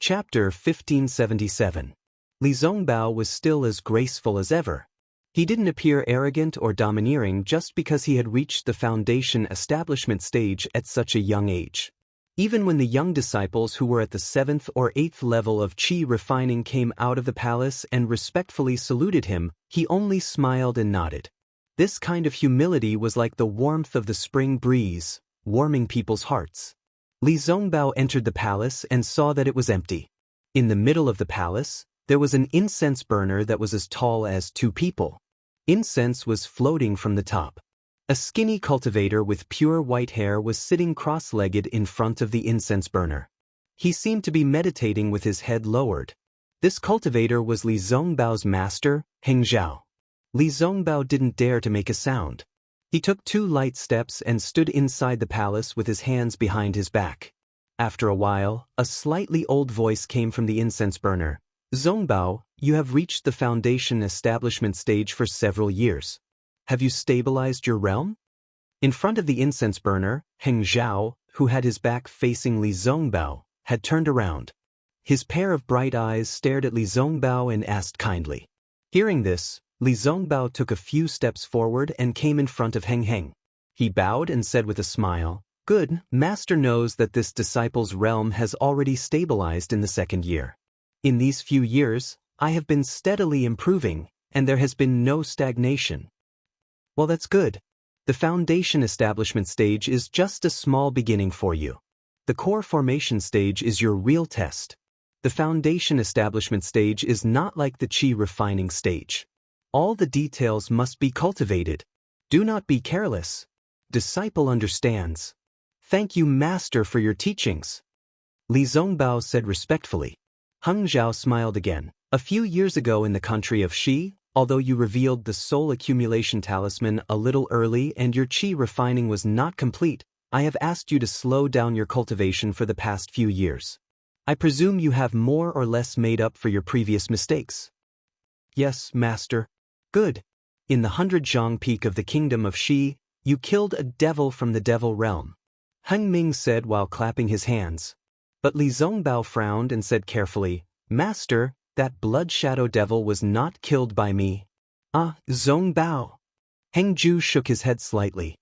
Chapter 1577. Li Zongbao was still as graceful as ever. He didn't appear arrogant or domineering just because he had reached the foundation establishment stage at such a young age. Even when the young disciples who were at the 7th or 8th level of qi refining came out of the palace and respectfully saluted him, he only smiled and nodded. This kind of humility was like the warmth of the spring breeze, warming people's hearts. Li Zongbao entered the palace and saw that it was empty. In the middle of the palace, there was an incense burner that was as tall as 2 people. Incense was floating from the top. A skinny cultivator with pure white hair was sitting cross-legged in front of the incense burner. He seemed to be meditating with his head lowered. This cultivator was Li Zongbao's master, Heng Zhao. Li Zongbao didn't dare to make a sound. He took 2 light steps and stood inside the palace with his hands behind his back. After a while, a slightly old voice came from the incense burner. Zongbao, you have reached the foundation establishment stage for several years. Have you stabilized your realm? In front of the incense burner, Heng Zhao, who had his back facing Li Zongbao, had turned around. His pair of bright eyes stared at Li Zongbao and asked kindly. Hearing this, Li Zongbao took a few steps forward and came in front of Heng Heng. He bowed and said with a smile, Good, Master knows that this disciple's realm has already stabilized in the 2nd year. In these few years, I have been steadily improving, and there has been no stagnation. Well, that's good. The foundation establishment stage is just a small beginning for you. The core formation stage is your real test. The foundation establishment stage is not like the qi refining stage. All the details must be cultivated. Do not be careless. Disciple understands. Thank you, Master, for your teachings. Li Zongbao said respectfully. Heng Zhao smiled again. A few years ago in the country of Xi, although you revealed the soul accumulation talisman a little early and your qi refining was not complete, I have asked you to slow down your cultivation for the past few years. I presume you have more or less made up for your previous mistakes. Yes, Master. Good. In the 100 Zhang Peak of the kingdom of Xi, you killed a devil from the devil realm. Heng Ming said while clapping his hands. But Li Zongbao frowned and said carefully, Master, that blood shadow devil was not killed by me. Ah, Zongbao. Heng Ju shook his head slightly.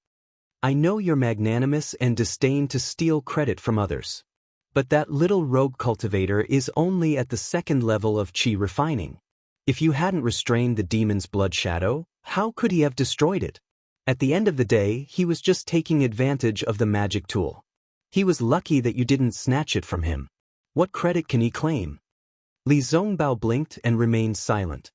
I know you're magnanimous and disdain to steal credit from others. But that little rogue cultivator is only at the 2nd level of qi refining. If you hadn't restrained the demon's blood shadow, how could he have destroyed it? At the end of the day, he was just taking advantage of the magic tool. He was lucky that you didn't snatch it from him. What credit can he claim? Li Zongbao blinked and remained silent.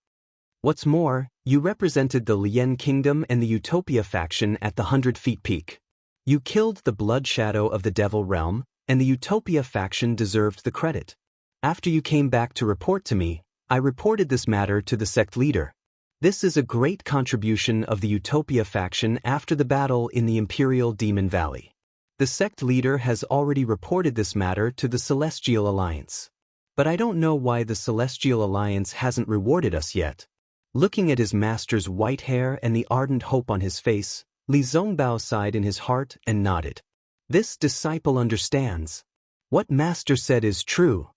What's more, you represented the Lian Kingdom and the Utopia faction at the 100 Feet Peak. You killed the blood shadow of the Devil Realm, and the Utopia faction deserved the credit. After you came back to report to me, I reported this matter to the sect leader. This is a great contribution of the Utopia faction after the battle in the Imperial Demon Valley. The sect leader has already reported this matter to the Celestial Alliance. But I don't know why the Celestial Alliance hasn't rewarded us yet. Looking at his master's white hair and the ardent hope on his face, Li Zongbao sighed in his heart and nodded. This disciple understands. What Master said is true.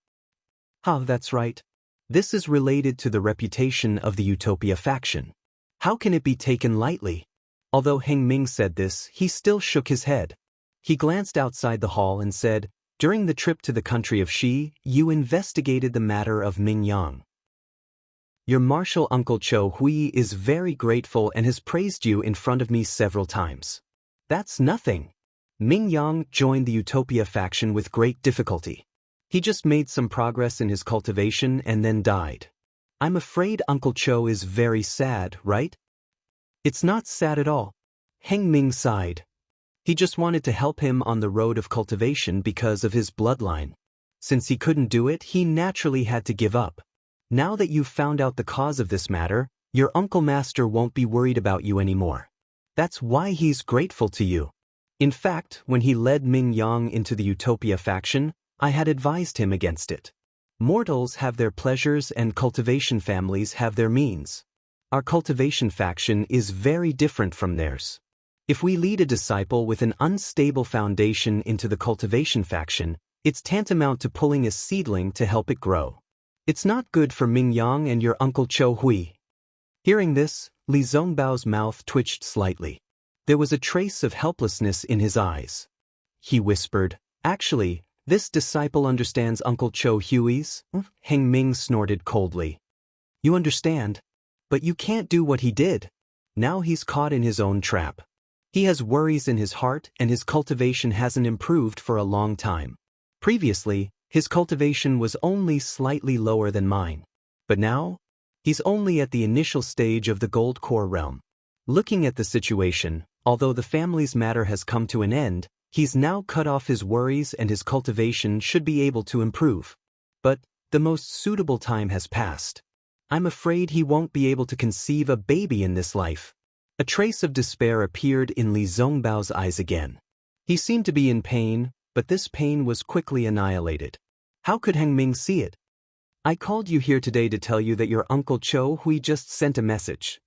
That's right. This is related to the reputation of the Utopia faction. How can it be taken lightly? Although Heng Ming said this, he still shook his head. He glanced outside the hall and said, During the trip to the country of Xi, you investigated the matter of Ming Yang. Your martial uncle Cho Hui is very grateful and has praised you in front of me several times. That's nothing. Ming Yang joined the Utopia faction with great difficulty. He just made some progress in his cultivation and then died. I'm afraid Uncle Cho is very sad, right? It's not sad at all. Heng Ming sighed. He just wanted to help him on the road of cultivation because of his bloodline. Since he couldn't do it, he naturally had to give up. Now that you've found out the cause of this matter, your Uncle Master won't be worried about you anymore. That's why he's grateful to you. In fact, when he led Ming Yang into the Utopia faction, I had advised him against it. Mortals have their pleasures and cultivation families have their means. Our cultivation faction is very different from theirs. If we lead a disciple with an unstable foundation into the cultivation faction, It's tantamount to pulling a seedling to help it grow. It's not good for Ming Yang and your Uncle Cho Hui. Hearing this, Li Zongbao's mouth twitched slightly. There was a trace of helplessness in his eyes. He whispered, "Actually, this disciple understands Uncle Cho Hui's." Heng Ming snorted coldly. "You understand? But you can't do what he did. Now he's caught in his own trap. He has worries in his heart and his cultivation hasn't improved for a long time. Previously, his cultivation was only slightly lower than mine. But now, he's only at the initial stage of the gold core realm. Looking at the situation, although the family's matter has come to an end, he's now cut off his worries and his cultivation should be able to improve. But the most suitable time has passed. I'm afraid he won't be able to conceive a baby in this life." A trace of despair appeared in Li Zongbao's eyes again. He seemed to be in pain, but this pain was quickly annihilated. How could Heng Ming see it? "I called you here today to tell you that your Uncle Cho Hui just sent a message.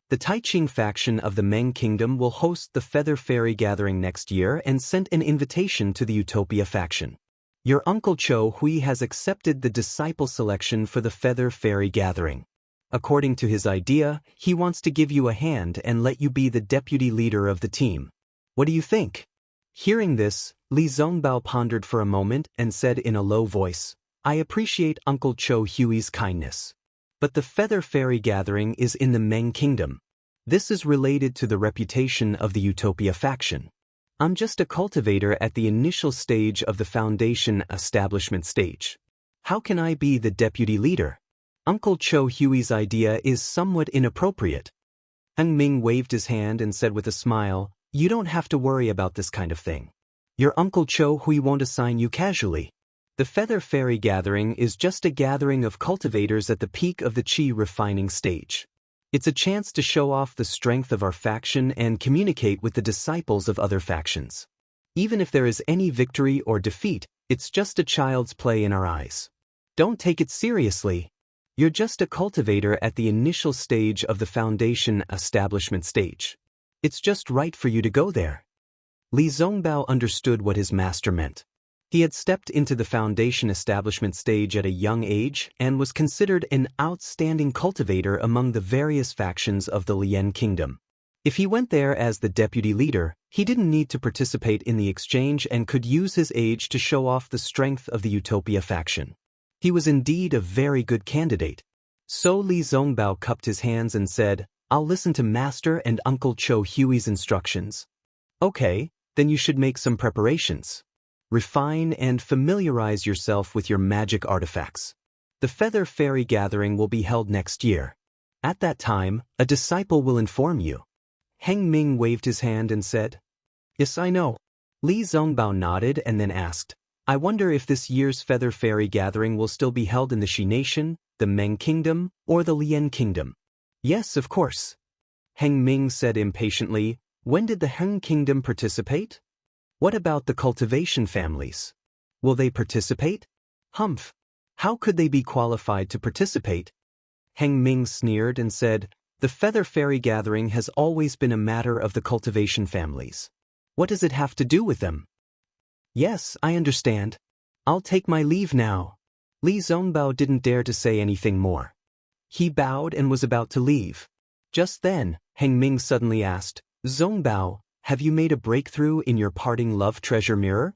The Taiqing faction of the Meng Kingdom will host the Feather Fairy Gathering next year and sent an invitation to the Utopia faction. Your Uncle Cho Hui has accepted the disciple selection for the Feather Fairy Gathering. According to his idea, he wants to give you a hand and let you be the deputy leader of the team. What do you think?" Hearing this, Li Zongbao pondered for a moment and said in a low voice, "I appreciate Uncle Cho Hui's kindness. But the Feather Fairy Gathering is in the Meng Kingdom. This is related to the reputation of the Utopia faction. I'm just a cultivator at the initial stage of the foundation establishment stage. How can I be the deputy leader? Uncle Cho Hui's idea is somewhat inappropriate." Heng Ming waved his hand and said with a smile, "You don't have to worry about this kind of thing. Your Uncle Cho Hui won't assign you casually. The Feather Fairy Gathering is just a gathering of cultivators at the peak of the Qi refining stage. It's a chance to show off the strength of our faction and communicate with the disciples of other factions. Even if there is any victory or defeat, it's just a child's play in our eyes. Don't take it seriously. You're just a cultivator at the initial stage of the foundation establishment stage. It's just right for you to go there." Li Zongbao understood what his master meant. He had stepped into the foundation establishment stage at a young age and was considered an outstanding cultivator among the various factions of the Lian Kingdom. If he went there as the deputy leader, he didn't need to participate in the exchange and could use his age to show off the strength of the Utopia faction. He was indeed a very good candidate. So Li Zongbao cupped his hands and said, "I'll listen to Master and Uncle Cho Hui's instructions." "Okay, then you should make some preparations. Refine and familiarize yourself with your magic artifacts. The Feather Fairy Gathering will be held next year. At that time, a disciple will inform you." Heng Ming waved his hand and said, "Yes, I know." Li Zongbao nodded and then asked, "I wonder if this year's Feather Fairy Gathering will still be held in the Xi Nation, the Meng Kingdom, or the Lian Kingdom?" "Yes, of course." Heng Ming said impatiently, "When did the Heng Kingdom participate? What about the cultivation families? Will they participate? Humph! How could they be qualified to participate?" Heng Ming sneered and said, "The Feather Fairy Gathering has always been a matter of the cultivation families. What does it have to do with them?" "Yes, I understand. I'll take my leave now." Li Zongbao didn't dare to say anything more. He bowed and was about to leave. Just then, Heng Ming suddenly asked, "Zongbao, have you made a breakthrough in your parting love treasure mirror?"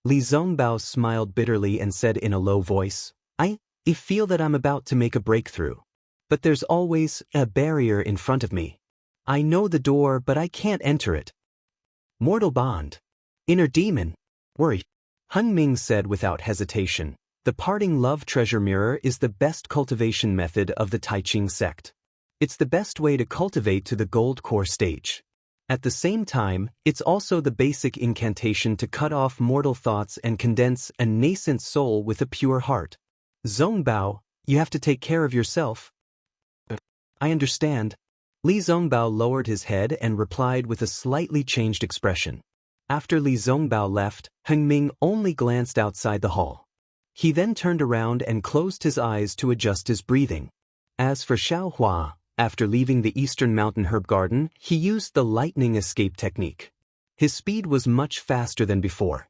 Li Zongbao smiled bitterly and said in a low voice, I feel that I'm about to make a breakthrough. But there's always a barrier in front of me. I know the door, but I can't enter it. Mortal bond. Inner demon. Worry." Heng Ming said without hesitation, "The parting love treasure mirror is the best cultivation method of the Taiqing sect. It's the best way to cultivate to the gold core stage. At the same time, it's also the basic incantation to cut off mortal thoughts and condense a nascent soul with a pure heart. Zongbao, you have to take care of yourself." "I understand." Li Zongbao lowered his head and replied with a slightly changed expression. After Li Zongbao left, Heng Ming only glanced outside the hall. He then turned around and closed his eyes to adjust his breathing. As for Xiao Hua, after leaving the Eastern Mountain Herb Garden, he used the lightning escape technique. His speed was much faster than before.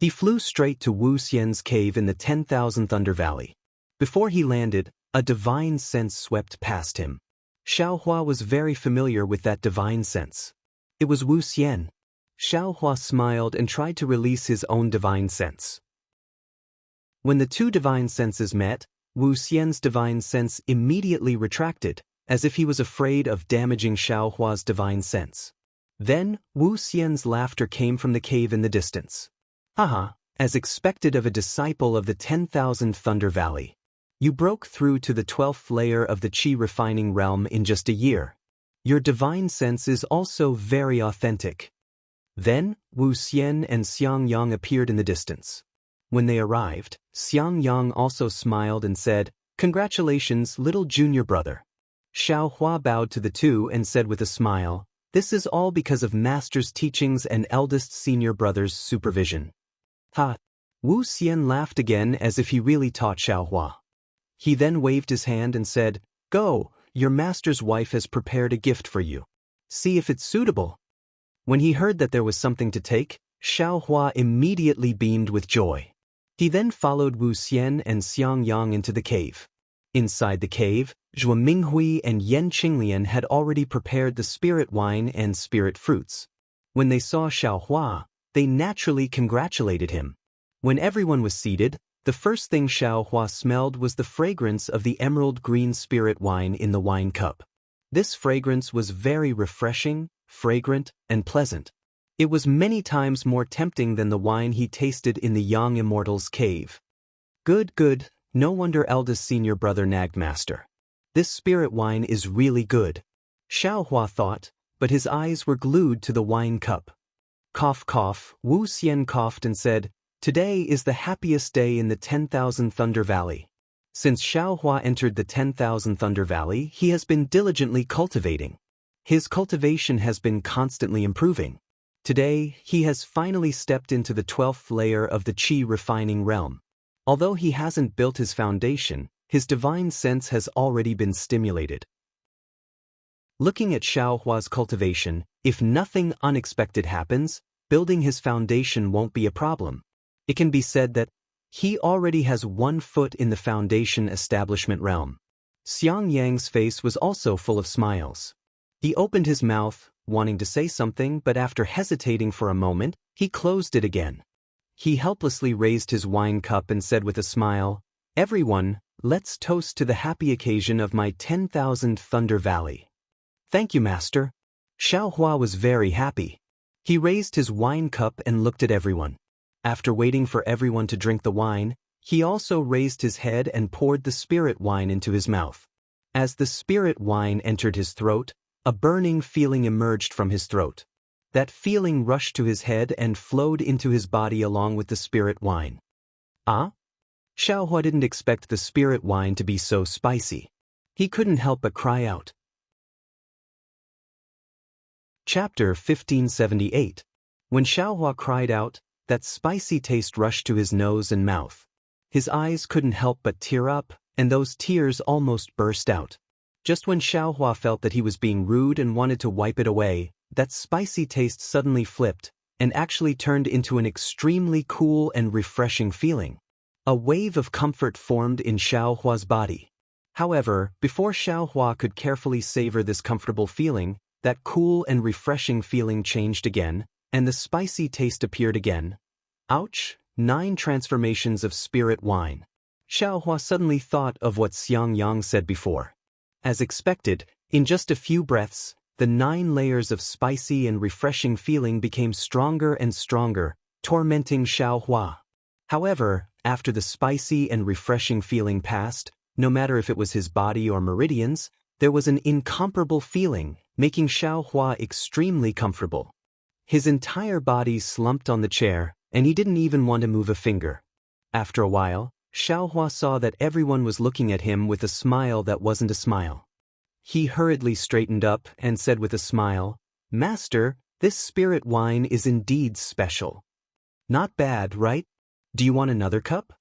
He flew straight to Wu Xian's cave in the 10,000 Thunder Valley. Before he landed, a divine sense swept past him. Xiaohua was very familiar with that divine sense. It was Wu Xian. Xiaohua smiled and tried to release his own divine sense. When the two divine senses met, Wu Xian's divine sense immediately retracted, as if he was afraid of damaging Xiaohua's divine sense. Then, Wu Xian's laughter came from the cave in the distance. Haha, as expected of a disciple of the 10,000 Thunder Valley. You broke through to the 12th layer of the Qi refining realm in just a year. Your divine sense is also very authentic. Then, Wu Xian and Xiangyang appeared in the distance. When they arrived, Xiangyang also smiled and said, "Congratulations, little junior brother." Xiaohua bowed to the two and said with a smile, "This is all because of Master's teachings and eldest senior brother's supervision." Ha! Wu Xian laughed again as if he really taught Xiaohua. He then waved his hand and said, "Go, your master's wife has prepared a gift for you. See if it's suitable." When he heard that there was something to take, Xiaohua immediately beamed with joy. He then followed Wu Xian and Xiangyang into the cave. Inside the cave, Zhuo Minghui and Yan Qinglian had already prepared the spirit wine and spirit fruits. When they saw Xiaohua, they naturally congratulated him. When everyone was seated, the first thing Xiaohua smelled was the fragrance of the emerald green spirit wine in the wine cup. This fragrance was very refreshing, fragrant, and pleasant. It was many times more tempting than the wine he tasted in the young immortal's cave. Good, good, no wonder eldest senior brother nagged Master. This spirit wine is really good. Xiaohua thought, but his eyes were glued to the wine cup. Cough, cough, Wu Xian coughed and said, "Today is the happiest day in the 10,000 Thunder Valley." Since Xiaohua entered the 10,000 Thunder Valley, he has been diligently cultivating. His cultivation has been constantly improving. Today, he has finally stepped into the 12th layer of the Qi refining realm. Although he hasn't built his foundation, his divine sense has already been stimulated. Looking at Xiaohua's cultivation, if nothing unexpected happens, building his foundation won't be a problem. It can be said that he already has 1 foot in the foundation establishment realm. Xiangyang's face was also full of smiles. He opened his mouth, wanting to say something, but after hesitating for a moment, he closed it again. He helplessly raised his wine cup and said with a smile, "Everyone, let's toast to the happy occasion of my 10,000 Thunder Valley." "Thank you, Master." Xiaohua was very happy. He raised his wine cup and looked at everyone. After waiting for everyone to drink the wine, he also raised his head and poured the spirit wine into his mouth. As the spirit wine entered his throat, a burning feeling emerged from his throat. That feeling rushed to his head and flowed into his body along with the spirit wine. Ah? Xiaohua didn't expect the spirit wine to be so spicy. He couldn't help but cry out. Chapter 1578. When Xiaohua cried out, that spicy taste rushed to his nose and mouth. His eyes couldn't help but tear up, and those tears almost burst out. Just when Xiaohua felt that he was being rude and wanted to wipe it away, that spicy taste suddenly flipped, and actually turned into an extremely cool and refreshing feeling. A wave of comfort formed in Xiaohua's body. However, before Xiaohua could carefully savor this comfortable feeling, that cool and refreshing feeling changed again, and the spicy taste appeared again. Ouch! 9 transformations of spirit wine. Xiaohua suddenly thought of what Xiangyang said before. As expected, in just a few breaths, the 9 layers of spicy and refreshing feeling became stronger and stronger, tormenting Xiaohua. However, after the spicy and refreshing feeling passed, no matter if it was his body or meridians, there was an incomparable feeling, making Xiaohua extremely comfortable. His entire body slumped on the chair, and he didn't even want to move a finger. After a while, Xiaohua saw that everyone was looking at him with a smile that wasn't a smile. He hurriedly straightened up and said with a smile, "Master, this spirit wine is indeed special. Not bad, right? Do you want another cup?"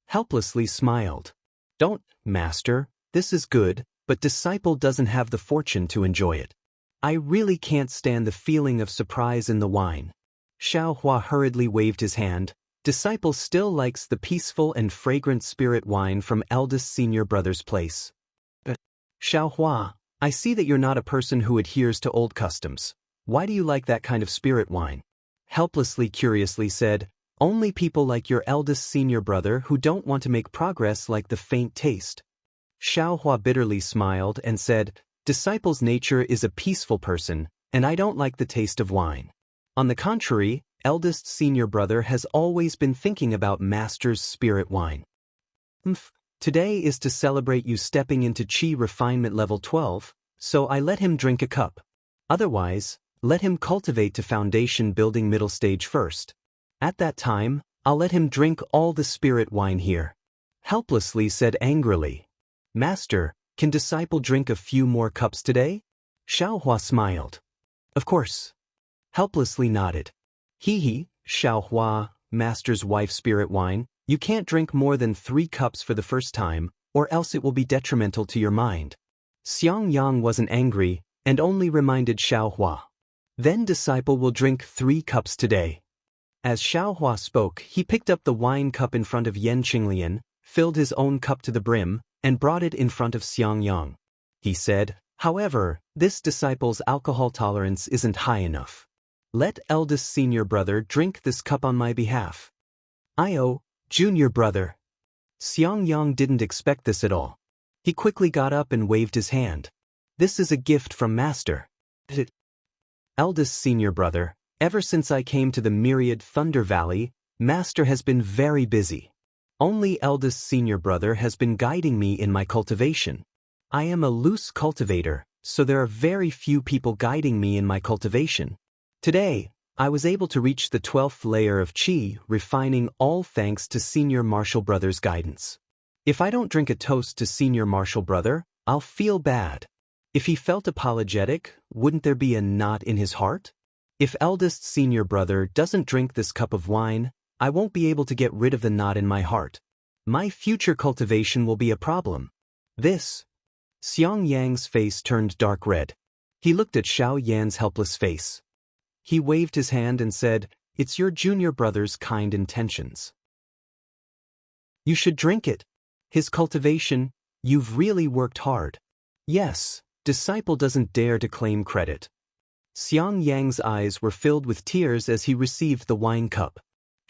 Helplessly smiled. "Don't, Master, this is good, but disciple doesn't have the fortune to enjoy it. I really can't stand the feeling of surprise in the wine." Xiaohua hurriedly waved his hand, Disciple still likes the peaceful and fragrant spirit wine from eldest senior brother's place. Xiaohua, I see that you're not a person who adheres to old customs. Why do you like that kind of spirit wine? Helplessly curiously said, only people like your eldest senior brother who don't want to make progress like the faint taste. Xiaohua bitterly smiled and said, Disciple's nature is a peaceful person, and I don't like the taste of wine. On the contrary, eldest senior brother has always been thinking about Master's spirit wine. Today is to celebrate you stepping into Qi refinement level 12, so I let him drink a cup. Otherwise, let him cultivate to foundation building middle stage first. At that time, I'll let him drink all the spirit wine here. Helplessly said angrily. Master, can disciple drink a few more cups today? Xiaohua smiled. Of course. Helplessly nodded. Hee, Xiaohua, Master's wife spirit wine, you can't drink more than 3 cups for the first time, or else it will be detrimental to your mind. Xiangyang wasn't angry, and only reminded Xiaohua. Then disciple will drink 3 cups today. As Xiaohua spoke, he picked up the wine cup in front of Yan Qinglian, filled his own cup to the brim, and brought it in front of Xiangyang. He said, however, this disciple's alcohol tolerance isn't high enough. Let eldest senior brother drink this cup on my behalf. Junior brother. Xiangyang didn't expect this at all. He quickly got up and waved his hand. This is a gift from Master. Eldest senior brother, ever since I came to the myriad Thunder Valley, Master has been very busy. Only eldest senior brother has been guiding me in my cultivation. I am a loose cultivator, so there are very few people guiding me in my cultivation. Today, I was able to reach the 12th layer of Qi, refining all thanks to Senior Martial Brother's guidance. If I don't drink a toast to Senior Martial Brother, I'll feel bad. If he felt apologetic, wouldn't there be a knot in his heart? If eldest senior brother doesn't drink this cup of wine, I won't be able to get rid of the knot in my heart. My future cultivation will be a problem. Xiangyang's face turned dark red. He looked at Xiao Yan's helpless face. He waved his hand and said, It's your junior brother's kind intentions. You should drink it. His cultivation, you've really worked hard. Yes, disciple doesn't dare to claim credit. Xiangyang's eyes were filled with tears as he received the wine cup.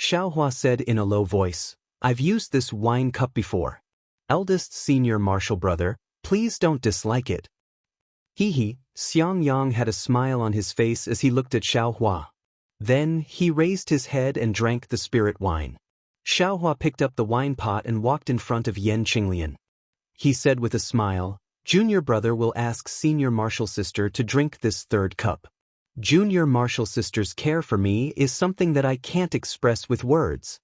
Xiaohua said in a low voice, I've used this wine cup before. Eldest senior martial brother, please don't dislike it. Xiangyang had a smile on his face as he looked at Xiaohua. Then, he raised his head and drank the spirit wine. Xiaohua picked up the wine pot and walked in front of Yan Qinglian. He said with a smile, Junior brother will ask senior martial sister to drink this 3rd cup. Junior martial sister's care for me is something that I can't express with words.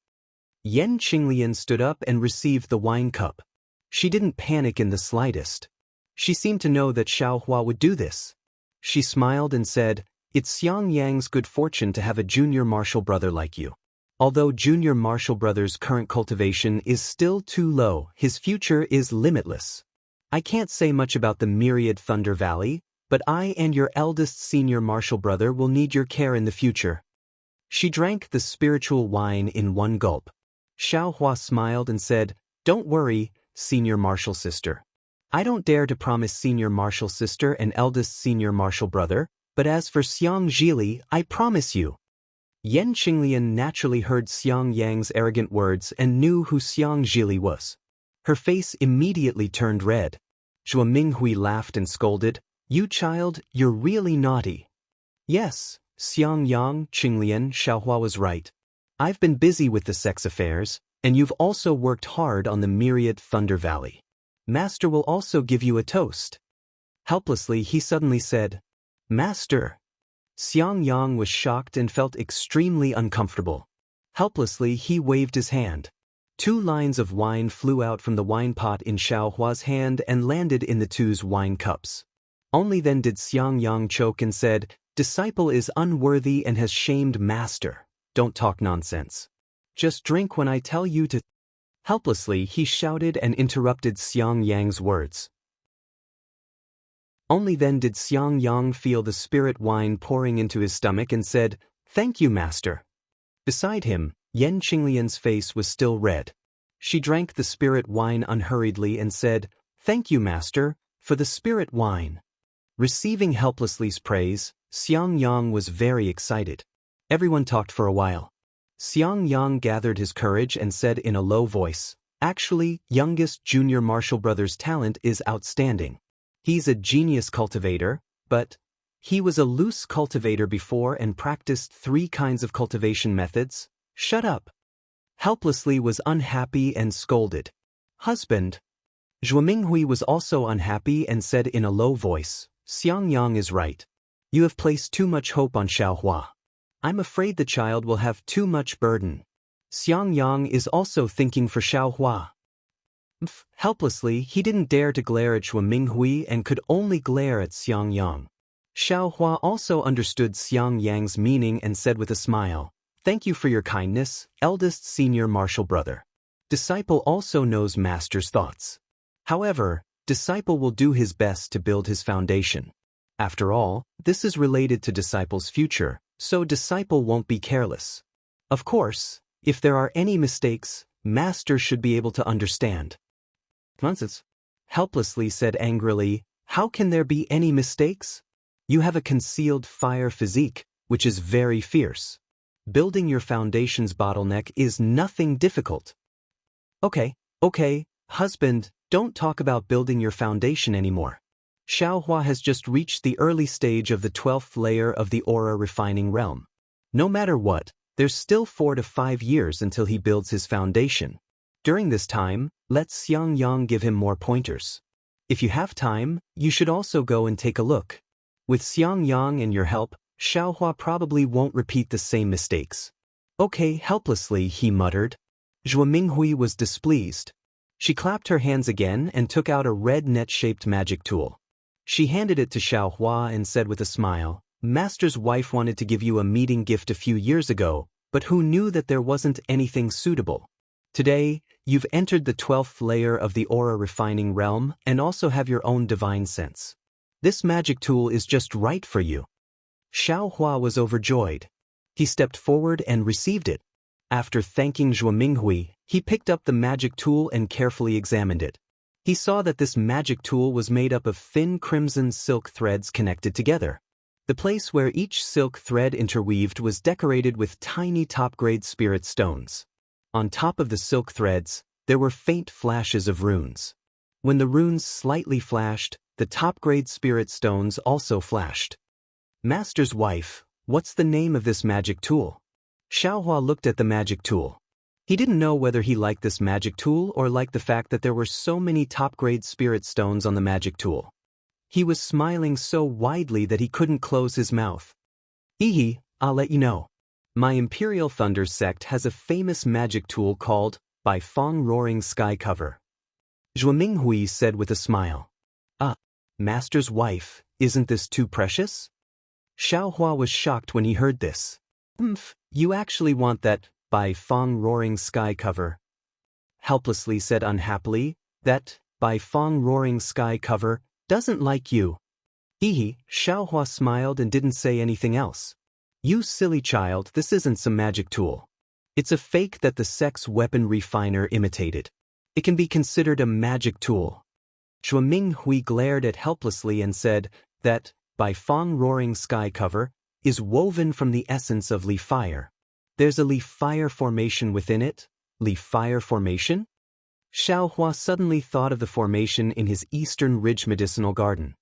Yan Qinglian stood up and received the wine cup. She didn't panic in the slightest. She seemed to know that Xiaohua would do this. She smiled and said, It's Xiangyang's good fortune to have a junior martial brother like you. Although junior martial brother's current cultivation is still too low, his future is limitless. I can't say much about the myriad Thunder Valley, but I and your eldest senior martial brother will need your care in the future. She drank the spiritual wine in one gulp. Xiaohua smiled and said, Don't worry, senior martial sister. I don't dare to promise senior martial sister and eldest senior martial brother, but as for Xiang Zhili, I promise you. Yan Qinglian naturally heard Xiangyang's arrogant words and knew who Xiang Zhili was. Her face immediately turned red. Zhuo Minghui laughed and scolded, You child, you're really naughty. Yes, Xiangyang, Qinglian, Xiaohua was right. I've been busy with the sex affairs, and you've also worked hard on the myriad Thunder Valley. Master will also give you a toast. Helplessly, he suddenly said, Master. Xiangyang was shocked and felt extremely uncomfortable. Helplessly, he waved his hand. 2 lines of wine flew out from the wine pot in Xiaohua's hand and landed in the 2's wine cups. Only then did Xiangyang choke and said, Disciple is unworthy and has shamed Master. Don't talk nonsense. Just drink when I tell you to. Helplessly, he shouted and interrupted Xiangyang's words. Only then did Xiangyang feel the spirit wine pouring into his stomach and said, Thank you, Master. Beside him, Yan Qinglian's face was still red. She drank the spirit wine unhurriedly and said, "Thank you, master, for the spirit wine." Receiving Helplessly's praise, Xiangyang was very excited. Everyone talked for a while. Xiangyang gathered his courage and said in a low voice, "Actually, youngest junior Marshall brother's talent is outstanding. He's a genius cultivator, but he was a loose cultivator before and practiced 3 kinds of cultivation methods." "Shut up." Helplessly was unhappy and scolded. "Husband." Zhuo Minghui was also unhappy and said in a low voice, "Xiangyang is right. You have placed too much hope on Xiaohua. I'm afraid the child will have too much burden." Xiangyang is also thinking for Xiaohua. Helplessly, he didn't dare to glare at Zhuo Minghui and could only glare at Xiangyang. Xiaohua also understood Xiangyang's meaning and said with a smile, "Thank you for your kindness, eldest senior Marshall brother. Disciple also knows master's thoughts. However, disciple will do his best to build his foundation. After all, this is related to disciple's future, so disciple won't be careless. Of course, if there are any mistakes, master should be able to understand." Nonsense. Helplessly said angrily, "How can there be any mistakes? You have a concealed fire physique, which is very fierce. Building your foundation's bottleneck is nothing difficult." Okay, husband, don't talk about building your foundation anymore. Xiaohua has just reached the early stage of the 12th layer of the aura refining realm. No matter what, there's still 4 to 5 years until he builds his foundation. During this time, let Xiangyang give him more pointers. If you have time, you should also go and take a look. With Xiangyang and your help, Xiaohua probably won't repeat the same mistakes. Okay, helplessly, he muttered. Zhuo Minghui was displeased. She clapped her hands again and took out a red net-shaped magic tool. She handed it to Xiaohua and said with a smile, "Master's wife wanted to give you a meeting gift a few years ago, but who knew that there wasn't anything suitable? Today, you've entered the 12th layer of the aura refining realm and also have your own divine sense. This magic tool is just right for you." Xiaohua was overjoyed. He stepped forward and received it. After thanking Zhuo Minghui, he picked up the magic tool and carefully examined it. He saw that this magic tool was made up of thin crimson silk threads connected together. The place where each silk thread interweaved was decorated with tiny top-grade spirit stones. On top of the silk threads, there were faint flashes of runes. When the runes slightly flashed, the top-grade spirit stones also flashed. "Master's wife, what's the name of this magic tool?" Xiaohua looked at the magic tool. He didn't know whether he liked this magic tool or liked the fact that there were so many top-grade spirit stones on the magic tool. He was smiling so widely that he couldn't close his mouth. I'll let you know. My Imperial Thunder sect has a famous magic tool called By Fong Roaring Sky Cover. Zhuo Minghui said with a smile. Master's wife, isn't this too precious?" Xiaohua was shocked when he heard this. You actually want that By Fong Roaring Sky Cover?" Helplessly said unhappily, "That By Fong Roaring Sky Cover doesn't like you." Xiaohua smiled and didn't say anything else. "You silly child, this isn't some magic tool. It's a fake that the sex weapon refiner imitated. It can be considered a magic tool." Zhuo Minghui glared at Helplessly and said that By Fong Roaring Sky Cover is woven from the essence of leaf fire. There's a leaf fire formation within it. Leaf fire formation? Xiaohua suddenly thought of the formation in his Eastern Ridge medicinal garden.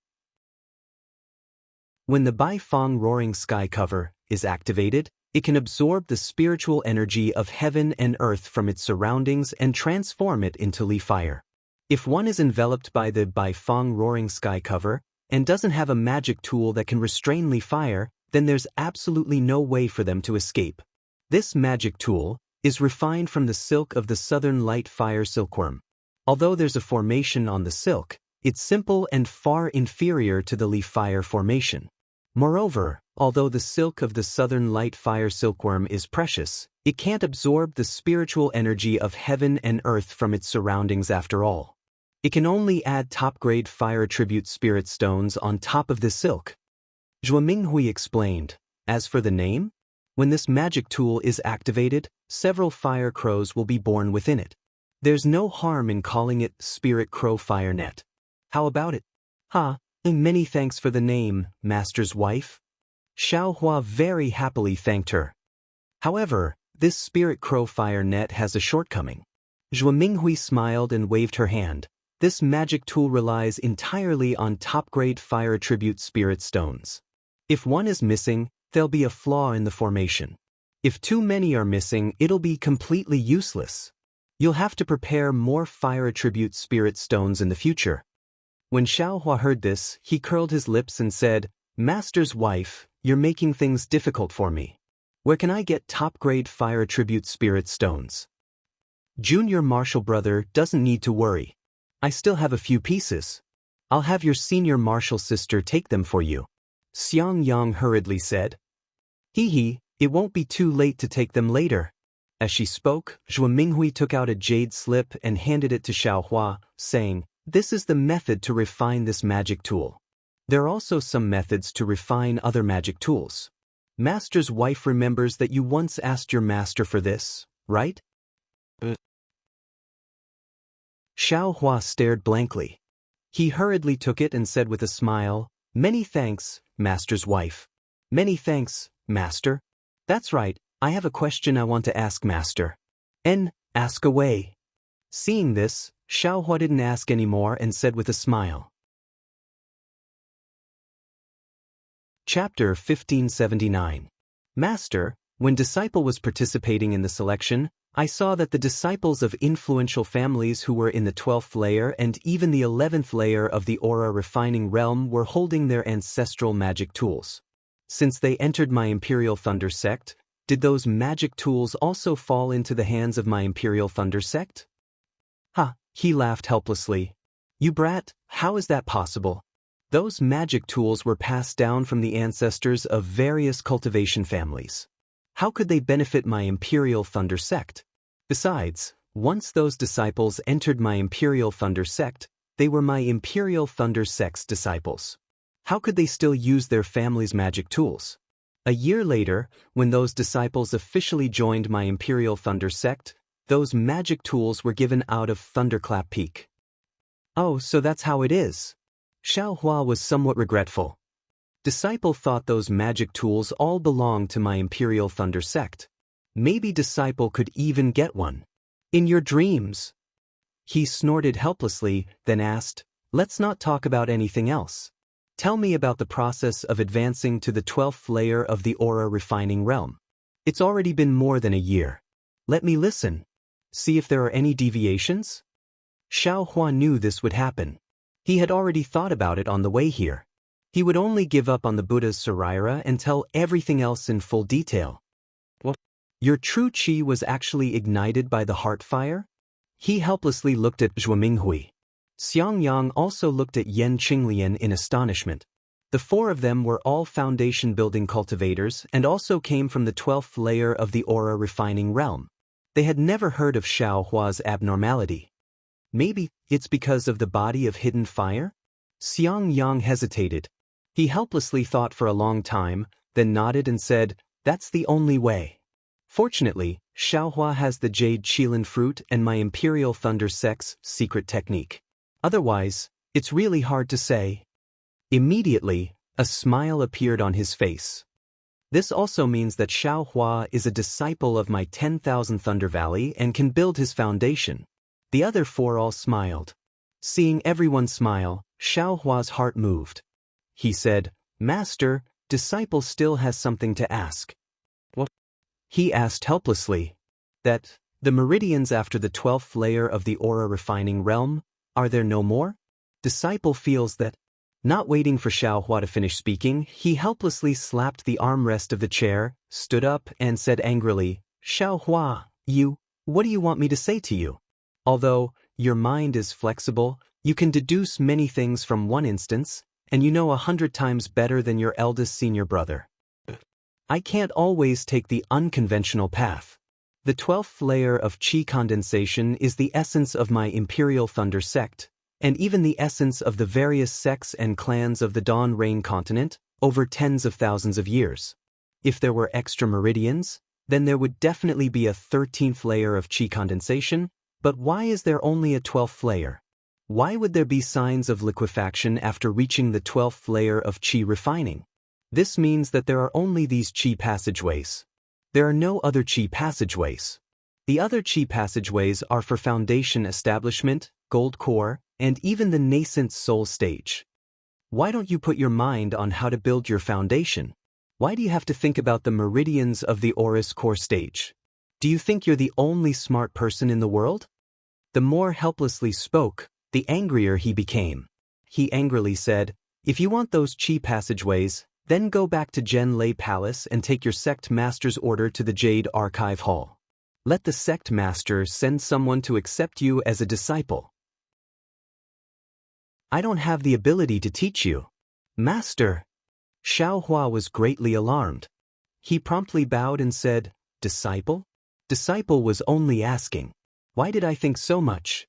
When the Bai Fong Roaring Sky Cover is activated, it can absorb the spiritual energy of heaven and earth from its surroundings and transform it into leaf fire. If one is enveloped by the Bai Fong Roaring Sky Cover and doesn't have a magic tool that can restrain leaf fire, then there's absolutely no way for them to escape. This magic tool is refined from the silk of the Southern Light Fire silkworm. Although there's a formation on the silk, it's simple and far inferior to the leaf fire formation. Moreover, although the silk of the Southern Light Fire silkworm is precious, it can't absorb the spiritual energy of heaven and earth from its surroundings after all. It can only add top-grade fire attribute spirit stones on top of the silk. Zhuo Minghui explained. As for the name, when this magic tool is activated, several fire crows will be born within it. There's no harm in calling it Spirit Crow Fire Net. How about it? And many thanks for the name, Master's wife. Xiaohua very happily thanked her. However, this Spirit Crow Fire Net has a shortcoming. Zhuo Minghui smiled and waved her hand. This magic tool relies entirely on top-grade fire attribute spirit stones. If one is missing, there'll be a flaw in the formation. If too many are missing, it'll be completely useless. You'll have to prepare more fire attribute spirit stones in the future. When Xiaohua heard this, he curled his lips and said, Master's wife, you're making things difficult for me. Where can I get top-grade fire attribute spirit stones? Junior martial brother doesn't need to worry. I still have a few pieces. I'll have your senior martial sister take them for you. Xiangyang hurriedly said. Hee, it won't be too late to take them later. As she spoke, Zhuo Minghui took out a jade slip and handed it to Xiaohua, saying, This is the method to refine this magic tool. There are also some methods to refine other magic tools. Master's wife remembers that you once asked your master for this, right? Xiaohua stared blankly. He hurriedly took it and said with a smile, Many thanks, Master's wife. Many thanks, Master. That's right, I have a question I want to ask Master. Ask away. Seeing this, Xiaohua didn't ask any more and said with a smile. Chapter 1579. Master, when Disciple was participating in the selection, I saw that the disciples of influential families who were in the 12th layer and even the 11th layer of the aura refining realm were holding their ancestral magic tools. Since they entered my Imperial Thunder sect, did those magic tools also fall into the hands of my Imperial Thunder sect? He laughed helplessly. You brat, how is that possible? Those magic tools were passed down from the ancestors of various cultivation families. How could they benefit my Imperial Thunder sect? Besides, once those disciples entered my Imperial Thunder sect, they were my Imperial Thunder sect's disciples. How could they still use their family's magic tools? A year later, when those disciples officially joined my Imperial Thunder sect, those magic tools were given out of Thunderclap Peak. Oh, so that's how it is. Xiaohua was somewhat regretful. Disciple thought those magic tools all belonged to my Imperial Thunder sect. Maybe Disciple could even get one. In your dreams. He snorted helplessly, then asked, Let's not talk about anything else. Tell me about the process of advancing to the 12th layer of the aura refining realm. It's already been more than a year. Let me listen. See if there are any deviations? Xiaohua knew this would happen. He had already thought about it on the way here. He would only give up on the Buddha's Saraira and tell everything else in full detail. What? Your true qi was actually ignited by the heart fire? He helplessly looked at Zhuo Minghui. Xiangyang also looked at Yan Qinglian in astonishment. The four of them were all foundation-building cultivators and also came from the 12th layer of the aura refining realm. They had never heard of Xiaohua's abnormality. Maybe it's because of the body of hidden fire? Xiangyang hesitated. He helplessly thought for a long time, then nodded and said, That's the only way. Fortunately, Xiaohua has the Jade Qilin fruit and my Imperial Thunder sect's secret technique. Otherwise, it's really hard to say. Immediately, a smile appeared on his face. This also means that Xiaohua is a disciple of my 10,000 Thunder Valley and can build his foundation. The other four all smiled. Seeing everyone smile, Xiaohua's heart moved. He said, Master, disciple still has something to ask. What? He asked helplessly. That, the meridians after the 12th layer of the aura refining realm, are there no more? Disciple feels that. Not waiting for Xiaohua to finish speaking, he helplessly slapped the armrest of the chair, stood up, and said angrily, Xiaohua, what do you want me to say to you? Although your mind is flexible, you can deduce many things from one instance, and you know 100 times better than your eldest senior brother. I can't always take the unconventional path. The 12th layer of qi condensation is the essence of my Imperial Thunder sect, and even the essence of the various sects and clans of the Dawn Rain continent, over tens of thousands of years. If there were extra meridians, then there would definitely be a 13th layer of qi condensation, but why is there only a 12th layer? Why would there be signs of liquefaction after reaching the 12th layer of qi refining? This means that there are only these qi passageways. There are no other qi passageways. The other qi passageways are for foundation establishment, gold core, and even the nascent soul stage. Why don't you put your mind on how to build your foundation? Why do you have to think about the meridians of the Aurus core stage? Do you think you're the only smart person in the world? The more helplessly spoke, the angrier he became. He angrily said, "If you want those qi passageways, then go back to Gen Lei Palace and take your sect master's order to the Jade Archive Hall. Let the sect master send someone to accept you as a disciple. I don't have the ability to teach you. Master." Xiao Hua was greatly alarmed. He promptly bowed and said, "Disciple?" Disciple was only asking. Why did I think so much?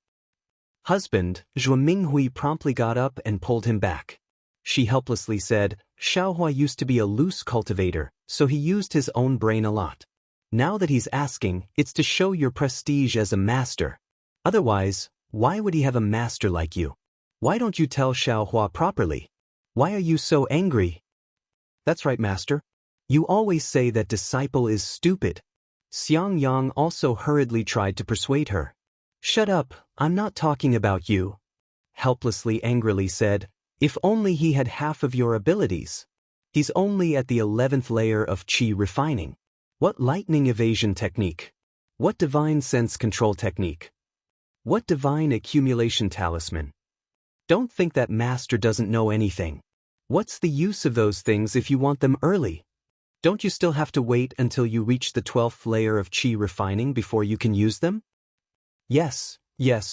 Husband, Zhuo Minghui promptly got up and pulled him back. She helplessly said, "Xiao Hua used to be a loose cultivator, so he used his own brain a lot. Now that he's asking, it's to show your prestige as a master. Otherwise, why would he have a master like you? Why don't you tell Xiao Hua properly? Why are you so angry?" "That's right, master. You always say that disciple is stupid." Xiangyang also hurriedly tried to persuade her. "Shut up, I'm not talking about you," helplessly angrily said. "If only he had half of your abilities. He's only at the 11th layer of qi refining. What lightning evasion technique? What divine sense control technique? What divine accumulation talisman? Don't think that master doesn't know anything. What's the use of those things if you want them early? Don't you still have to wait until you reach the 12th layer of qi refining before you can use them?" Yes,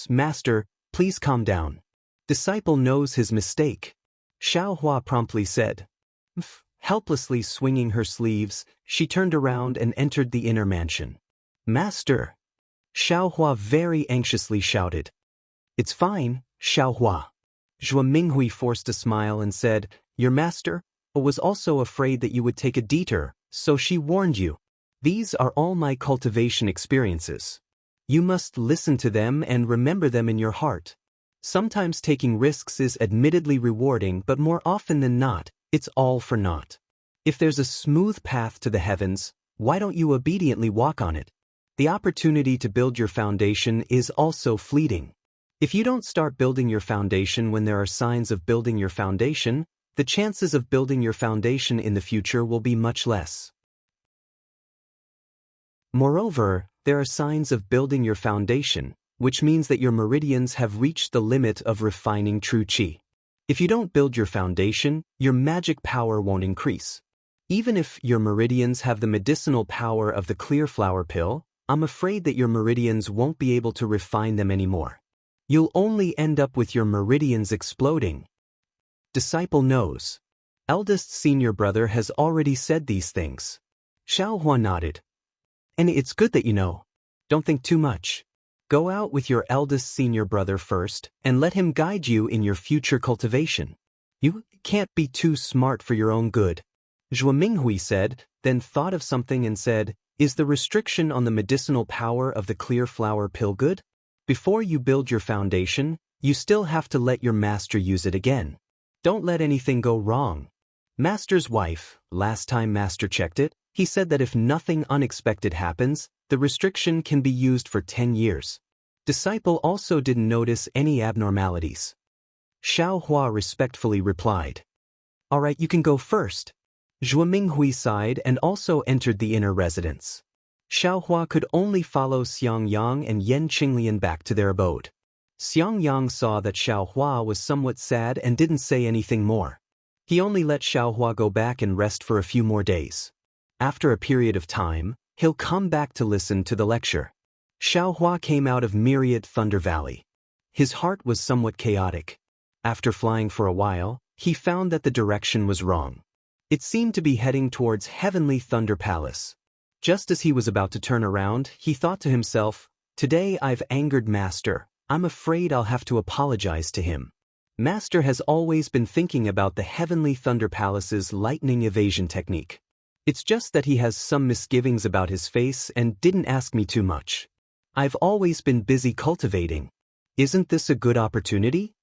master, please calm down. Disciple knows his mistake," Xiao Hua promptly said. Helplessly swinging her sleeves, she turned around and entered the inner mansion. "Master!" Xiao Hua very anxiously shouted. "It's fine, Xiao Hua." Zhuo Minghui forced a smile and said, "Your master was also afraid that you would take a detour, so she warned you. These are all my cultivation experiences. You must listen to them and remember them in your heart. Sometimes taking risks is admittedly rewarding, but more often than not, it's all for naught. If there's a smooth path to the heavens, why don't you obediently walk on it? The opportunity to build your foundation is also fleeting. If you don't start building your foundation when there are signs of building your foundation, the chances of building your foundation in the future will be much less. Moreover, there are signs of building your foundation, which means that your meridians have reached the limit of refining true qi. If you don't build your foundation, your magic power won't increase. Even if your meridians have the medicinal power of the clear flower pill, I'm afraid that your meridians won't be able to refine them anymore. You'll only end up with your meridians exploding. Disciple knows. Eldest senior brother has already said these things. Xiao Hua nodded. And it's good that you know. Don't think too much. Go out with your eldest senior brother first, and let him guide you in your future cultivation. You can't be too smart for your own good. Zhuo Minghui said, then thought of something and said, "Is the restriction on the medicinal power of the clear flower pill good? Before you build your foundation, you still have to let your master use it again. Don't let anything go wrong." Master's wife, last time master checked it, he said that if nothing unexpected happens, the restriction can be used for 10 years. Disciple also didn't notice any abnormalities. Xiao Hua respectfully replied. "All right, you can go first." Zhuo Minghui sighed and also entered the inner residence. Xiao Hua could only follow Xiangyang and Yan Qinglian back to their abode. Xiangyang saw that Xiao Hua was somewhat sad and didn't say anything more. He only let Xiao Hua go back and rest for a few more days. After a period of time, he'll come back to listen to the lecture. Xiao Hua came out of myriad Thunder Valley. His heart was somewhat chaotic. After flying for a while, he found that the direction was wrong. It seemed to be heading towards Heavenly Thunder Palace. Just as he was about to turn around, he thought to himself, "Today I've angered Master. I'm afraid I'll have to apologize to him." Master has always been thinking about the Heavenly Thunder Palace's lightning evasion technique. It's just that he has some misgivings about his face and didn't ask me too much. I've always been busy cultivating. Isn't this a good opportunity?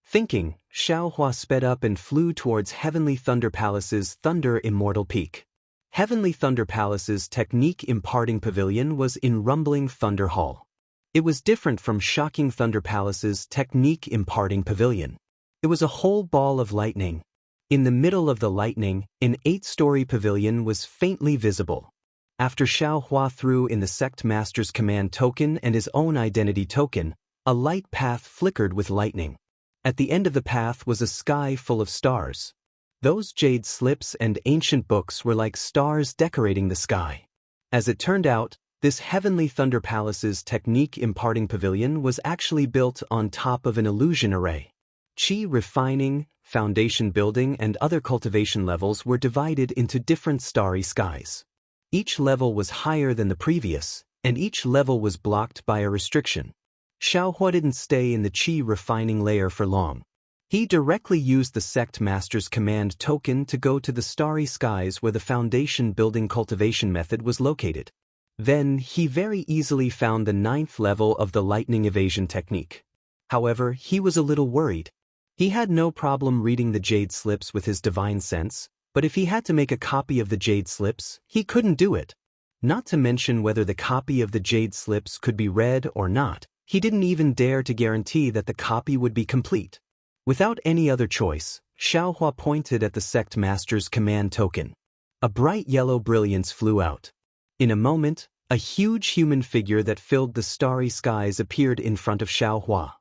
Thinking, Xiaohua sped up and flew towards Heavenly Thunder Palace's Thunder Immortal Peak. Heavenly Thunder Palace's technique imparting pavilion was in rumbling Thunder Hall. It was different from Shocking Thunder Palace's technique imparting pavilion. It was a whole ball of lightning. In the middle of the lightning, an 8-story pavilion was faintly visible. After Xiaohua threw in the sect master's command token and his own identity token, a light path flickered with lightning. At the end of the path was a sky full of stars. Those jade slips and ancient books were like stars decorating the sky. As it turned out, this Heavenly Thunder Palace's technique imparting pavilion was actually built on top of an illusion array. Qi refining, foundation building and other cultivation levels were divided into different starry skies. Each level was higher than the previous, and each level was blocked by a restriction. Xiaohua didn't stay in the Qi refining layer for long. He directly used the sect master's command token to go to the starry skies where the foundation building cultivation method was located. Then, he very easily found the 9th level of the lightning evasion technique. However, he was a little worried. He had no problem reading the jade slips with his divine sense, but if he had to make a copy of the jade slips, he couldn't do it. Not to mention whether the copy of the jade slips could be read or not, he didn't even dare to guarantee that the copy would be complete. Without any other choice, Xiaohua pointed at the sect master's command token. A bright yellow brilliance flew out. In a moment, a huge human figure that filled the starry skies appeared in front of Xiaohua.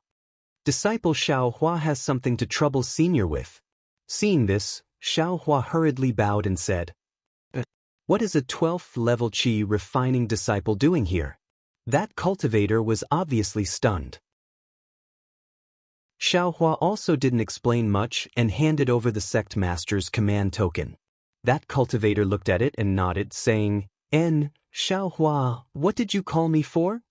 Disciple Xiaohua has something to trouble Senior with. Seeing this, Xiaohua hurriedly bowed and said, "What is a 12th level Qi refining disciple doing here?" That cultivator was obviously stunned. Xiaohua also didn't explain much and handed over the sect master's command token. That cultivator looked at it and nodded, saying, Xiaohua, what did you call me for?"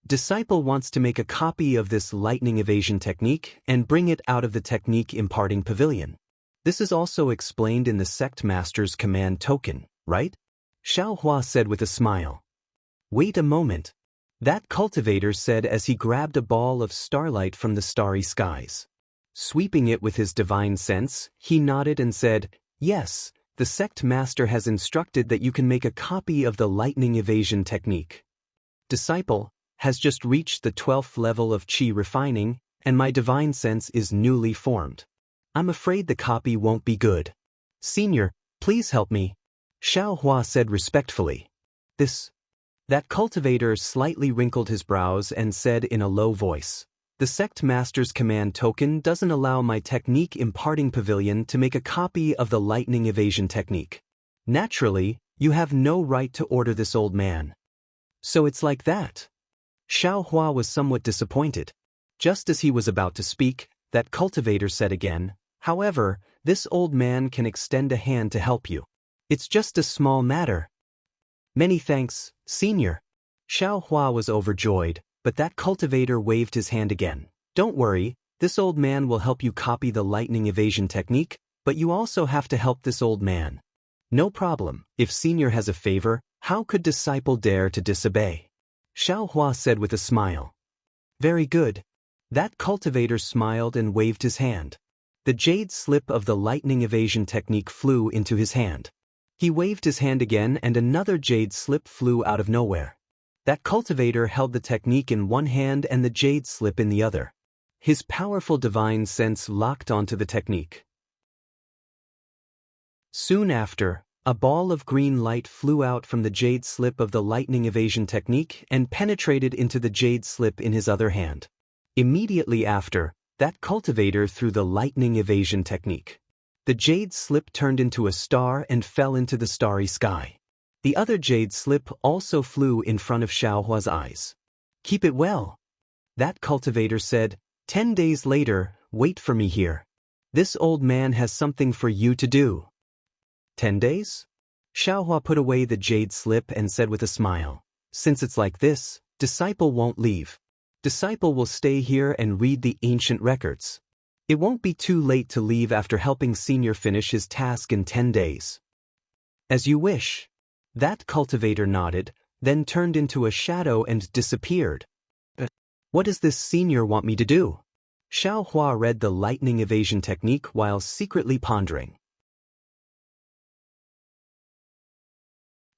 Disciple wants to make a copy of this lightning evasion technique and bring it out of the technique imparting pavilion. This is also explained in the sect master's command token, right? Xiaohua said with a smile. Wait a moment. That cultivator said as he grabbed a ball of starlight from the starry skies. Sweeping it with his divine sense, he nodded and said, "Yes, the sect master has instructed that you can make a copy of the lightning evasion technique. Disciple has just reached the 12th level of Qi refining, and my divine sense is newly formed. I'm afraid the copy won't be good. Senior, please help me," Xiaohua said respectfully. That cultivator slightly wrinkled his brows and said in a low voice, "The sect master's command token doesn't allow my technique imparting pavilion to make a copy of the lightning evasion technique. Naturally, you have no right to order this old man." "So it's like that?" Xiaohua was somewhat disappointed. Just as he was about to speak, that cultivator said again, "However, this old man can extend a hand to help you. It's just a small matter." "Many thanks, Senior." Xiaohua was overjoyed, but that cultivator waved his hand again. "Don't worry, this old man will help you copy the lightning evasion technique, but you also have to help this old man." "No problem. If Senior has a favor, how could disciple dare to disobey?" Xiaohua said with a smile. "Very good." That cultivator smiled and waved his hand. The jade slip of the lightning evasion technique flew into his hand. He waved his hand again and another jade slip flew out of nowhere. That cultivator held the technique in one hand and the jade slip in the other. His powerful divine sense locked onto the technique. Soon after, a ball of green light flew out from the jade slip of the lightning evasion technique and penetrated into the jade slip in his other hand. Immediately after, that cultivator threw the lightning evasion technique. The jade slip turned into a star and fell into the starry sky. The other jade slip also flew in front of Xiaohua's eyes. "Keep it well." That cultivator said, 10 days later, wait for me here. This old man has something for you to do." 10 days? Xiaohua put away the jade slip and said with a smile, "Since it's like this, disciple won't leave. Disciple will stay here and read the ancient records. It won't be too late to leave after helping Senior finish his task in 10 days. As you wish. That cultivator nodded, then turned into a shadow and disappeared. What does this senior want me to do? Xiao Hua read the lightning evasion technique while secretly pondering.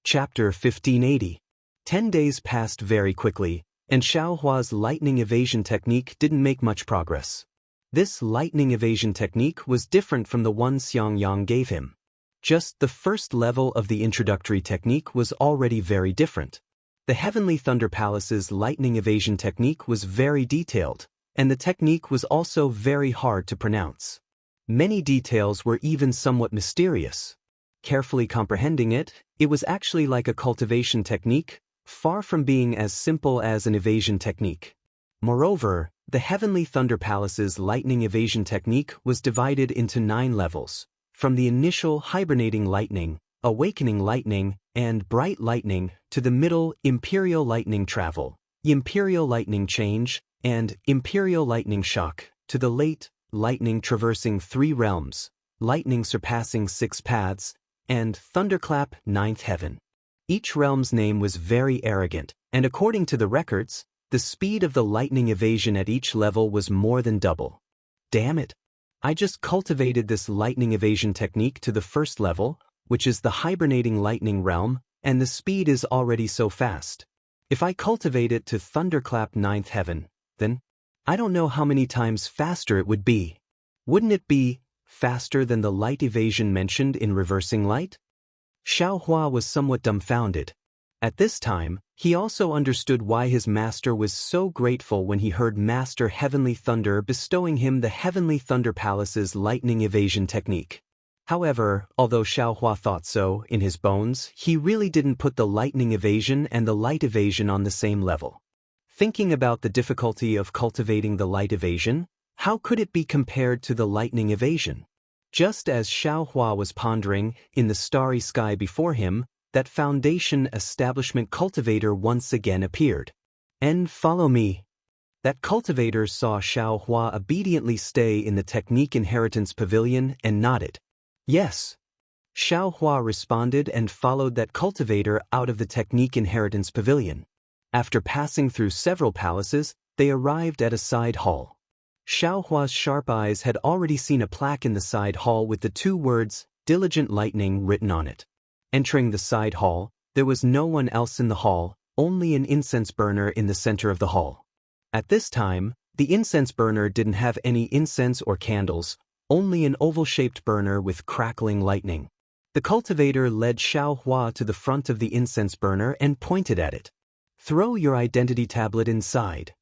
Chapter 1580. 10 days passed very quickly, and Xiao Hua's lightning evasion technique didn't make much progress. This lightning evasion technique was different from the one Xiangyang gave him. Just the first level of the introductory technique was already very different. The Heavenly Thunder Palace's lightning evasion technique was very detailed, and the technique was also very hard to pronounce. Many details were even somewhat mysterious. Carefully comprehending it, it was actually like a cultivation technique, far from being as simple as an evasion technique. Moreover, the Heavenly Thunder Palace's lightning evasion technique was divided into 9 levels, from the initial hibernating lightning, awakening lightning, and bright lightning to the middle imperial lightning travel, imperial lightning change, and imperial lightning shock, to the late lightning traversing 3 realms, lightning surpassing 6 paths, and thunderclap 9th heaven. Each realm's name was very arrogant, and according to the records, the speed of the lightning evasion at each level was more than double. Damn it! I just cultivated this lightning evasion technique to the first level, which is the hibernating lightning realm, and the speed is already so fast. If I cultivate it to thunderclap 9th heaven, then I don't know how many times faster it would be. Wouldn't it be faster than the light evasion mentioned in reversing light? Xiao Hua was somewhat dumbfounded. At this time, he also understood why his master was so grateful when he heard Master Heavenly Thunder bestowing him the Heavenly Thunder Palace's lightning evasion technique. However, although Xiao Hua thought so in his bones, he really didn't put the lightning evasion and the light evasion on the same level. Thinking about the difficulty of cultivating the light evasion, how could it be compared to the lightning evasion? Just as Xiao Hua was pondering, in the starry sky before him, that foundation establishment cultivator once again appeared. And follow me. That cultivator saw Xiao Hua obediently stay in the Technique Inheritance Pavilion and nodded. Yes. Xiao Hua responded and followed that cultivator out of the Technique Inheritance Pavilion. After passing through several palaces, they arrived at a side hall. Xiao Hua's sharp eyes had already seen a plaque in the side hall with the 2 words, Diligent Lightning, written on it. Entering the side hall, there was no one else in the hall, only an incense burner in the center of the hall. At this time, the incense burner didn't have any incense or candles, only an oval-shaped burner with crackling lightning. The cultivator led Xiao Hua to the front of the incense burner and pointed at it. Throw your identity tablet inside.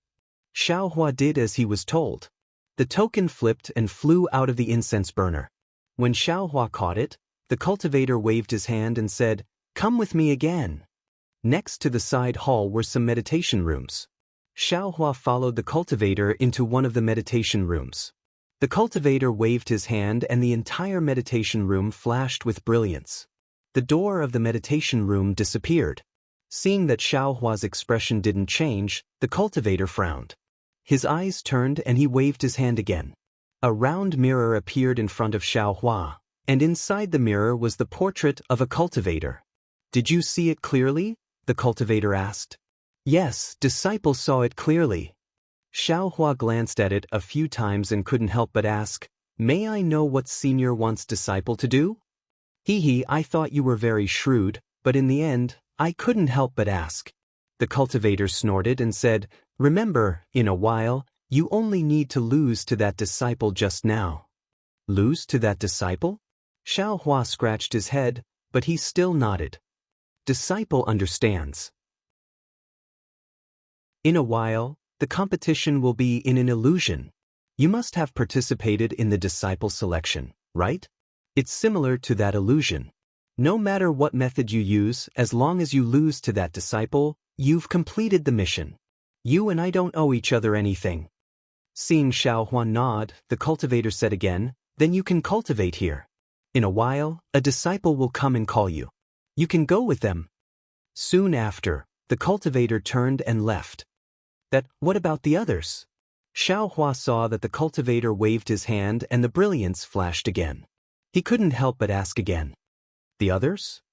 Xiao Hua did as he was told. The token flipped and flew out of the incense burner. When Xiao Hua caught it, the cultivator waved his hand and said, "Come with me again." Next to the side hall were some meditation rooms. Xiao Hua followed the cultivator into one of the meditation rooms. The cultivator waved his hand and the entire meditation room flashed with brilliance. The door of the meditation room disappeared. Seeing that Xiao Hua's expression didn't change, the cultivator frowned. His eyes turned and he waved his hand again. A round mirror appeared in front of Xiao Hua, and inside the mirror was the portrait of a cultivator. Did you see it clearly? The cultivator asked. Yes, disciple saw it clearly. Xiao Hua glanced at it a few times and couldn't help but ask, "May I know what senior wants disciple to do?" I thought you were very shrewd, but in the end, I couldn't help but ask. The cultivator snorted and said, "Remember, in a while, you only need to lose to that disciple just now." Lose to that disciple? Xiao Hua scratched his head, but he still nodded. Disciple understands. In a while, the competition will be in an illusion. You must have participated in the disciple selection, right? It's similar to that illusion. No matter what method you use, as long as you lose to that disciple, you've completed the mission. You and I don't owe each other anything. Seeing Xiao Hua nod, the cultivator said again, "Then you can cultivate here. In a while, a disciple will come and call you. You can go with them." Soon after, the cultivator turned and left. What about the others? Xiao Hua saw that the cultivator waved his hand and the brilliance flashed again. He couldn't help but ask again. The others?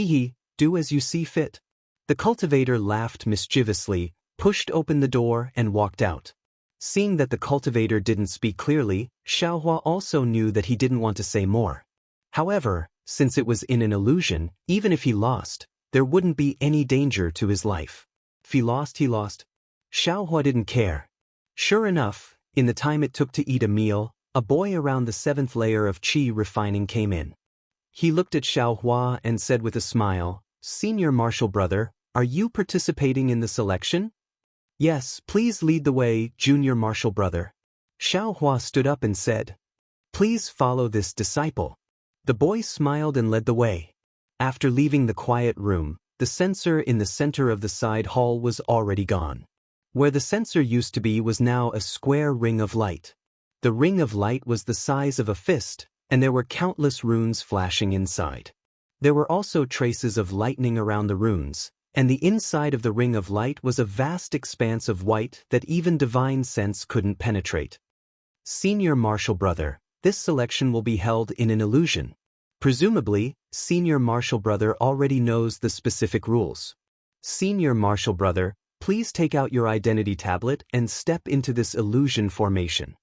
Hee, do as you see fit. The cultivator laughed mischievously, pushed open the door and walked out. Seeing that the cultivator didn't speak clearly, Xiaohua also knew that he didn't want to say more. However, since it was in an illusion, even if he lost, there wouldn't be any danger to his life. If he lost, he lost. Xiaohua didn't care. Sure enough, in the time it took to eat a meal, a boy around the 7th layer of qi refining came in. He looked at Xiaohua and said with a smile, "Senior Martial Brother, are you participating in the selection?" "Yes, please lead the way, Junior Martial Brother." Xiaohua stood up and said, "Please follow this disciple." The boy smiled and led the way. After leaving the quiet room, the censer in the center of the side hall was already gone. Where the censer used to be was now a square ring of light. The ring of light was the size of a fist, and there were countless runes flashing inside. There were also traces of lightning around the runes, and the inside of the ring of light was a vast expanse of white that even divine sense couldn't penetrate. Senior Martial Brother, this selection will be held in an illusion. Presumably, Senior Martial Brother already knows the specific rules. Senior Martial Brother, please take out your identity tablet and step into this illusion formation.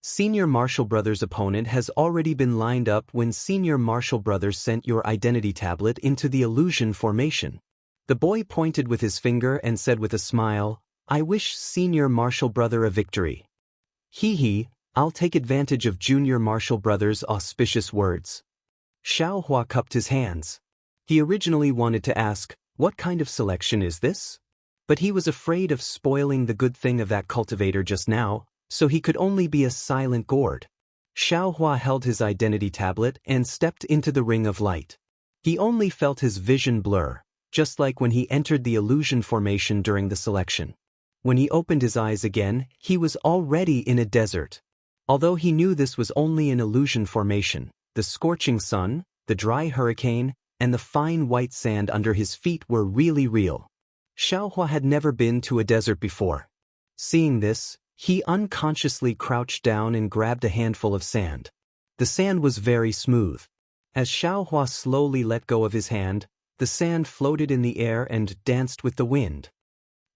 Senior Martial Brother's opponent has already been lined up when Senior Martial Brother sent your identity tablet into the illusion formation. The boy pointed with his finger and said with a smile, "I wish Senior Martial Brother a victory." Hee, I'll take advantage of Junior Martial Brother's auspicious words. Xiaohua cupped his hands. He originally wanted to ask, "What kind of selection is this?" But he was afraid of spoiling the good thing of that cultivator just now, so he could only be a silent gourd. Xiaohua held his identity tablet and stepped into the ring of light. He only felt his vision blur, just like when he entered the illusion formation during the selection. When he opened his eyes again, he was already in a desert. Although he knew this was only an illusion formation, the scorching sun, the dry hurricane, and the fine white sand under his feet were really real. Xiaohua had never been to a desert before. Seeing this, he unconsciously crouched down and grabbed a handful of sand. The sand was very smooth. As Xiaohua slowly let go of his hand, the sand floated in the air and danced with the wind.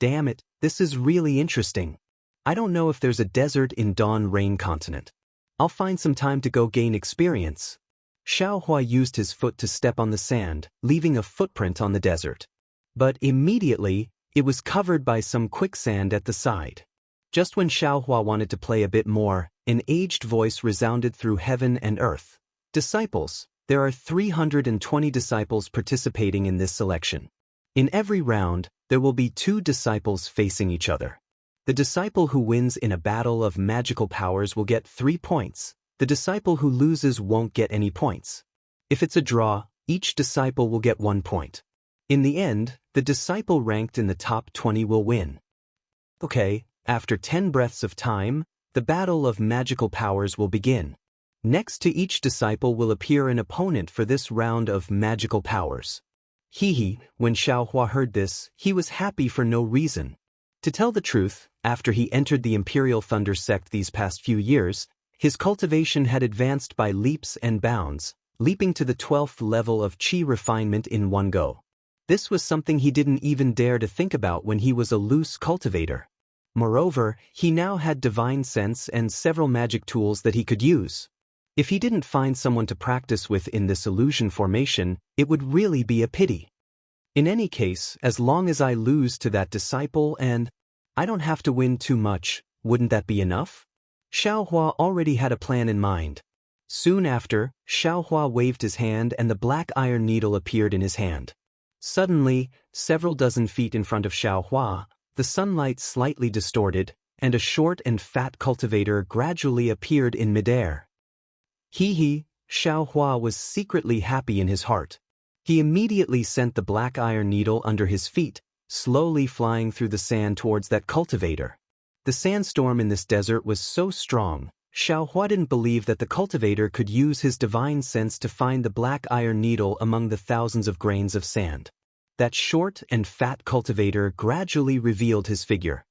Damn it, this is really interesting. I don't know if there's a desert in Dawn Rain Continent. I'll find some time to go gain experience. Xiaohua used his foot to step on the sand, leaving a footprint on the desert. But immediately, it was covered by some quicksand at the side. Just when Xiaohua wanted to play a bit more, an aged voice resounded through heaven and earth. "Disciples, there are 320 disciples participating in this selection. In every round, there will be 2 disciples facing each other. The disciple who wins in a battle of magical powers will get 3 points. The disciple who loses won't get any points. If it's a draw, each disciple will get 1 point. In the end, the disciple ranked in the top 20 will win." Okay, after 10 breaths of time, the battle of magical powers will begin. Next to each disciple will appear an opponent for this round of magical powers. When Xiaohua heard this, he was happy for no reason. To tell the truth, after he entered the Imperial Thunder sect these past few years, his cultivation had advanced by leaps and bounds, leaping to the 12th level of qi refinement in one go. This was something he didn't even dare to think about when he was a loose cultivator. Moreover, he now had divine sense and several magic tools that he could use. If he didn't find someone to practice with in this illusion formation, it would really be a pity. In any case, as long as I lose to that disciple and I don't have to win too much, wouldn't that be enough? Xiaohua already had a plan in mind. Soon after, Xiaohua waved his hand and the black iron needle appeared in his hand. Suddenly, several dozen feet in front of Xiaohua, the sunlight slightly distorted, and a short and fat cultivator gradually appeared in midair. Xiaohua was secretly happy in his heart. He immediately sent the black iron needle under his feet, slowly flying through the sand towards that cultivator. The sandstorm in this desert was so strong, Xiaohua didn't believe that the cultivator could use his divine sense to find the black iron needle among the thousands of grains of sand. That short and fat cultivator gradually revealed his figure.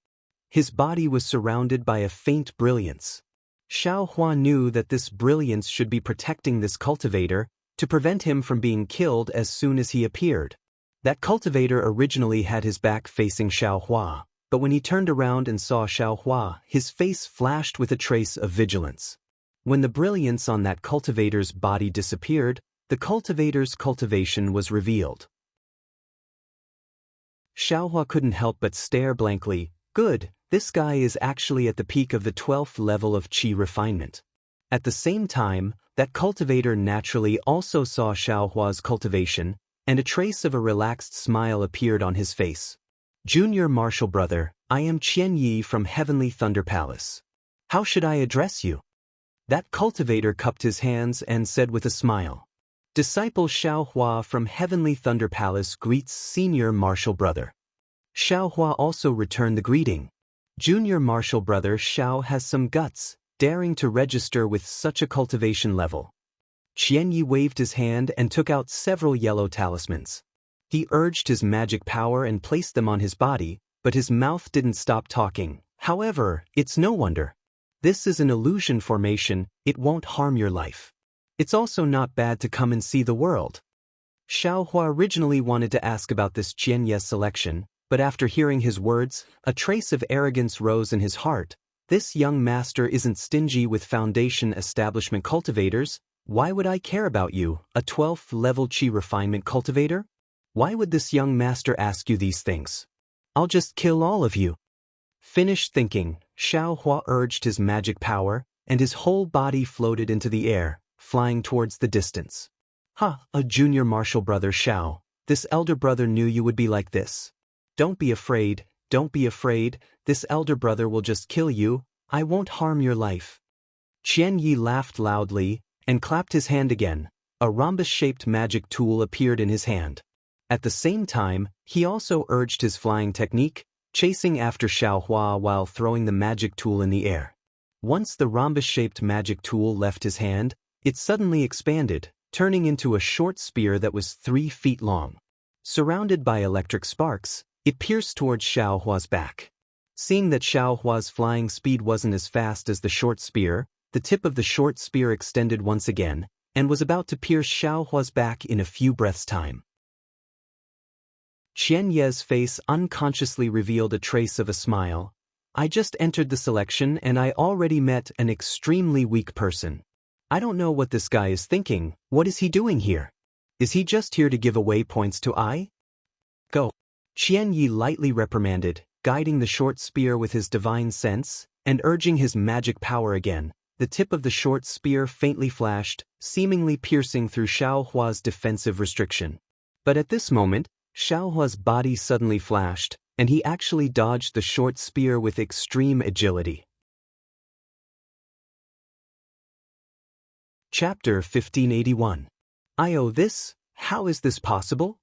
His body was surrounded by a faint brilliance. Xiaohua knew that this brilliance should be protecting this cultivator, to prevent him from being killed as soon as he appeared. That cultivator originally had his back facing Xiaohua, but when he turned around and saw Xiaohua, his face flashed with a trace of vigilance. When the brilliance on that cultivator's body disappeared, the cultivator's cultivation was revealed. Xiaohua couldn't help but stare blankly. Good, this guy is actually at the peak of the 12th level of qi refinement. At the same time, that cultivator naturally also saw Xiaohua's cultivation, and a trace of a relaxed smile appeared on his face. Junior Martial Brother, I am Qianyi from Heavenly Thunder Palace. How should I address you? That cultivator cupped his hands and said with a smile. Disciple Xiaohua from Heavenly Thunder Palace greets Senior Martial Brother. Xiaohua also returned the greeting. Junior Martial Brother Xiao has some guts, daring to register with such a cultivation level. Qianyi waved his hand and took out several yellow talismans. He urged his magic power and placed them on his body, but his mouth didn't stop talking. However, it's no wonder. This is an illusion formation, it won't harm your life. It's also not bad to come and see the world. Xiaohua originally wanted to ask about this Qianyi selection, but after hearing his words, a trace of arrogance rose in his heart. This young master isn't stingy with foundation establishment cultivators. Why would I care about you, a 12th level qi refinement cultivator? Why would this young master ask you these things? I'll just kill all of you. Finished thinking, Xiaohua urged his magic power, and his whole body floated into the air, flying towards the distance. A junior martial brother Xiao, this elder brother knew you would be like this. Don't be afraid, this elder brother will just kill you, I won't harm your life. Qianyi laughed loudly, and clapped his hand again. A rhombus-shaped magic tool appeared in his hand. At the same time, he also urged his flying technique, chasing after Xiaohua while throwing the magic tool in the air. Once the rhombus-shaped magic tool left his hand, it suddenly expanded, turning into a short spear that was 3 feet long. Surrounded by electric sparks, it pierced towards Xiaohua's back. Seeing that Xiaohua's flying speed wasn't as fast as the short spear, the tip of the short spear extended once again, and was about to pierce Xiaohua's back in a few breaths' time. Qianyi's face unconsciously revealed a trace of a smile. I just entered the selection and I already met an extremely weak person. I don't know what this guy is thinking. What is he doing here? Is he just here to give away points to I? Go. Qianyi lightly reprimanded, guiding the short spear with his divine sense, and urging his magic power again. The tip of the short spear faintly flashed, seemingly piercing through Xiaohua's defensive restriction. But at this moment, Xiaohua's body suddenly flashed, and he actually dodged the short spear with extreme agility. Chapter 1581. I owe this? How is this possible?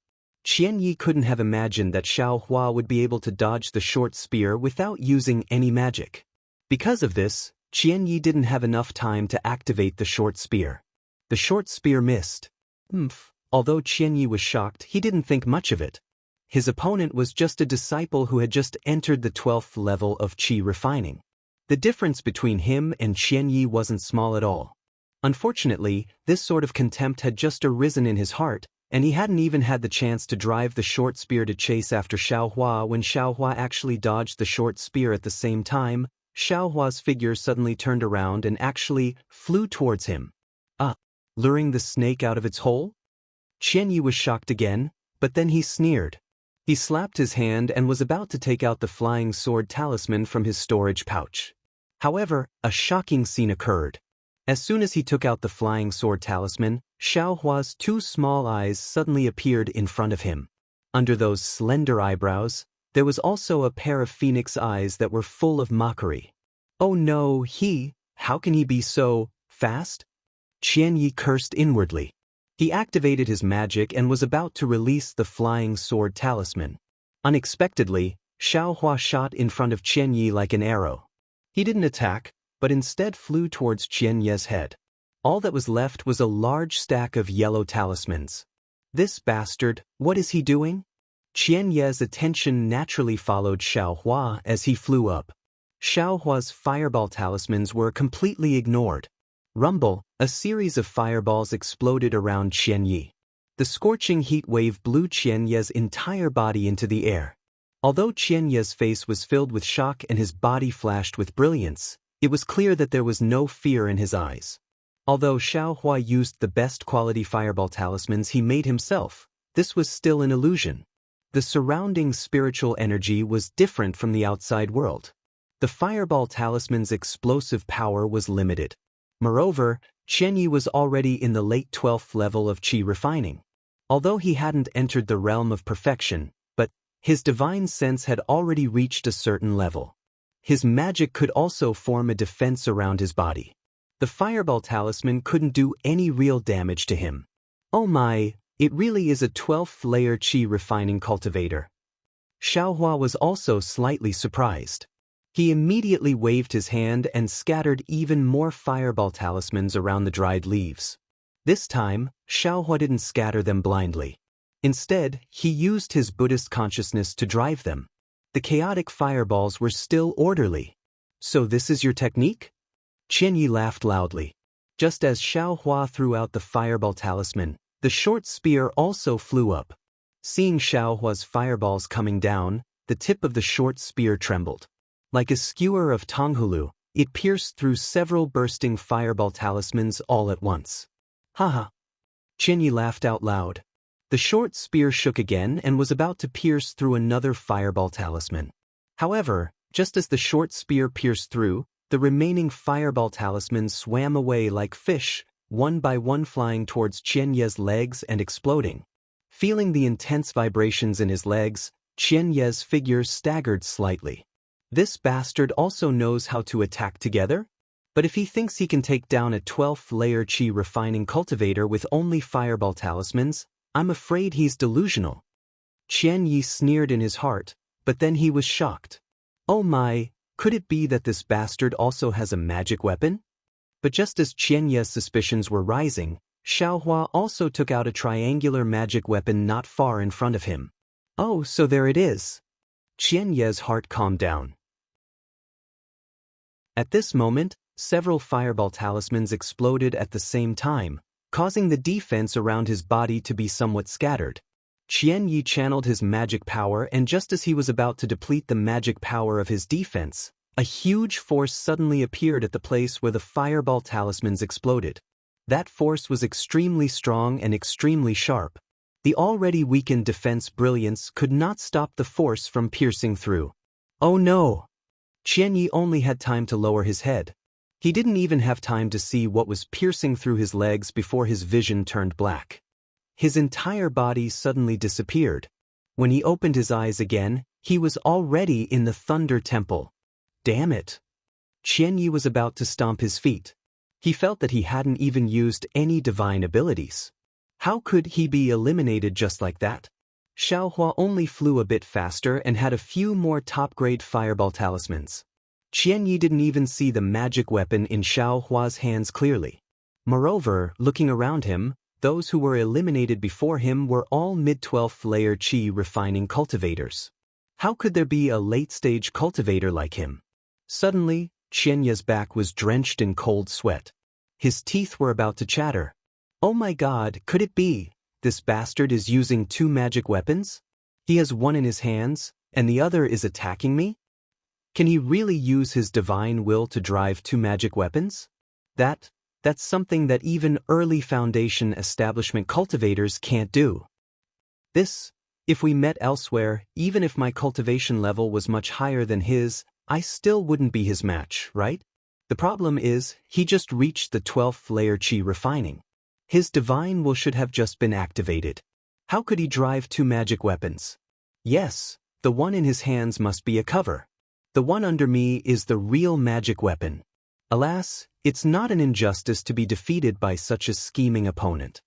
Qianyi couldn't have imagined that Xiaohua would be able to dodge the short spear without using any magic. Because of this, Qianyi didn't have enough time to activate the short spear. The short spear missed. Although Qianyi was shocked, he didn't think much of it. His opponent was just a disciple who had just entered the 12th level of qi refining. The difference between him and Qianyi wasn't small at all. Unfortunately, this sort of contempt had just arisen in his heart, and he hadn't even had the chance to drive the short spear to chase after Xiaohua when Xiaohua actually dodged the short spear at the same time. Xiaohua's figure suddenly turned around and actually flew towards him. Luring the snake out of its hole? Qianyi was shocked again, but then he sneered. He slapped his hand and was about to take out the flying sword talisman from his storage pouch. However, a shocking scene occurred. As soon as he took out the flying sword talisman, Xiaohua's 2 small eyes suddenly appeared in front of him. Under those slender eyebrows, there was also a pair of phoenix eyes that were full of mockery. Oh no, how can he be so fast? Qianyi cursed inwardly. He activated his magic and was about to release the flying sword talisman. Unexpectedly, Xiaohua shot in front of Qianyi like an arrow. He didn't attack, but instead flew towards Qianyi's head. All that was left was a large stack of yellow talismans. This bastard, what is he doing? Qianyi's attention naturally followed Xiaohua as he flew up. Xiaohua's fireball talismans were completely ignored. Rumble, a series of fireballs exploded around Xianyi. The scorching heat wave blew Qianye's entire body into the air. Although Qianye's face was filled with shock and his body flashed with brilliance, it was clear that there was no fear in his eyes. Although Xiaohua used the best quality fireball talismans he made himself, this was still an illusion. The surrounding spiritual energy was different from the outside world. The fireball talisman's explosive power was limited. Moreover, Qianyi was already in the late 12th level of qi refining. Although he hadn't entered the realm of perfection, but his divine sense had already reached a certain level. His magic could also form a defense around his body. The fireball talisman couldn't do any real damage to him. Oh my, it really is a 12th layer qi refining cultivator. Xiaohua was also slightly surprised. He immediately waved his hand and scattered even more fireball talismans around the dried leaves. This time, Xiaohua didn't scatter them blindly. Instead, he used his Buddhist consciousness to drive them. The chaotic fireballs were still orderly. So this is your technique? Qianyi laughed loudly. Just as Xiaohua threw out the fireball talisman, the short spear also flew up. Seeing Xiaohua's fireballs coming down, the tip of the short spear trembled. Like a skewer of Tonghulu, it pierced through several bursting fireball talismans all at once. Haha. Qianyi laughed out loud. The short spear shook again and was about to pierce through another fireball talisman. However, just as the short spear pierced through, the remaining fireball talismans swam away like fish, one by one flying towards Qianye's legs and exploding. Feeling the intense vibrations in his legs, Qianye's figure staggered slightly. This bastard also knows how to attack together? But if he thinks he can take down a 12th layer qi refining cultivator with only fireball talismans, I'm afraid he's delusional. Qianyi sneered in his heart, but then he was shocked. Oh my, could it be that this bastard also has a magic weapon? But just as Qianye's suspicions were rising, Xiaohua also took out a triangular magic weapon not far in front of him. Oh, so there it is. Qianye's heart calmed down. At this moment, several fireball talismans exploded at the same time, causing the defense around his body to be somewhat scattered. Qianyi channeled his magic power, and just as he was about to deplete the magic power of his defense, a huge force suddenly appeared at the place where the fireball talismans exploded. That force was extremely strong and extremely sharp. The already weakened defense brilliance could not stop the force from piercing through. Oh no! Qianyi only had time to lower his head. He didn't even have time to see what was piercing through his legs before his vision turned black. His entire body suddenly disappeared. When he opened his eyes again, he was already in the Thunder Temple. Damn it! Qianyi was about to stomp his feet. He felt that he hadn't even used any divine abilities. How could he be eliminated just like that? Xiaohua only flew a bit faster and had a few more top-grade fireball talismans. Qianyi didn't even see the magic weapon in Xiaohua's hands clearly. Moreover, looking around him, those who were eliminated before him were all mid-12th layer qi refining cultivators. How could there be a late-stage cultivator like him? Suddenly, Qianye's back was drenched in cold sweat. His teeth were about to chatter. Oh my god, could it be? This bastard is using two magic weapons? He has one in his hands, and the other is attacking me? Can he really use his divine will to drive two magic weapons? That's something that even early Foundation establishment cultivators can't do. If we met elsewhere, even if my cultivation level was much higher than his, I still wouldn't be his match, right? The problem is, he just reached the 12th layer qi refining. His divine will should have just been activated. How could he drive two magic weapons? Yes, the one in his hands must be a cover. The one under me is the real magic weapon. Alas, it's not an injustice to be defeated by such a scheming opponent.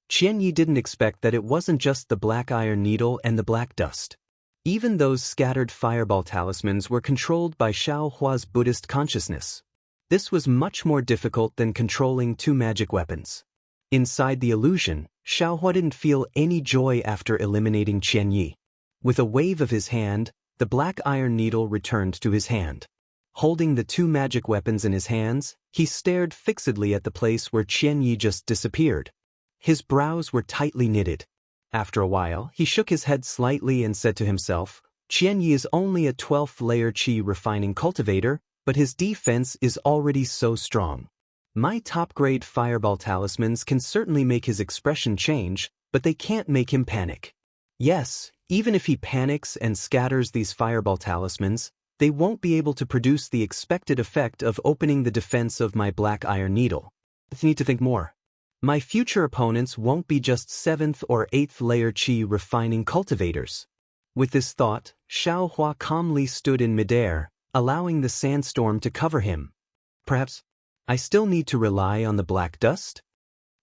Qianyi didn't expect that it wasn't just the black iron needle and the black dust. Even those scattered fireball talismans were controlled by Xiaohua's Buddhist consciousness. This was much more difficult than controlling two magic weapons. Inside the illusion, Xiaohua didn't feel any joy after eliminating Qianyi. With a wave of his hand, the black iron needle returned to his hand. Holding the two magic weapons in his hands, he stared fixedly at the place where Qianyi just disappeared. His brows were tightly knitted. After a while, he shook his head slightly and said to himself, Qianyi is only a 12th layer qi refining cultivator, but his defense is already so strong. My top-grade fireball talismans can certainly make his expression change, but they can't make him panic. Yes, even if he panics and scatters these fireball talismans, they won't be able to produce the expected effect of opening the defense of my black iron needle. I need to think more. My future opponents won't be just 7th or 8th layer qi refining cultivators. With this thought, Xiaohua calmly stood in midair, allowing the sandstorm to cover him. Perhaps I still need to rely on the black dust?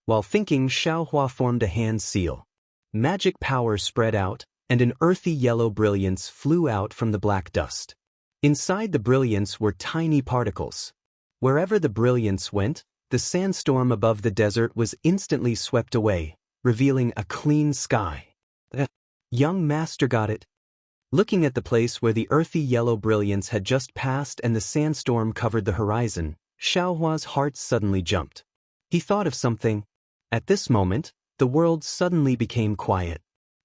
While thinking, Xiaohua formed a hand seal. Magic power spread out, and an earthy yellow brilliance flew out from the black dust. Inside the brilliance were tiny particles. Wherever the brilliance went, the sandstorm above the desert was instantly swept away, revealing a clean sky. The young master got it. Looking at the place where the earthy yellow brilliance had just passed and the sandstorm covered the horizon, Xiaohua's heart suddenly jumped. He thought of something. At this moment, the world suddenly became quiet.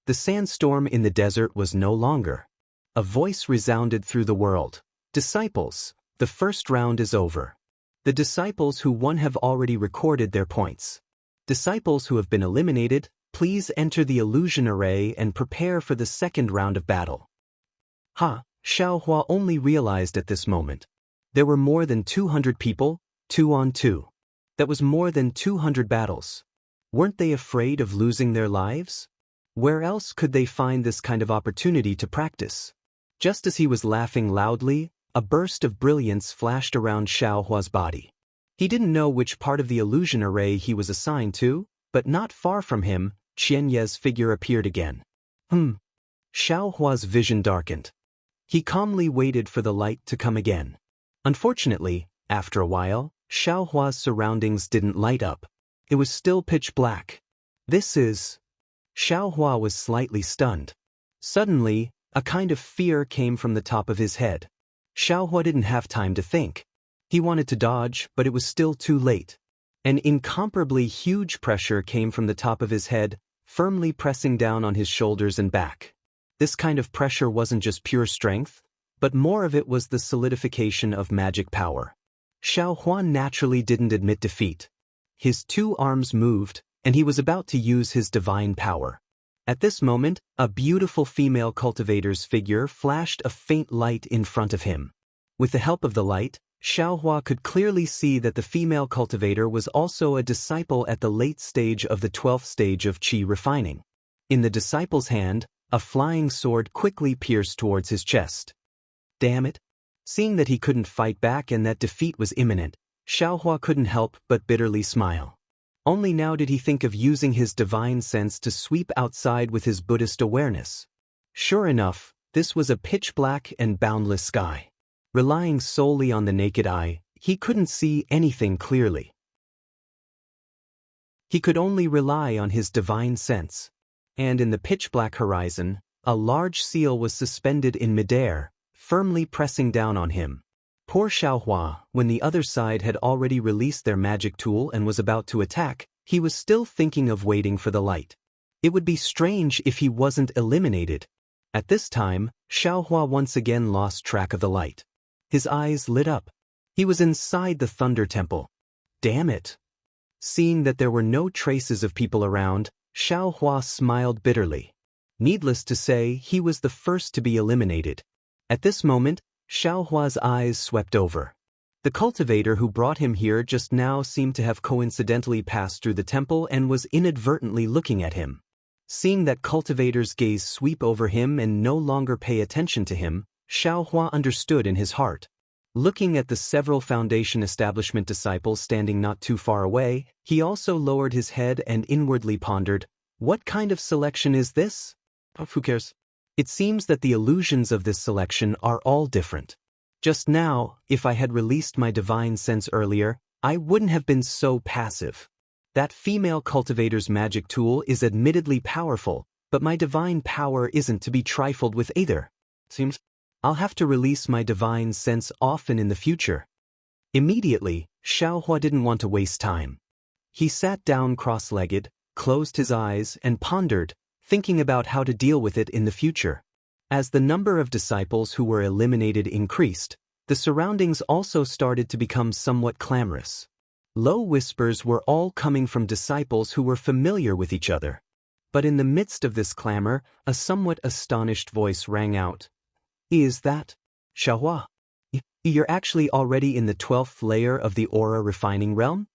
The sandstorm in the desert was no longer. A voice resounded through the world. Disciples, the first round is over. The disciples who won have already recorded their points. Disciples who have been eliminated, please enter the illusion array and prepare for the second round of battle. Xiaohua only realized at this moment. There were more than 200 people, 2 on 2. That was more than 200 battles. Weren't they afraid of losing their lives? Where else could they find this kind of opportunity to practice? Just as he was laughing loudly, a burst of brilliance flashed around Xiaohua's body. He didn't know which part of the illusion array he was assigned to, but not far from him, Qianye's figure appeared again. Xiaohua's vision darkened. He calmly waited for the light to come again. Unfortunately, after a while, Xiaohua's surroundings didn't light up. It was still pitch black. This is... Xiaohua was slightly stunned. Suddenly, a kind of fear came from the top of his head. Xiaohua didn't have time to think. He wanted to dodge, but it was still too late. An incomparably huge pressure came from the top of his head, firmly pressing down on his shoulders and back. This kind of pressure wasn't just pure strength, but more of it was the solidification of magic power. Xiaohua naturally didn't admit defeat. His two arms moved, and he was about to use his divine power. At this moment, a beautiful female cultivator's figure flashed a faint light in front of him. With the help of the light, Xiaohua could clearly see that the female cultivator was also a disciple at the late stage of the 12th stage of qi refining. In the disciple's hand, a flying sword quickly pierced towards his chest. Damn it! Seeing that he couldn't fight back and that defeat was imminent, Xiaohua couldn't help but bitterly smile. Only now did he think of using his divine sense to sweep outside with his Buddhist awareness. Sure enough, this was a pitch-black and boundless sky. Relying solely on the naked eye, he couldn't see anything clearly. He could only rely on his divine sense. And in the pitch-black horizon, a large seal was suspended in midair, firmly pressing down on him. Poor Xiaohua, when the other side had already released their magic tool and was about to attack, he was still thinking of waiting for the light. It would be strange if he wasn't eliminated. At this time, Xiaohua once again lost track of the light. His eyes lit up. He was inside the Thunder Temple. Damn it! Seeing that there were no traces of people around, Xiaohua smiled bitterly. Needless to say, he was the first to be eliminated. At this moment, Xiaohua's eyes swept over. The cultivator who brought him here just now seemed to have coincidentally passed through the temple and was inadvertently looking at him. Seeing that cultivator's gaze sweep over him and no longer pay attention to him, Xiaohua understood in his heart. Looking at the several Foundation establishment disciples standing not too far away, he also lowered his head and inwardly pondered, what kind of selection is this? Who cares? It seems that the illusions of this selection are all different. Just now, if I had released my divine sense earlier, I wouldn't have been so passive. That female cultivator's magic tool is admittedly powerful, but my divine power isn't to be trifled with either. Seems I'll have to release my divine sense often in the future. Immediately, Xiaohua didn't want to waste time. He sat down cross-legged, closed his eyes, and pondered, thinking about how to deal with it in the future. As the number of disciples who were eliminated increased, the surroundings also started to become somewhat clamorous. Low whispers were all coming from disciples who were familiar with each other. But in the midst of this clamor, a somewhat astonished voice rang out. Is that Xiaohua? You're actually already in the 12th layer of the aura refining realm?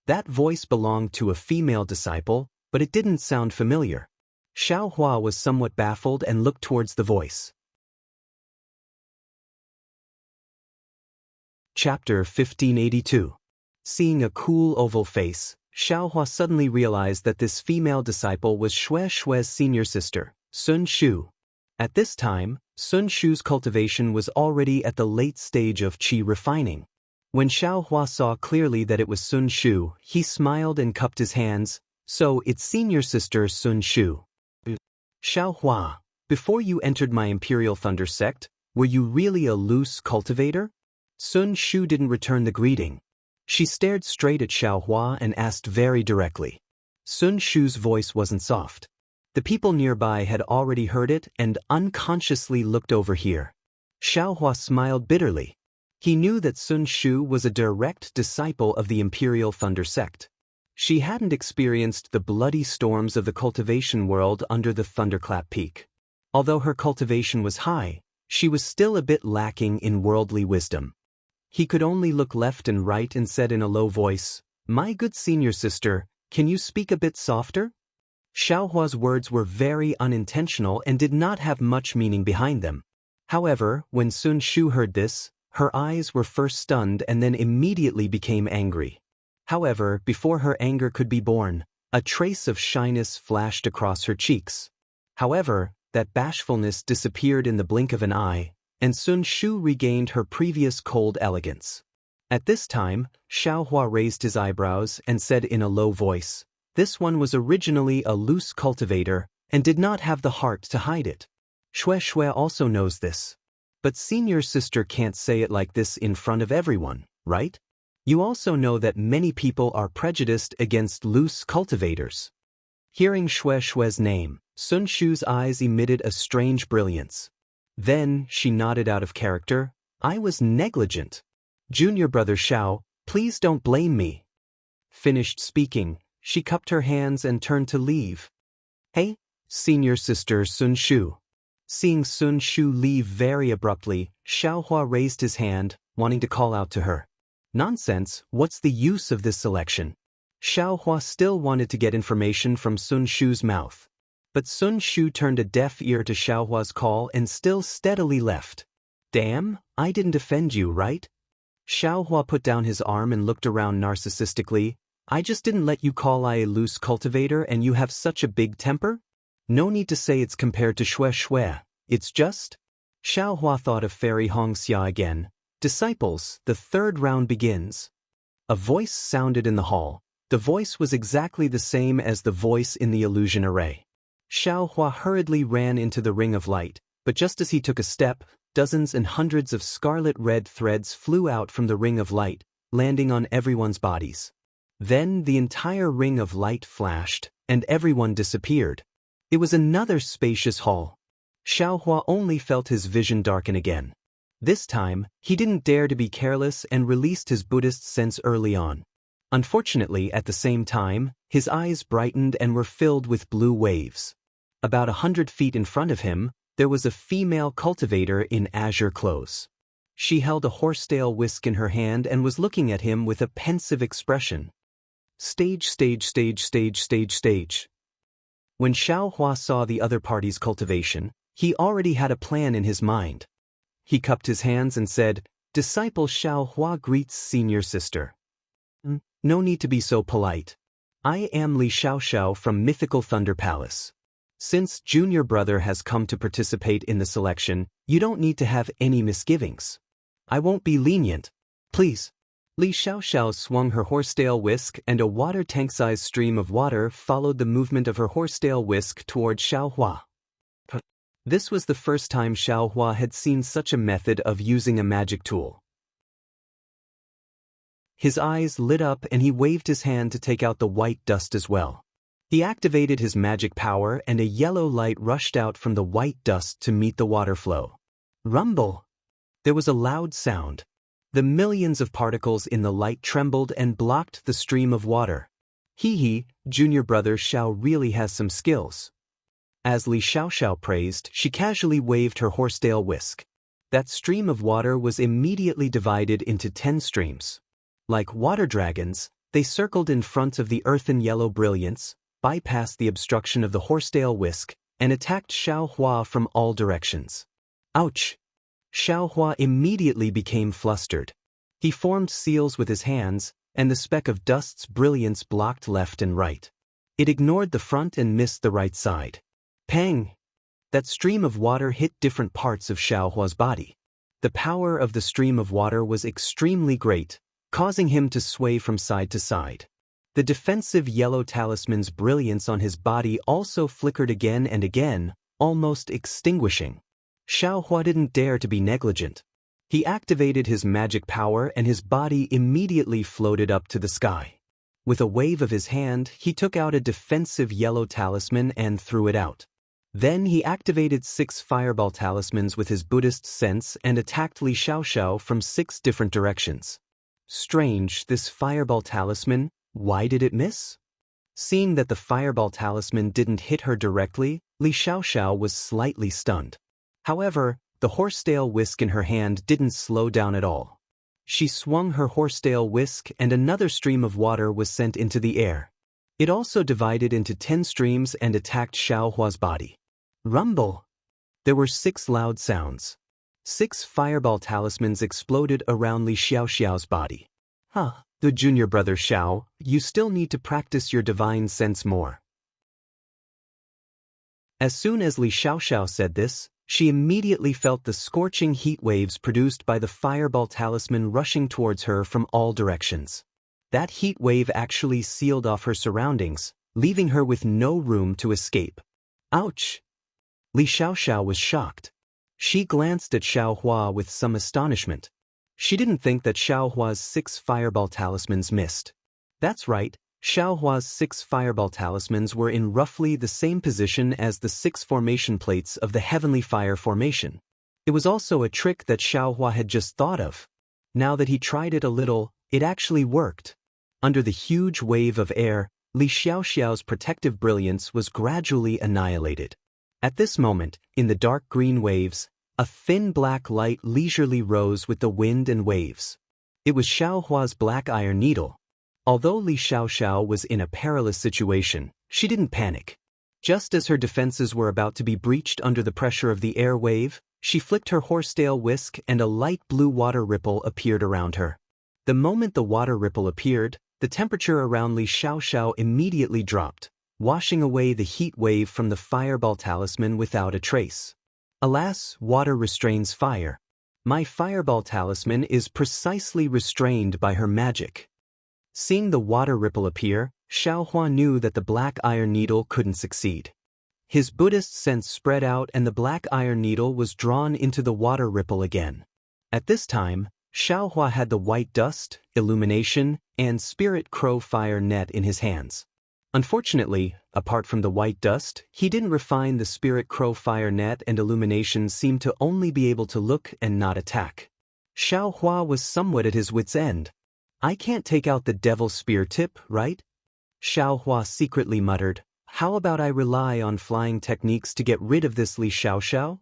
That voice belonged to a female disciple, but it didn't sound familiar. Xiaohua was somewhat baffled and looked towards the voice. Chapter 1582. Seeing a cool oval face, Xiaohua suddenly realized that this female disciple was Xue Xue's senior sister, Sun Shu. At this time, Sun Shu's cultivation was already at the late stage of qi refining. When Xiaohua saw clearly that it was Sun Shu, he smiled and cupped his hands. So it's senior sister Sun Shu. Xiaohua, before you entered my Imperial Thunder sect, were you really a loose cultivator? Sun Shu didn't return the greeting. She stared straight at Xiaohua and asked very directly. Sun Shu's voice wasn't soft. The people nearby had already heard it and unconsciously looked over here. Xiaohua smiled bitterly. He knew that Sun Shu was a direct disciple of the Imperial Thunder sect. She hadn't experienced the bloody storms of the cultivation world under the Thunderclap Peak. Although her cultivation was high, she was still a bit lacking in worldly wisdom. He could only look left and right and said in a low voice, "My good senior sister, can you speak a bit softer?" Xiaohua's words were very unintentional and did not have much meaning behind them. However, when Sun Shu heard this, her eyes were first stunned and then immediately became angry. However, before her anger could be born, a trace of shyness flashed across her cheeks. However, that bashfulness disappeared in the blink of an eye, and Sun Shu regained her previous cold elegance. At this time, Xiaohua raised his eyebrows and said in a low voice, "This one was originally a loose cultivator and did not have the heart to hide it. Xue Xue also knows this. But senior sister can't say it like this in front of everyone, right? You also know that many people are prejudiced against loose cultivators." Hearing Xue Xue's name, Sun Shu's eyes emitted a strange brilliance. Then, she nodded out of character, "I was negligent. Junior brother Xiao, please don't blame me." Finished speaking, she cupped her hands and turned to leave. "Hey, senior sister Sun Shu." Seeing Sun Shu leave very abruptly, Xiaohua raised his hand, wanting to call out to her. "Nonsense, what's the use of this selection?" Xiaohua still wanted to get information from Sun Shu's mouth. But Sun Shu turned a deaf ear to Xiaohua's call and still steadily left. "Damn, I didn't offend you, right?" Xiaohua put down his arm and looked around narcissistically. "I just didn't let you call I a loose cultivator and you have such a big temper? No need to say it's compared to Xue Xue, it's just..." Xiaohua thought of Fairy Hongxia again. "Disciples, the third round begins." A voice sounded in the hall. The voice was exactly the same as the voice in the illusion array. Xiaohua hurriedly ran into the ring of light, but just as he took a step, dozens and hundreds of scarlet-red threads flew out from the ring of light, landing on everyone's bodies. Then the entire ring of light flashed, and everyone disappeared. It was another spacious hall. Xiaohua only felt his vision darken again. This time, he didn't dare to be careless and released his Buddhist sense early on. Unfortunately, at the same time, his eyes brightened and were filled with blue waves. About 100 feet in front of him, there was a female cultivator in azure clothes. She held a horsetail whisk in her hand and was looking at him with a pensive expression. Stage, stage, stage, stage, stage, stage. When Xiaohua saw the other party's cultivation, he already had a plan in his mind. He cupped his hands and said, "Disciple Xiaohua greets senior sister. No need to be so polite. I am Li Xiaoxiao from Mythical Thunder Palace. Since junior brother has come to participate in the selection, you don't need to have any misgivings. I won't be lenient. Please." Li Xiaoxiao swung her horsetail whisk and a water tank-sized stream of water followed the movement of her horsetail whisk toward Xiaohua. This was the first time Xiaohua had seen such a method of using a magic tool. His eyes lit up and he waved his hand to take out the white dust as well. He activated his magic power and a yellow light rushed out from the white dust to meet the water flow. Rumble! There was a loud sound. The millions of particles in the light trembled and blocked the stream of water. Hee, junior brother Xiao really has some skills. As Li Xiaoxiao praised, she casually waved her horsetail whisk. That stream of water was immediately divided into 10 streams. Like water dragons, they circled in front of the earthen yellow brilliance, bypassed the obstruction of the horsetail whisk, and attacked Xiaohua from all directions. Ouch! Xiaohua immediately became flustered. He formed seals with his hands, and the speck of dust's brilliance blocked left and right. It ignored the front and missed the right side. Pang! That stream of water hit different parts of Xiaohua's body. The power of the stream of water was extremely great, causing him to sway from side to side. The defensive yellow talisman's brilliance on his body also flickered again and again, almost extinguishing. Xiaohua didn't dare to be negligent. He activated his magic power and his body immediately floated up to the sky. With a wave of his hand, he took out a defensive yellow talisman and threw it out. Then he activated 6 fireball talismans with his Buddhist sense and attacked Li Xiaoxiao from 6 different directions. Strange, this fireball talisman, why did it miss? Seeing that the fireball talisman didn't hit her directly, Li Xiaoxiao was slightly stunned. However, the horsetail whisk in her hand didn't slow down at all. She swung her horsetail whisk and another stream of water was sent into the air. It also divided into 10 streams and attacked Xiaohua's body. Rumble! There were 6 loud sounds. 6 fireball talismans exploded around Li Xiaoxiao's body. The junior brother Xiao, you still need to practice your divine sense more. As soon as Li Xiaoxiao said this, she immediately felt the scorching heat waves produced by the fireball talisman rushing towards her from all directions. That heat wave actually sealed off her surroundings, leaving her with no room to escape. Ouch! Li Xiaoxiao was shocked. She glanced at Xiaohua with some astonishment. She didn't think that Xiaohua's 6 fireball talismans missed. That's right, Xiaohua's 6 fireball talismans were in roughly the same position as the 6 formation plates of the Heavenly Fire formation. It was also a trick that Xiaohua had just thought of. Now that he tried it a little, it actually worked. Under the huge wave of air, Li Xiaoxiao's protective brilliance was gradually annihilated. At this moment, in the dark green waves, a thin black light leisurely rose with the wind and waves. It was Xiaohua's black iron needle. Although Li Xiaoxiao was in a perilous situation, she didn't panic. Just as her defenses were about to be breached under the pressure of the air wave, she flicked her horsetail whisk and a light blue water ripple appeared around her. The moment the water ripple appeared, the temperature around Li Xiaoxiao immediately dropped, washing away the heat wave from the fireball talisman without a trace. Alas, water restrains fire. My fireball talisman is precisely restrained by her magic. Seeing the water ripple appear, Xiaohua knew that the black iron needle couldn't succeed. His Buddhist sense spread out and the black iron needle was drawn into the water ripple again. At this time, Xiaohua had the white dust, illumination, and spirit crow fire net in his hands. Unfortunately, apart from the white dust, he didn't refine the spirit crow fire net and illumination seemed to only be able to look and not attack. Xiaohua was somewhat at his wit's end. I can't take out the devil spear tip, right? Xiaohua secretly muttered, how about I rely on flying techniques to get rid of this Li Xiaoxiao?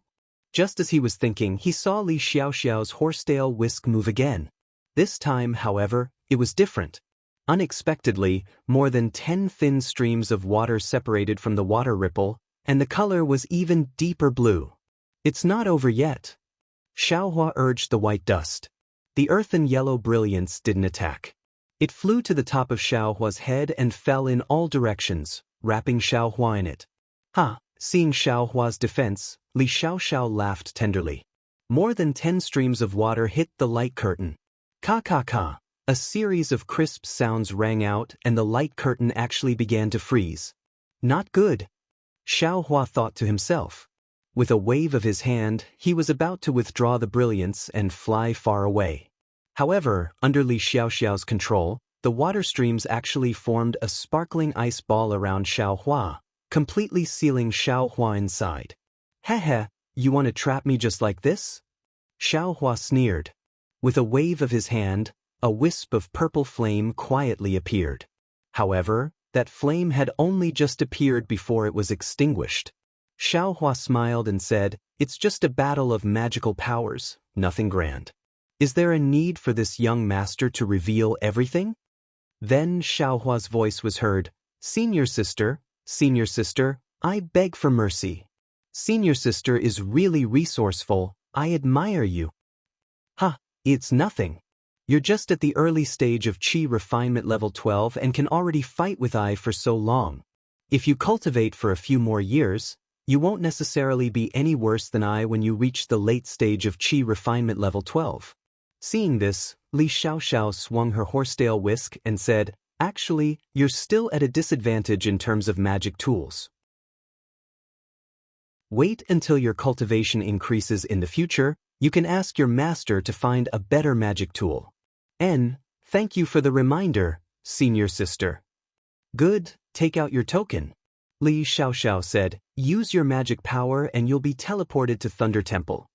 Just as he was thinking, he saw Li Xiaoxiao's horsetail whisk move again. This time, however, it was different. Unexpectedly, more than 10 thin streams of water separated from the water ripple, and the color was even deeper blue. It's not over yet. Xiaohua urged the white dust. The earthen yellow brilliance didn't attack. It flew to the top of Xiaohua's head and fell in all directions, wrapping Xiaohua in it. Seeing Xiaohua's defense, Li Xiaoxiao laughed tenderly. More than 10 streams of water hit the light curtain. Ka. A series of crisp sounds rang out and the light curtain actually began to freeze. Not good. Xiaohua thought to himself. With a wave of his hand, he was about to withdraw the brilliance and fly far away. However, under Li Xiaoxiao's control, the water streams actually formed a sparkling ice ball around Xiaohua, completely sealing Xiaohua inside. Heh, you want to trap me just like this? Xiaohua sneered. With a wave of his hand, a wisp of purple flame quietly appeared. However, that flame had only just appeared before it was extinguished. Xiaohua smiled and said, "It's just a battle of magical powers, nothing grand. Is there a need for this young master to reveal everything?" Then Xiaohua's voice was heard, Senior sister, I beg for mercy. Senior sister is really resourceful, I admire you." "Ha, it's nothing. You're just at the early stage of Qi refinement level 12 and can already fight with I for so long. If you cultivate for a few more years, you won't necessarily be any worse than I when you reach the late stage of Qi refinement level 12. Seeing this, Li Xiaoxiao swung her horsetail whisk and said, "Actually, you're still at a disadvantage in terms of magic tools. Wait until your cultivation increases in the future. You can ask your master to find a better magic tool." Thank you for the reminder, senior sister." "Good, take out your token." Li Xiaoxiao said, "Use your magic power and you'll be teleported to Thunder Temple."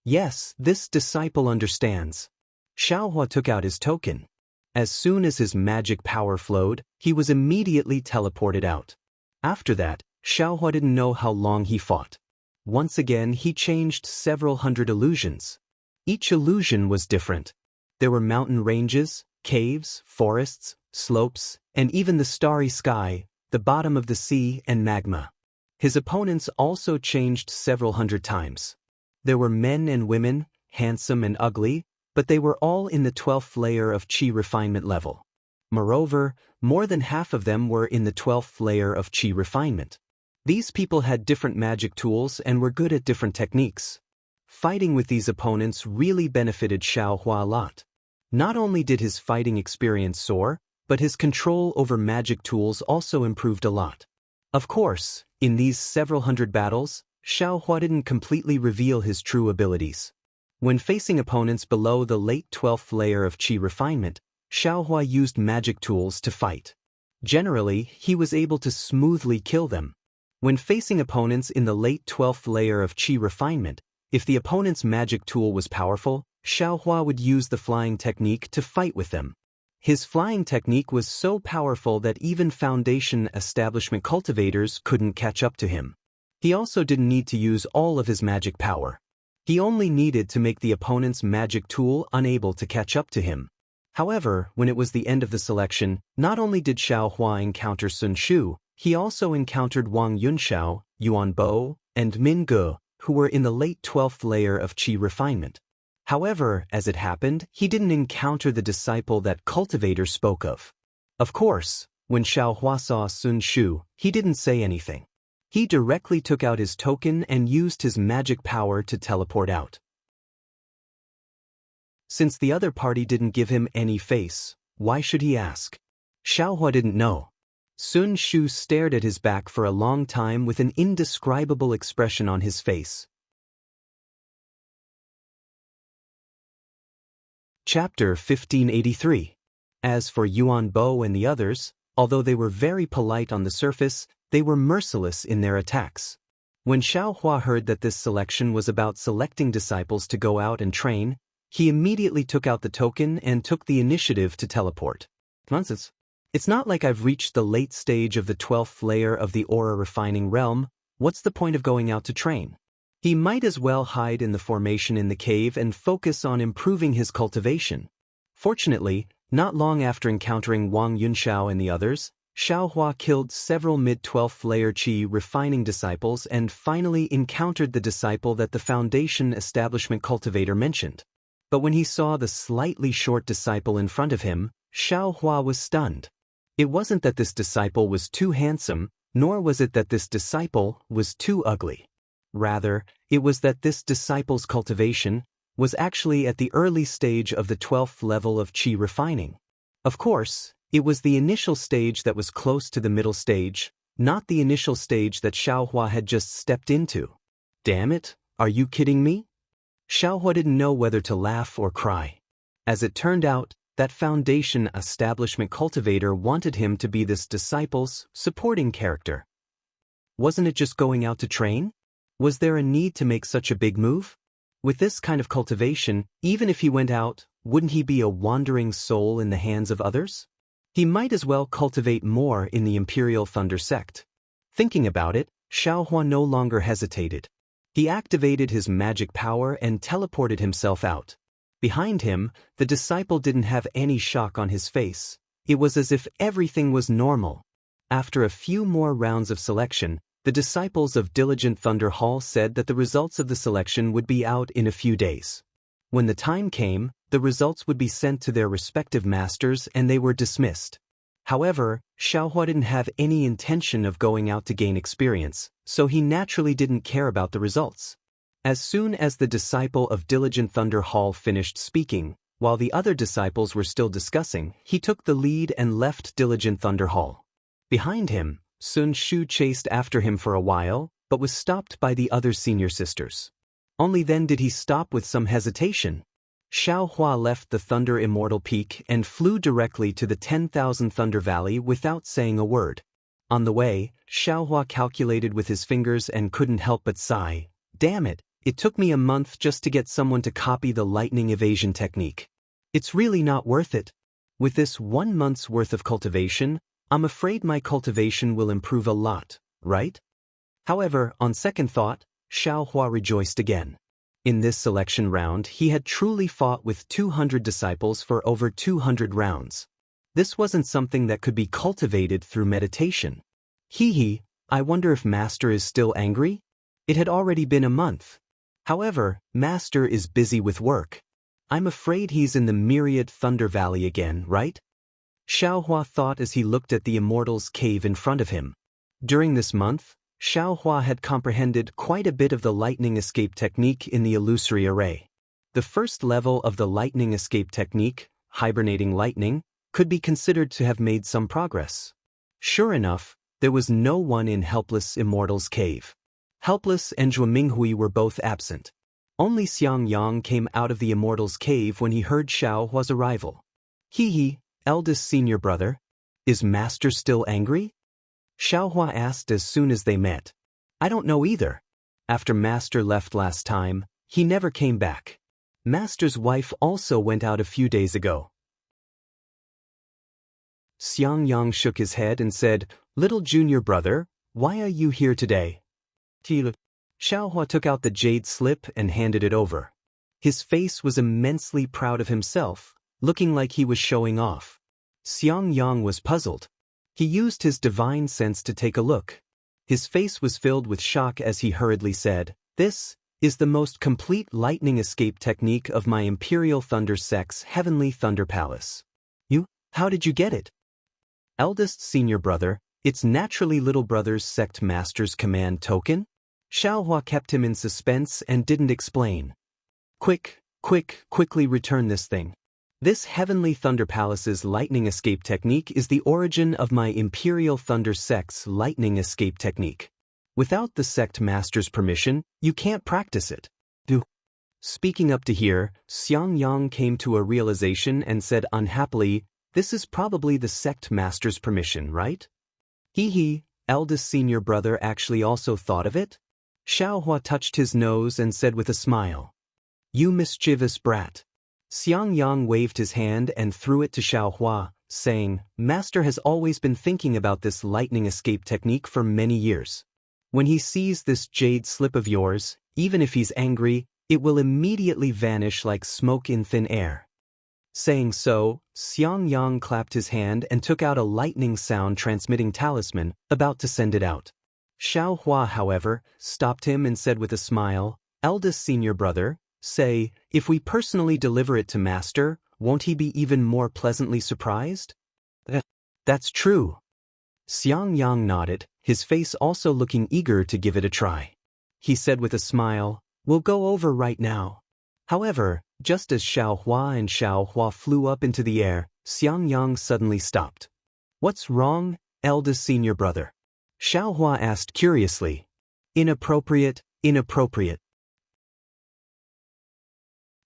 "Yes, this disciple understands." Xiaohua took out his token. As soon as his magic power flowed, he was immediately teleported out. After that, Xiaohua didn't know how long he fought. Once again, he changed several hundred illusions. Each illusion was different. There were mountain ranges, caves, forests, slopes, and even the starry sky, the bottom of the sea, and magma. His opponents also changed several hundred times. There were men and women, handsome and ugly, but they were all in the 12th layer of Qi refinement level. Moreover, more than half of them were in the 12th layer of Qi refinement. These people had different magic tools and were good at different techniques. Fighting with these opponents really benefited Xiaohua a lot. Not only did his fighting experience soar, but his control over magic tools also improved a lot. Of course, in these several hundred battles, Xiaohua didn't completely reveal his true abilities. When facing opponents below the late 12th layer of Qi refinement, Xiaohua used magic tools to fight. Generally, he was able to smoothly kill them. When facing opponents in the late 12th layer of Qi refinement, if the opponent's magic tool was powerful, Xiaohua would use the flying technique to fight with them. His flying technique was so powerful that even Foundation establishment cultivators couldn't catch up to him. He also didn't need to use all of his magic power. He only needed to make the opponent's magic tool unable to catch up to him. However, when it was the end of the selection, not only did Xiaohua encounter Sun Shu, he also encountered Wang Yunxiao, Yuan Bo, and Min Ge, who were in the late 12th layer of Qi refinement. However, as it happened, he didn't encounter the disciple that Cultivator spoke of. Of course, when Xiaohua saw Sun Shu, he didn't say anything. He directly took out his token and used his magic power to teleport out. Since the other party didn't give him any face, why should he ask? Xiaohua didn't know. Sun Shu stared at his back for a long time with an indescribable expression on his face. Chapter 1583. As for Yuan Bo and the others, although they were very polite on the surface, they were merciless in their attacks. When Xiaohua heard that this selection was about selecting disciples to go out and train, he immediately took out the token and took the initiative to teleport. Nonsense. It's not like I've reached the late stage of the 12th layer of the aura refining realm. What's the point of going out to train? He might as well hide in the formation in the cave and focus on improving his cultivation. Fortunately, not long after encountering Wang Yunxiao and the others, Xiaohua killed several mid-12th layer Qi refining disciples and finally encountered the disciple that the Foundation establishment cultivator mentioned. But when he saw the slightly short disciple in front of him, Xiaohua was stunned. It wasn't that this disciple was too handsome, nor was it that this disciple was too ugly. Rather, it was that this disciple's cultivation was actually at the early stage of the 12th level of Qi refining. Of course, it was the initial stage that was close to the middle stage, not the initial stage that Xiaohua had just stepped into. Damn it, are you kidding me? Xiaohua didn't know whether to laugh or cry. As it turned out, that foundation establishment cultivator wanted him to be this disciple's supporting character. Wasn't it just going out to train? Was there a need to make such a big move? With this kind of cultivation, even if he went out, wouldn't he be a wandering soul in the hands of others? He might as well cultivate more in the Imperial Thunder sect. Thinking about it, Xiaohua no longer hesitated. He activated his magic power and teleported himself out. Behind him, the disciple didn't have any shock on his face. It was as if everything was normal. After a few more rounds of selection, the disciples of Diligent Thunder Hall said that the results of the selection would be out in a few days. When the time came, the results would be sent to their respective masters and they were dismissed. However, Xiaohua didn't have any intention of going out to gain experience, so he naturally didn't care about the results. As soon as the disciple of Diligent Thunder Hall finished speaking, while the other disciples were still discussing, he took the lead and left Diligent Thunder Hall. Behind him, Sun Shu chased after him for a while, but was stopped by the other senior sisters. Only then did he stop with some hesitation. Xiaohua left the Thunder Immortal Peak and flew directly to the 10,000 Thunder Valley without saying a word. On the way, Xiaohua calculated with his fingers and couldn't help but sigh. Damn it, it took me a month just to get someone to copy the lightning evasion technique. It's really not worth it. With this 1 month's worth of cultivation, I'm afraid my cultivation will improve a lot, right? However, on second thought, Xiaohua rejoiced again. In this selection round, he had truly fought with 200 disciples for over 200 rounds. This wasn't something that could be cultivated through meditation. I wonder if Master is still angry? It had already been a month. However, Master is busy with work. I'm afraid he's in the Myriad Thunder Valley again, right? Xiaohua thought as he looked at the Immortal's cave in front of him. During this month, Xiaohua had comprehended quite a bit of the lightning escape technique in the illusory array. The first level of the lightning escape technique, hibernating lightning, could be considered to have made some progress. Sure enough, there was no one in Helpless Immortal's cave. Helpless and Zhuo Minghui were both absent. Only Xiangyang came out of the Immortal's cave when he heard Xiaohua's arrival. Eldest senior brother, is Master still angry? Xiaohua asked as soon as they met. I don't know either. After Master left last time, he never came back. Master's wife also went out a few days ago. Xiangyang shook his head and said, Little junior brother, why are you here today? Xiaohua took out the jade slip and handed it over. His face was immensely proud of himself, looking like he was showing off. Xiangyang was puzzled. He used his divine sense to take a look. His face was filled with shock as he hurriedly said, This is the most complete lightning escape technique of my Imperial Thunder Sect's Heavenly Thunder Palace. How did you get it? Eldest senior brother, it's naturally little brother's sect master's command token? Xiaohua kept him in suspense and didn't explain. Quickly return this thing. This Heavenly Thunder Palace's lightning escape technique is the origin of my Imperial Thunder Sect's lightning escape technique. Without the sect master's permission, you can't practice it. Speaking up to here, Xiangyang came to a realization and said unhappily, This is probably the sect master's permission, right? Eldest senior brother actually also thought of it? Xiaohua touched his nose and said with a smile, You mischievous brat. Xiangyang waved his hand and threw it to Xiaohua, saying, Master has always been thinking about this lightning escape technique for many years. When he sees this jade slip of yours, even if he's angry, it will immediately vanish like smoke in thin air. Saying so, Xiangyang clapped his hand and took out a lightning sound transmitting talisman, about to send it out. Xiaohua, however, stopped him and said with a smile, Eldest senior brother, say, if we personally deliver it to Master, won't he be even more pleasantly surprised? That's true. Xiangyang nodded, his face also looking eager to give it a try. He said with a smile, We'll go over right now. However, just as Xiaohua flew up into the air, Xiangyang suddenly stopped. What's wrong, eldest senior brother? Xiaohua asked curiously. Inappropriate, Inappropriate.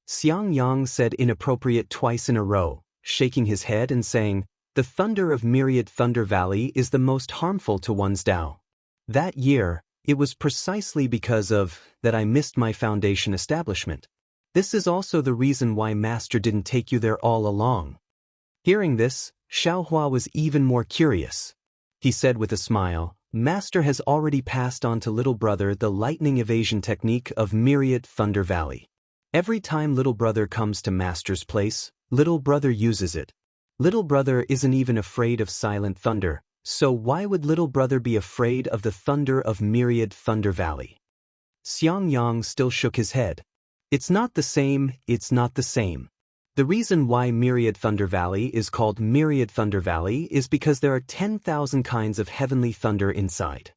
Xiangyang said inappropriate twice in a row, shaking his head and saying, "The thunder of myriad Thunder Valley is the most harmful to one's Tao. That year, it was precisely because of that I missed my foundation establishment. This is also the reason why Master didn't take you there all along." Hearing this, Xiaohua was even more curious. He said with a smile, "Master has already passed on to little brother the lightning evasion technique of myriad Thunder Valley. Every time little brother comes to Master's place, little brother uses it. Little brother isn't even afraid of silent thunder, so why would little brother be afraid of the thunder of myriad Thunder Valley?" Xiangyang still shook his head. "It's not the same, it's not the same. The reason why myriad Thunder Valley is called myriad Thunder Valley is because there are 10,000 kinds of heavenly thunder inside.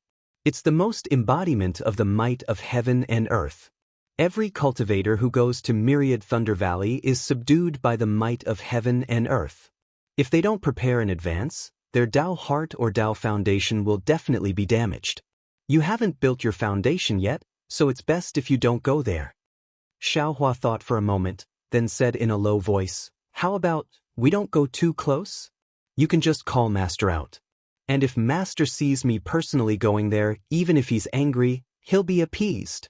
It's the most embodiment of the might of heaven and earth. Every cultivator who goes to myriad Thunder Valley is subdued by the might of heaven and earth. If they don't prepare in advance, their Tao heart or Tao foundation will definitely be damaged. You haven't built your foundation yet, so it's best if you don't go there." Xiaohua thought for a moment, then said in a low voice, "How about, we don't go too close? You can just call Master out. And if Master sees me personally going there, even if he's angry, he'll be appeased."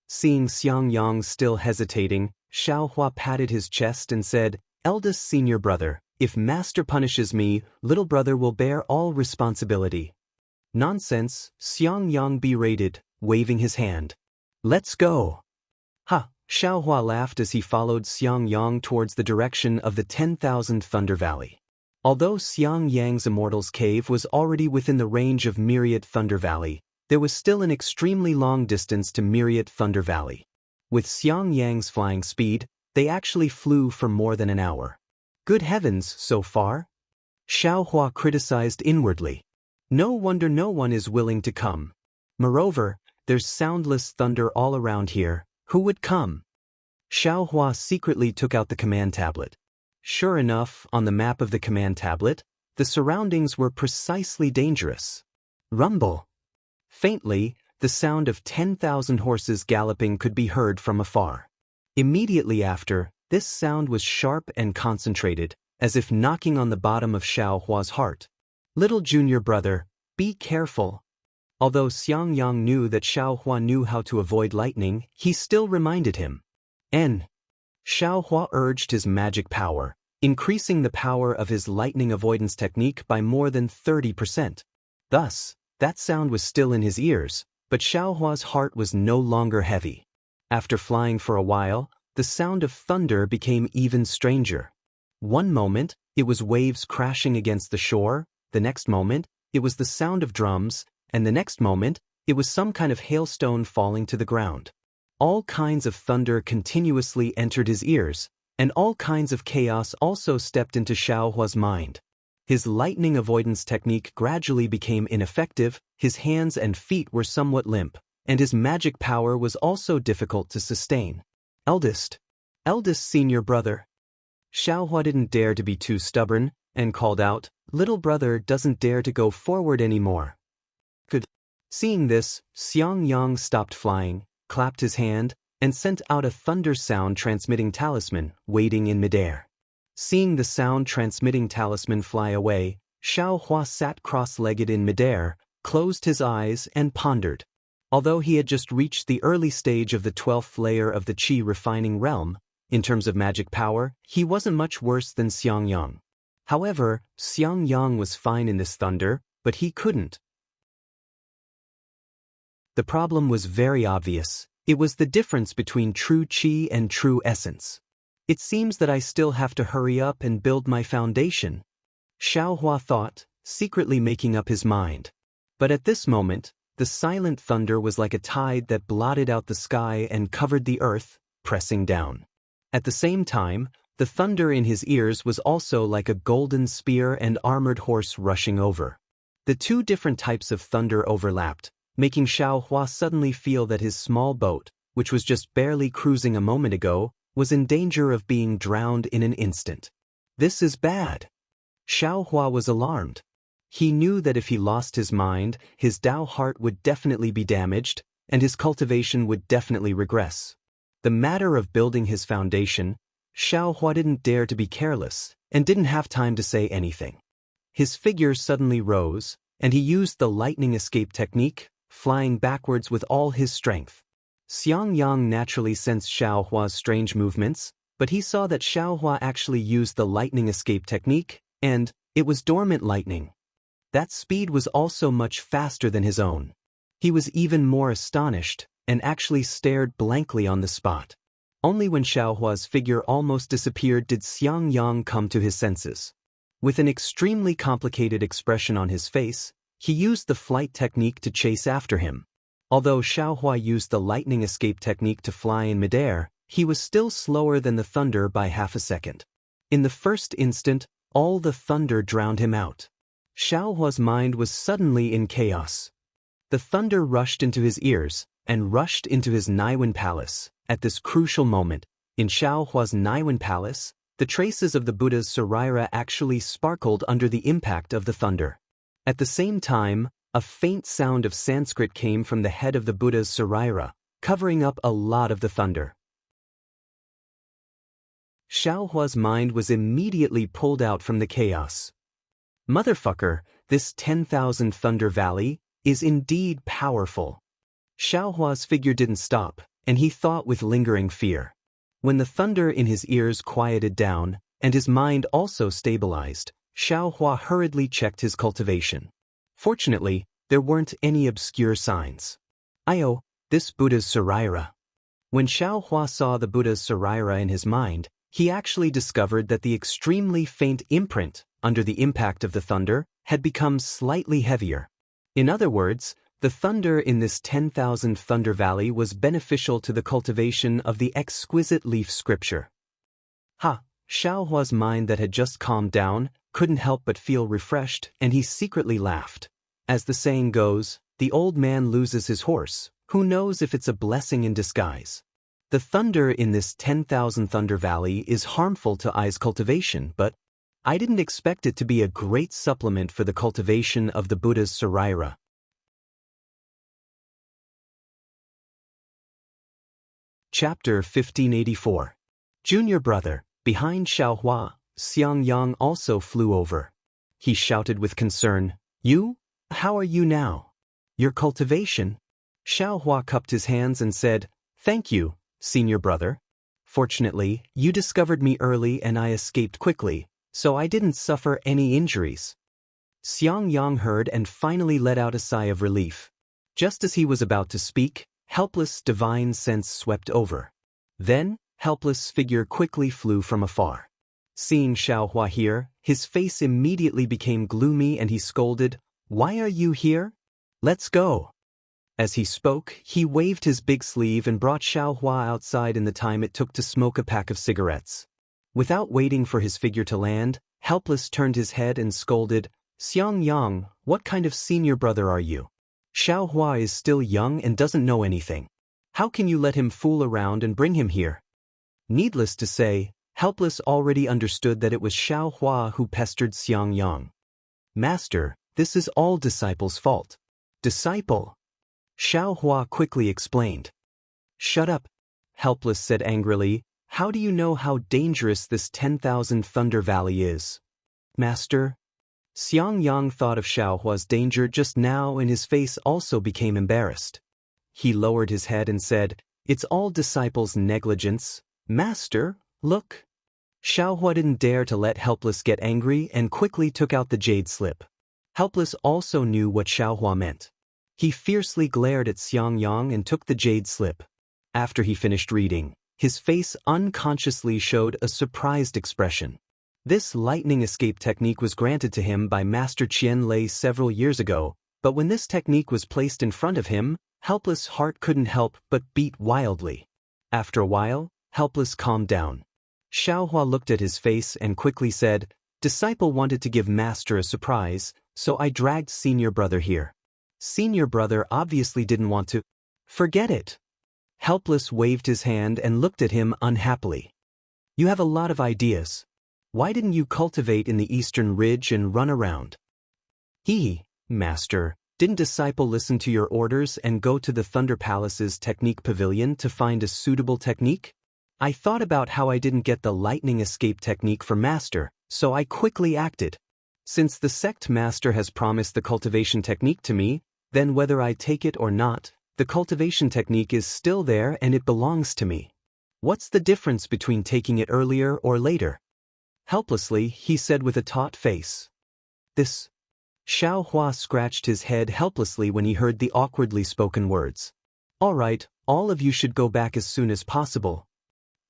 Seeing Xiangyang still hesitating, Xiaohua patted his chest and said, "Eldest senior brother, if Master punishes me, little brother will bear all responsibility." "Nonsense," Xiangyang berated, waving his hand. "Let's go." "Ha!" Xiaohua laughed as he followed Xiangyang towards the direction of the 10,000 Thunder Valley. Although Xiangyang's Immortal's cave was already within the range of myriad Thunder Valley, there was still an extremely long distance to myriad Thunder Valley. With Xiangyang's flying speed, they actually flew for more than an hour. "Good heavens, so far?" Xiaohua criticized inwardly. "No wonder no one is willing to come. Moreover, there's soundless thunder all around here. Who would come?" Xiaohua secretly took out the command tablet. Sure enough, on the map of the command tablet, the surroundings were precisely dangerous. Rumble. Faintly, the sound of 10,000 horses galloping could be heard from afar. Immediately after, this sound was sharp and concentrated, as if knocking on the bottom of Xiaohua's heart. "Little junior brother, be careful." Although Xiangyang knew that Xiaohua knew how to avoid lightning, he still reminded him. Xiaohua urged his magic power, increasing the power of his lightning avoidance technique by more than 30%. Thus, that sound was still in his ears, but Xiaohua's heart was no longer heavy. After flying for a while, the sound of thunder became even stranger. One moment, it was waves crashing against the shore, the next moment, it was the sound of drums, and the next moment, it was some kind of hailstone falling to the ground. All kinds of thunder continuously entered his ears, and all kinds of chaos also stepped into Xiaohua's mind. His lightning avoidance technique gradually became ineffective, his hands and feet were somewhat limp, and his magic power was also difficult to sustain. Eldest senior brother." Xiaohua didn't dare to be too stubborn, and called out, "Little brother doesn't dare to go forward anymore." Good. Seeing this, Xiangyang stopped flying, clapped his hand, and sent out a thunder sound transmitting talisman, waiting in midair. Seeing the sound transmitting talisman fly away, Xiaohua sat cross-legged in midair, closed his eyes and pondered. Although he had just reached the early stage of the 12th layer of the Qi refining realm, in terms of magic power, he wasn't much worse than Xiangyang. However, Xiangyang was fine in this thunder, but he couldn't. The problem was very obvious. It was the difference between true Qi and true essence. "It seems that I still have to hurry up and build my foundation," Xiaohua thought, secretly making up his mind. But at this moment, the silent thunder was like a tide that blotted out the sky and covered the earth, pressing down. At the same time, the thunder in his ears was also like a golden spear and armored horse rushing over. The two different types of thunder overlapped, making Xiaohua suddenly feel that his small boat, which was just barely cruising a moment ago, was in danger of being drowned in an instant. "This is bad." Xiaohua was alarmed. He knew that if he lost his mind, his Tao heart would definitely be damaged, and his cultivation would definitely regress. The matter of building his foundation, Xiaohua didn't dare to be careless, and didn't have time to say anything. His figure suddenly rose, and he used the lightning escape technique, flying backwards with all his strength. Xiangyang naturally sensed Xiaohua's strange movements, but he saw that Xiaohua actually used the lightning escape technique, and it was dormant lightning. That speed was also much faster than his own. He was even more astonished, and actually stared blankly on the spot. Only when Xiaohua's figure almost disappeared did Xiangyang come to his senses. With an extremely complicated expression on his face, he used the flight technique to chase after him. Although Xiaohua used the lightning escape technique to fly in midair, he was still slower than the thunder by half a second. In the first instant, all the thunder drowned him out. Xiaohua's mind was suddenly in chaos. The thunder rushed into his ears, and rushed into his Naiwen Palace. At this crucial moment, in Xiaohua's Naiwen Palace, the traces of the Buddha's Saraira actually sparkled under the impact of the thunder. At the same time, a faint sound of Sanskrit came from the head of the Buddha's Saraira, covering up a lot of the thunder. Xiaohua's mind was immediately pulled out from the chaos. Motherfucker, this 10,000 Thunder Valley is indeed powerful. Xiaohua's figure didn't stop, and he thought with lingering fear. When the thunder in his ears quieted down, and his mind also stabilized, Xiaohua hurriedly checked his cultivation. Fortunately, there weren't any obscure signs. This Buddha's Saraira. When Xiaohua saw the Buddha's Saraira in his mind, he actually discovered that the extremely faint imprint, under the impact of the thunder, had become slightly heavier. In other words, the thunder in this 10,000 Thunder Valley was beneficial to the cultivation of the exquisite leaf scripture. Xiaohua's mind that had just calmed down couldn't help but feel refreshed, and he secretly laughed. As the saying goes, the old man loses his horse. Who knows if it's a blessing in disguise? The thunder in this 10,000 Thunder Valley is harmful to I's cultivation, but I didn't expect it to be a great supplement for the cultivation of the Buddha's Saraira. Chapter 1584. Junior brother. Behind Xiaohua, Xiangyang also flew over. He shouted with concern, "You? How are you now? Your cultivation?" Xiaohua cupped his hands and said, "Thank you, senior brother. Fortunately, you discovered me early and I escaped quickly, so I didn't suffer any injuries." Xiangyang heard and finally let out a sigh of relief. Just as he was about to speak, helpless divine sense swept over. Then, helpless figure quickly flew from afar. Seeing Xiaohua here, his face immediately became gloomy and he scolded, "Why are you here? Let's go." As he spoke, he waved his big sleeve and brought Xiaohua outside in the time it took to smoke a pack of cigarettes. Without waiting for his figure to land, helpless turned his head and scolded, "Xiangyang, what kind of senior brother are you? Xiaohua is still young and doesn't know anything. How can you let him fool around and bring him here?" Needless to say, helpless already understood that it was Xiaohua who pestered Xiangyang. "Master, this is all disciple's fault." "Disciple?" Xiaohua quickly explained. "Shut up," helpless said angrily. "How do you know how dangerous this 10,000 Thunder Valley is?" "Master?" Xiangyang thought of Xiaohua's danger just now and his face also became embarrassed. He lowered his head and said, "It's all disciple's negligence. Master, look." Xiaohua didn't dare to let helpless get angry and quickly took out the jade slip. Helpless also knew what Xiaohua meant. He fiercely glared at Xiangyang and took the jade slip. After he finished reading, his face unconsciously showed a surprised expression. This lightning escape technique was granted to him by Master Qian Lei several years ago, but when this technique was placed in front of him, Helpless' heart couldn't help but beat wildly. After a while, Helpless calmed down. Xiaohua looked at his face and quickly said, "Disciple wanted to give Master a surprise, so I dragged senior brother here." Senior brother obviously didn't want to. "Forget it." Helpless waved his hand and looked at him unhappily. "You have a lot of ideas. Why didn't you cultivate in the eastern ridge and run around?" Master," Didn't disciple listen to your orders and go to the Thunder Palace's technique pavilion to find a suitable technique? I thought about how I didn't get the lightning escape technique for master, so I quickly acted. Since the sect master has promised the cultivation technique to me, then whether I take it or not, the cultivation technique is still there and it belongs to me. What's the difference between taking it earlier or later? Helplessly, he said with a taut face. This. Xiao Hua scratched his head helplessly when he heard the awkwardly spoken words. All right, all of you should go back as soon as possible.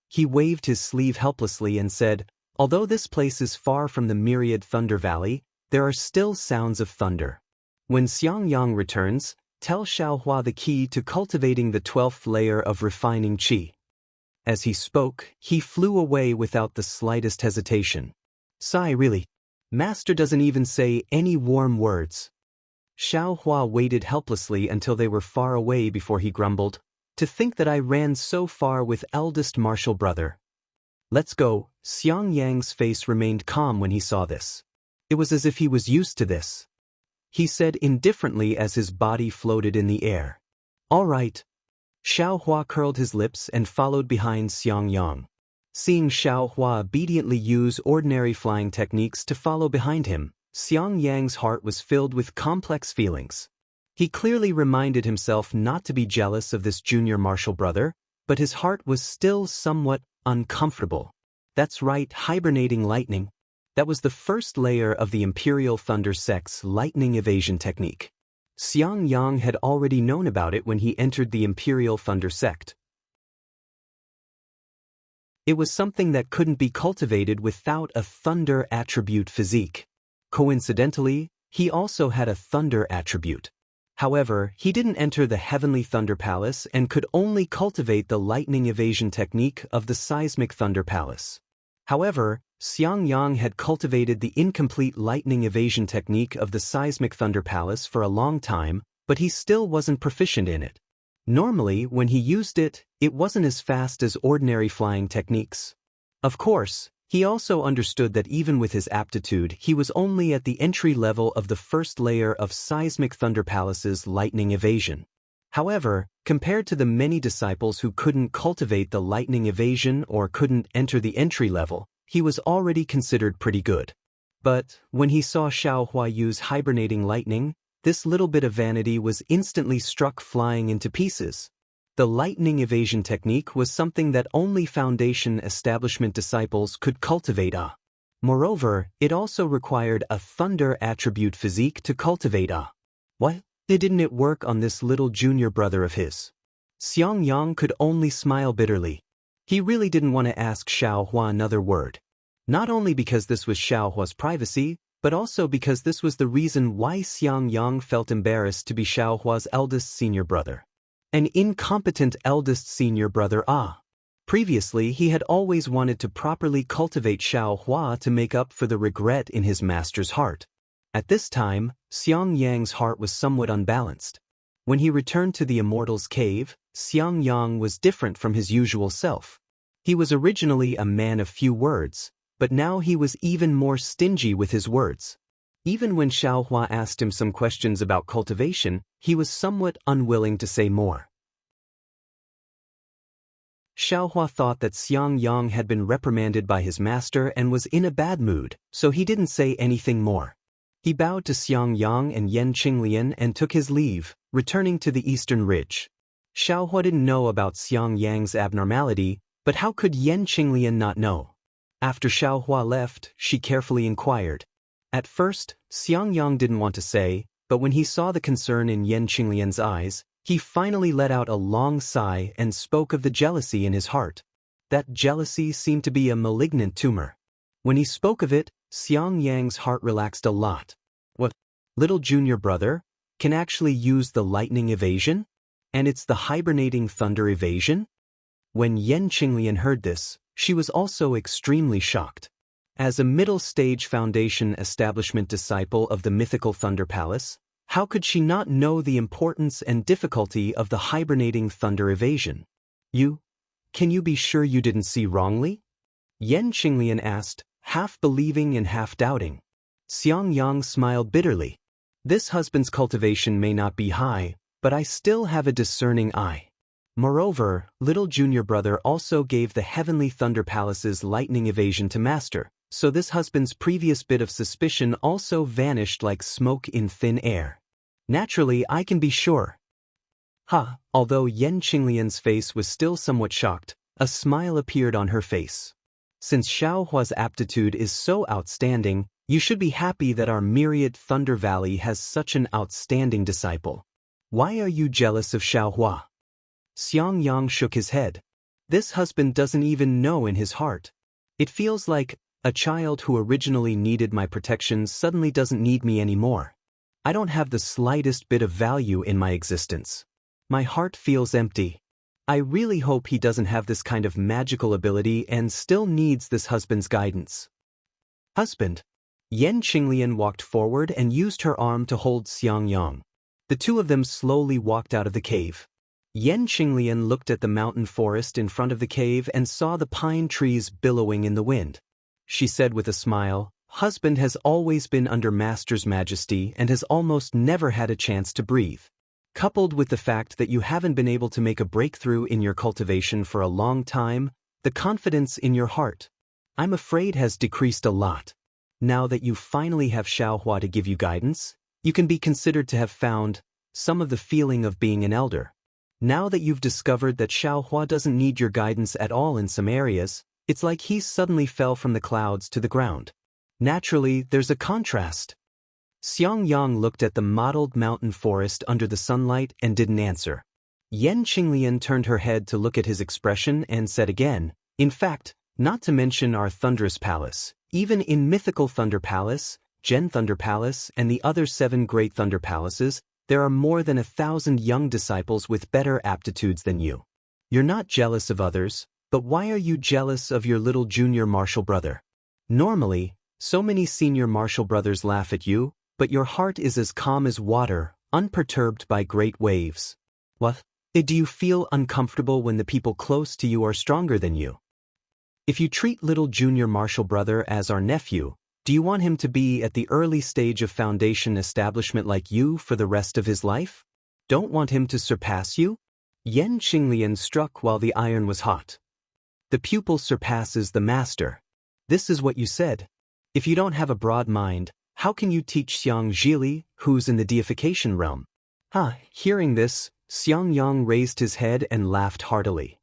He waved his sleeve helplessly and said, although this place is far from the myriad Thunder Valley, there are still sounds of thunder. When Xiangyang returns, tell Xiao Hua the key to cultivating the 12th layer of refining qi. As he spoke, he flew away without the slightest hesitation. Sigh, really. Master doesn't even say any warm words. Xiao Hua waited helplessly until they were far away before he grumbled, to think that I ran so far with eldest martial brother. Let's go. Xiangyang's face remained calm when he saw this. It was as if he was used to this. He said indifferently as his body floated in the air. All right. Xiao Hua curled his lips and followed behind Xiangyang. Seeing Xiao Hua obediently use ordinary flying techniques to follow behind him, Xiangyang's heart was filled with complex feelings. He clearly reminded himself not to be jealous of this junior martial brother, but his heart was still somewhat uncomfortable. That's right, hibernating lightning. That was the first layer of the Imperial Thunder Sect's lightning evasion technique. Xiangyang had already known about it when he entered the Imperial Thunder Sect. It was something that couldn't be cultivated without a thunder attribute physique. Coincidentally, he also had a thunder attribute. However, he didn't enter the Heavenly Thunder Palace and could only cultivate the lightning evasion technique of the Seismic Thunder Palace. However, Xiangyang had cultivated the incomplete lightning evasion technique of the Seismic Thunder Palace for a long time, but he still wasn't proficient in it. Normally, when he used it, it wasn't as fast as ordinary flying techniques. Of course, he also understood that even with his aptitude, he was only at the entry level of the first layer of Seismic Thunder Palace's lightning evasion. However, compared to the many disciples who couldn't cultivate the lightning evasion or couldn't enter the entry level, he was already considered pretty good. But when he saw Xiao Hua use hibernating lightning, this little bit of vanity was instantly struck flying into pieces. The lightning evasion technique was something that only Foundation establishment disciples could cultivate. Moreover, it also required a thunder attribute physique to cultivate. What? Didn't it work on this little junior brother of his? Xiangyang could only smile bitterly. He really didn't want to ask Xiao Hua another word. Not only because this was Xiao Hua's privacy, but also because this was the reason why Xiangyang felt embarrassed to be Xiao Hua's eldest senior brother. An incompetent eldest senior brother. Previously, he had always wanted to properly cultivate Xiao Hua to make up for the regret in his master's heart. At this time, Xiangyang's heart was somewhat unbalanced. When he returned to the Immortal's cave, Xiangyang was different from his usual self. He was originally a man of few words, but now he was even more stingy with his words. Even when Xiao Hua asked him some questions about cultivation, he was somewhat unwilling to say more. Xiao Hua thought that Xiangyang had been reprimanded by his master and was in a bad mood, so he didn't say anything more. He bowed to Xiangyang and Yan Qinglian and took his leave, returning to the eastern ridge. Xiao Hua didn't know about Xiangyang's abnormality, but how could Yan Qinglian not know? After Xiao Hua left, she carefully inquired. At first, Xiangyang didn't want to say, but when he saw the concern in Yan Qinglian's eyes, he finally let out a long sigh and spoke of the jealousy in his heart. That jealousy seemed to be a malignant tumor. When he spoke of it, Xiangyang's heart relaxed a lot. What? Little junior brother? Can actually use the lightning evasion? And it's the hibernating thunder evasion? When Yan Qinglian heard this, she was also extremely shocked. As a middle-stage Foundation establishment disciple of the mythical Thunder Palace, how could she not know the importance and difficulty of the hibernating thunder evasion? Can you be sure you didn't see wrongly? Yan Qinglian asked, half believing and half doubting. Xiangyang smiled bitterly. This husband's cultivation may not be high, but I still have a discerning eye. Moreover, little junior brother also gave the heavenly Thunder Palace's lightning evasion to master, so this husband's previous bit of suspicion also vanished like smoke in thin air. Naturally, I can be sure. Although Yan Qinglian's face was still somewhat shocked, a smile appeared on her face. Since Xiaohua's aptitude is so outstanding, you should be happy that our myriad Thunder Valley has such an outstanding disciple. Why are you jealous of Xiaohua? Xiangyang shook his head. This husband doesn't even know in his heart. It feels like a child who originally needed my protection suddenly doesn't need me anymore. I don't have the slightest bit of value in my existence. My heart feels empty. I really hope he doesn't have this kind of magical ability and still needs this husband's guidance. Husband. Yan Qinglian walked forward and used her arm to hold Xiangyang. The two of them slowly walked out of the cave. Yan Qinglian looked at the mountain forest in front of the cave and saw the pine trees billowing in the wind. She said with a smile, "Husband has always been under Master's majesty and has almost never had a chance to breathe. Coupled with the fact that you haven't been able to make a breakthrough in your cultivation for a long time, the confidence in your heart, I'm afraid, has decreased a lot. Now that you finally have Xiaohua to give you guidance, you can be considered to have found some of the feeling of being an elder. Now that you've discovered that Xiaohua doesn't need your guidance at all in some areas, it's like he suddenly fell from the clouds to the ground. Naturally, there's a contrast." Xiangyang looked at the mottled mountain forest under the sunlight and didn't answer. Yan Qinglian turned her head to look at his expression and said again, "In fact, not to mention our thunderous palace, even in mythical Thunder Palace, Gen Thunder Palace, and the other 7 great Thunder Palaces, there are more than 1,000 young disciples with better aptitudes than you. You're not jealous of others, but why are you jealous of your little junior martial brother? Normally, so many senior martial brothers laugh at you, but your heart is as calm as water, unperturbed by great waves. What? Do you feel uncomfortable when the people close to you are stronger than you? If you treat little junior martial brother as our nephew, do you want him to be at the early stage of foundation establishment like you for the rest of his life? Don't want him to surpass you?" Yan Qinglian struck while the iron was hot. "The pupil surpasses the master. This is what you said. If you don't have a broad mind, how can you teach Xiang Zhili, who's in the deification realm?" Hearing this, Xiangyang raised his head and laughed heartily.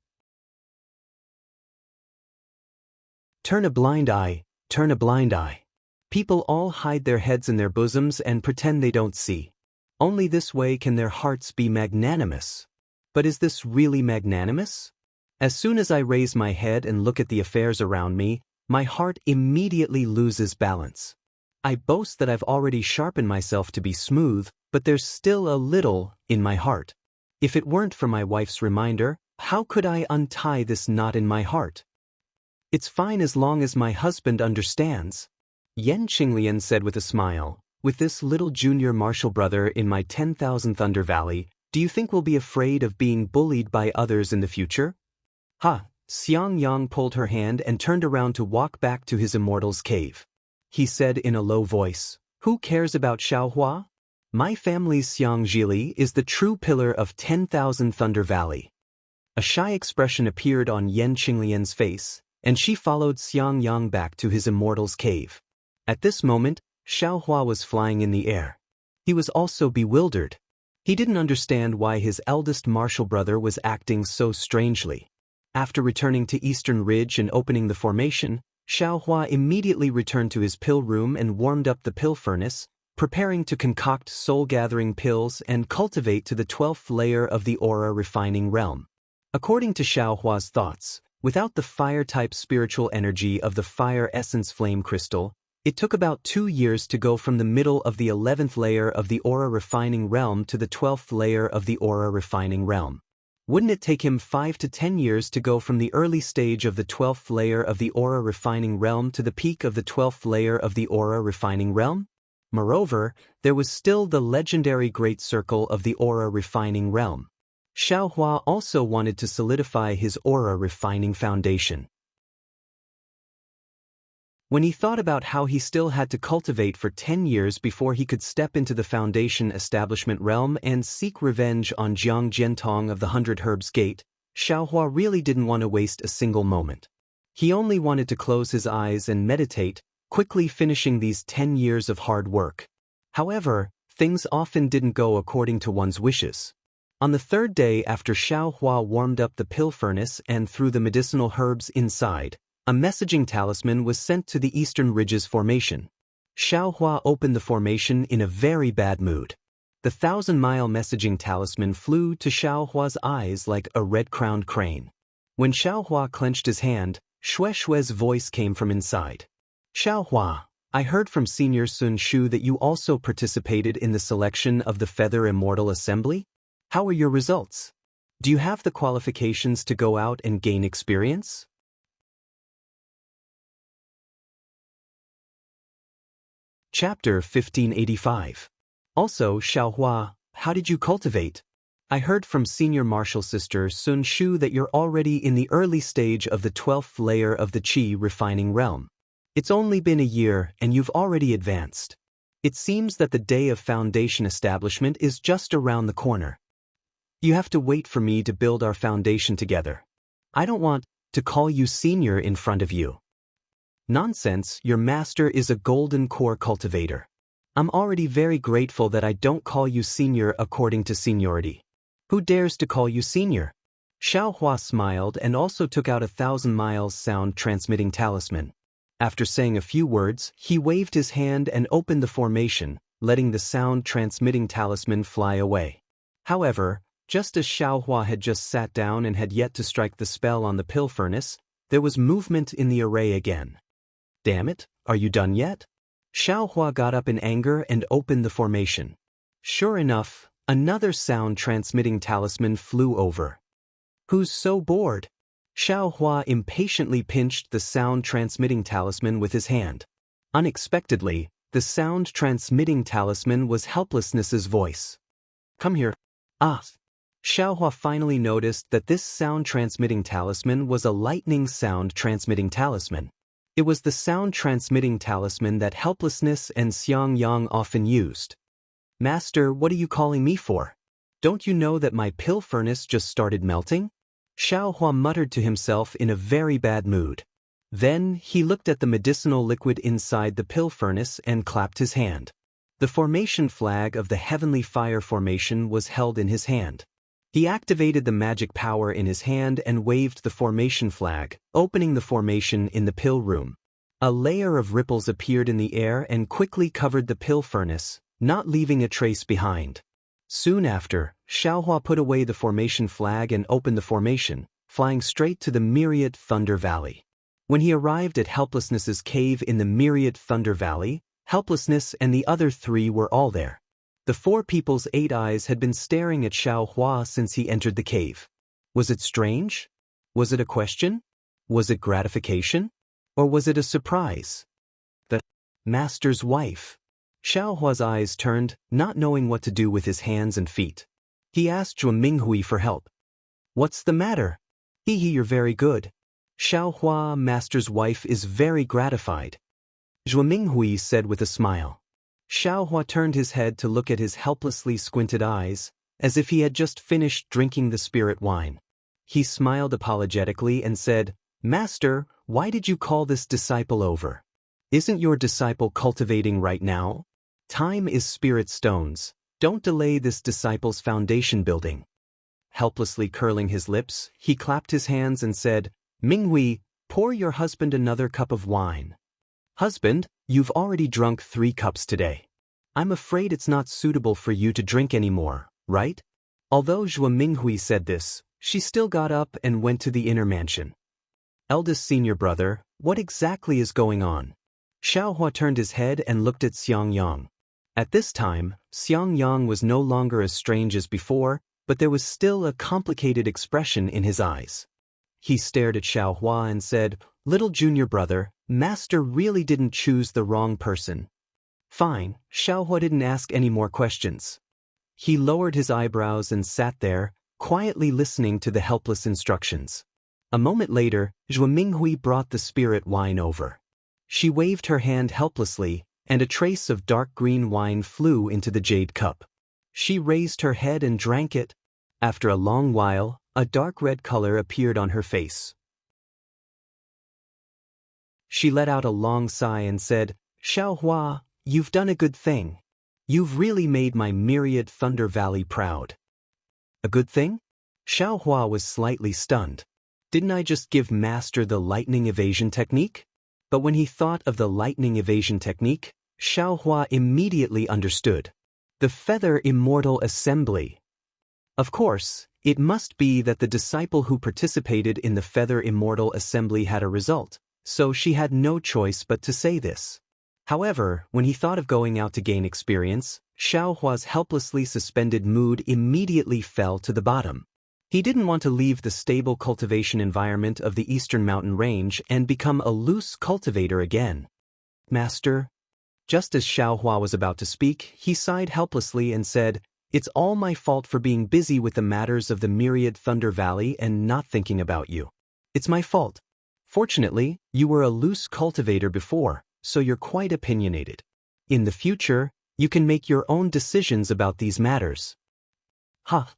Turn a blind eye, turn a blind eye. People all hide their heads in their bosoms and pretend they don't see. Only this way can their hearts be magnanimous. But is this really magnanimous? As soon as I raise my head and look at the affairs around me, my heart immediately loses balance. I boast that I've already sharpened myself to be smooth, but there's still a little in my heart. If it weren't for my wife's reminder, how could I untie this knot in my heart? It's fine as long as my husband understands. Yan Qinglian said with a smile, "With this little junior martial brother in my 10,000 Thunder Valley, do you think we'll be afraid of being bullied by others in the future?" Xiangyang pulled her hand and turned around to walk back to his immortal's cave. He said in a low voice, "Who cares about Xiaohua? My family's Xiang Zhili is the true pillar of 10,000 Thunder Valley." A shy expression appeared on Yan Qinglian's face, and she followed Xiangyang back to his immortal's cave. At this moment, Xiaohua was flying in the air. He was also bewildered. He didn't understand why his eldest martial brother was acting so strangely. After returning to Eastern Ridge and opening the formation, Xiaohua immediately returned to his pill room and warmed up the pill furnace, preparing to concoct soul-gathering pills and cultivate to the 12th layer of the aura refining realm. According to Xiaohua's thoughts, without the fire-type spiritual energy of the fire essence flame crystal, it took about 2 years to go from the middle of the 11th layer of the aura refining realm to the 12th layer of the aura refining realm. Wouldn't it take him 5 to 10 years to go from the early stage of the 12th layer of the aura refining realm to the peak of the 12th layer of the aura refining realm? Moreover, there was still the legendary Great Circle of the aura refining realm. Xiaohua also wanted to solidify his aura refining foundation. When he thought about how he still had to cultivate for 10 years before he could step into the Foundation establishment realm and seek revenge on Jiang Jiantong of the 100 Herbs Gate, Xiaohua really didn't want to waste a single moment. He only wanted to close his eyes and meditate, quickly finishing these 10 years of hard work. However, things often didn't go according to one's wishes. On the third day after Xiaohua warmed up the pill furnace and threw the medicinal herbs inside, a messaging talisman was sent to the Eastern Ridges Formation. Xiaohua opened the formation in a very bad mood. The 1,000-mile messaging talisman flew to Xiaohua's eyes like a red-crowned crane. When Xiaohua clenched his hand, Shue's voice came from inside. Xiaohua, I heard from Senior Sun Shu that you also participated in the selection of the Feather Immortal Assembly? How are your results? Do you have the qualifications to go out and gain experience? Chapter 1585. Also, Xiaohua, how did you cultivate? I heard from Senior Martial Sister Sun Shu that you're already in the early stage of the 12th layer of the Qi refining realm. It's only been a year and you've already advanced. It seems that the day of foundation establishment is just around the corner. You have to wait for me to build our foundation together. I don't want to call you senior in front of you. Nonsense, your master is a golden core cultivator. I'm already very grateful that I don't call you senior according to seniority. Who dares to call you senior? Xiaohua smiled and also took out a 1,000 sound transmitting talisman. After saying a few words, he waved his hand and opened the formation, letting the sound transmitting talisman fly away. However, just as Xiaohua had just sat down and had yet to strike the spell on the pill furnace, there was movement in the array again. Damn it, are you done yet? Xiaohua got up in anger and opened the formation. Sure enough, another sound-transmitting talisman flew over. Who's so bored? Xiaohua impatiently pinched the sound-transmitting talisman with his hand. Unexpectedly, the sound-transmitting talisman was Helplessness's voice. Come here. Ah! Xiaohua finally noticed that this sound-transmitting talisman was a lightning sound-transmitting talisman. It was the sound-transmitting talisman that Helplessness and Xiangyang often used. Master, what are you calling me for? Don't you know that my pill furnace just started melting? Xiaohua muttered to himself in a very bad mood. Then, he looked at the medicinal liquid inside the pill furnace and clapped his hand. The formation flag of the Heavenly Fire Formation was held in his hand. He activated the magic power in his hand and waved the formation flag, opening the formation in the pill room. A layer of ripples appeared in the air and quickly covered the pill furnace, not leaving a trace behind. Soon after, Xiaohua put away the formation flag and opened the formation, flying straight to the Myriad Thunder Valley. When he arrived at Helplessness's cave in the Myriad Thunder Valley, Helplessness and the other three were all there. The four people's 8 eyes had been staring at Xiaohua since he entered the cave. Was it strange? Was it a question? Was it gratification? Or was it a surprise? The master's wife. Xiaohua's eyes turned, not knowing what to do with his hands and feet. He asked Zhuo Minghui for help. What's the matter? You're very good. Xiaohua, master's wife, is very gratified. Zhuo Minghui said with a smile. Xiaohua turned his head to look at his helplessly squinted eyes, as if he had just finished drinking the spirit wine. He smiled apologetically and said, Master, why did you call this disciple over? Isn't your disciple cultivating right now? Time is spirit stones. Don't delay this disciple's foundation building. Helplessly curling his lips, he clapped his hands and said, Minghui, pour your husband another cup of wine. Husband, you've already drunk 3 cups today. I'm afraid it's not suitable for you to drink anymore, right? Although Zhuo Minghui said this, she still got up and went to the inner mansion. Eldest senior brother, what exactly is going on? Xiaohua turned his head and looked at Xiangyang. At this time, Xiangyang was no longer as strange as before, but there was still a complicated expression in his eyes. He stared at Xiaohua and said, Little junior brother, Master really didn't choose the wrong person. Fine, Xiaohua didn't ask any more questions. He lowered his eyebrows and sat there, quietly listening to the helpless instructions. A moment later, Zhuo Minghui brought the spirit wine over. She waved her hand helplessly, and a trace of dark green wine flew into the jade cup. She raised her head and drank it. After a long while, a dark red color appeared on her face. She let out a long sigh and said, "Xiaohua, you've done a good thing. You've really made my myriad Thunder Valley proud." A good thing? Xiaohua was slightly stunned. Didn't I just give Master the lightning evasion technique? But when he thought of the lightning evasion technique, Xiaohua immediately understood. The Feather Immortal Assembly. Of course, it must be that the disciple who participated in the Feather Immortal Assembly had a result, so she had no choice but to say this. However, when he thought of going out to gain experience, Xiaohua's helplessly suspended mood immediately fell to the bottom. He didn't want to leave the stable cultivation environment of the Eastern Mountain Range and become a loose cultivator again. "Master?" Just as Xiaohua was about to speak, he sighed helplessly and said, "It's all my fault for being busy with the matters of the myriad Thunder Valley and not thinking about you. It's my fault. Fortunately, you were a loose cultivator before, so you're quite opinionated. In the future, you can make your own decisions about these matters."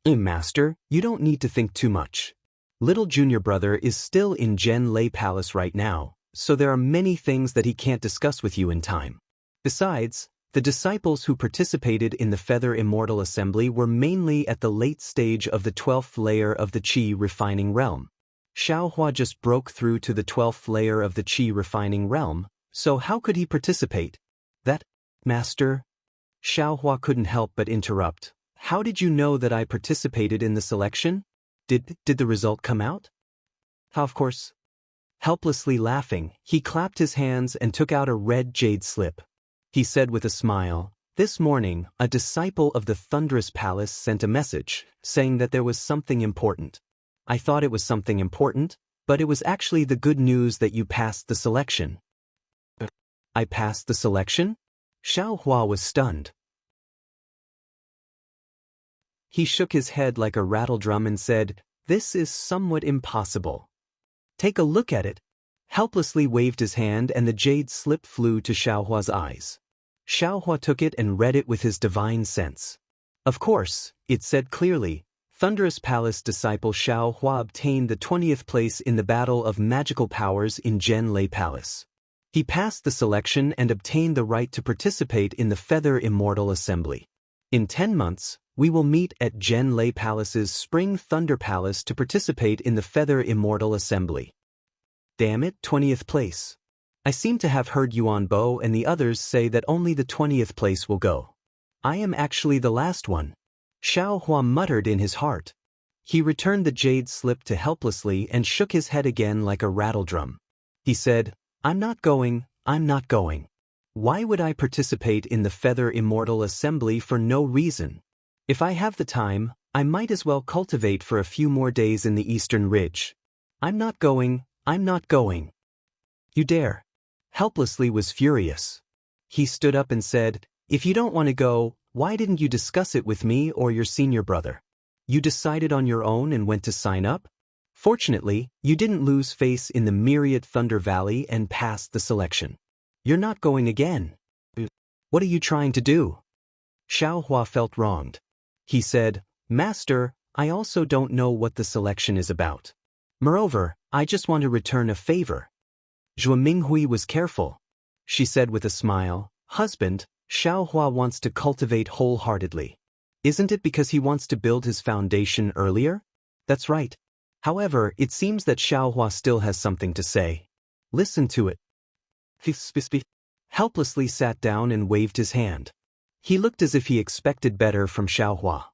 Master, you don't need to think too much. Little junior brother is still in Zhen Lei Palace right now, so there are many things that he can't discuss with you in time. Besides, the disciples who participated in the Feather Immortal Assembly were mainly at the late stage of the 12th layer of the Qi refining realm. Xiaohua just broke through to the 12th layer of the Qi refining realm, so how could he participate? That, Master? Xiaohua couldn't help but interrupt. "How did you know that I participated in the selection? Did the result come out?" "Of course." Helplessly laughing, he clapped his hands and took out a red jade slip. He said with a smile, "This morning, a disciple of the Thunderous Palace sent a message, saying that there was something important. I thought it was something important, but it was actually the good news that you passed the selection." "I passed the selection?" Xiaohua was stunned. He shook his head like a rattledrum and said, "This is somewhat impossible." "Take a look at it." Helplessly waved his hand and the jade slip flew to Xiaohua's eyes. Xiaohua took it and read it with his divine sense. Of course, it said clearly, Thunderous Palace disciple Xiaohua obtained the 20th place in the Battle of Magical Powers in Zhen Lei Palace. He passed the selection and obtained the right to participate in the Feather Immortal Assembly. In 10 months, we will meet at Zhen Lei Palace's Spring Thunder Palace to participate in the Feather Immortal Assembly. Damn it, 20th place. I seem to have heard Yuan Bo and the others say that only the 20th place will go. I am actually the last one. Xiaohua muttered in his heart. He returned the jade slip to helplessly and shook his head again like a rattledrum. He said, I'm not going. Why would I participate in the Feather Immortal Assembly for no reason? If I have the time, I might as well cultivate for a few more days in the Eastern Ridge. I'm not going. You dare. Helplessly was furious. He stood up and said, if you don't want to go, why didn't you discuss it with me or your senior brother? You decided on your own and went to sign up? Fortunately, you didn't lose face in the myriad Thunder Valley and passed the selection. You're not going again. What are you trying to do? Xiaohua felt wronged. He said, Master, I also don't know what the selection is about. Moreover, I just want to return a favor. Zhuo Minghui was careful. She said with a smile, Husband, Xiaohua wants to cultivate wholeheartedly. Isn't it because he wants to build his foundation earlier? That's right. However, it seems that Xiaohua still has something to say. Listen to it. Helplessly sat down and waved his hand. He looked as if he expected better from Xiaohua.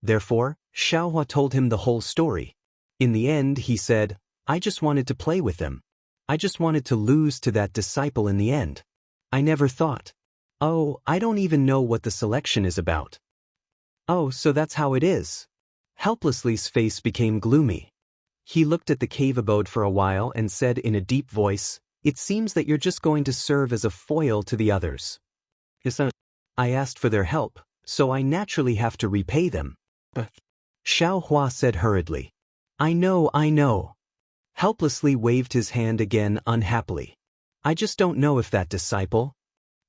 Therefore, Xiaohua told him the whole story. In the end, he said, I just wanted to play with them. I just wanted to lose to that disciple in the end. I never thought. Oh, I don't even know what the selection is about. Oh, so that's how it is. Helplessly's face became gloomy. He looked at the cave abode for a while and said in a deep voice, It seems that you're just going to serve as a foil to the others. I asked for their help, so I naturally have to repay them. Xiaohua said hurriedly. I know. Helplessly waved his hand again unhappily. I just don't know if that disciple.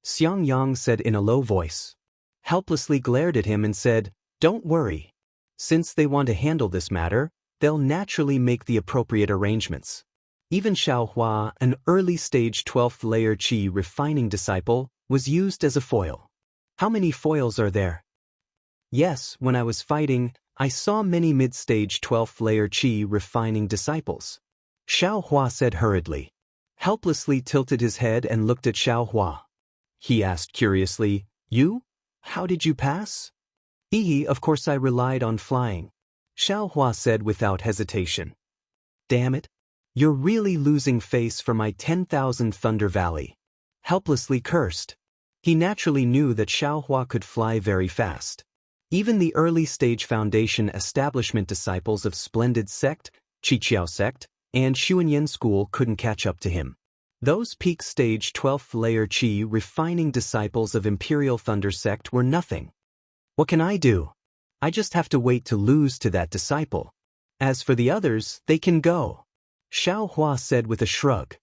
Xiangyang said in a low voice. Helplessly glared at him and said, don't worry. Since they want to handle this matter, they'll naturally make the appropriate arrangements. Even Xiaohua, an early-stage 12th layer qi refining disciple, was used as a foil. How many foils are there? Yes, when I was fighting, I saw many mid-stage 12th layer qi refining disciples. Xiaohua said hurriedly. Helplessly tilted his head and looked at Xiaohua. He asked curiously, you? How did you pass? Of course I relied on flying. Xiaohua said without hesitation. Damn it. You're really losing face for my 10,000 Thunder Valley. Helplessly cursed. He naturally knew that Xiaohua could fly very fast. Even the early-stage foundation establishment disciples of Splendid Sect, Qiqiao Sect, and Xuanyan School couldn't catch up to him. Those peak-stage 12th layer qi refining disciples of Imperial Thunder Sect were nothing. What can I do? I just have to wait to lose to that disciple. As for the others, they can go. Xiaohua said with a shrug.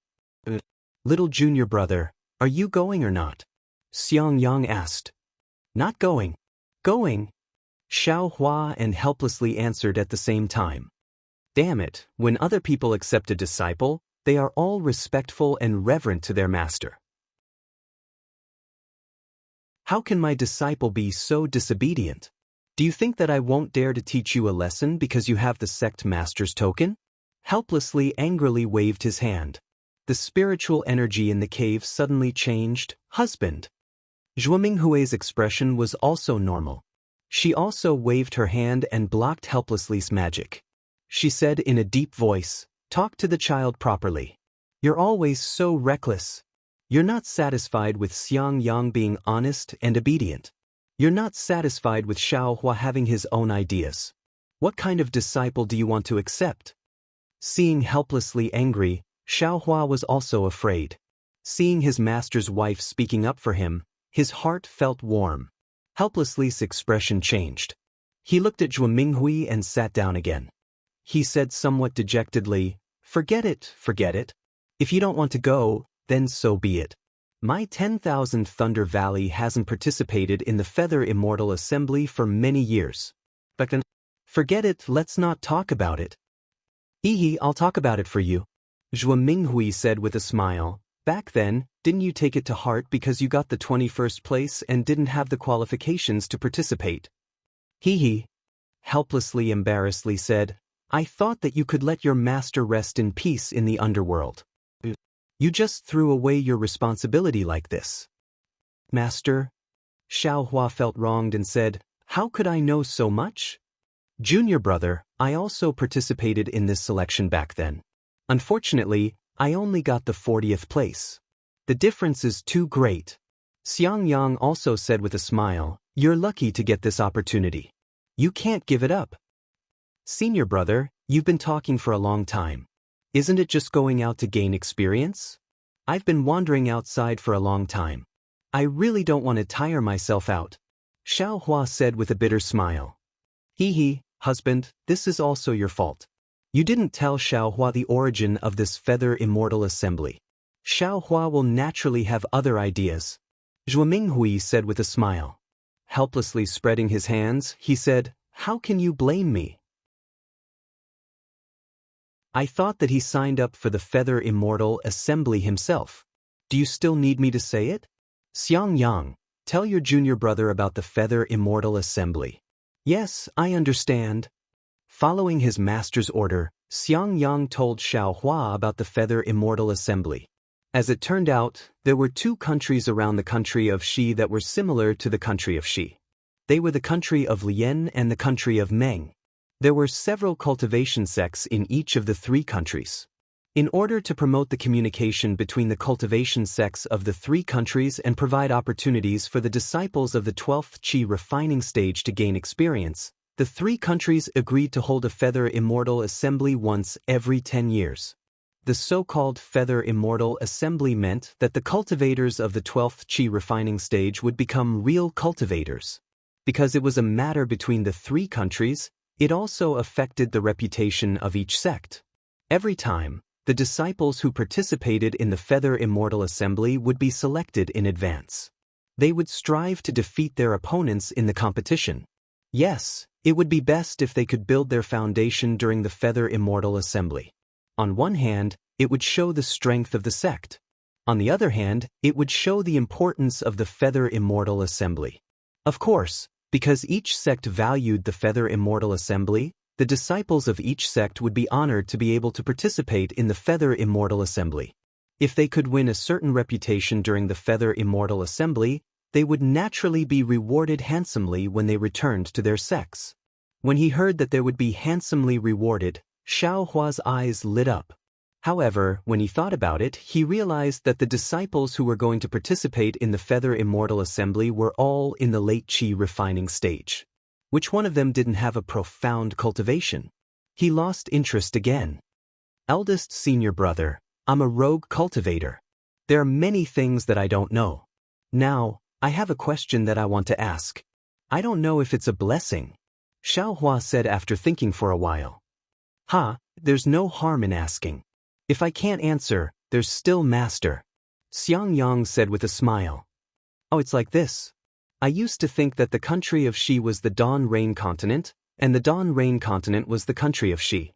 Little junior brother, are you going or not? Xiangyang asked. Not going. Going. Xiaohua and helplessly answered at the same time. Damn it, when other people accept a disciple, they are all respectful and reverent to their master. How can my disciple be so disobedient? Do you think that I won't dare to teach you a lesson because you have the sect master's token? Helplessly angrily waved his hand. The spiritual energy in the cave suddenly changed. Husband. Zhuo Minghui's expression was also normal. She also waved her hand and blocked Helplessly's magic. She said in a deep voice, talk to the child properly. You're always so reckless. You're not satisfied with Xiangyang being honest and obedient. You're not satisfied with Xiaohua having his own ideas. What kind of disciple do you want to accept? Seeing Helplessly angry, Xiaohua was also afraid. Seeing his master's wife speaking up for him, his heart felt warm. Helplessly's expression changed. He looked at Zhuo Minghui and sat down again. He said somewhat dejectedly, forget it, forget it. If you don't want to go, then so be it. My 10,000 Thunder Valley hasn't participated in the Feather Immortal Assembly for many years. But forget it, let's not talk about it. I'll talk about it for you. Zhuo Minghui said with a smile. Back then, didn't you take it to heart because you got the 21st place and didn't have the qualifications to participate? Helplessly embarrassedly said, I thought that you could let your master rest in peace in the underworld. You just threw away your responsibility like this. Master? Xiaohua felt wronged and said, how could I know so much? Junior brother, I also participated in this selection back then. Unfortunately, I only got the 40th place. The difference is too great. Xiangyang also said with a smile, you're lucky to get this opportunity. You can't give it up. Senior brother, you've been talking for a long time. Isn't it just going out to gain experience? I've been wandering outside for a long time. I really don't want to tire myself out. Xiaohua said with a bitter smile. Husband, this is also your fault. You didn't tell Xiaohua the origin of this Feather Immortal Assembly. Xiaohua will naturally have other ideas. Zhuo Minghui said with a smile. Helplessly spreading his hands, he said, how can you blame me? I thought that he signed up for the Feather Immortal Assembly himself. Do you still need me to say it? Xiangyang, tell your junior brother about the Feather Immortal Assembly. Yes, I understand. Following his master's order, Xiangyang told Xiaohua about the Feather Immortal Assembly. As it turned out, there were two countries around the country of Xi that were similar to the country of Xi. They were the country of Lian and the country of Meng. There were several cultivation sects in each of the three countries. In order to promote the communication between the cultivation sects of the three countries and provide opportunities for the disciples of the 12th Qi refining stage to gain experience, the three countries agreed to hold a Feather Immortal Assembly once every 10 years. The so-called Feather Immortal Assembly meant that the cultivators of the 12th Qi refining stage would become real cultivators. Because it was a matter between the three countries, it also affected the reputation of each sect. Every time, the disciples who participated in the Feather Immortal Assembly would be selected in advance. They would strive to defeat their opponents in the competition. Yes, it would be best if they could build their foundation during the Feather Immortal Assembly. On one hand, it would show the strength of the sect. On the other hand, it would show the importance of the Feather Immortal Assembly. Of course, because each sect valued the Feather Immortal Assembly, the disciples of each sect would be honored to be able to participate in the Feather Immortal Assembly. If they could win a certain reputation during the Feather Immortal Assembly, they would naturally be rewarded handsomely when they returned to their sects. When he heard that they would be handsomely rewarded, Xiao Hua's eyes lit up. However, when he thought about it, he realized that the disciples who were going to participate in the Feather Immortal Assembly were all in the late qi refining stage. Which one of them didn't have a profound cultivation? He lost interest again. Eldest senior brother, I'm a rogue cultivator. There are many things that I don't know. Now, I have a question that I want to ask. I don't know if it's a blessing. Xiao Hua said after thinking for a while. There's no harm in asking. If I can't answer, there's still master. Xiangyang said with a smile. Oh, it's like this. I used to think that the country of Xi was the Dawn Rain continent, and the Dawn Rain continent was the country of Xi.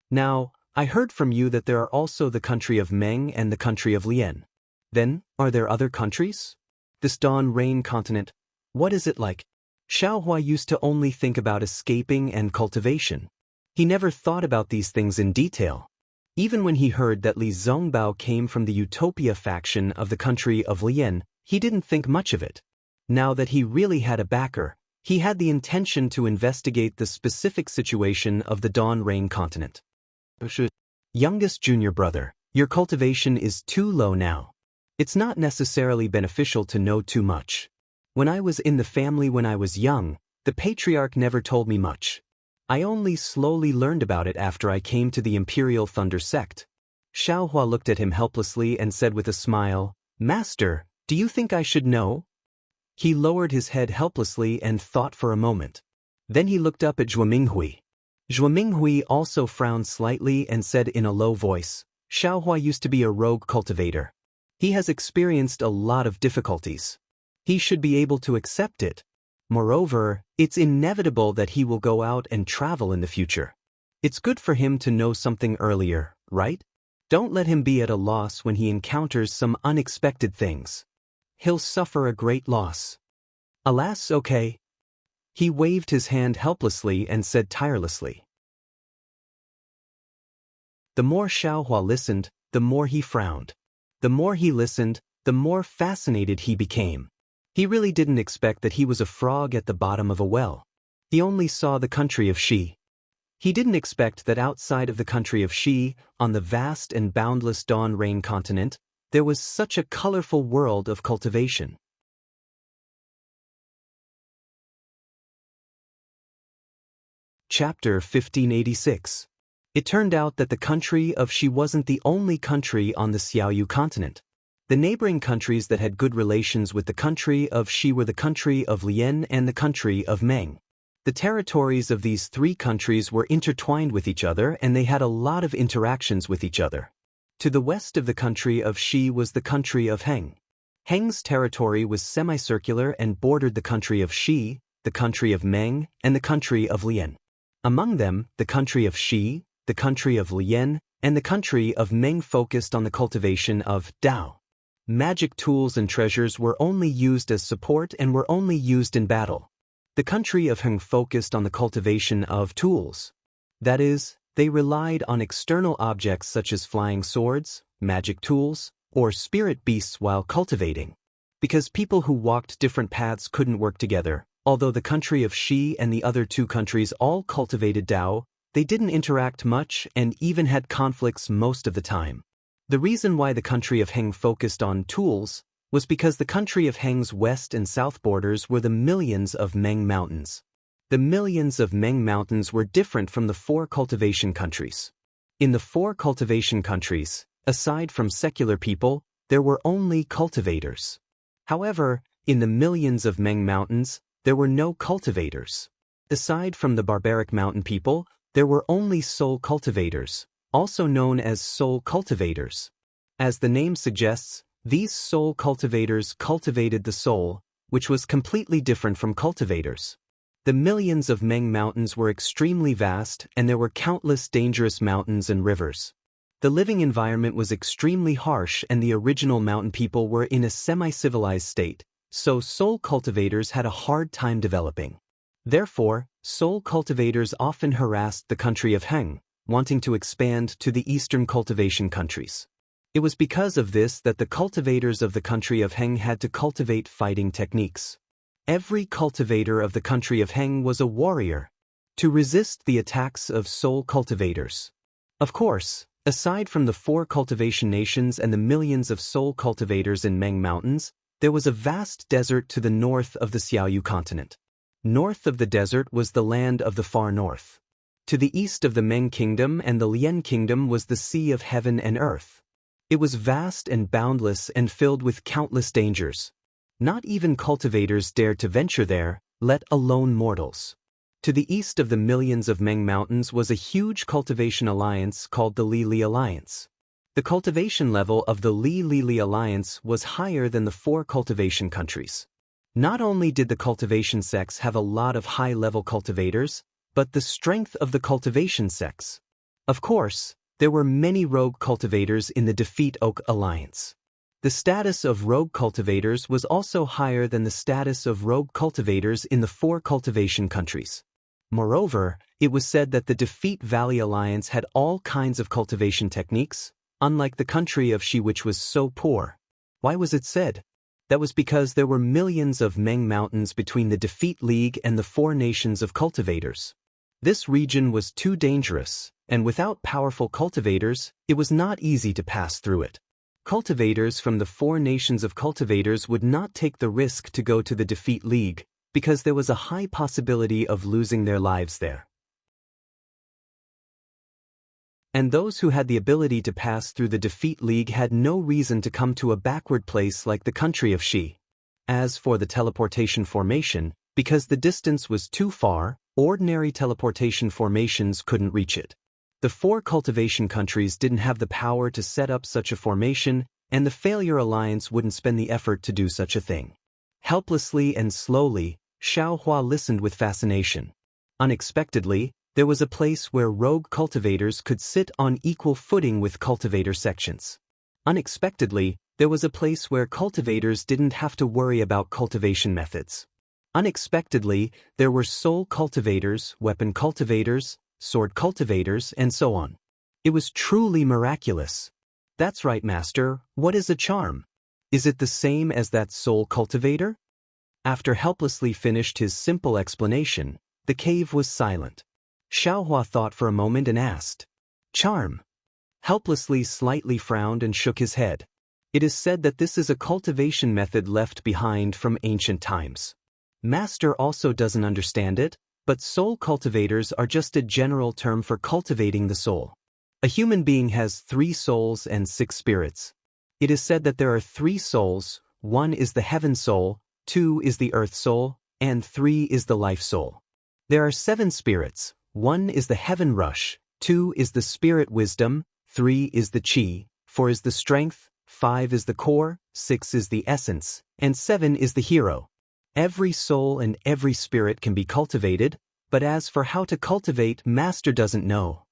Now, I heard from you that there are also the country of Meng and the country of Lien. Then, are there other countries? This Dawn Rain continent, what is it like? Xiao Hua used to only think about escaping and cultivation. He never thought about these things in detail. Even when he heard that Li Zongbao came from the Utopia faction of the country of Lien, he didn't think much of it. Now that he really had a backer, he had the intention to investigate the specific situation of the Dawn Rain continent. Youngest junior brother, your cultivation is too low now. It's not necessarily beneficial to know too much. When I was in the family when I was young, the patriarch never told me much. I only slowly learned about it after I came to the Imperial Thunder sect. Xiao Hua looked at him helplessly and said with a smile, Master, do you think I should know? He lowered his head helplessly and thought for a moment. Then he looked up at Zhuo Minghui. Zhuo Minghui also frowned slightly and said in a low voice, Xiao Hua used to be a rogue cultivator. He has experienced a lot of difficulties. He should be able to accept it. Moreover, it's inevitable that he will go out and travel in the future. It's good for him to know something earlier, right? Don't let him be at a loss when he encounters some unexpected things. He'll suffer a great loss. Alas, okay. He waved his hand helplessly and said tirelessly. The more Xiao Hua listened, the more he frowned. The more he listened, the more fascinated he became. He really didn't expect that he was a frog at the bottom of a well. He only saw the country of Xi. He didn't expect that outside of the country of Xi, on the vast and boundless Dawn Rain continent, there was such a colorful world of cultivation. Chapter 1586. It turned out that the country of Xi wasn't the only country on the Xiaoyu continent. The neighboring countries that had good relations with the country of Xi were the country of Lien and the country of Meng. The territories of these three countries were intertwined with each other and they had a lot of interactions with each other. To the west of the country of Xi was the country of Heng. Heng's territory was semicircular and bordered the country of Xi, the country of Meng, and the country of Lien. Among them, the country of Xi, the country of Lien, and the country of Meng focused on the cultivation of Dao. Magic tools and treasures were only used as support and were only used in battle. The country of Heng focused on the cultivation of tools. That is, they relied on external objects such as flying swords, magic tools, or spirit beasts while cultivating. Because people who walked different paths couldn't work together, although the country of Xi and the other two countries all cultivated Dao, they didn't interact much and even had conflicts most of the time. The reason why the country of Heng focused on tools was because the country of Heng's west and south borders were the millions of Meng mountains. The millions of Meng mountains were different from the four cultivation countries. In the four cultivation countries, aside from secular people, there were only cultivators. However, in the millions of Meng mountains, there were no cultivators. Aside from the barbaric mountain people, there were only soul cultivators, also known as soul cultivators. As the name suggests, these soul cultivators cultivated the soul, which was completely different from cultivators. The millions of Meng mountains were extremely vast, and there were countless dangerous mountains and rivers. The living environment was extremely harsh, and the original mountain people were in a semi-civilized state, so soul cultivators had a hard time developing. Therefore, soul cultivators often harassed the country of Heng, wanting to expand to the eastern cultivation countries. It was because of this that the cultivators of the country of Heng had to cultivate fighting techniques. Every cultivator of the country of Heng was a warrior, to resist the attacks of soul cultivators. Of course, aside from the 4 cultivation nations and the millions of soul cultivators in Meng Mountains, there was a vast desert to the north of the Xiaoyu continent. North of the desert was the land of the far north. To the east of the Meng kingdom and the Lian kingdom was the sea of heaven and earth. It was vast and boundless and filled with countless dangers. Not even cultivators dared to venture there, let alone mortals. To the east of the millions of Meng Mountains was a huge cultivation alliance called the Li Alliance. The cultivation level of the Li Alliance was higher than the 4 cultivation countries. Not only did the cultivation sects have a lot of high-level cultivators, but the strength of the cultivation sects. Of course, there were many rogue cultivators in the Defeat Oak Alliance. The status of rogue cultivators was also higher than the status of rogue cultivators in the 4 cultivation countries. Moreover, it was said that the Defeat Valley Alliance had all kinds of cultivation techniques, unlike the country of Xi, which was so poor. Why was it said? That was because there were millions of Meng mountains between the Defeat League and the 4 nations of cultivators. This region was too dangerous, and without powerful cultivators, it was not easy to pass through it. Cultivators from the 4 nations of cultivators would not take the risk to go to the Defeat League, because there was a high possibility of losing their lives there. And those who had the ability to pass through the Defeat League had no reason to come to a backward place like the country of Xi. As for the teleportation formation, because the distance was too far, ordinary teleportation formations couldn't reach it. The 4 cultivation countries didn't have the power to set up such a formation, and the Failure Alliance wouldn't spend the effort to do such a thing. Helplessly and slowly, Xiaohua listened with fascination. Unexpectedly, there was a place where rogue cultivators could sit on equal footing with cultivator sections. Unexpectedly, there was a place where cultivators didn't have to worry about cultivation methods. Unexpectedly, there were soul cultivators, weapon cultivators, sword cultivators, and so on. It was truly miraculous. That's right, Master, what is a charm? Is it the same as that soul cultivator? After helplessly finished his simple explanation, the cave was silent. Xiaohua thought for a moment and asked, "Charm?" Helplessly slightly frowned and shook his head. It is said that this is a cultivation method left behind from ancient times. Master also doesn't understand it, but soul cultivators are just a general term for cultivating the soul. A human being has 3 souls and 6 spirits. It is said that there are 3 souls, 1 is the heaven soul, 2 is the earth soul, and 3 is the life soul. There are 7 spirits, 1 is the heaven rush, 2 is the spirit wisdom, 3 is the chi, 4 is the strength, 5 is the core, 6 is the essence, and 7 is the hero. Every soul and every spirit can be cultivated, but as for how to cultivate, Master doesn't know.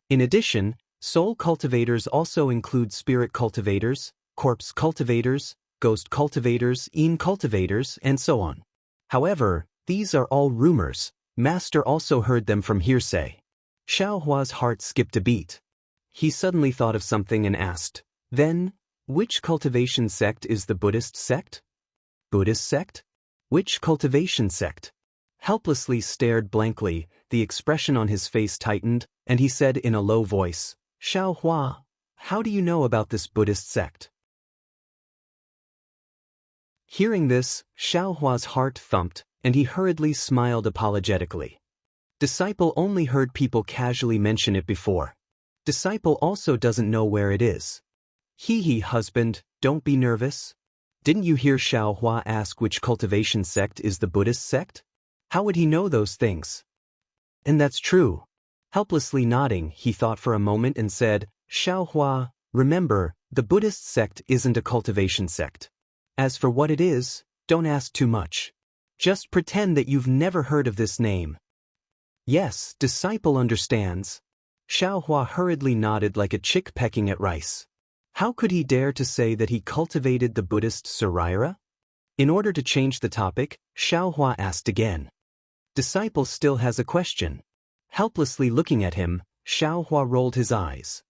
In addition, soul cultivators also include spirit cultivators, corpse cultivators, ghost cultivators, cultivators, and so on. However, these are all rumors. Master also heard them from hearsay. Xiaohua's heart skipped a beat. He suddenly thought of something and asked, "Then, which cultivation sect is the Buddhist sect?" "Buddhist sect? Which cultivation sect?" Helplessly stared blankly, the expression on his face tightened, and he said in a low voice, "Xiaohua, how do you know about this Buddhist sect?" Hearing this, Xiaohua's heart thumped, and he hurriedly smiled apologetically. Disciple only heard people casually mention it before. Disciple also doesn't know where it is. Hee, husband, don't be nervous. Didn't you hear Xiaohua ask which cultivation sect is the Buddhist sect? How would he know those things? And that's true. Helplessly nodding, he thought for a moment and said, Xiaohua, remember, the Buddhist sect isn't a cultivation sect. As for what it is, don't ask too much. Just pretend that you've never heard of this name. Yes, disciple understands. Xiaohua hurriedly nodded like a chick pecking at rice. How could he dare to say that he cultivated the Buddhist Saraira? In order to change the topic, Xiaohua asked again. Disciple still has a question. Helplessly looking at him, Xiaohua rolled his eyes.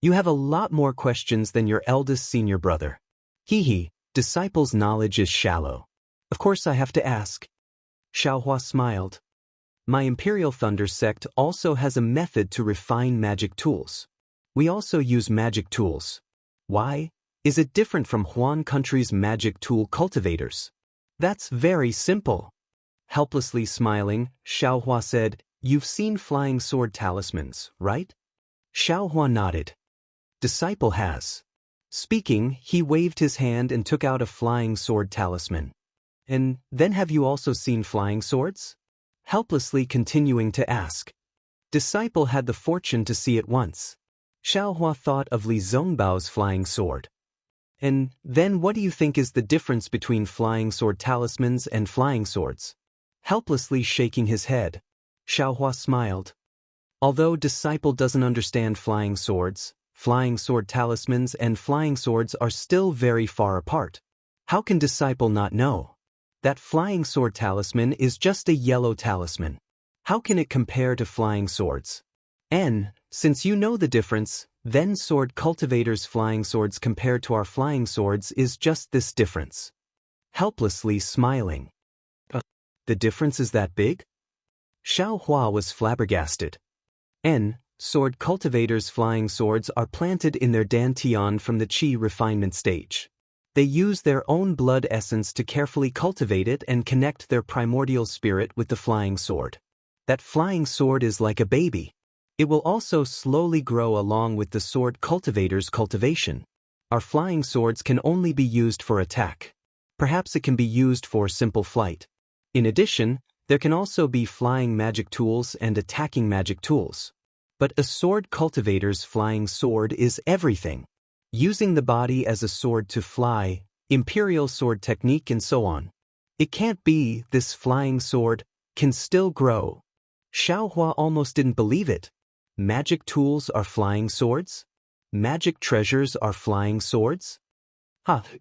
You have a lot more questions than your eldest senior brother. Hee, disciple's knowledge is shallow. Of course I have to ask. Xiaohua smiled. My Imperial Thunder sect also has a method to refine magic tools. We also use magic tools. Why? Is it different from Huan country's magic tool cultivators? That's very simple. Helplessly smiling, Xiaohua said, You've seen flying sword talismans, right? Xiaohua nodded. Disciple has. Speaking, he waved his hand and took out a flying sword talisman. And then have you also seen flying swords? Helplessly continuing to ask. Disciple had the fortune to see it once. Xiaohua thought of Li Zongbao's flying sword. And then what do you think is the difference between flying sword talismans and flying swords? Helplessly shaking his head. Xiaohua smiled. Although disciple doesn't understand flying swords, flying sword talismans and flying swords are still very far apart. How can disciple not know? That flying sword talisman is just a yellow talisman. How can it compare to flying swords? And, since you know the difference, then sword cultivators' flying swords compared to our flying swords is just this difference. Helplessly smiling. The difference is that big? Xiaohua was flabbergasted. Sword cultivators' flying swords are planted in their dantian from the qi refinement stage. They use their own blood essence to carefully cultivate it and connect their primordial spirit with the flying sword. That flying sword is like a baby. It will also slowly grow along with the sword cultivator's cultivation. Our flying swords can only be used for attack. Perhaps it can be used for simple flight. In addition, there can also be flying magic tools and attacking magic tools. But a sword cultivator's flying sword is everything. Using the body as a sword to fly, imperial sword technique and so on. It can't be, this flying sword can still grow. Xiaohua almost didn't believe it. Magic tools are flying swords? Magic treasures are flying swords?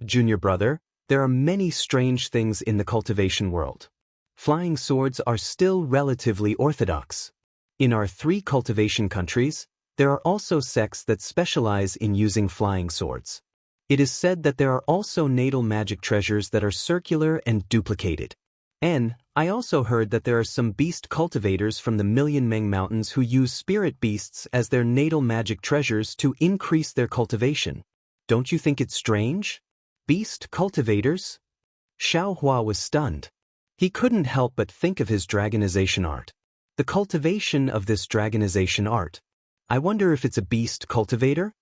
Junior brother, there are many strange things in the cultivation world. Flying swords are still relatively orthodox. In our 3 cultivation countries, there are also sects that specialize in using flying swords. It is said that there are also natal magic treasures that are circular and duplicated. And I also heard that there are some beast cultivators from the Million Meng Mountains who use spirit beasts as their natal magic treasures to increase their cultivation. Don't you think it's strange? Beast cultivators? Xiaohua was stunned. He couldn't help but think of his dragonization art. The cultivation of this dragonization art. I wonder if it's a beast cultivator?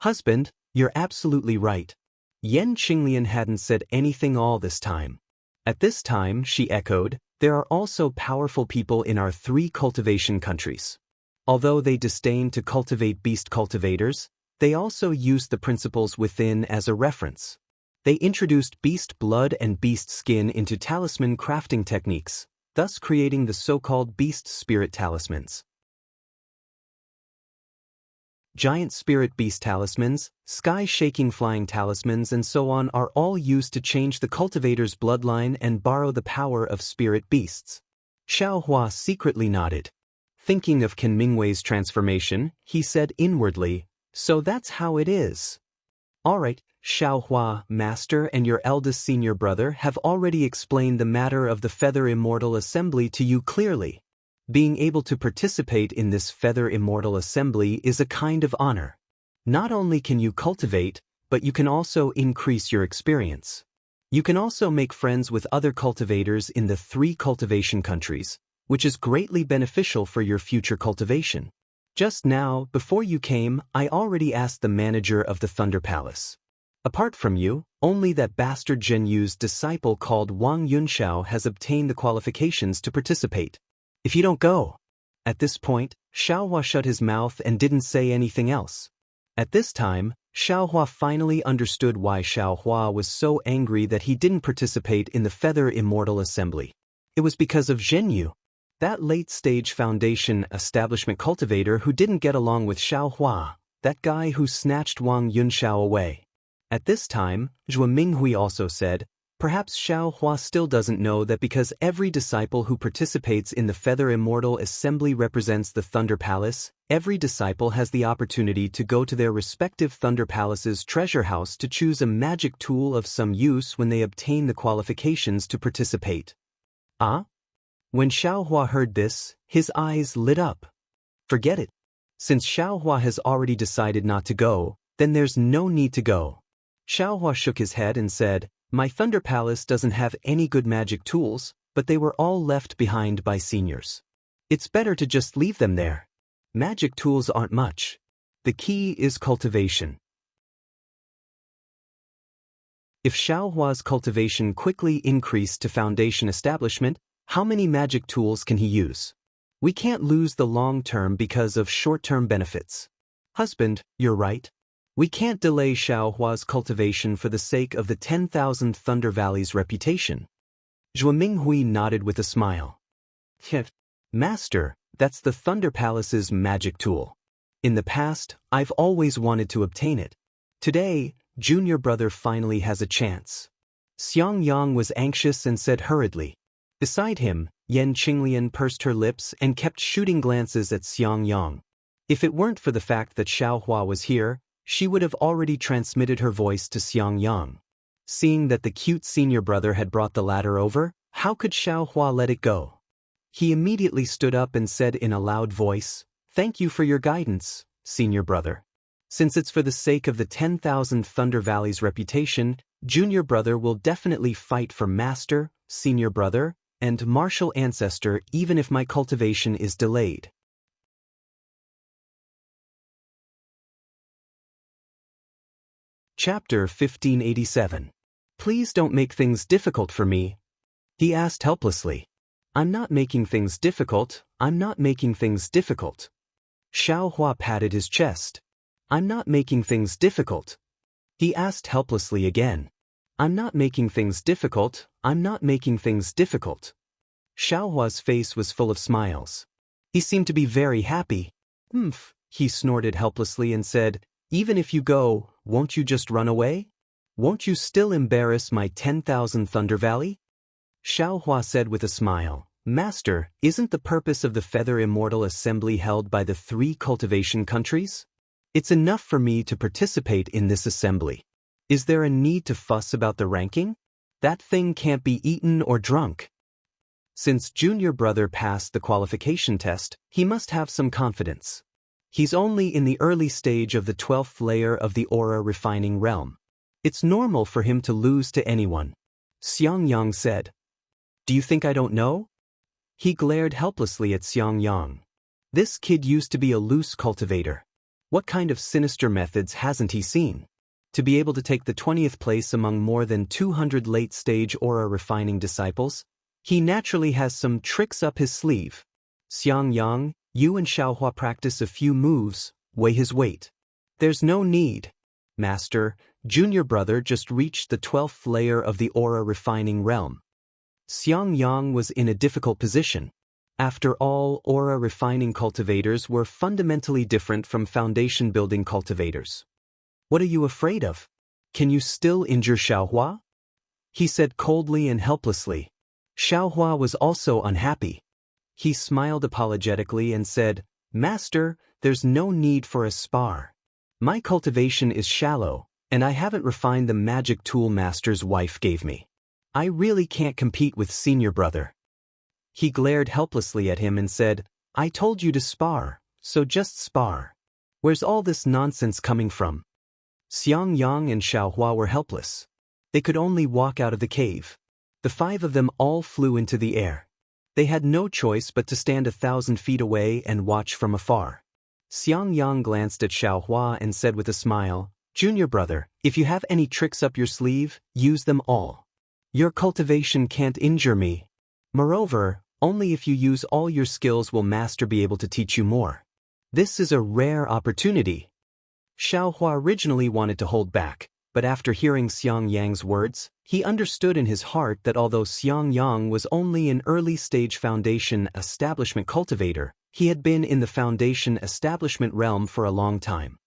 Husband, you're absolutely right. Yan Qinglian hadn't said anything all this time. At this time, she echoed, there are also powerful people in our 3 cultivation countries. Although they disdain to cultivate beast cultivators, they also use the principles within as a reference. They introduced beast blood and beast skin into talisman crafting techniques, thus creating the so-called beast spirit talismans. Giant spirit beast talismans, sky-shaking flying talismans and so on are all used to change the cultivator's bloodline and borrow the power of spirit beasts. Xiaohua secretly nodded. Thinking of Qin Mingwei's transformation, he said inwardly, so that's how it is. Alright, Xiaohua, master and your eldest senior brother have already explained the matter of the Feather Immortal Assembly to you clearly. Being able to participate in this Feather Immortal Assembly is a kind of honor. Not only can you cultivate, but you can also increase your experience. You can also make friends with other cultivators in the 3 cultivation countries, which is greatly beneficial for your future cultivation. Just now, before you came, I already asked the manager of the Thunder Palace. Apart from you, only that bastard Zhen Yu's disciple called Wang Yunxiao has obtained the qualifications to participate. If you don't go, At this point, Xiaohua shut his mouth and didn't say anything else. At this time, Xiaohua finally understood why Xiaohua was so angry that he didn't participate in the Feather Immortal Assembly. It was because of Zhenyu, that late-stage foundation establishment cultivator who didn't get along with Xiaohua, that guy who snatched Wang Yunxiao away. At this time, Zhuo Minghui also said, perhaps Xiaohua still doesn't know that because every disciple who participates in the Feather Immortal Assembly represents the Thunder Palace, every disciple has the opportunity to go to their respective Thunder Palace's treasure house to choose a magic tool of some use when they obtain the qualifications to participate. Ah? When Xiaohua heard this, his eyes lit up. Forget it. Since Xiaohua has already decided not to go, then there's no need to go. Xiaohua shook his head and said, my Thunder Palace doesn't have any good magic tools, but they were all left behind by seniors. It's better to just leave them there. Magic tools aren't much. The key is cultivation. If Xiaohua's cultivation quickly increased to foundation establishment, how many magic tools can he use? We can't lose the long term because of short-term benefits. Husband, you're right. We can't delay Xiaohua's cultivation for the sake of the 10,000 Thunder Valley's reputation. Zhuo Minghui nodded with a smile. Master, that's the Thunder Palace's magic tool. In the past, I've always wanted to obtain it. Today, junior brother finally has a chance. Xiangyang was anxious and said hurriedly. Beside him, Yan Qinglian pursed her lips and kept shooting glances at Xiangyang. If it weren't for the fact that Xiaohua was here, she would have already transmitted her voice to Xiangyang. Seeing that the cute senior brother had brought the latter over, how could Xiaohua let it go? He immediately stood up and said in a loud voice, thank you for your guidance, senior brother. Since it's for the sake of the 10,000 Thunder Valley's reputation, junior brother will definitely fight for master, senior brother, and martial ancestor even if my cultivation is delayed. Chapter 1587. Please don't make things difficult for me. He asked helplessly. I'm not making things difficult, I'm not making things difficult. Xiaohua patted his chest. I'm not making things difficult. He asked helplessly again. I'm not making things difficult, I'm not making things difficult. Xiaohua's face was full of smiles. He seemed to be very happy. He snorted helplessly and said, even if you go, won't you just run away? Won't you still embarrass my 10,000 Thunder Valley? Xiaohua said with a smile, Master, isn't the purpose of the Feather Immortal Assembly held by the 3 cultivation countries? It's enough for me to participate in this assembly. Is there a need to fuss about the ranking? That thing can't be eaten or drunk. Since junior brother passed the qualification test, he must have some confidence. He's only in the early stage of the 12th layer of the aura refining realm. It's normal for him to lose to anyone. Xiangyang said. Do you think I don't know? He glared helplessly at Xiangyang. This kid used to be a loose cultivator. What kind of sinister methods hasn't he seen? To be able to take the 20th place among more than 200 late-stage aura refining disciples, he naturally has some tricks up his sleeve. Xiangyang, you and Xiaohua practice a few moves, weigh his weight. There's no need. Master, junior brother just reached the 12th layer of the aura refining realm. Xiangyang was in a difficult position. After all, aura refining cultivators were fundamentally different from foundation building cultivators. What are you afraid of? Can you still injure Xiaohua? He said coldly and helplessly. Xiaohua was also unhappy. He smiled apologetically and said, Master, there's no need for a spar. My cultivation is shallow, and I haven't refined the magic tool Master's wife gave me. I really can't compete with senior brother. He glared helplessly at him and said, I told you to spar, so just spar. Where's all this nonsense coming from? Xiangyang and Xiaohua were helpless. They could only walk out of the cave. The 5 of them all flew into the air. They had no choice but to stand 1,000 feet away and watch from afar. Xiangyang glanced at Xiaohua and said with a smile, Junior brother, if you have any tricks up your sleeve, use them all. Your cultivation can't injure me. Moreover, Only if you use all your skills will Master be able to teach you more. This is a rare opportunity. Xiaohua originally wanted to hold back, but after hearing Xiangyang's words, he understood in his heart that although Xiangyang was only an early-stage foundation establishment cultivator, he had been in the foundation establishment realm for a long time.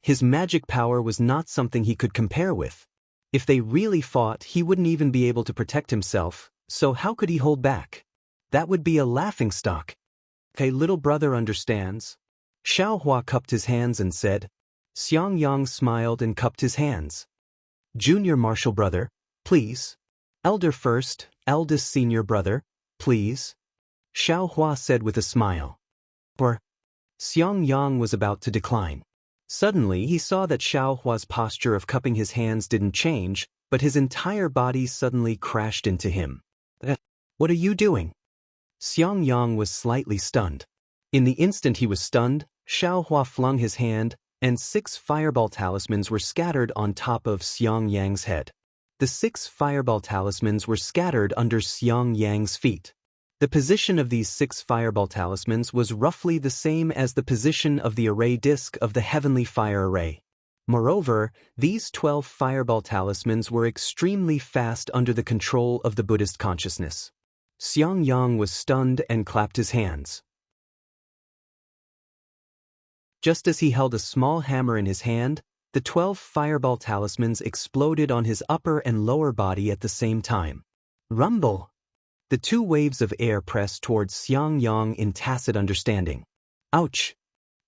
His magic power was not something he could compare with. If they really fought, he wouldn't even be able to protect himself, so how could he hold back? That would be a laughingstock. "Okay, little brother understands." Xiaohua cupped his hands and said. Xiangyang smiled and cupped his hands. "Junior martial brother, please." "Elder first, eldest senior brother, please," Xiaohua said with a smile. Or Xiangyang was about to decline. Suddenly he saw that Xiaohua's posture of cupping his hands didn't change, but his entire body suddenly crashed into him. "What are you doing?" Xiangyang was slightly stunned. In the instant he was stunned, Xiaohua flung his hand, and 6 fireball talismans were scattered on top of Xiangyang's head. The 6 fireball talismans were scattered under Xiangyang's feet. The position of these 6 fireball talismans was roughly the same as the position of the array disk of the heavenly fire array. Moreover, these 12 fireball talismans were extremely fast under the control of the Buddhist consciousness. Xiangyang was stunned and clapped his hands. Just as he held a small hammer in his hand, the 12 fireball talismans exploded on his upper and lower body at the same time. Rumble! The 2 waves of air pressed towards Xiangyang in tacit understanding. Ouch!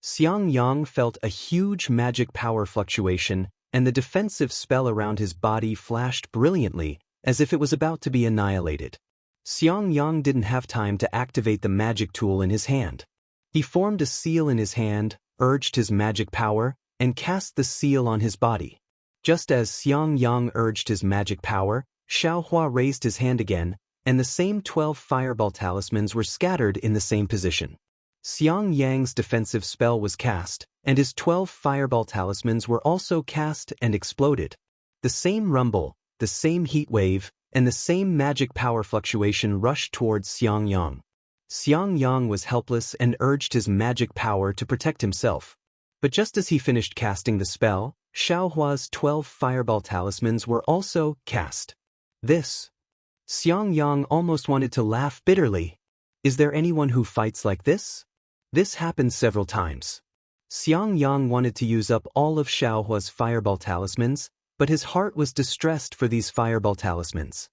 Xiangyang felt a huge magic power fluctuation, and the defensive spell around his body flashed brilliantly, as if it was about to be annihilated. Xiangyang didn't have time to activate the magic tool in his hand. He formed a seal in his hand, urged his magic power, and cast the seal on his body. Just as Xiangyang urged his magic power, Xiaohua raised his hand again, and the same 12 fireball talismans were scattered in the same position. Xiangyang's defensive spell was cast, and his 12 fireball talismans were also cast and exploded. The same rumble, the same heat wave, and the same magic power fluctuation rushed towards Xiangyang. Xiangyang was helpless and urged his magic power to protect himself. But just as he finished casting the spell, Xiaohua's 12 fireball talismans were also cast. Xiangyang almost wanted to laugh bitterly. Is there anyone who fights like this? This happened several times. Xiangyang wanted to use up all of Xiaohua's fireball talismans, but his heart was distressed for these fireball talismans.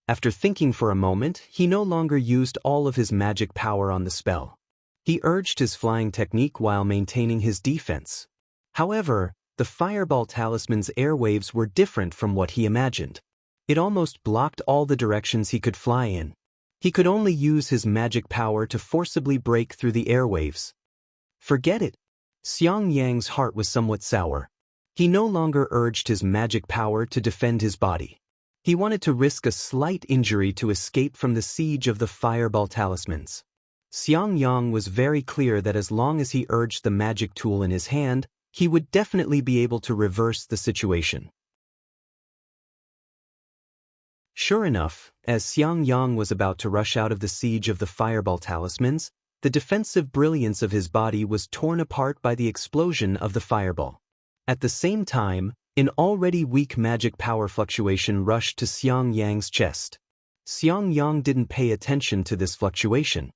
After thinking for a moment, he no longer used all of his magic power on the spell. He urged his flying technique while maintaining his defense. However, the fireball talisman's airwaves were different from what he imagined. It almost blocked all the directions he could fly in. He could only use his magic power to forcibly break through the airwaves. Forget it. Xiangyang's heart was somewhat sour. He no longer urged his magic power to defend his body. He wanted to risk a slight injury to escape from the siege of the fireball talismans. Xiangyang was very clear that as long as he urged the magic tool in his hand, he would definitely be able to reverse the situation. Sure enough, as Xiangyang was about to rush out of the siege of the fireball talismans, the defensive brilliance of his body was torn apart by the explosion of the fireball. At the same time, an already weak magic power fluctuation rushed to Xiangyang's chest. Xiangyang didn't pay attention to this fluctuation.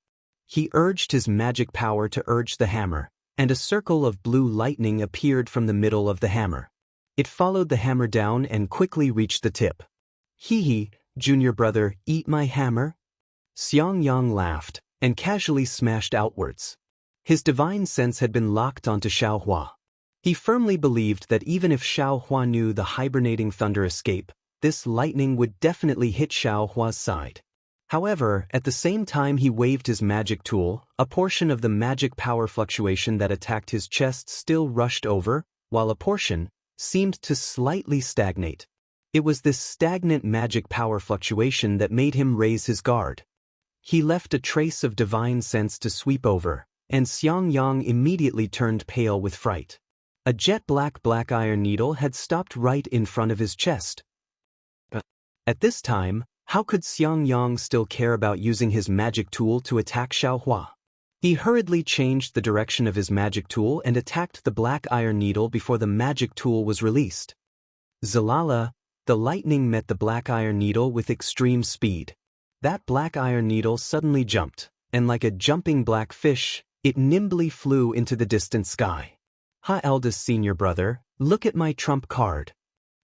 He urged his magic power to urge the hammer, and a circle of blue lightning appeared from the middle of the hammer. It followed the hammer down and quickly reached the tip. "Hee, junior brother, eat my hammer?" Xiangyang laughed, and casually smashed outwards. His divine sense had been locked onto Xiaohua. He firmly believed that even if Xiaohua knew the hibernating thunder escape, this lightning would definitely hit Xiaohua's side. However, at the same time he waved his magic tool, a portion of the magic power fluctuation that attacked his chest still rushed over, while a portion seemed to slightly stagnate. It was this stagnant magic power fluctuation that made him raise his guard. He left a trace of divine sense to sweep over, and Xiangyang immediately turned pale with fright. A jet-black iron needle had stopped right in front of his chest. At this time, How could Xiangyang still care about using his magic tool to attack Xiaohua? He hurriedly changed the direction of his magic tool and attacked the black iron needle before the magic tool was released. Zalala, the lightning met the black iron needle with extreme speed. That black iron needle suddenly jumped, and like a jumping black fish, it nimbly flew into the distant sky. Ha, eldest senior brother, look at my trump card.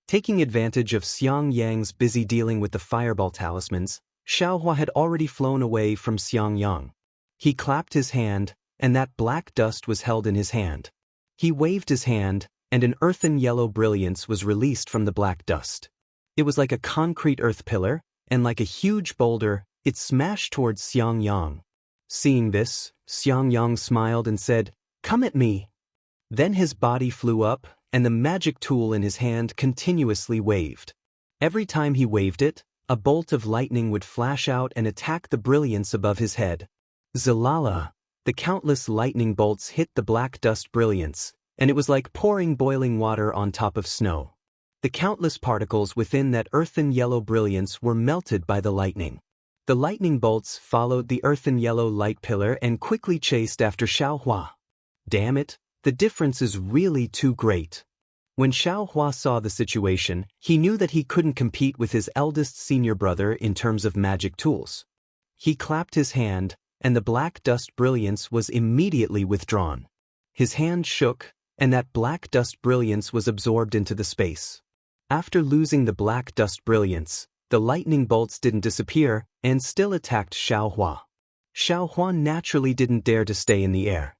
Taking advantage of Xiang Yang's busy dealing with the fireball talismans, Xiaohua had already flown away from Xiang Yang. He clapped his hand, and that black dust was held in his hand. He waved his hand, and an earthen yellow brilliance was released from the black dust. It was like a concrete earth pillar, and like a huge boulder, it smashed towards Xiang Yang. Seeing this, Xiang Yang smiled and said, "Come at me." Then his body flew up, and the magic tool in his hand continuously waved. Every time he waved it, a bolt of lightning would flash out and attack the brilliance above his head. Zalala, the countless lightning bolts hit the black dust brilliance, and it was like pouring boiling water on top of snow. The countless particles within that earthen yellow brilliance were melted by the lightning. The lightning bolts followed the earthen yellow light pillar and quickly chased after Xiaohua. Damn it, the difference is really too great. When Xiaohua saw the situation, he knew that he couldn't compete with his eldest senior brother in terms of magic tools. He clapped his hand, and the black dust brilliance was immediately withdrawn. His hand shook, and that black dust brilliance was absorbed into the space. After losing the black dust brilliance, the lightning bolts didn't disappear and still attacked Xiaohua. Xiaohua naturally didn't dare to stay in the air.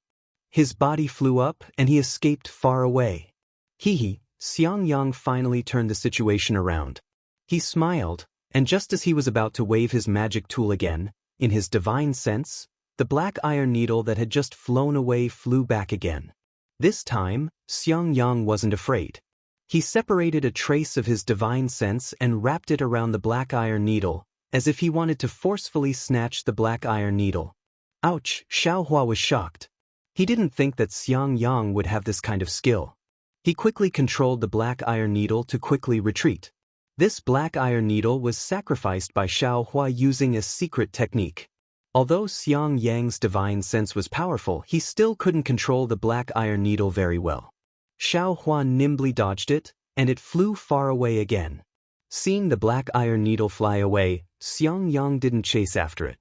His body flew up and he escaped far away. Xiang Yang finally turned the situation around. He smiled, and just as he was about to wave his magic tool again, in his divine sense, the black iron needle that had just flown away flew back again. This time, Xiang Yang wasn't afraid. He separated a trace of his divine sense and wrapped it around the black iron needle, as if he wanted to forcefully snatch the black iron needle. Ouch! Xiaohua was shocked. He didn't think that Xiang Yang would have this kind of skill. He quickly controlled the black iron needle to quickly retreat. This black iron needle was sacrificed by Xiaohua using a secret technique. Although Xiang Yang's divine sense was powerful, he still couldn't control the black iron needle very well. Xiaohua nimbly dodged it, and it flew far away again. Seeing the black iron needle fly away, Xiang Yang didn't chase after it.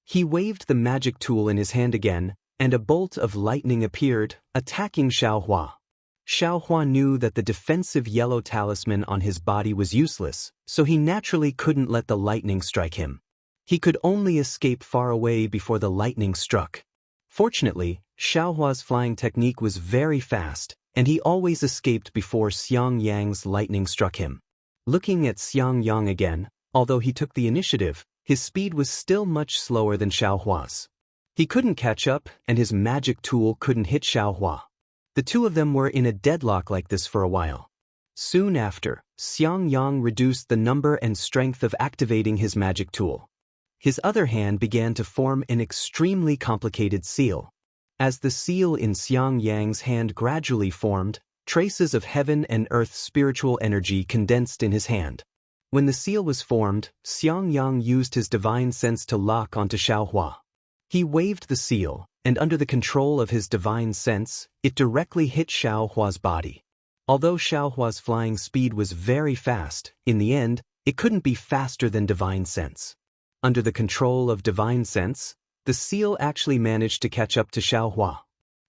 He waved the magic tool in his hand again, and a bolt of lightning appeared, attacking Xiaohua. Xiaohua knew that the defensive yellow talisman on his body was useless, so he naturally couldn't let the lightning strike him. He could only escape far away before the lightning struck. Fortunately, Xiaohua's flying technique was very fast, and he always escaped before Xiang Yang's lightning struck him. Looking at Xiang Yang again, although he took the initiative, his speed was still much slower than Xiaohua's. He couldn't catch up, and his magic tool couldn't hit Xiaohua. The two of them were in a deadlock like this for a while. Soon after, Xiang Yang reduced the number and strength of activating his magic tool. His other hand began to form an extremely complicated seal. As the seal in Xiang Yang's hand gradually formed, traces of heaven and earth's spiritual energy condensed in his hand. When the seal was formed, Xiang Yang used his divine sense to lock onto Xiaohua. He waved the seal, and under the control of his divine sense, it directly hit Xiaohua's body. Although Xiaohua's flying speed was very fast, in the end, it couldn't be faster than divine sense. Under the control of divine sense, the seal actually managed to catch up to Xiaohua.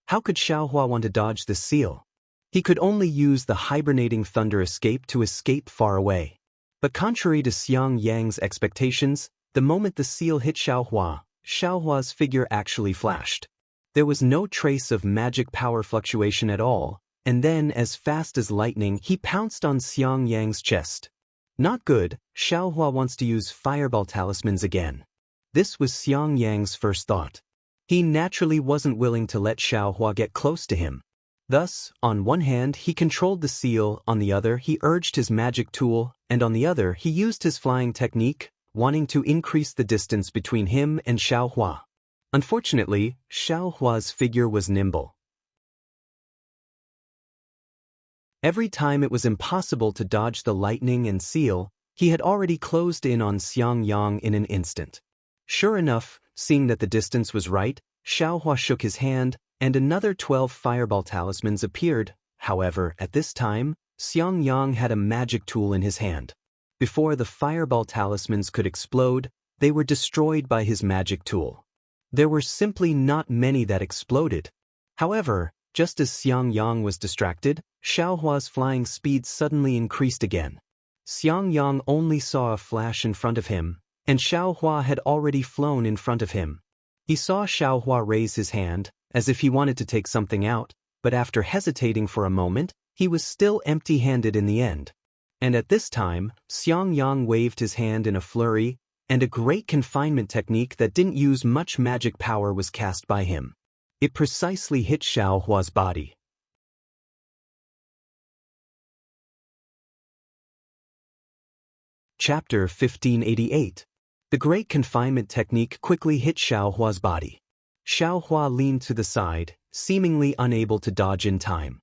How could Xiaohua want to dodge the seal? He could only use the hibernating thunder escape to escape far away. But contrary to Xiang Yang's expectations, the moment the seal hit Xiaohua, Xiaohua's figure actually flashed. There was no trace of magic power fluctuation at all, and then as fast as lightning he pounced on Xiang Yang's chest. Not good, Xiaohua wants to use fireball talismans again. This was Xiang Yang's first thought. He naturally wasn't willing to let Xiaohua get close to him. Thus, on one hand he controlled the seal, on the other he urged his magic tool, and on the other he used his flying technique, wanting to increase the distance between him and Xiaohua. Unfortunately, Xiaohua's figure was nimble. Every time it was impossible to dodge the lightning and seal, he had already closed in on Xiangyang in an instant. Sure enough, seeing that the distance was right, Xiaohua shook his hand, and another 12 fireball talismans appeared. However, at this time, Xiangyang had a magic tool in his hand. Before the fireball talismans could explode, they were destroyed by his magic tool. There were simply not many that exploded. However, just as Xiangyang was distracted, Xiaohua's flying speed suddenly increased again. Xiangyang only saw a flash in front of him, and Xiaohua had already flown in front of him. He saw Xiaohua raise his hand, as if he wanted to take something out, but after hesitating for a moment, he was still empty-handed in the end. And at this time, Xiangyang waved his hand in a flurry, and a great confinement technique that didn't use much magic power was cast by him. It precisely hit Xiaohua's body. Chapter 1588. The great confinement technique quickly hit Xiaohua's body. Xiaohua leaned to the side, seemingly unable to dodge in time.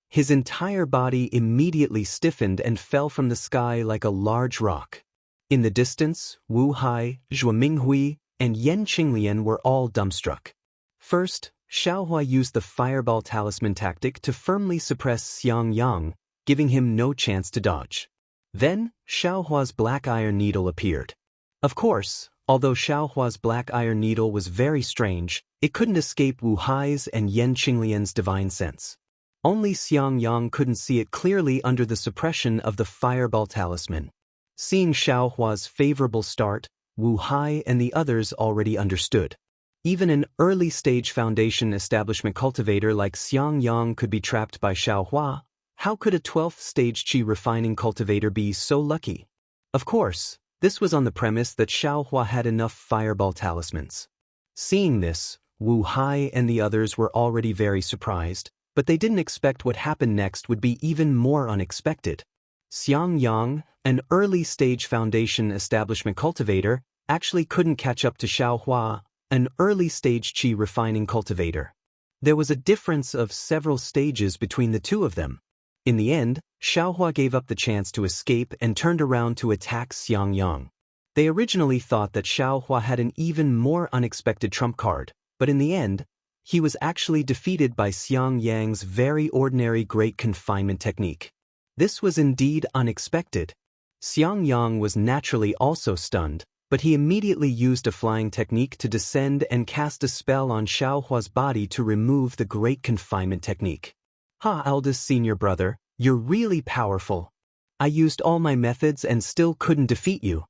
His entire body immediately stiffened and fell from the sky like a large rock. In the distance, Wu Hai, Zhuo Minghui, and Yan Qinglian were all dumbstruck. First, Xiaohua used the fireball talisman tactic to firmly suppress Xiangyang, giving him no chance to dodge. Then, Xiaohua's black iron needle appeared. Of course, although Xiaohua's black iron needle was very strange, it couldn't escape Wu Hai's and Yan Qinglian's divine sense. Only Xiangyang couldn't see it clearly under the suppression of the fireball talisman. Seeing Xiaohua's favorable start, Wu Hai and the others already understood. Even an early-stage foundation establishment cultivator like Xiangyang could be trapped by Xiaohua. How could a 12th-stage qi refining cultivator be so lucky? Of course, this was on the premise that Xiaohua had enough fireball talismans. Seeing this, Wu Hai and the others were already very surprised, but they didn't expect what happened next would be even more unexpected. Xiangyang, an early-stage foundation establishment cultivator, actually couldn't catch up to Xiaohua, an early-stage qi refining cultivator. There was a difference of several stages between the two of them. In the end, Xiaohua gave up the chance to escape and turned around to attack Xiangyang. They originally thought that Xiaohua had an even more unexpected trump card, but in the end, he was actually defeated by Xiangyang's very ordinary great confinement technique. This was indeed unexpected. Xiangyang was naturally also stunned, but he immediately used a flying technique to descend and cast a spell on Xiaohua's body to remove the great confinement technique. Ha, eldest senior brother, you're really powerful. I used all my methods and still couldn't defeat you.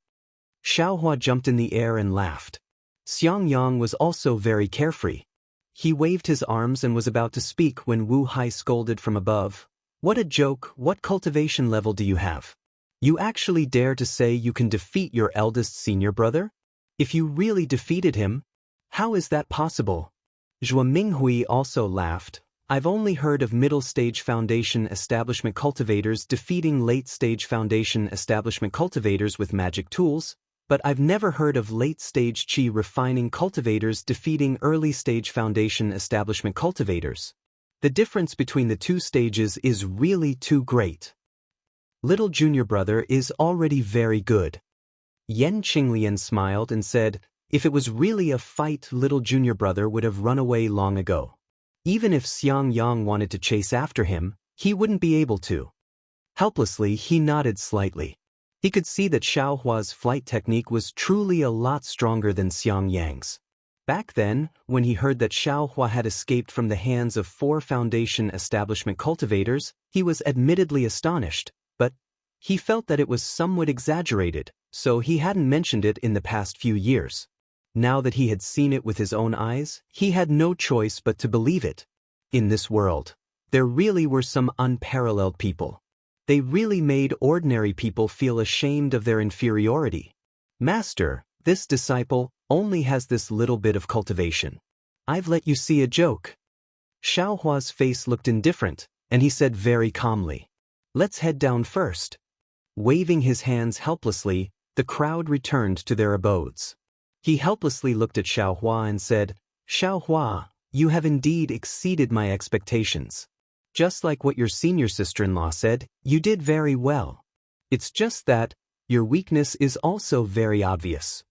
Xiaohua jumped in the air and laughed. Xiangyang was also very carefree. He waved his arms and was about to speak when Wu Hai scolded from above. What a joke, what cultivation level do you have? You actually dare to say you can defeat your eldest senior brother? If you really defeated him, how is that possible? Zhuo Minghui also laughed. I've only heard of middle-stage foundation establishment cultivators defeating late-stage foundation establishment cultivators with magic tools, but I've never heard of late-stage qi refining cultivators defeating early-stage foundation establishment cultivators. The difference between the two stages is really too great. Little junior brother is already very good. Yan Qinglian smiled and said, if it was really a fight, little junior brother would have run away long ago. Even if Xiangyang wanted to chase after him, he wouldn't be able to. Helplessly, he nodded slightly. He could see that Xiaohua's flight technique was truly a lot stronger than Xiangyang's. Back then, when he heard that Xiaohua had escaped from the hands of 4 foundation establishment cultivators, he was admittedly astonished, but he felt that it was somewhat exaggerated, so he hadn't mentioned it in the past few years. Now that he had seen it with his own eyes, he had no choice but to believe it. In this world, there really were some unparalleled people. They really made ordinary people feel ashamed of their inferiority. Master, this disciple only has this little bit of cultivation. I've let you see a joke. Xiaohua's face looked indifferent, and he said very calmly, let's head down first. Waving his hands helplessly, the crowd returned to their abodes. He helplessly looked at Xiaohua and said, Xiaohua, you have indeed exceeded my expectations. Just like what your senior sister-in-law said, you did very well. It's just that your weakness is also very obvious.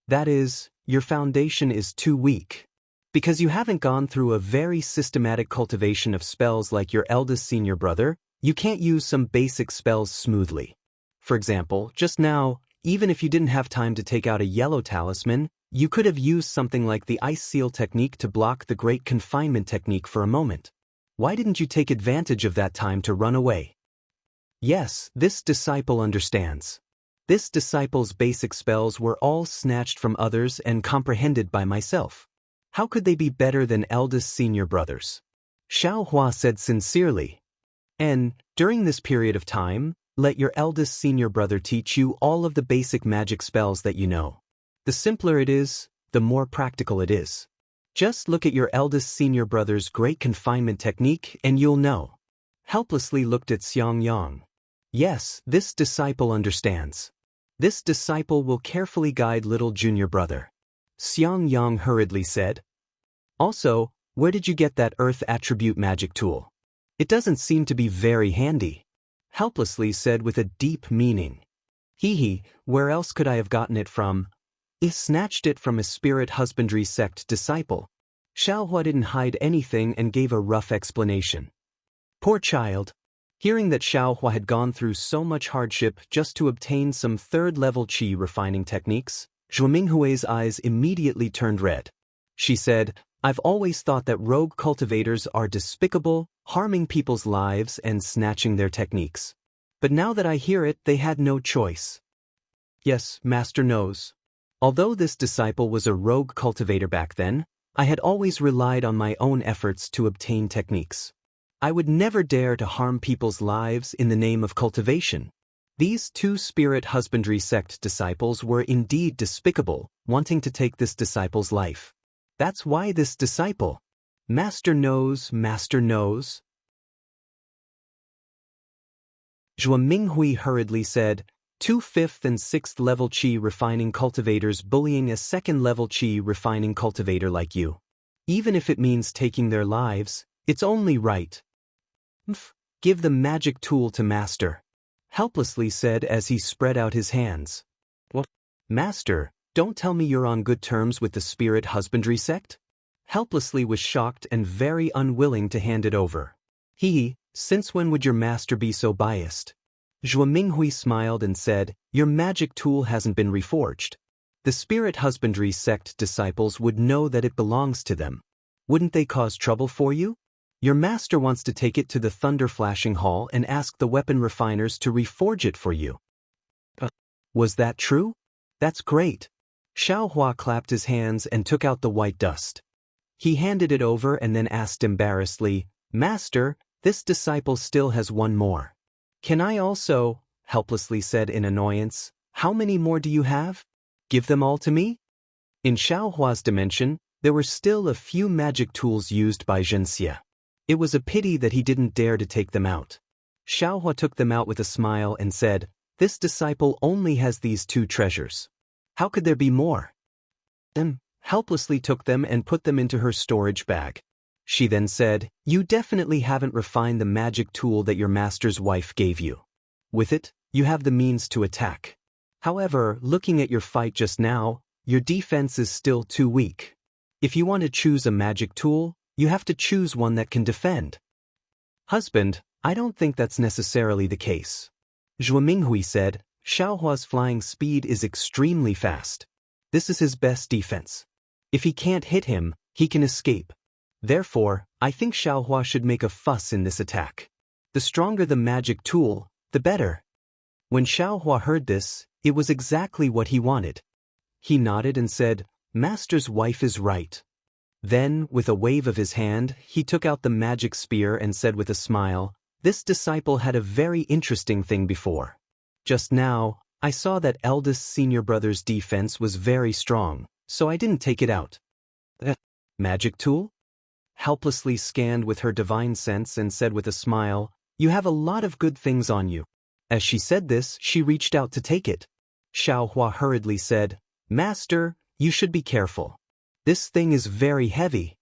That is, your foundation is too weak. Because you haven't gone through a very systematic cultivation of spells like your eldest senior brother, you can't use some basic spells smoothly. For example, just now, even if you didn't have time to take out a yellow talisman, you could have used something like the ice seal technique to block the great confinement technique for a moment. Why didn't you take advantage of that time to run away? Yes, this disciple understands. This disciple's basic spells were all snatched from others and comprehended by myself. How could they be better than eldest senior brothers? Xiaohua said sincerely. And, during this period of time, let your eldest senior brother teach you all of the basic magic spells that you know. The simpler it is, the more practical it is. Just look at your eldest senior brother's great confinement technique and you'll know. Helplessly looked at Xiangyang. Yes, this disciple understands. This disciple will carefully guide little junior brother. Xiangyang hurriedly said. Also, where did you get that earth attribute magic tool? It doesn't seem to be very handy. Helplessly said with a deep meaning. Hee, where else could I have gotten it from? I snatched it from a spirit husbandry sect disciple. Xiaohua didn't hide anything and gave a rough explanation. Poor child. Hearing that Xiaohua had gone through so much hardship just to obtain some third-level qi refining techniques, Zhuo Minghui's eyes immediately turned red. She said, I've always thought that rogue cultivators are despicable, harming people's lives and snatching their techniques. But now that I hear it, they had no choice. Yes, Master knows. Although this disciple was a rogue cultivator back then, I had always relied on my own efforts to obtain techniques. I would never dare to harm people's lives in the name of cultivation. These two spirit husbandry sect disciples were indeed despicable, wanting to take this disciple's life. That's why this disciple. Master knows, Master knows. Zhuo Minghui hurriedly said, 2 5th and 6th level qi refining cultivators bullying a 2nd level qi refining cultivator like you. Even if it means taking their lives, it's only right. Give the magic tool to Master. Helplessly said as he spread out his hands. What? Master, don't tell me you're on good terms with the spirit husbandry sect? Helplessly was shocked and very unwilling to hand it over. Since when would your master be so biased? Zhuo Minghui smiled and said, your magic tool hasn't been reforged. The spirit husbandry sect disciples would know that it belongs to them. Wouldn't they cause trouble for you? Your master wants to take it to the Thunder Flashing Hall and ask the weapon refiners to reforge it for you. Was that true? That's great. Xiaohua clapped his hands and took out the white dust. He handed it over and then asked embarrassedly, Master, this disciple still has one more. Can I also? Helplessly said in annoyance. How many more do you have? Give them all to me? In Xiaohua's dimension, there were still a few magic tools used by Xianxia. It was a pity that he didn't dare to take them out. Xiaohua took them out with a smile and said, this disciple only has these 2 treasures. How could there be more? Then, helplessly took them and put them into her storage bag. She then said, you definitely haven't refined the magic tool that your master's wife gave you. With it, you have the means to attack. However, looking at your fight just now, your defense is still too weak. If you want to choose a magic tool, you have to choose one that can defend. Husband, I don't think that's necessarily the case. Zhuo Minghui said, Xiaohua's flying speed is extremely fast. This is his best defense. If he can't hit him, he can escape. Therefore, I think Xiaohua should make a fuss in this attack. The stronger the magic tool, the better. When Xiaohua heard this, it was exactly what he wanted. He nodded and said, Master's wife is right. Then, with a wave of his hand, he took out the magic spear and said with a smile, this disciple had a very interesting thing before. Just now, I saw that eldest senior brother's defense was very strong, so I didn't take it out. Magic tool? Helplessly scanned with her divine sense and said with a smile, you have a lot of good things on you. As she said this, she reached out to take it. Xiaohua hurriedly said, Master, you should be careful. This thing is very heavy.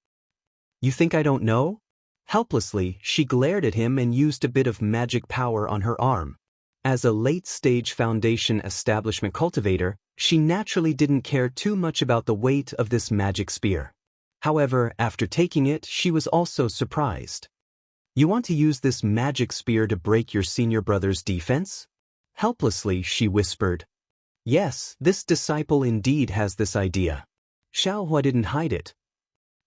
You think I don't know? Helplessly, she glared at him and used a bit of magic power on her arm. As a late-stage foundation establishment cultivator, she naturally didn't care too much about the weight of this magic spear. However, after taking it, she was also surprised. You want to use this magic spear to break your senior brother's defense? Helplessly, she whispered. Yes, this disciple indeed has this idea. Xiaohua didn't hide it.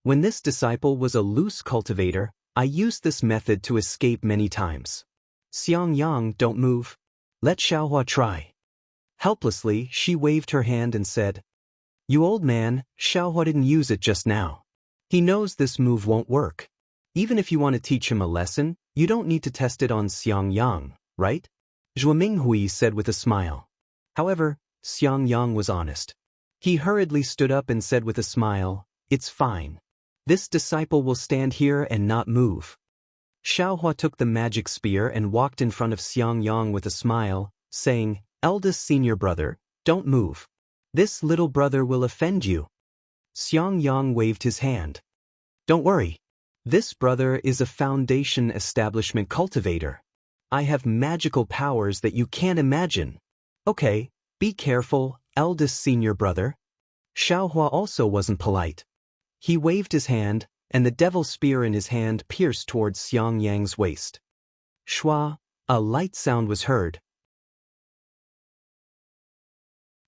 When this disciple was a loose cultivator, I used this method to escape many times. Xiangyang, don't move. Let Xiaohua try. Helplessly, she waved her hand and said, You old man, Xiaohua didn't use it just now. He knows this move won't work. Even if you want to teach him a lesson, you don't need to test it on Xiangyang, right? Zhuo Minghui said with a smile. However, Xiangyang was honest. He hurriedly stood up and said with a smile, It's fine. This disciple will stand here and not move. Xiaohua took the magic spear and walked in front of Xiangyang with a smile, saying, Eldest senior brother, don't move. This little brother will offend you. Xiangyang waved his hand. Don't worry. This brother is a foundation establishment cultivator. I have magical powers that you can't imagine. Okay, be careful, eldest senior brother. Xiaohua also wasn't polite. He waved his hand, and the devil spear in his hand pierced towards Xiangyang's waist. Shua, a light sound was heard.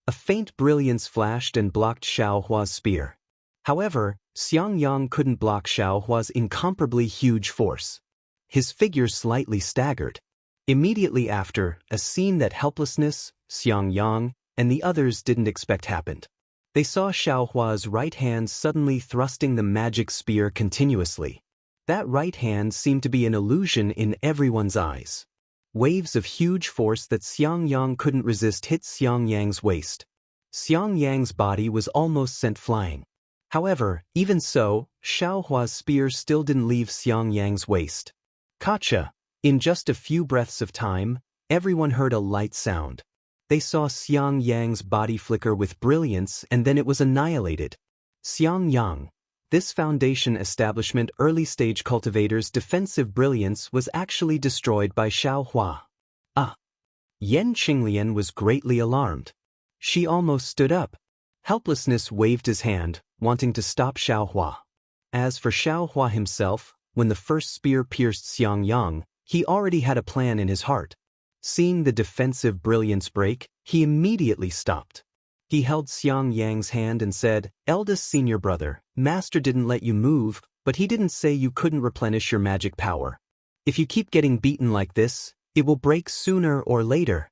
A faint brilliance flashed and blocked Xiaohua's spear. However, Xiangyang couldn't block Xiaohua's incomparably huge force. His figure slightly staggered. Immediately after, a scene that helplessness, Xiangyang, and the others didn't expect happened. They saw Xiaohua's right hand suddenly thrusting the magic spear continuously. That right hand seemed to be an illusion in everyone's eyes. Waves of huge force that Xiangyang couldn't resist hit Xiangyang's waist. Xiangyang's body was almost sent flying. However, even so, Xiaohua's spear still didn't leave Xiangyang's waist. Gotcha! In just a few breaths of time, everyone heard a light sound. They saw Xiangyang's body flicker with brilliance and then it was annihilated. Xiangyang, this foundation establishment early-stage cultivator's defensive brilliance was actually destroyed by Xiaohua. Yan Qinglian was greatly alarmed. She almost stood up. Helplessness waved his hand, wanting to stop Xiaohua. As for Xiaohua himself, when the first spear pierced Xiangyang, he already had a plan in his heart. Seeing the defensive brilliance break, he immediately stopped. He held Xiangyang's hand and said, Eldest senior brother, Master didn't let you move, but he didn't say you couldn't replenish your magic power. If you keep getting beaten like this, it will break sooner or later.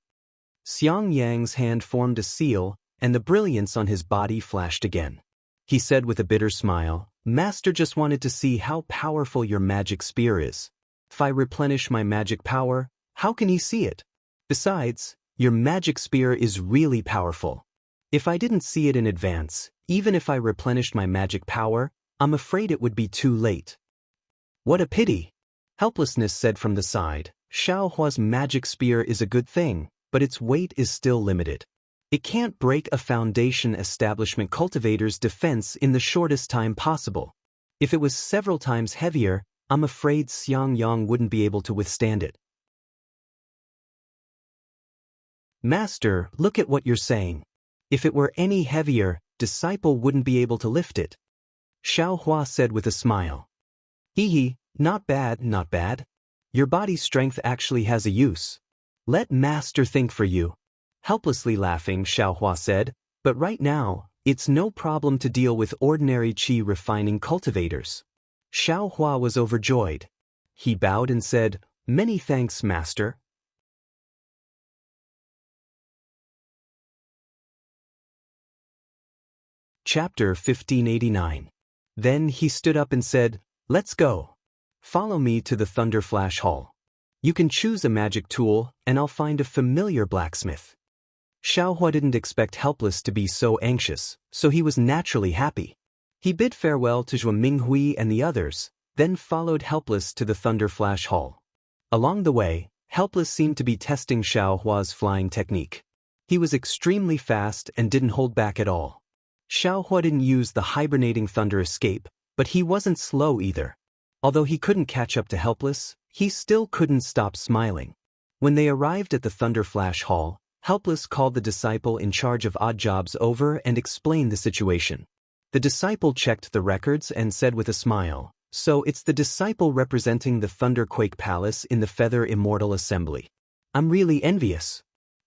Xiangyang's hand formed a seal, and the brilliance on his body flashed again. He said with a bitter smile, Master just wanted to see how powerful your magic spear is. If I replenish my magic power, how can he see it? Besides, your magic spear is really powerful. If I didn't see it in advance, even if I replenished my magic power, I'm afraid it would be too late. What a pity! Helplessness said from the side, Xiaohua's magic spear is a good thing, but its weight is still limited. It can't break a foundation establishment cultivator's defense in the shortest time possible. If it was several times heavier, I'm afraid Xiangyang wouldn't be able to withstand it. Master, look at what you're saying. If it were any heavier, disciple wouldn't be able to lift it. Xiaohua said with a smile. Hee, not bad, not bad. Your body strength actually has a use. Let Master think for you. Helplessly laughing, Xiaohua said, but right now, it's no problem to deal with ordinary qi refining cultivators. Xiaohua was overjoyed. He bowed and said, Many thanks, Master. Chapter 1589. Then he stood up and said, Let's go. Follow me to the Thunder Flash Hall. You can choose a magic tool, and I'll find a familiar blacksmith. Xiaohua didn't expect Helpless to be so anxious, so he was naturally happy. He bid farewell to Zhuo Minghui and the others, then followed Helpless to the Thunder Flash Hall. Along the way, Helpless seemed to be testing Xiaohua's flying technique. He was extremely fast and didn't hold back at all. Xiaohua didn't use the hibernating thunder escape, But he wasn't slow either. Although he couldn't catch up to Helpless, he still couldn't stop smiling. When they arrived at the Thunder Flash Hall, Helpless called the disciple in charge of odd jobs over and explained the situation. The disciple checked the records and said with a smile, "So it's the disciple representing the Thunderquake Palace in the Feather Immortal Assembly. I'm really envious.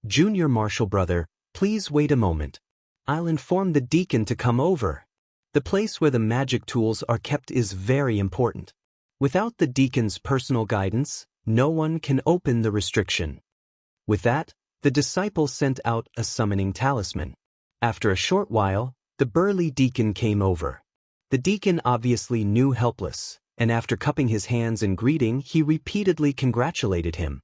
Junior Marshall brother, please wait a moment. I'll inform the deacon to come over. The place where the magic tools are kept is very important. Without the deacon's personal guidance, no one can open the restriction." With that, the disciple sent out a summoning talisman. After a short while, the burly deacon came over. The deacon obviously knew Helpless, and after cupping his hands in greeting, he repeatedly congratulated him.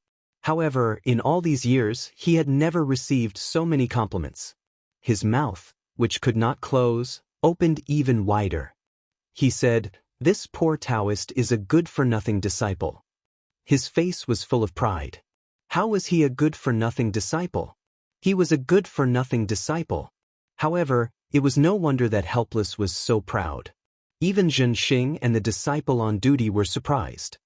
However, in all these years, he had never received so many compliments. His mouth, which could not close, opened even wider. He said, "This poor Daoist is a good-for-nothing disciple." His face was full of pride. How was he a good-for-nothing disciple? He was a good-for-nothing disciple. However, it was no wonder that Helpless was so proud. Even Xianxia and the disciple on duty were surprised.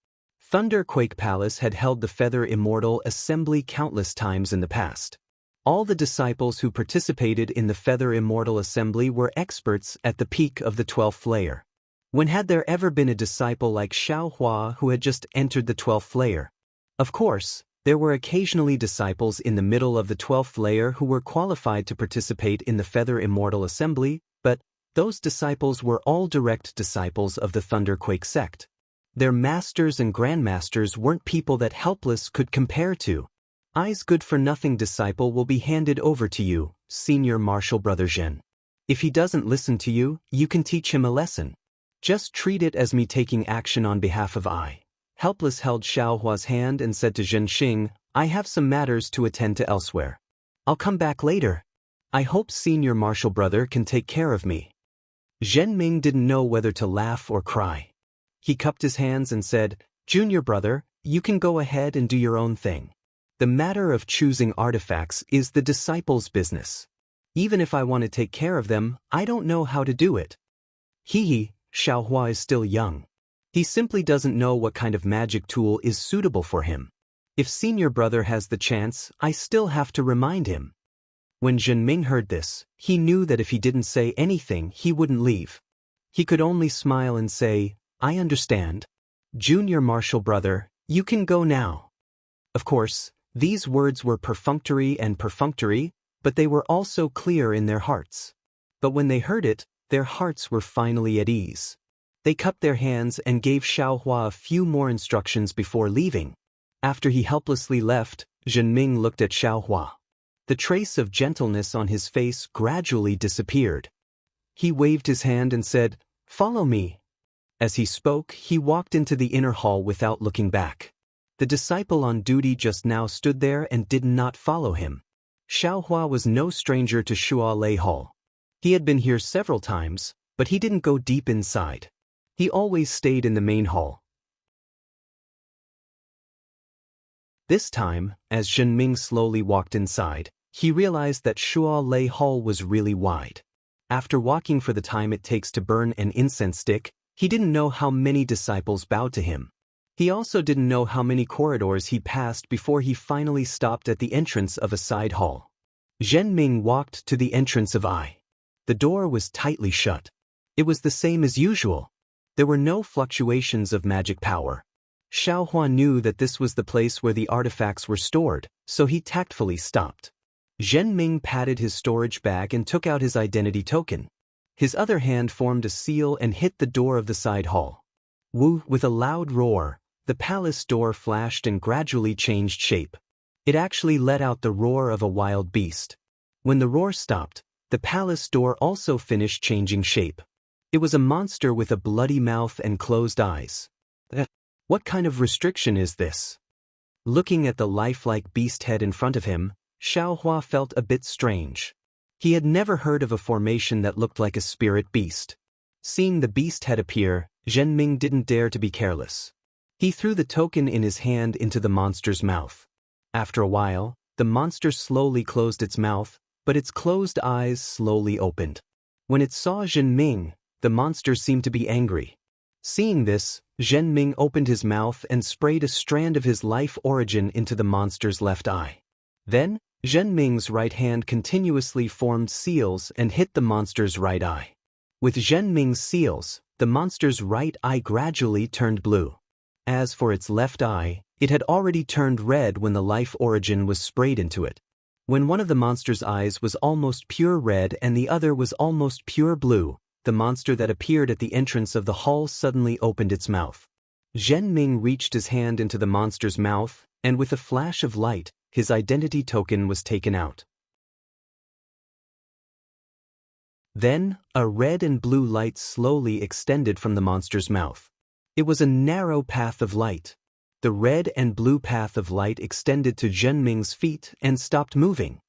Thunderquake Palace had held the Feather Immortal Assembly countless times in the past. All the disciples who participated in the Feather Immortal Assembly were experts at the peak of the 12th layer. When had there ever been a disciple like Xiaohua who had just entered the 12th layer? Of course, there were occasionally disciples in the middle of the 12th layer who were qualified to participate in the Feather Immortal Assembly, but those disciples were all direct disciples of the Thunderquake sect. Their masters and grandmasters weren't people that Helpless could compare to. "I's good-for-nothing disciple will be handed over to you, Senior Marshall Brother Zhen. If he doesn't listen to you, you can teach him a lesson. Just treat it as me taking action on behalf of I." Helpless held Xiaohua's hand and said to Zhenxing, "I have some matters to attend to elsewhere. I'll come back later. I hope Senior Marshall Brother can take care of me." Zhenming didn't know whether to laugh or cry. He cupped his hands and said, "Junior brother, you can go ahead and do your own thing. The matter of choosing artifacts is the disciple's business. Even if I want to take care of them, I don't know how to do it." Xiaohua is still young. He simply doesn't know what kind of magic tool is suitable for him. If Senior Brother has the chance, I still have to remind him. When Zhenming heard this, he knew that if he didn't say anything, he wouldn't leave. He could only smile and say, "I understand. Junior Marshall Brother, you can go now." Of course, these words were perfunctory, but they were also clear in their hearts. But when they heard it, their hearts were finally at ease. They cupped their hands and gave Xiaohua a few more instructions before leaving. After he helplessly left, Zhenming looked at Xiaohua. The trace of gentleness on his face gradually disappeared. He waved his hand and said, "Follow me." As he spoke, he walked into the inner hall without looking back. The disciple on duty just now stood there and did not follow him. Xiaohua was no stranger to Shualei Hall. He had been here several times, but he didn't go deep inside. He always stayed in the main hall. This time, as Zhenming slowly walked inside, he realized that Shualei Hall was really wide. After walking for the time it takes to burn an incense stick, he didn't know how many disciples bowed to him. He also didn't know how many corridors he passed before he finally stopped at the entrance of a side hall. Zhenming walked to the entrance of I. The door was tightly shut. It was the same as usual. There were no fluctuations of magic power. Xiaohua knew that this was the place where the artifacts were stored, so he tactfully stopped. Zhenming patted his storage bag and took out his identity token. His other hand formed a seal and hit the door of the side hall. Woo! With a loud roar, the palace door flashed and gradually changed shape. It actually let out the roar of a wild beast. When the roar stopped, the palace door also finished changing shape. It was a monster with a bloody mouth and closed eyes. What kind of restriction is this? Looking at the lifelike beast head in front of him, Xiaohua felt a bit strange. He had never heard of a formation that looked like a spirit beast. Seeing the beast head appear, Zhenming didn't dare to be careless. He threw the token in his hand into the monster's mouth. After a while, the monster slowly closed its mouth, but its closed eyes slowly opened. When it saw Zhenming, the monster seemed to be angry. Seeing this, Zhen Ming opened his mouth and sprayed a strand of his life origin into the monster's left eye. Then, Zhen Ming's right hand continuously formed seals and hit the monster's right eye. With Zhen Ming's seals, the monster's right eye gradually turned blue. As for its left eye, it had already turned red when the life origin was sprayed into it. When one of the monster's eyes was almost pure red and the other was almost pure blue, the monster that appeared at the entrance of the hall suddenly opened its mouth. Zhen Ming reached his hand into the monster's mouth, and with a flash of light, his identity token was taken out. Then, a red and blue light slowly extended from the monster's mouth. It was a narrow path of light. The red and blue path of light extended to Zhen Ming's feet and stopped moving.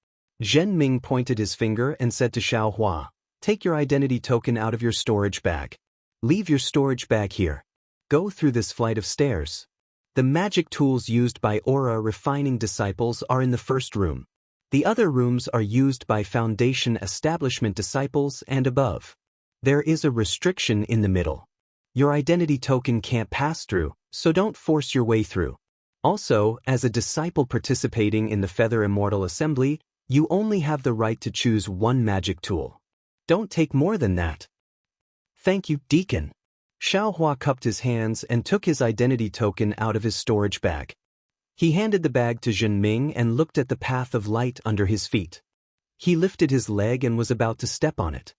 Zhen Ming pointed his finger and said to Xiao Hua, "Take your identity token out of your storage bag. Leave your storage bag here. Go through this flight of stairs. The magic tools used by aura refining disciples are in the first room. The other rooms are used by foundation establishment disciples and above. There is a restriction in the middle. Your identity token can't pass through, so don't force your way through. Also, as a disciple participating in the Feather Immortal Assembly, you only have the right to choose one magic tool. Don't take more than that." "Thank you, Deacon." Xiao Hua cupped his hands and took his identity token out of his storage bag. He handed the bag to Zhen Ming and looked at the path of light under his feet. He lifted his leg and was about to step on it.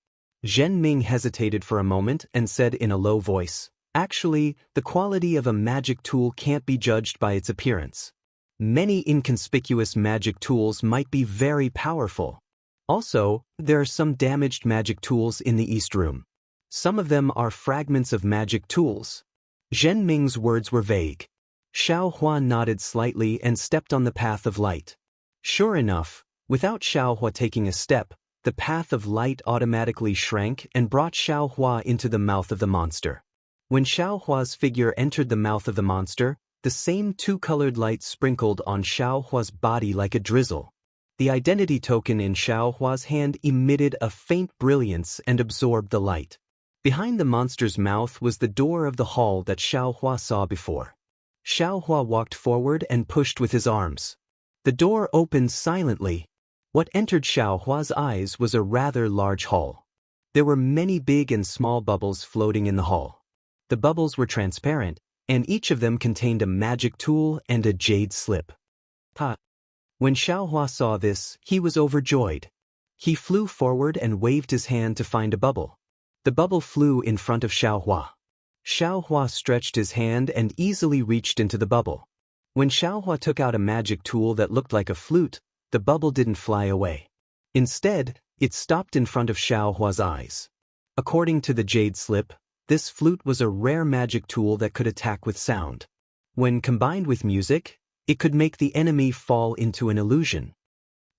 Zhen Ming hesitated for a moment and said in a low voice, "Actually, the quality of a magic tool can't be judged by its appearance. Many inconspicuous magic tools might be very powerful. Also, there are some damaged magic tools in the East Room. Some of them are fragments of magic tools." Zhen Ming's words were vague. Xiao Hua nodded slightly and stepped on the path of light. Sure enough, without Xiao Hua taking a step, the path of light automatically shrank and brought Xiao Hua into the mouth of the monster. When Xiao Hua's figure entered the mouth of the monster, the same two-colored light sprinkled on Xiao Hua's body like a drizzle. The identity token in Xiao Hua's hand emitted a faint brilliance and absorbed the light. Behind the monster's mouth was the door of the hall that Xiao Hua saw before. Xiao Hua walked forward and pushed with his arms. The door opened silently. What entered Xiao Hua's eyes was a rather large hall. There were many big and small bubbles floating in the hall. The bubbles were transparent, and each of them contained a magic tool and a jade slip. When Xiao Hua saw this, he was overjoyed. He flew forward and waved his hand to find a bubble. The bubble flew in front of Xiao Hua. Xiao Hua stretched his hand and easily reached into the bubble. When Xiao Hua took out a magic tool that looked like a flute, the bubble didn't fly away. Instead, it stopped in front of Xiao Hua's eyes. According to the jade slip, this flute was a rare magic tool that could attack with sound. When combined with music, it could make the enemy fall into an illusion.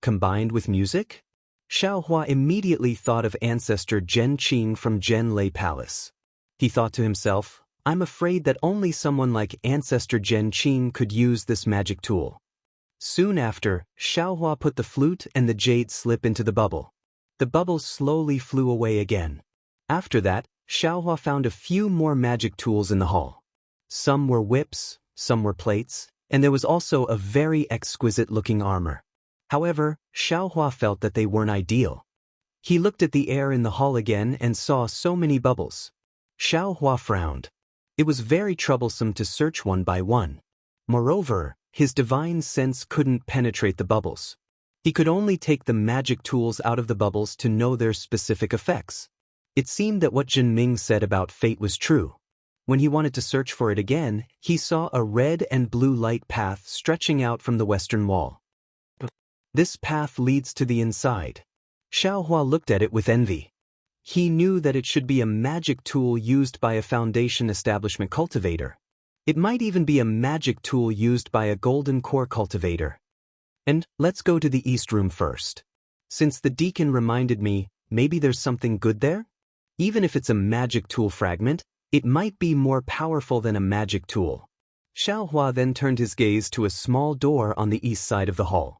Combined with music? Xiao Hua immediately thought of ancestor Zhen Qing from Zhen Lei Palace. He thought to himself, "I'm afraid that only someone like ancestor Zhen Qing could use this magic tool." Soon after, Xiao Hua put the flute and the jade slip into the bubble. The bubble slowly flew away again. After that, Xiao Hua found a few more magic tools in the hall. Some were whips, some were plates, and there was also a very exquisite-looking armor. However, Xiao Hua felt that they weren't ideal. He looked at the air in the hall again and saw so many bubbles. Xiao Hua frowned. It was very troublesome to search one by one. Moreover, his divine sense couldn't penetrate the bubbles. He could only take the magic tools out of the bubbles to know their specific effects. It seemed that what Zhen Ming said about fate was true. When he wanted to search for it again, he saw a red and blue light path stretching out from the western wall. This path leads to the inside. Xiao Hua looked at it with envy. He knew that it should be a magic tool used by a foundation establishment cultivator. It might even be a magic tool used by a golden core cultivator. And let's go to the East Room first. Since the deacon reminded me, maybe there's something good there? Even if it's a magic tool fragment, it might be more powerful than a magic tool. Xiao Hua then turned his gaze to a small door on the east side of the hall.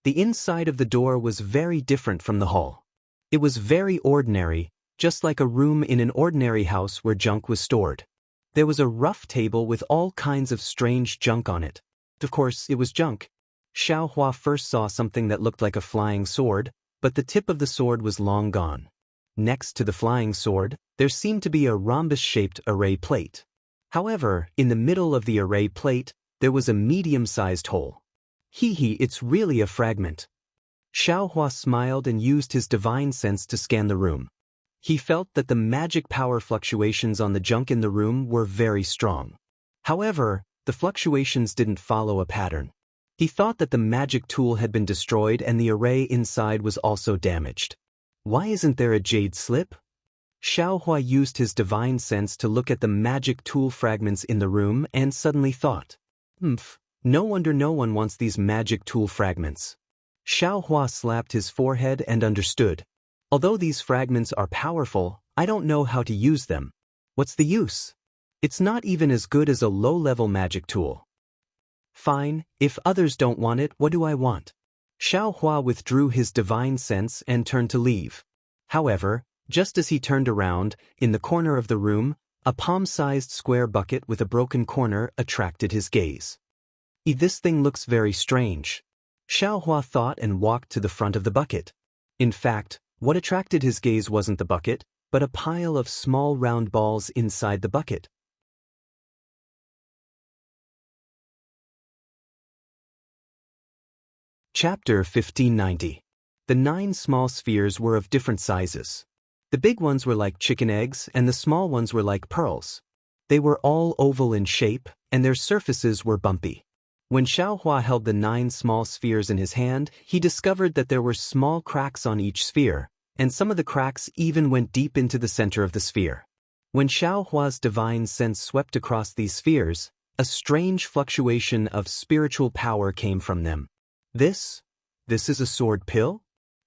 The inside of the door was very different from the hall. It was very ordinary, just like a room in an ordinary house where junk was stored. There was a rough table with all kinds of strange junk on it. Of course, it was junk. Xiao Hua first saw something that looked like a flying sword, but the tip of the sword was long gone. Next to the flying sword, there seemed to be a rhombus-shaped array plate. However, in the middle of the array plate, there was a medium-sized hole. It's really a fragment. Xiao Hua smiled and used his divine sense to scan the room. He felt that the magic power fluctuations on the junk in the room were very strong. However, the fluctuations didn't follow a pattern. He thought that the magic tool had been destroyed and the array inside was also damaged. Why isn't there a jade slip? Xiao Hua used his divine sense to look at the magic tool fragments in the room and suddenly thought, no wonder no one wants these magic tool fragments. Xiao Hua slapped his forehead and understood. Although these fragments are powerful, I don't know how to use them. What's the use? It's not even as good as a low-level magic tool. Fine, if others don't want it, what do I want? Xiao Hua withdrew his divine sense and turned to leave. However, just as he turned around, in the corner of the room, a palm-sized square bucket with a broken corner attracted his gaze. This thing looks very strange. Xiao Hua thought and walked to the front of the bucket. In fact, what attracted his gaze wasn't the bucket, but a pile of small round balls inside the bucket. Chapter 1590. The 9 small spheres were of different sizes. The big ones were like chicken eggs and the small ones were like pearls. They were all oval in shape, and their surfaces were bumpy. When Xiao Hua held the 9 small spheres in his hand, he discovered that there were small cracks on each sphere, and some of the cracks even went deep into the center of the sphere. When Xiao Hua's divine sense swept across these spheres, a strange fluctuation of spiritual power came from them. This is a sword pill?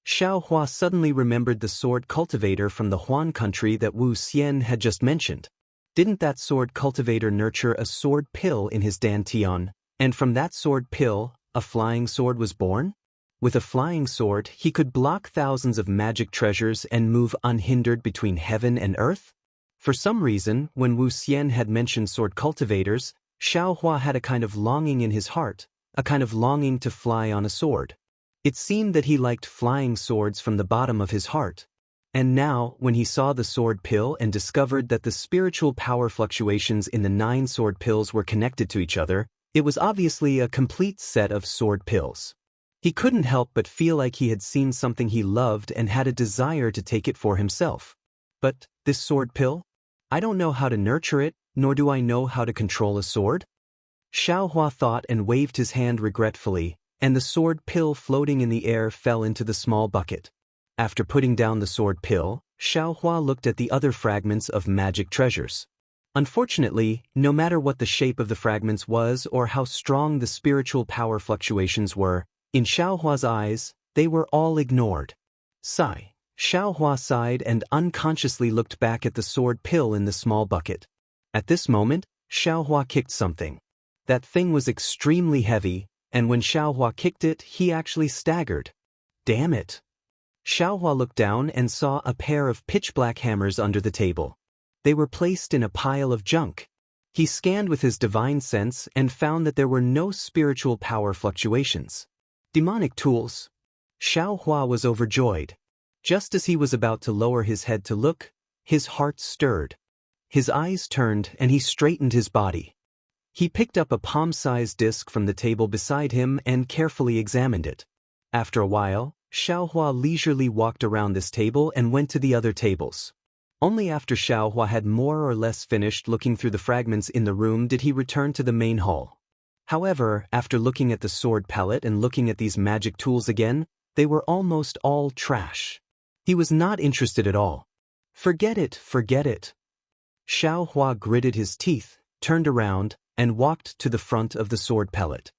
Xiao Hua suddenly remembered the sword cultivator from the Huan country that Wu Xian had just mentioned. Didn't that sword cultivator nurture a sword pill in his dantian, and from that sword pill, a flying sword was born? With a flying sword, he could block thousands of magic treasures and move unhindered between heaven and earth? For some reason, when Wu Xian had mentioned sword cultivators, Xiao Hua had a kind of longing in his heart, a kind of longing to fly on a sword. It seemed that he liked flying swords from the bottom of his heart. And now, when he saw the sword pill and discovered that the spiritual power fluctuations in the 9 sword pills were connected to each other, it was obviously a complete set of sword pills. He couldn't help but feel like he had seen something he loved and had a desire to take it for himself. But, this sword pill? I don't know how to nurture it, nor do I know how to control a sword. Xiao Hua thought and waved his hand regretfully, and the sword pill floating in the air fell into the small bucket. After putting down the sword pill, Xiao Hua looked at the other fragments of magic treasures. Unfortunately, no matter what the shape of the fragments was or how strong the spiritual power fluctuations were, in Xiao Hua's eyes, they were all ignored. Sigh. Xiao Hua sighed and unconsciously looked back at the sword pill in the small bucket. At this moment, Xiao Hua kicked something. That thing was extremely heavy, and when Xiao Hua kicked it, he actually staggered. Damn it. Xiao Hua looked down and saw a pair of pitch-black hammers under the table. They were placed in a pile of junk. He scanned with his divine sense and found that there were no spiritual power fluctuations. Demonic tools. Xiao Hua was overjoyed. Just as he was about to lower his head to look, his heart stirred. His eyes turned and he straightened his body. He picked up a palm-sized disc from the table beside him and carefully examined it. After a while, Xiao Hua leisurely walked around this table and went to the other tables. Only after Xiao Hua had more or less finished looking through the fragments in the room did he return to the main hall. However, after looking at the sword palette and looking at these magic tools again, they were almost all trash. He was not interested at all. Forget it, forget it. Xiao Hua gritted his teeth, turned around, and walked to the front of the sword palette.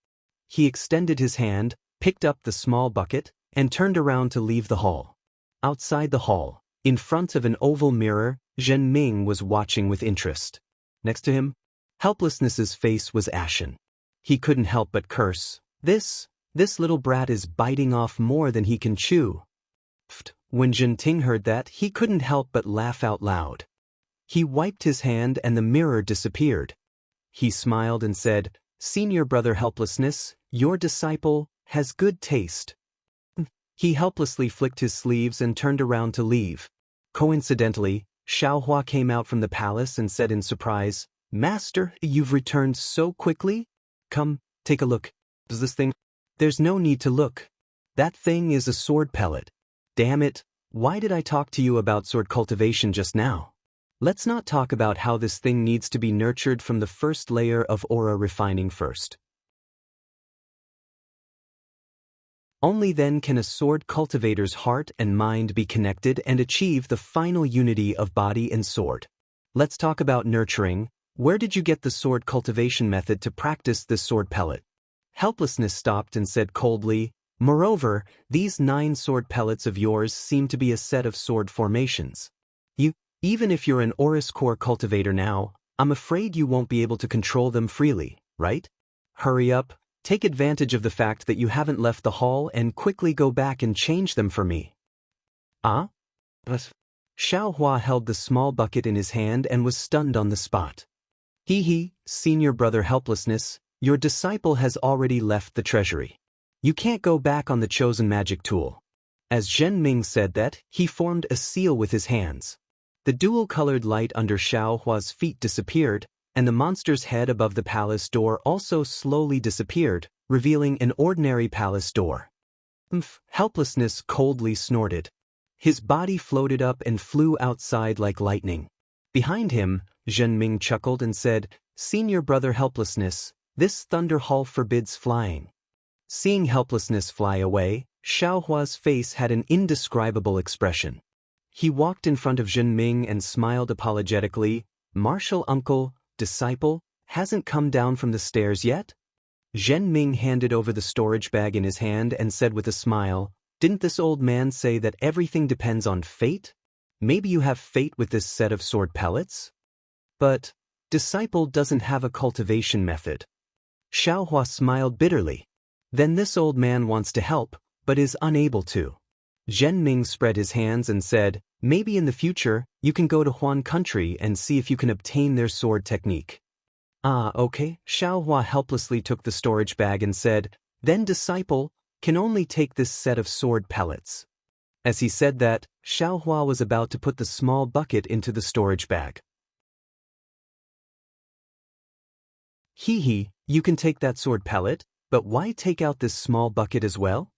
He extended his hand, picked up the small bucket, and turned around to leave the hall. Outside the hall, in front of an oval mirror, Zhen Ming was watching with interest. Next to him, Helplessness's face was ashen. He couldn't help but curse. This little brat is biting off more than he can chew. When Jinting heard that, he couldn't help but laugh out loud. He wiped his hand and the mirror disappeared. He smiled and said, "Senior brother Helplessness, your disciple has good taste." He helplessly flicked his sleeves and turned around to leave. Coincidentally, Xiaohua came out from the palace and said in surprise, "Master, you've returned so quickly? Come, take a look. Does this thing?" "There's no need to look. That thing is a sword pellet." "Damn it, why did I talk to you about sword cultivation just now? Let's not talk about how this thing needs to be nurtured from the first layer of aura refining first. Only then can a sword cultivator's heart and mind be connected and achieve the final unity of body and sword. Let's talk about nurturing. Where did you get the sword cultivation method to practice this sword pellet?" Helplessness stopped and said coldly, "Moreover, these 9 sword pellets of yours seem to be a set of sword formations. Even if you're an Aurus core cultivator now, I'm afraid you won't be able to control them freely, right? Hurry up, take advantage of the fact that you haven't left the hall and quickly go back and change them for me." "Ah?" Xiaohua held the small bucket in his hand and was stunned on the spot. "Hee, senior brother Helplessness, your disciple has already left the treasury. You can't go back on the chosen magic tool." As Zhen Ming said that, he formed a seal with his hands. The dual-colored light under Xiaohua's feet disappeared, and the monster's head above the palace door also slowly disappeared, revealing an ordinary palace door. Helplessness coldly snorted. His body floated up and flew outside like lightning. Behind him, Zhen Ming chuckled and said, "Senior brother Helplessness, this thunder hall forbids flying." Seeing Helplessness fly away, Xiaohua's face had an indescribable expression. He walked in front of Zhen Ming and smiled apologetically. "Martial uncle, disciple, hasn't come down from the stairs yet?" Zhen Ming handed over the storage bag in his hand and said with a smile, "Didn't this old man say that everything depends on fate? Maybe you have fate with this set of sword pellets?" "But disciple doesn't have a cultivation method." Xiaohua smiled bitterly. "Then this old man wants to help, but is unable to." Zhen Ming spread his hands and said, "Maybe in the future, you can go to Huan country and see if you can obtain their sword technique." "Ah, okay." Xiaohua helplessly took the storage bag and said, "Then disciple can only take this set of sword pellets." As he said that, Xiaohua was about to put the small bucket into the storage bag. "Hee, you can take that sword pellet, but why take out this small bucket as well?"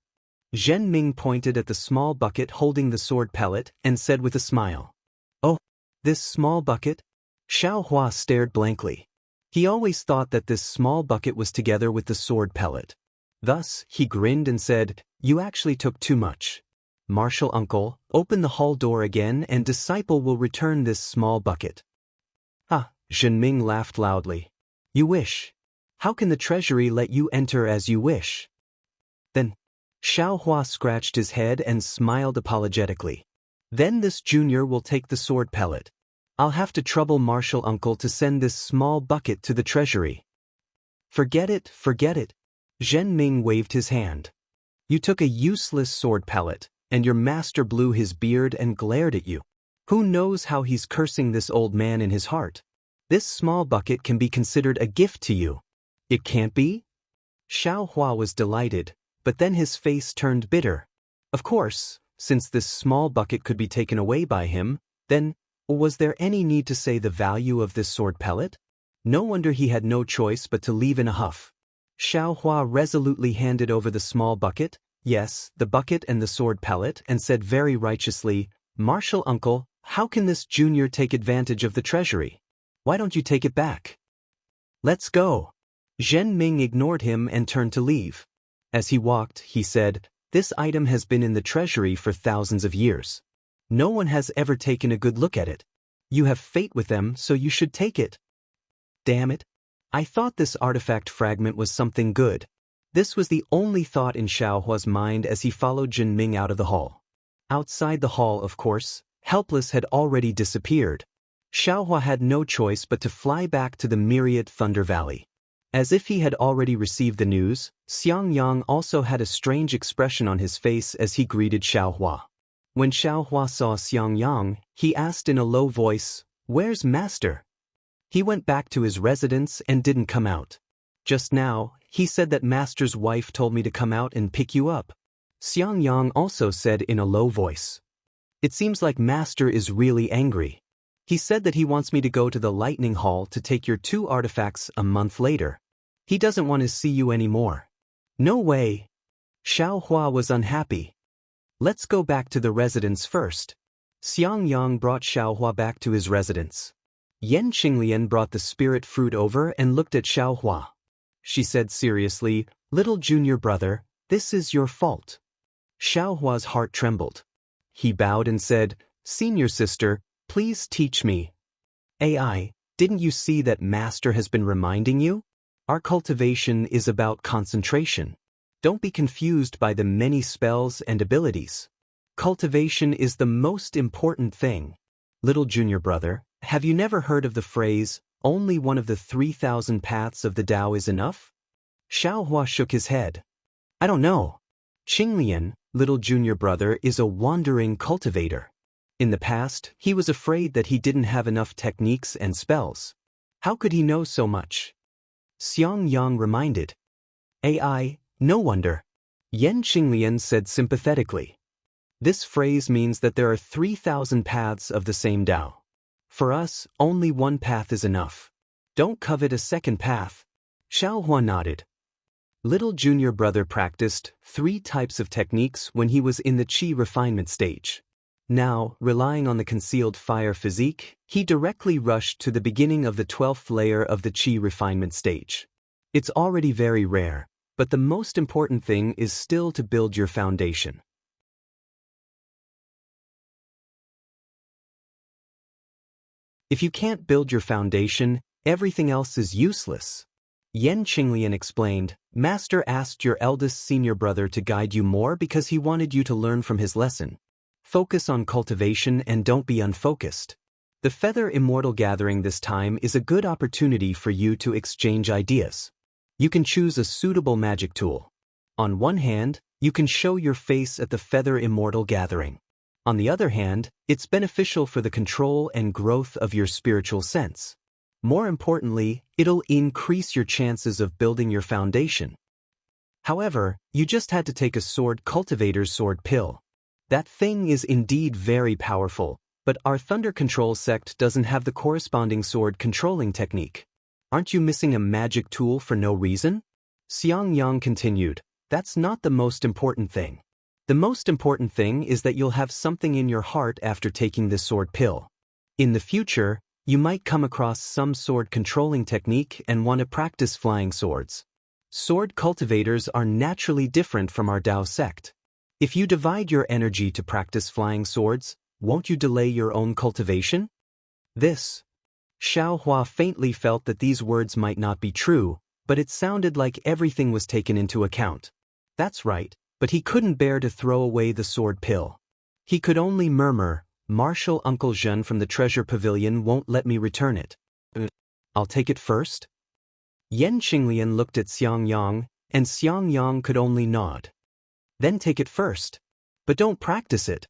Zhen Ming pointed at the small bucket holding the sword pellet and said with a smile, "Oh, this small bucket?" Xiaohua stared blankly. He always thought that this small bucket was together with the sword pellet. Thus, he grinned and said, "You actually took too much. Martial uncle, open the hall door again and disciple will return this small bucket." "Ah," Zhen Ming laughed loudly. "You wish. How can the treasury let you enter as you wish?" Then, Xiaohua scratched his head and smiled apologetically. "Then this junior will take the sword pellet. I'll have to trouble Martial uncle to send this small bucket to the treasury." Forget it. Zhen Ming waved his hand. "You took a useless sword pellet, and your master blew his beard and glared at you. Who knows how he's cursing this old man in his heart? This small bucket can be considered a gift to you." "It can't be?" Xiaohua was delighted, but then his face turned bitter. Of course, since this small bucket could be taken away by him, then, was there any need to say the value of this sword pellet? No wonder he had no choice but to leave in a huff. Xiaohua resolutely handed over the small bucket, yes, the bucket and the sword pellet, and said very righteously, "Martial uncle, how can this junior take advantage of the treasury? Why don't you take it back?" "Let's go." Zhen Ming ignored him and turned to leave. As he walked, he said, "This item has been in the treasury for thousands of years. No one has ever taken a good look at it. You have fate with them, so you should take it." Damn it. I thought this artifact fragment was something good. This was the only thought in Xiaohua's mind as he followed Zhen Ming out of the hall. Outside the hall, of course, Helpless had already disappeared. Xiaohua had no choice but to fly back to the myriad Thunder Valley. As if he had already received the news, Xiangyang also had a strange expression on his face as he greeted Xiaohua. When Xiaohua saw Xiangyang, he asked in a low voice, "Where's Master?" He went back to his residence and didn't come out. "Just now, he said that Master's wife told me to come out and pick you up." Xiangyang also said in a low voice. "It seems like Master is really angry. He said that he wants me to go to the Lightning Hall to take your 2 artifacts a month later. He doesn't want to see you anymore." "No way." Xiaohua was unhappy. "Let's go back to the residence first." Xiangyang brought Xiaohua back to his residence. Yan Qinglian brought the spirit fruit over and looked at Xiaohua. She said seriously, "Little junior brother, this is your fault." Xiaohua's heart trembled. He bowed and said, "Senior sister, please teach me." "AI, didn't you see that Master has been reminding you? Our cultivation is about concentration. Don't be confused by the many spells and abilities. Cultivation is the most important thing. Little junior brother, have you never heard of the phrase, 'Only one of the 3,000 paths of the Tao is enough'?" Xiaohua shook his head. "I don't know. Qinglian, little junior brother, is a wandering cultivator. In the past, he was afraid that he didn't have enough techniques and spells. How could he know so much?" Xiangyang reminded. "AI, no wonder." Yan Qinglian said sympathetically. "This phrase means that there are 3,000 paths of the same Tao. For us, only one path is enough. Don't covet a second path." Xiaohua nodded. Little junior brother practiced 3 types of techniques when he was in the Qi refinement stage. Now, relying on the concealed fire physique, he directly rushed to the beginning of the 12th layer of the Qi refinement stage. It's already very rare, but the most important thing is still to build your foundation. If you can't build your foundation, everything else is useless. Yan Qinglian explained, "Master asked your eldest senior brother to guide you more because he wanted you to learn from his lesson. Focus on cultivation and don't be unfocused. The Feather Immortal gathering this time is a good opportunity for you to exchange ideas. You can choose a suitable magic tool. On one hand, you can show your face at the Feather Immortal gathering. On the other hand, it's beneficial for the control and growth of your spiritual sense. More importantly, it'll increase your chances of building your foundation. However, you just had to take a sword cultivator's sword pill. That thing is indeed very powerful, but our thunder control sect doesn't have the corresponding sword controlling technique. Aren't you missing a magic tool for no reason?" Xiangyang continued, "That's not the most important thing. The most important thing is that you'll have something in your heart after taking this sword pill. In the future, you might come across some sword controlling technique and want to practice flying swords. Sword cultivators are naturally different from our Dao sect. If you divide your energy to practice flying swords, won't you delay your own cultivation?" Xiaohua faintly felt that these words might not be true, but it sounded like everything was taken into account. That's right, but he couldn't bear to throw away the sword pill. He could only murmur, "Marshal Uncle Zhen from the treasure pavilion won't let me return it. I'll take it first?" Yan Qinglian looked at Xiangyang, and Xiangyang could only nod. "Then take it first. But don't practice it."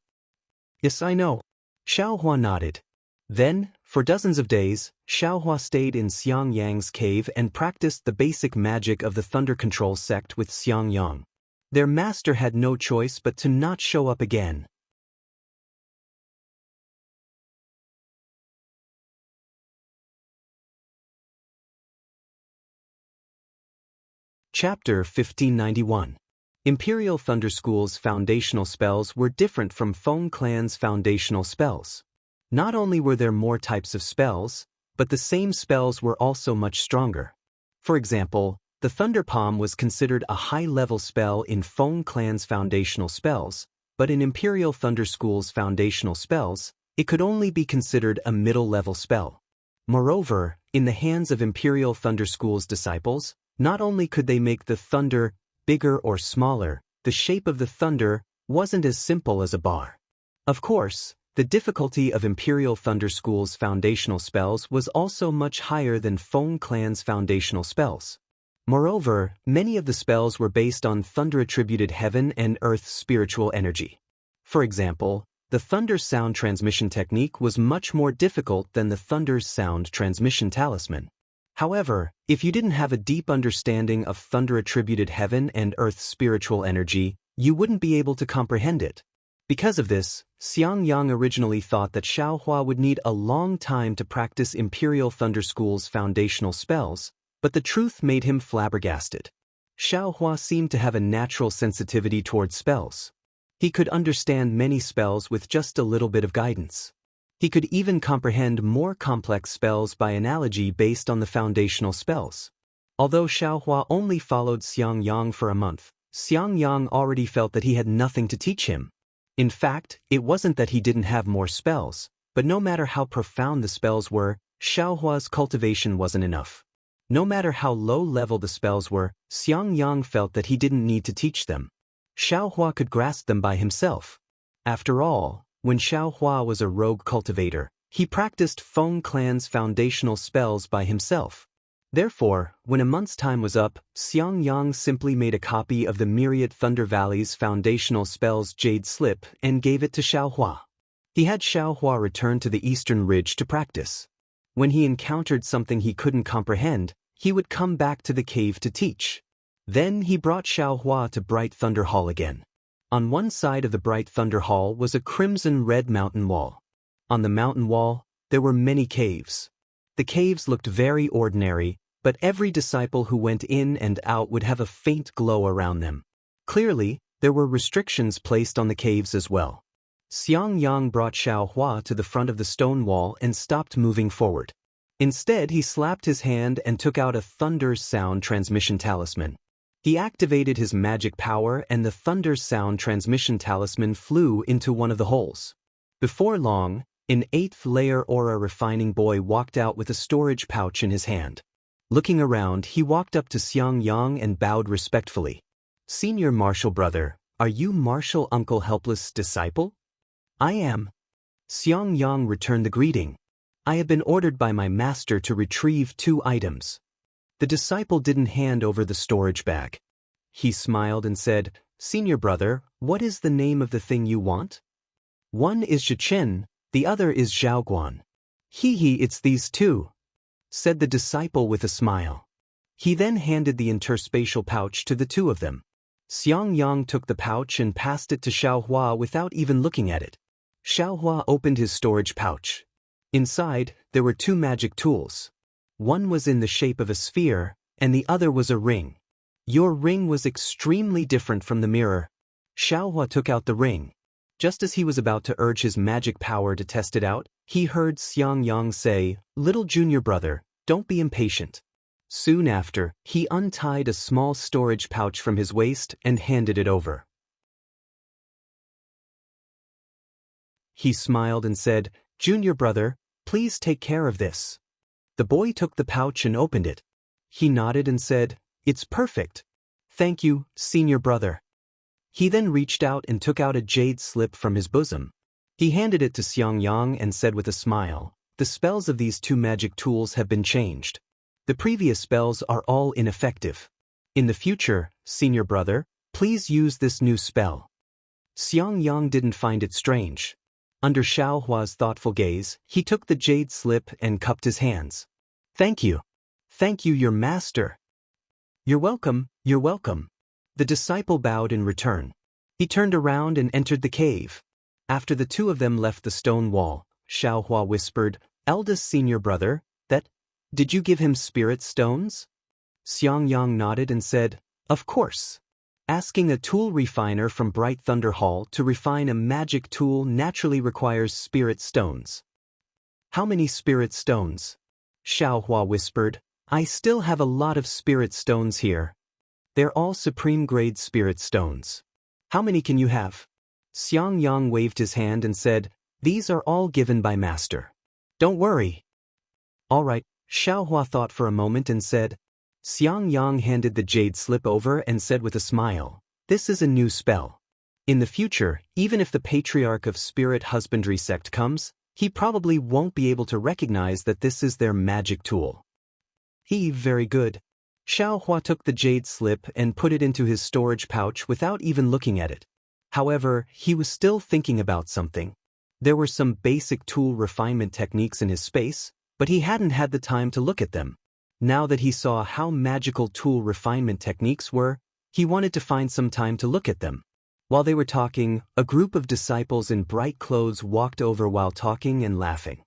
"Yes, I know." Xiaohua nodded. Then, for dozens of days, Xiaohua stayed in Xiangyang's cave and practiced the basic magic of the Thunder Control sect with Xiangyang. Their master had no choice but to not show up again. Chapter 1591. Imperial Thunder School's foundational spells were different from Feng Clan's foundational spells. Not only were there more types of spells, but the same spells were also much stronger. For example, the Thunder Palm was considered a high-level spell in Feng Clan's foundational spells, but in Imperial Thunder School's foundational spells, it could only be considered a middle-level spell. Moreover, in the hands of Imperial Thunder School's disciples, not only could they make the thunder bigger or smaller, the shape of the thunder wasn't as simple as a bar. Of course, the difficulty of Imperial Thunder School's foundational spells was also much higher than Feng Clan's foundational spells. Moreover, many of the spells were based on thunder-attributed heaven and earth spiritual energy. For example, The thunder sound transmission technique was much more difficult than the thunder sound transmission talisman. However, if you didn't have a deep understanding of thunder-attributed heaven and earth's spiritual energy, you wouldn't be able to comprehend it. Because of this, Xiangyang originally thought that Xiaohua would need a long time to practice Imperial Thunder School's foundational spells, but the truth made him flabbergasted. Xiaohua seemed to have a natural sensitivity towards spells. He could understand many spells with just a little bit of guidance. He could even comprehend more complex spells by analogy based on the foundational spells. Although Xiaohua only followed Xiangyang for a month, Xiangyang already felt that he had nothing to teach him. In fact, it wasn't that he didn't have more spells, but no matter how profound the spells were, Xiaohua's cultivation wasn't enough. No matter how low-level the spells were, Xiangyang felt that he didn't need to teach them. Xiaohua could grasp them by himself. After all, when Xiaohua was a rogue cultivator, he practiced Feng Clan's foundational spells by himself. Therefore, when a month's time was up, Xiangyang simply made a copy of the Myriad Thunder Valley's foundational spells Jade Slip and gave it to Xiaohua. He had Xiaohua return to the Eastern Ridge to practice. When he encountered something he couldn't comprehend, he would come back to the cave to teach. Then he brought Xiaohua to Bright Thunder Hall again. On one side of the Bright Thunder Hall was a crimson-red mountain wall. On the mountain wall, there were many caves. The caves looked very ordinary, but every disciple who went in and out would have a faint glow around them. Clearly, there were restrictions placed on the caves as well. Xiangyang brought Xiaohua to the front of the stone wall and stopped moving forward. Instead, he slapped his hand and took out a thunder sound transmission talisman. He activated his magic power and the thunder sound transmission talisman flew into one of the holes. Before long, an 8th-layer aura refining boy walked out with a storage pouch in his hand. Looking around, he walked up to Xiangyang and bowed respectfully. "Senior Martial Brother, are you Martial Uncle Helpless' disciple?" "I am." Xiangyang returned the greeting. "I have been ordered by my master to retrieve 2 items." The disciple didn't hand over the storage bag. He smiled and said, "Senior brother, what is the name of the thing you want?" "One is Zhichen, the other is Zhaoguan." "Hee, it's these 2," said the disciple with a smile. He then handed the interspatial pouch to the 2 of them. Xiangyang took the pouch and passed it to Xiaohua without even looking at it. Xiaohua opened his storage pouch. Inside, there were 2 magic tools. One was in the shape of a sphere, and the other was a ring. "Your ring was extremely different from the mirror." Xiaohua took out the ring. Just as he was about to urge his magic power to test it out, he heard Xiangyang say, "Little junior brother, don't be impatient." Soon after, he untied a small storage pouch from his waist and handed it over. He smiled and said, "Junior brother, please take care of this." The boy took the pouch and opened it. He nodded and said, "It's perfect. Thank you, senior brother." He then reached out and took out a jade slip from his bosom. He handed it to Xiangyang and said with a smile, "The spells of these 2 magic tools have been changed. The previous spells are all ineffective. In the future, senior brother, please use this new spell." Xiangyang didn't find it strange. Under Xiaohua's thoughtful gaze, he took the jade slip and cupped his hands. "Thank you. Thank you, your master." "You're welcome, you're welcome." The disciple bowed in return. He turned around and entered the cave. After the 2 of them left the stone wall, Xiaohua whispered, "Eldest senior brother, did you give him spirit stones?" Xiangyang nodded and said, "Of course." Asking a tool refiner from Bright Thunder Hall to refine a magic tool naturally requires spirit stones. "How many spirit stones?" Xiaohua whispered. "I still have a lot of spirit stones here. They're all supreme-grade spirit stones." "How many can you have?" Xiangyang waved his hand and said, "These are all given by master. Don't worry." "All right," Xiaohua thought for a moment and said. Xiangyang handed the jade slip over and said with a smile, "This is a new spell. In the future, even if the Patriarch of Spirit Husbandry sect comes, he probably won't be able to recognize that this is their magic tool." Very good." Xiaohua took the jade slip and put it into his storage pouch without even looking at it. However, he was still thinking about something. There were some basic tool refinement techniques in his space, but he hadn't had the time to look at them. Now that he saw how magical tool refinement techniques were, he wanted to find some time to look at them. While they were talking, a group of disciples in bright clothes walked over while talking and laughing.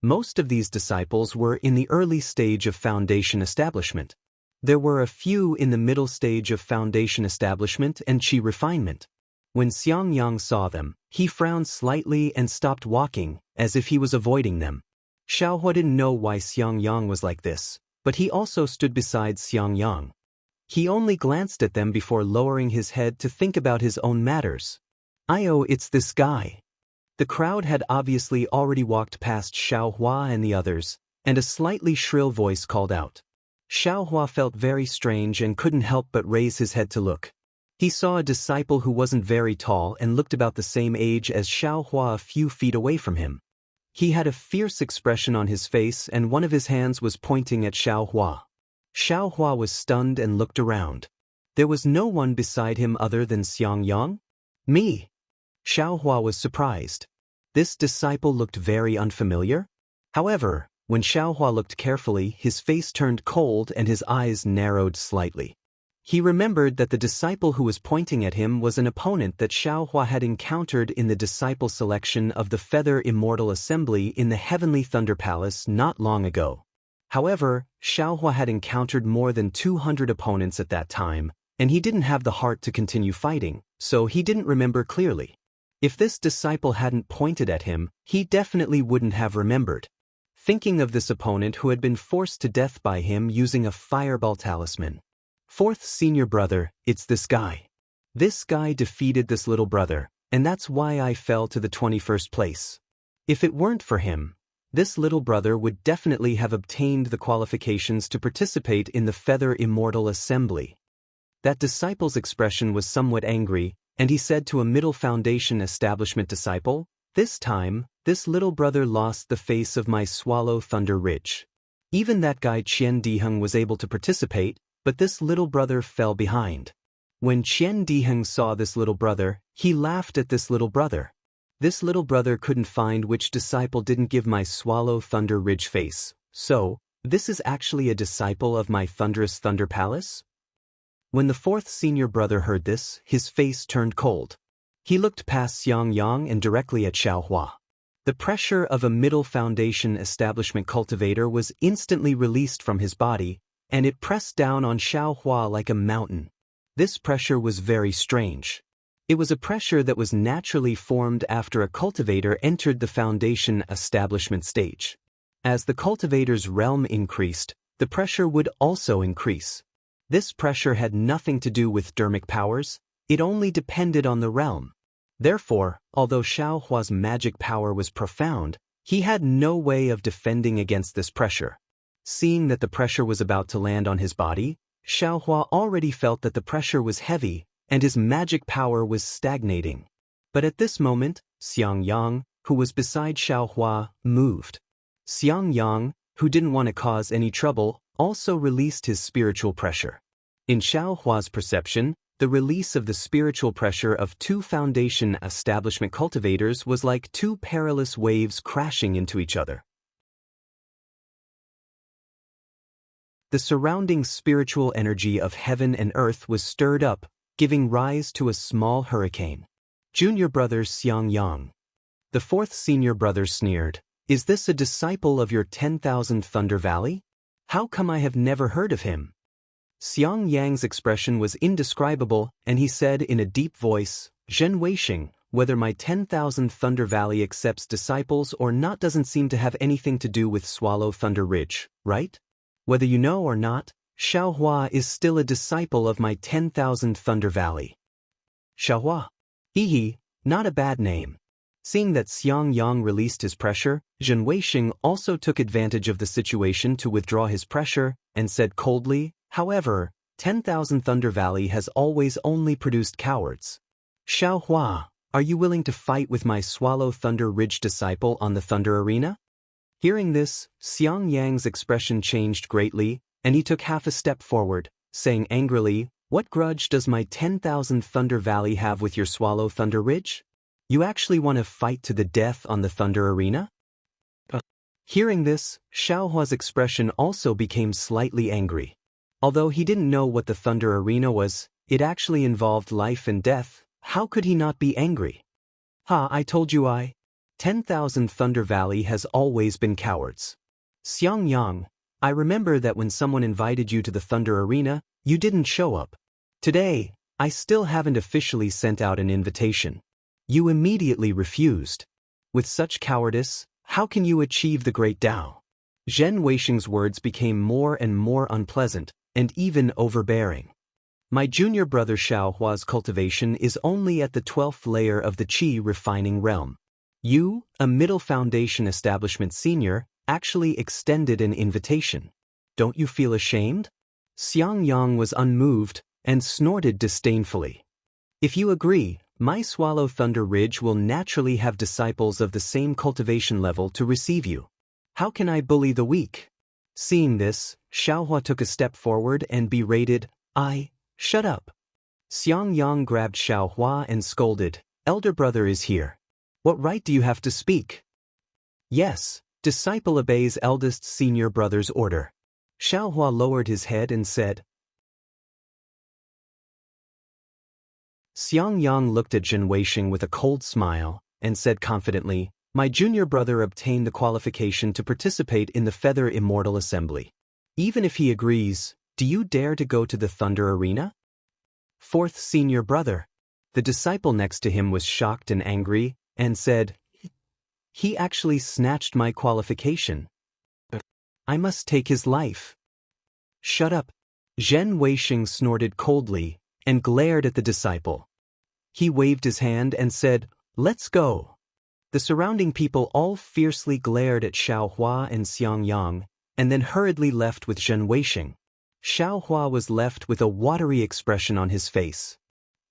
Most of these disciples were in the early stage of foundation establishment. There were a few in the middle stage of foundation establishment and chi refinement. When Xiangyang saw them, he frowned slightly and stopped walking, as if he was avoiding them. Xiaohua didn't know why Xiangyang was like this, but he also stood beside Xiangyang. He only glanced at them before lowering his head to think about his own matters. It's this guy. The crowd had obviously already walked past Xiaohua and the others, and a slightly shrill voice called out. Xiaohua felt very strange and couldn't help but raise his head to look. He saw a disciple who wasn't very tall and looked about the same age as Xiaohua a few feet away from him. He had a fierce expression on his face and one of his hands was pointing at Xiaohua. Xiaohua was stunned and looked around. There was no one beside him other than Xiangyang? Me. Xiaohua was surprised. This disciple looked very unfamiliar. However, when Xiaohua looked carefully, his face turned cold and his eyes narrowed slightly. He remembered that the disciple who was pointing at him was an opponent that Xiaohua had encountered in the disciple selection of the Feather Immortal Assembly in the Heavenly Thunder Palace not long ago. However, Xiaohua had encountered more than 200 opponents at that time, and he didn't have the heart to continue fighting, so he didn't remember clearly. If this disciple hadn't pointed at him, he definitely wouldn't have remembered. Thinking of this opponent who had been forced to death by him using a fireball talisman. Fourth senior brother, it's this guy. This guy defeated this little brother, and that's why I fell to the 21st place. If it weren't for him, this little brother would definitely have obtained the qualifications to participate in the Feather Immortal Assembly. That disciple's expression was somewhat angry, and he said to a middle foundation establishment disciple, "This time, this little brother lost the face of my Swallow Thunder Ridge. Even that guy Qian Diheng was able to participate, but this little brother fell behind." When Qian Diheng saw this little brother, he laughed at this little brother. This little brother couldn't find which disciple didn't give my Swallow Thunder Ridge face, so, this is actually a disciple of my Thunderous Thunder Palace? When the fourth senior brother heard this, his face turned cold. He looked past Xiangyang and directly at Xiaohua. The pressure of a middle foundation establishment cultivator was instantly released from his body, and it pressed down on Xiaohua like a mountain. This pressure was very strange. It was a pressure that was naturally formed after a cultivator entered the foundation establishment stage. As the cultivator's realm increased, the pressure would also increase. This pressure had nothing to do with dermic powers, it only depended on the realm. Therefore, although Xiaohua's magic power was profound, he had no way of defending against this pressure. Seeing that the pressure was about to land on his body, Xiaohua already felt that the pressure was heavy, and his magic power was stagnating. But at this moment, Xiangyang, who was beside Xiaohua, moved. Xiangyang, who didn't want to cause any trouble, also released his spiritual pressure. In Xiaohua's perception, the release of the spiritual pressure of two foundation establishment cultivators was like two perilous waves crashing into each other. The surrounding spiritual energy of heaven and earth was stirred up, giving rise to a small hurricane. Junior brother Xiangyang. The fourth senior brother sneered, "Is this a disciple of your 10,000 Thunder Valley? How come I have never heard of him?" Xiangyang's expression was indescribable, and he said in a deep voice, "Zhen Weixing, whether my 10,000 Thunder Valley accepts disciples or not doesn't seem to have anything to do with Swallow Thunder Ridge, right? Whether you know or not, Xiaohua is still a disciple of my 10,000 Thunder Valley." Xiaohua. Hehe, not a bad name. Seeing that Xiangyang released his pressure, Zhen Weixing also took advantage of the situation to withdraw his pressure, and said coldly, "However, 10,000 Thunder Valley has always only produced cowards. Xiaohua, are you willing to fight with my Swallow Thunder Ridge disciple on the Thunder Arena?" Hearing this, Xiangyang's expression changed greatly, and he took half a step forward, saying angrily, What grudge does my 10,000 Thunder Valley have with your Swallow Thunder Ridge? You actually want to fight to the death on the Thunder Arena? Hearing this, Xiaohua's expression also became slightly angry. Although he didn't know what the Thunder Arena was, it actually involved life and death. How could he not be angry? I told you 10,000 Thunder Valley has always been cowards. Xiangyang, I remember that when someone invited you to the Thunder Arena, you didn't show up. Today, I still haven't officially sent out an invitation. You immediately refused. With such cowardice, how can you achieve the great Tao? Zhen Weisheng's words became more and more unpleasant, and even overbearing. My junior brother Xiaohua's cultivation is only at the 12th layer of the Qi refining realm. You, a middle foundation establishment senior, actually extended an invitation. Don't you feel ashamed? Xiangyang was unmoved and snorted disdainfully. If you agree, my Swallow Thunder Ridge will naturally have disciples of the same cultivation level to receive you. How can I bully the weak? Seeing this, Xiaohua took a step forward and berated, Shut up. Xiangyang grabbed Xiaohua and scolded, Elder brother is here. What right do you have to speak? Yes, disciple obeys eldest senior brother's order. Xiaohua lowered his head and said. Xiangyang looked at Zhen Weisheng with a cold smile and said confidently, My junior brother obtained the qualification to participate in the Feather Immortal Assembly. Even if he agrees, do you dare to go to the Thunder Arena? Fourth senior brother. The disciple next to him was shocked and angry, and said, He actually snatched my qualification. I must take his life. Shut up. Zhen Weisheng snorted coldly and glared at the disciple. He waved his hand and said, Let's go. The surrounding people all fiercely glared at Xiaohua and Xiangyang, and then hurriedly left with Zhen Weisheng. Xiaohua was left with a watery expression on his face.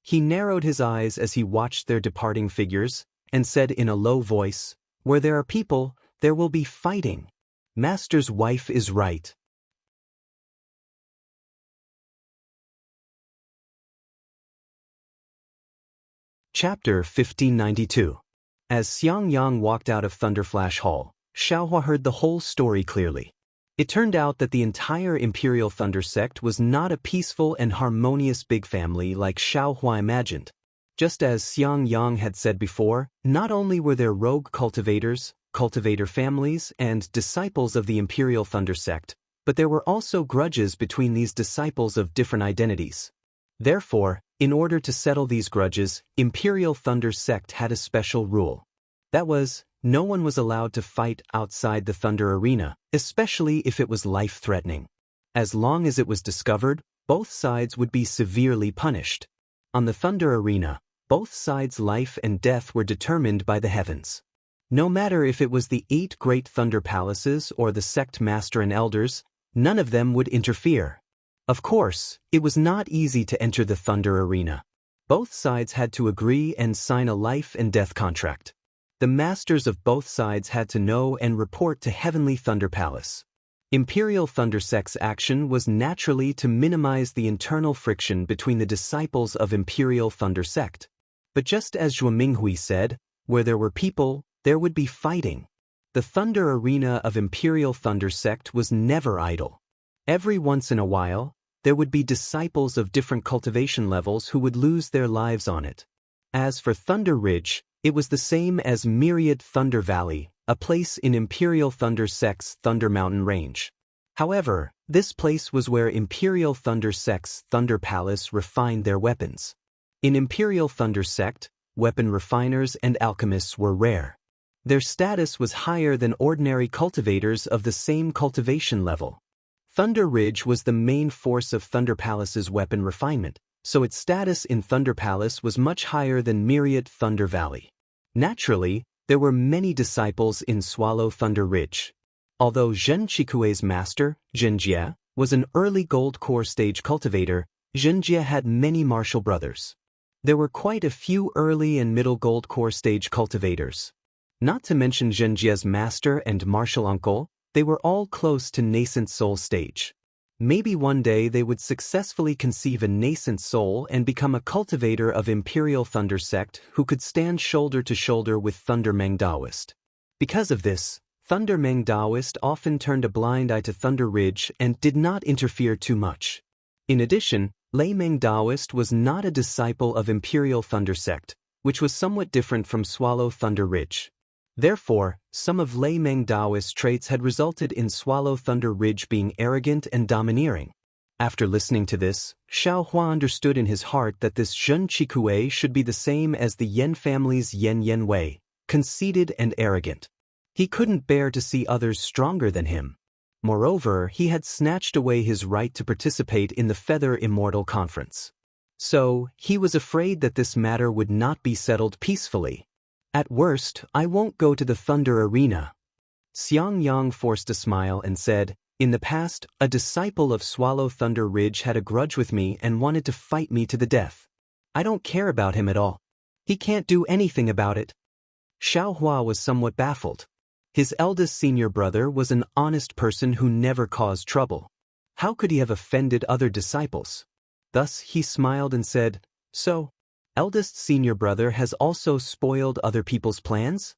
He narrowed his eyes as he watched their departing figures, and said in a low voice, Where there are people, there will be fighting. Master's wife is right. Chapter 1592. As Xiangyang walked out of Thunderflash Hall, Xiaohua heard the whole story clearly. It turned out that the entire Imperial Thunder sect was not a peaceful and harmonious big family like Xiaohua imagined. Just as Xiangyang had said before, not only were there rogue cultivators, cultivator families, and disciples of the Imperial Thunder sect, but there were also grudges between these disciples of different identities. Therefore, in order to settle these grudges, Imperial Thunder sect had a special rule. That was, no one was allowed to fight outside the Thunder Arena, especially if it was life-threatening. As long as it was discovered, both sides would be severely punished. On the Thunder Arena, both sides' life and death were determined by the heavens. No matter if it was the 8 great Thunder Palaces or the sect master and elders, none of them would interfere. Of course, it was not easy to enter the Thunder Arena. Both sides had to agree and sign a life and death contract. The masters of both sides had to know and report to Heavenly Thunder Palace. Imperial Thunder sect's action was naturally to minimize the internal friction between the disciples of Imperial Thunder sect. But just as Zhuo Minghui said, where there were people, there would be fighting. The Thunder Arena of Imperial Thunder sect was never idle. Every once in a while, there would be disciples of different cultivation levels who would lose their lives on it. As for Thunder Ridge, it was the same as Myriad Thunder Valley, a place in Imperial Thunder sect's Thunder Mountain range. However, this place was where Imperial Thunder sect's Thunder Palace refined their weapons. In Imperial Thunder sect, weapon refiners and alchemists were rare. Their status was higher than ordinary cultivators of the same cultivation level. Thunder Ridge was the main force of Thunder Palace's weapon refinement, so its status in Thunder Palace was much higher than Myriad Thunder Valley. Naturally, there were many disciples in Swallow Thunder Ridge. Although Zhen Chikue's master, Zhenjie, was an early gold core stage cultivator, Zhenjie had many martial brothers. There were quite a few early and middle gold core stage cultivators. Not to mention Zhenjie's master and martial uncle, they were all close to nascent soul stage. Maybe one day they would successfully conceive a nascent soul and become a cultivator of Imperial Thunder sect who could stand shoulder to shoulder with Thunder Meng Daoist. Because of this, Thunder Meng Daoist often turned a blind eye to Thunder Ridge and did not interfere too much. In addition, Lei Meng Daoist was not a disciple of Imperial Thunder sect, which was somewhat different from Swallow Thunder Ridge. Therefore, some of Lei Meng Daoist's traits had resulted in Swallow Thunder Ridge being arrogant and domineering. After listening to this, Xiao Hua understood in his heart that this Zhen Qikue should be the same as the Yen family's Yen Wei, conceited and arrogant. He couldn't bear to see others stronger than him. Moreover, he had snatched away his right to participate in the Feather Immortal Conference. So, he was afraid that this matter would not be settled peacefully. At worst, I won't go to the Thunder Arena. Xiangyang forced a smile and said, in the past, a disciple of Swallow Thunder Ridge had a grudge with me and wanted to fight me to the death. I don't care about him at all. He can't do anything about it. Xiao Hua was somewhat baffled. His eldest senior brother was an honest person who never caused trouble. How could he have offended other disciples? Thus he smiled and said, so, eldest senior brother has also spoiled other people's plans?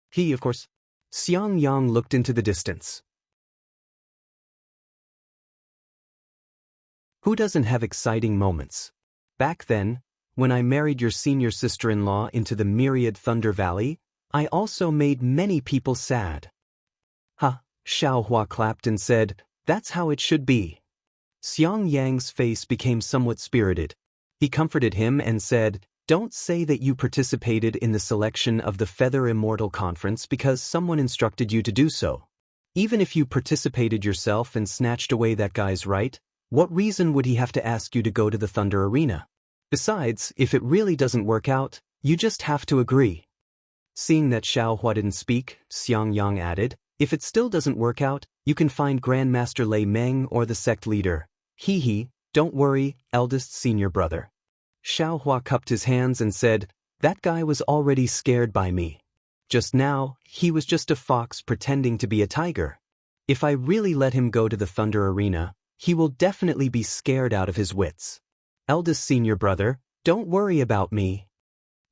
He, of course. Xiangyang looked into the distance. Who doesn't have exciting moments? Back then, when I married your senior sister-in-law into the myriad Thunder Valley, I also made many people sad. Ha, Xiao Hua clapped and said, that's how it should be. Xiangyang's face became somewhat spirited. He comforted him and said, don't say that you participated in the selection of the Feather Immortal Conference because someone instructed you to do so. Even if you participated yourself and snatched away that guy's right, what reason would he have to ask you to go to the Thunder Arena? Besides, if it really doesn't work out, you just have to agree. Seeing that Xiao Hua didn't speak, Xiangyang added, if it still doesn't work out, you can find Grandmaster Lei Meng or the sect leader. Hee, don't worry, eldest senior brother. Xiao Hua cupped his hands and said, that guy was already scared by me. Just now, he was just a fox pretending to be a tiger. If I really let him go to the Thunder Arena, he will definitely be scared out of his wits. Eldest senior brother, don't worry about me.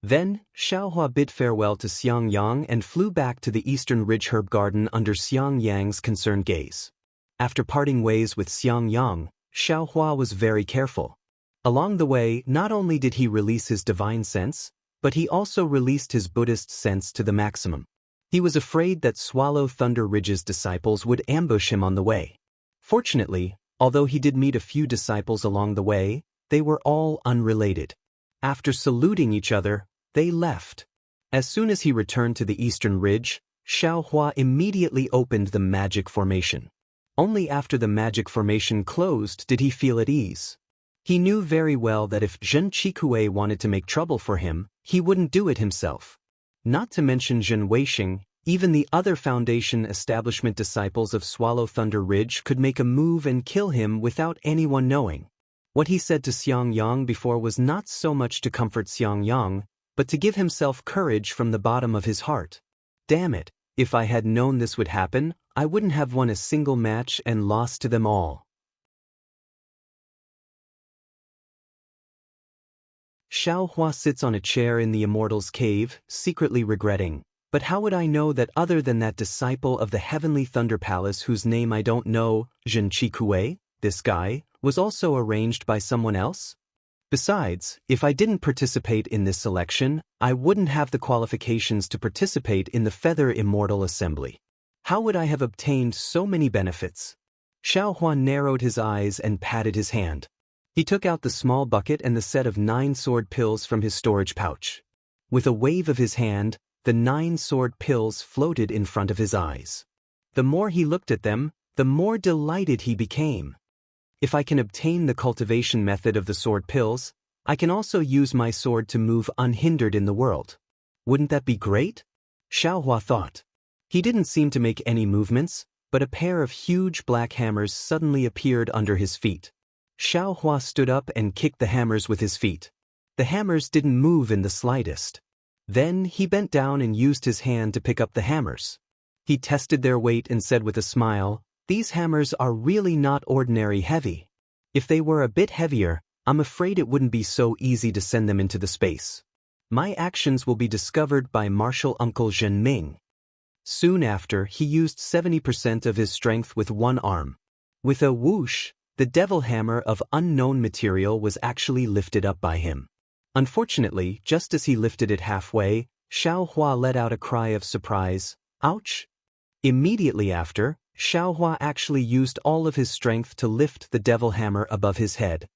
Then, Xiao Hua bid farewell to Xiangyang and flew back to the Eastern Ridge Herb Garden under Xiangyang's concerned gaze. After parting ways with Xiangyang, Xiao Hua was very careful. Along the way, not only did he release his divine sense, but he also released his Buddhist sense to the maximum. He was afraid that Swallow Thunder Ridge's disciples would ambush him on the way. Fortunately, although he did meet a few disciples along the way, they were all unrelated. After saluting each other, they left. As soon as he returned to the Eastern Ridge, Xiao Hua immediately opened the magic formation. Only after the magic formation closed did he feel at ease. He knew very well that if Zhen Qikue wanted to make trouble for him, he wouldn't do it himself. Not to mention Zhen Weixing, even the other Foundation establishment disciples of Swallow Thunder Ridge could make a move and kill him without anyone knowing. What he said to Xiangyang before was not so much to comfort Xiangyang, but to give himself courage from the bottom of his heart. Damn it, if I had known this would happen, I wouldn't have won a single match and lost to them all. Xiao Hua sits on a chair in the Immortal's cave, secretly regretting, but how would I know that other than that disciple of the Heavenly Thunder Palace whose name I don't know, Zhen Qikue, this guy, was also arranged by someone else? Besides, if I didn't participate in this selection, I wouldn't have the qualifications to participate in the Feather Immortal Assembly. How would I have obtained so many benefits? Xiao Hua narrowed his eyes and patted his hand. He took out the small bucket and the set of 9 sword pills from his storage pouch. With a wave of his hand, the 9 sword pills floated in front of his eyes. The more he looked at them, the more delighted he became. If I can obtain the cultivation method of the sword pills, I can also use my sword to move unhindered in the world. Wouldn't that be great? Xiao Hua thought. He didn't seem to make any movements, but a pair of huge black hammers suddenly appeared under his feet. Xiao Hua stood up and kicked the hammers with his feet. The hammers didn't move in the slightest. Then he bent down and used his hand to pick up the hammers. He tested their weight and said with a smile, These hammers are really not ordinary heavy. If they were a bit heavier, I'm afraid it wouldn't be so easy to send them into the space. My actions will be discovered by Martial Uncle Zhenming. Soon after, he used 70% of his strength with one arm. With a whoosh, the devil hammer of unknown material was actually lifted up by him. Unfortunately, just as he lifted it halfway, Xiaohua let out a cry of surprise. Ouch! Immediately after, Xiaohua actually used all of his strength to lift the devil hammer above his head.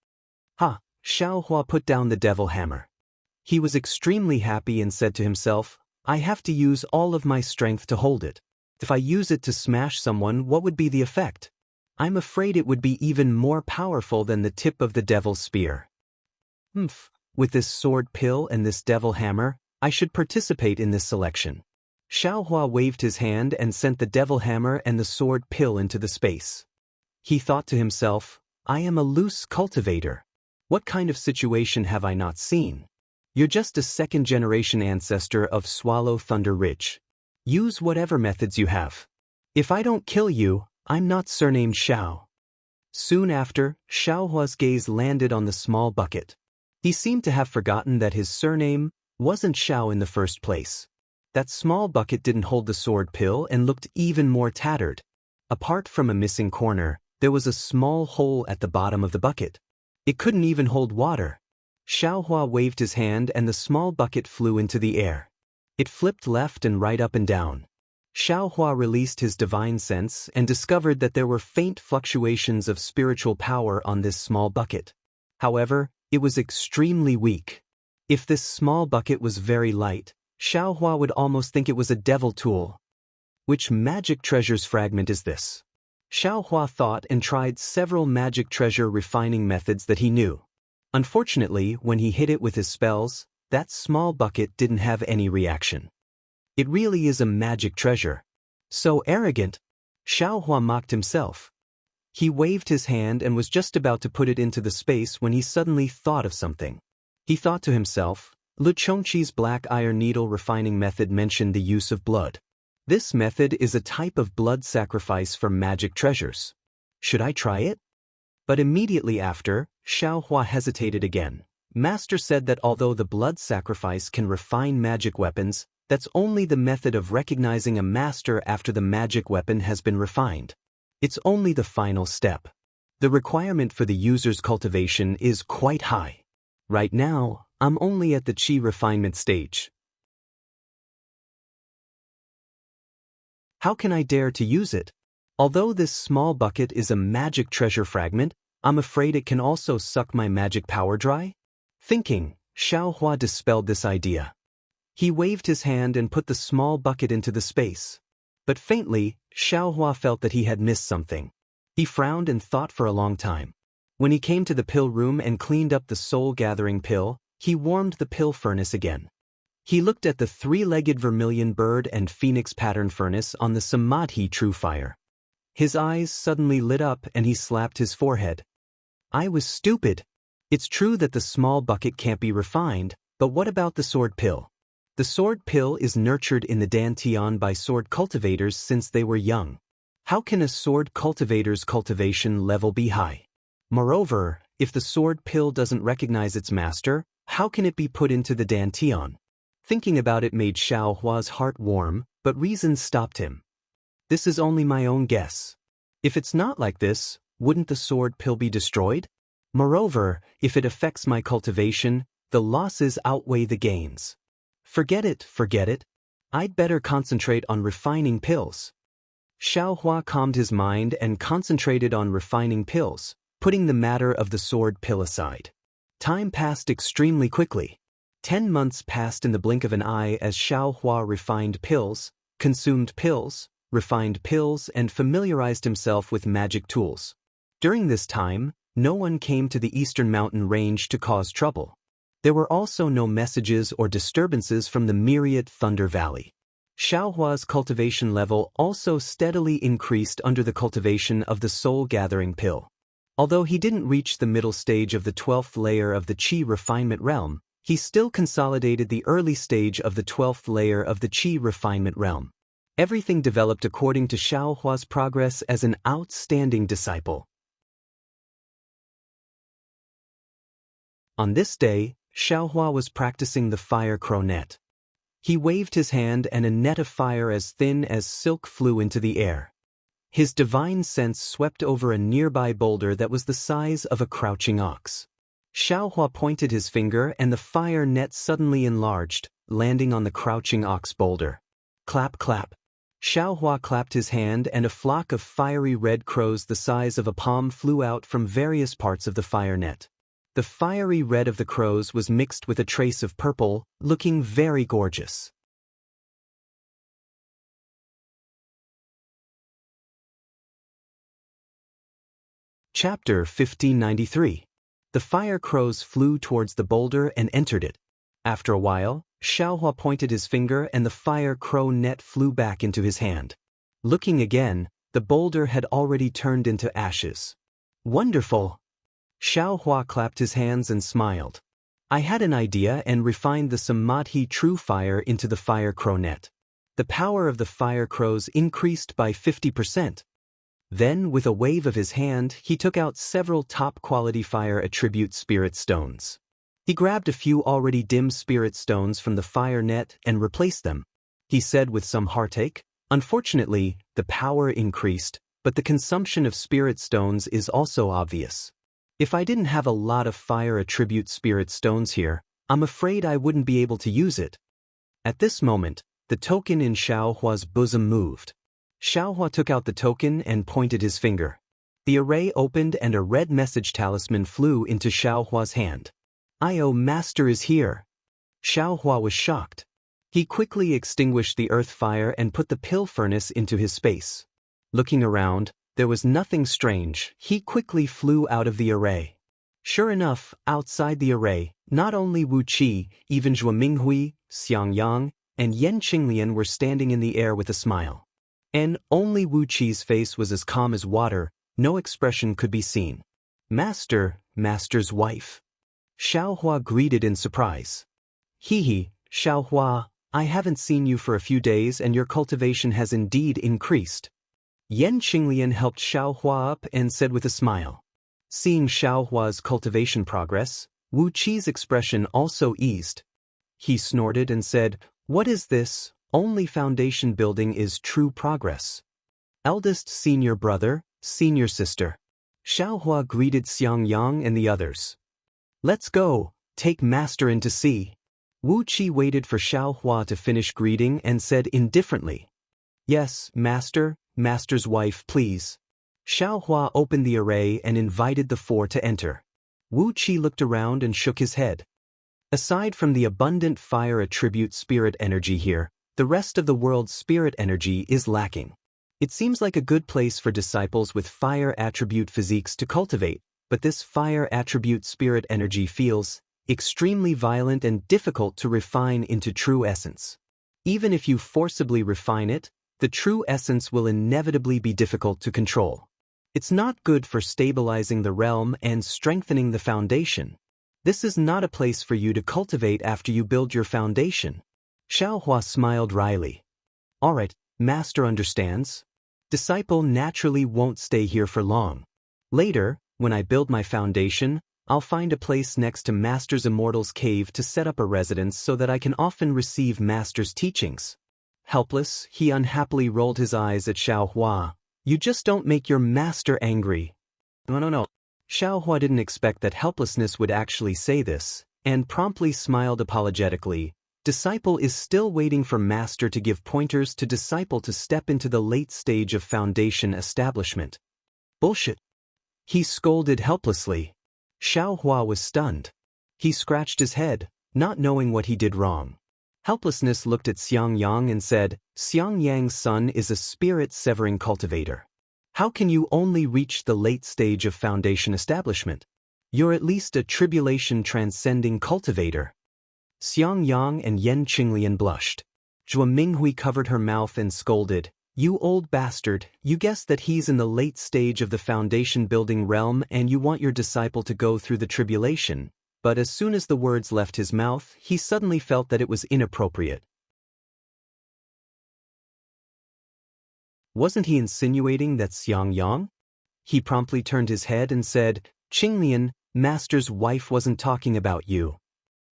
Ha! Xiaohua put down the devil hammer. He was extremely happy and said to himself, I have to use all of my strength to hold it. If I use it to smash someone, what would be the effect? I'm afraid it would be even more powerful than the tip of the devil's spear. With this sword pill and this devil hammer, I should participate in this selection. Xiaohua waved his hand and sent the devil hammer and the sword pill into the space. He thought to himself, I am a loose cultivator. What kind of situation have I not seen? You're just a second-generation ancestor of Swallow Thunder Ridge. Use whatever methods you have. If I don't kill you, I'm not surnamed Xiao. Soon after, Xiaohua's gaze landed on the small bucket. He seemed to have forgotten that his surname wasn't Xiao in the first place. That small bucket didn't hold the sword pill and looked even more tattered. Apart from a missing corner, there was a small hole at the bottom of the bucket. It couldn't even hold water. Xiaohua waved his hand and the small bucket flew into the air. It flipped left and right up and down. Xiaohua released his divine sense and discovered that there were faint fluctuations of spiritual power on this small bucket. However, it was extremely weak. If this small bucket was very light, Xiaohua would almost think it was a devil tool. Which magic treasure's fragment is this? Xiaohua thought and tried several magic treasure refining methods that he knew. Unfortunately, when he hit it with his spells, that small bucket didn't have any reaction. It really is a magic treasure. So arrogant. Xiaohua mocked himself. He waved his hand and was just about to put it into the space when he suddenly thought of something. He thought to himself, Lu Chongqi's black iron needle refining method mentioned the use of blood. This method is a type of blood sacrifice for magic treasures. Should I try it? But immediately after, Xiaohua hesitated again. Master said that although the blood sacrifice can refine magic weapons, that's only the method of recognizing a master after the magic weapon has been refined. It's only the final step. The requirement for the user's cultivation is quite high. Right now, I'm only at the qi refinement stage. How can I dare to use it? Although this small bucket is a magic treasure fragment, I'm afraid it can also suck my magic power dry? Thinking, Xiaohua dispelled this idea. He waved his hand and put the small bucket into the space. But faintly, Xiaohua felt that he had missed something. He frowned and thought for a long time. When he came to the pill room and cleaned up the soul-gathering pill, he warmed the pill furnace again. He looked at the three-legged vermilion bird and phoenix pattern furnace on the Samadhi true fire. His eyes suddenly lit up and he slapped his forehead. I was stupid. It's true that the small bucket can't be refined, but what about the sword pill? The sword pill is nurtured in the Dantian by sword cultivators since they were young. How can a sword cultivator's cultivation level be high? Moreover, if the sword pill doesn't recognize its master, how can it be put into the Dantian? Thinking about it made Xiaohua's heart warm, but reason stopped him. This is only my own guess. If it's not like this, wouldn't the sword pill be destroyed? Moreover, if it affects my cultivation, the losses outweigh the gains. Forget it. I'd better concentrate on refining pills. Xiaohua calmed his mind and concentrated on refining pills, putting the matter of the sword pill aside. Time passed extremely quickly. 10 months passed in the blink of an eye as Xiaohua refined pills, consumed pills, refined pills, and familiarized himself with magic tools. During this time, no one came to the eastern mountain range to cause trouble. There were also no messages or disturbances from the myriad Thunder Valley. Xiaohua's cultivation level also steadily increased under the cultivation of the soul-gathering pill. Although he didn't reach the middle stage of the 12th layer of the qi refinement realm, he still consolidated the early stage of the 12th layer of the qi refinement realm. Everything developed according to Xiaohua's progress as an outstanding disciple. On this day, Xiaohua was practicing the fire crow net. He waved his hand and a net of fire as thin as silk flew into the air. His divine sense swept over a nearby boulder that was the size of a crouching ox. Xiaohua pointed his finger and the fire net suddenly enlarged, landing on the crouching ox boulder. Clap, clap. Xiaohua clapped his hand and a flock of fiery red crows the size of a palm flew out from various parts of the fire net. The fiery red of the crows was mixed with a trace of purple, looking very gorgeous. Chapter 1593. The fire crows flew towards the boulder and entered it. After a while, Xiaohua pointed his finger and the fire crow net flew back into his hand. Looking again, the boulder had already turned into ashes. Wonderful! Xiaohua clapped his hands and smiled. I had an idea and refined the samadhi true fire into the fire crow net. The power of the fire crows increased by 50%. Then, with a wave of his hand, he took out several top-quality fire attribute spirit stones. He grabbed a few already dim spirit stones from the fire net and replaced them. He said with some heartache, unfortunately, the power increased, but the consumption of spirit stones is also obvious. If I didn't have a lot of fire attribute spirit stones here, I'm afraid I wouldn't be able to use it. At this moment, the token in Xiaohua's bosom moved. Xiaohua took out the token and pointed his finger. The array opened and a red message talisman flew into Xiaohua's hand. "Io Master is here." Xiaohua was shocked. He quickly extinguished the earth fire and put the pill furnace into his space. Looking around, there was nothing strange. He quickly flew out of the array. Sure enough, outside the array, not only Wu Qi, even Zhuo Minghui, Xiangyang, and Yan Qinglian were standing in the air with a smile. And only Wu Qi's face was as calm as water, no expression could be seen. Master's wife. Xiaohua greeted in surprise. He, Xiaohua, I haven't seen you for a few days and your cultivation has indeed increased. Yan Qinglian helped Xiaohua up and said with a smile. Seeing Xiaohua's cultivation progress, Wu Qi's expression also eased. He snorted and said, "What is this? Only foundation building is true progress." Eldest senior brother, senior sister. Xiaohua greeted Xiangyang and the others. Let's go, take master in to see. Wu Qi waited for Xiaohua to finish greeting and said indifferently. Yes, master's wife, please. Xiaohua opened the array and invited the four to enter. Wu Qi looked around and shook his head. Aside from the abundant fire attribute spirit energy here, the rest of the world's spirit energy is lacking. It seems like a good place for disciples with fire attribute physiques to cultivate, but this fire attribute spirit energy feels extremely violent and difficult to refine into true essence. Even if you forcibly refine it, the true essence will inevitably be difficult to control. It's not good for stabilizing the realm and strengthening the foundation. This is not a place for you to cultivate after you build your foundation. Xiaohua smiled wryly. All right, master understands. Disciple naturally won't stay here for long. Later, when I build my foundation, I'll find a place next to Master's Immortal's cave to set up a residence so that I can often receive Master's teachings. Helpless, he unhappily rolled his eyes at Xiaohua. You just don't make your master angry. No. Xiaohua didn't expect that helplessness would actually say this, and promptly smiled apologetically. Disciple is still waiting for master to give pointers to disciple to step into the late stage of foundation establishment. Bullshit. He scolded helplessly. Xiaohua was stunned. He scratched his head, not knowing what he did wrong. Helplessness looked at Xiangyang and said, Xiangyang's son is a spirit-severing cultivator. How can you only reach the late stage of foundation establishment? You're at least a tribulation-transcending cultivator. Xiangyang and Yan Qinglian blushed. Zhuo Minghui covered her mouth and scolded, You old bastard, you guessed that he's in the late stage of the foundation-building realm and you want your disciple to go through the tribulation. But as soon as the words left his mouth, he suddenly felt that it was inappropriate. Wasn't he insinuating that Xiangyang? He promptly turned his head and said, Qinglian, Master's wife wasn't talking about you.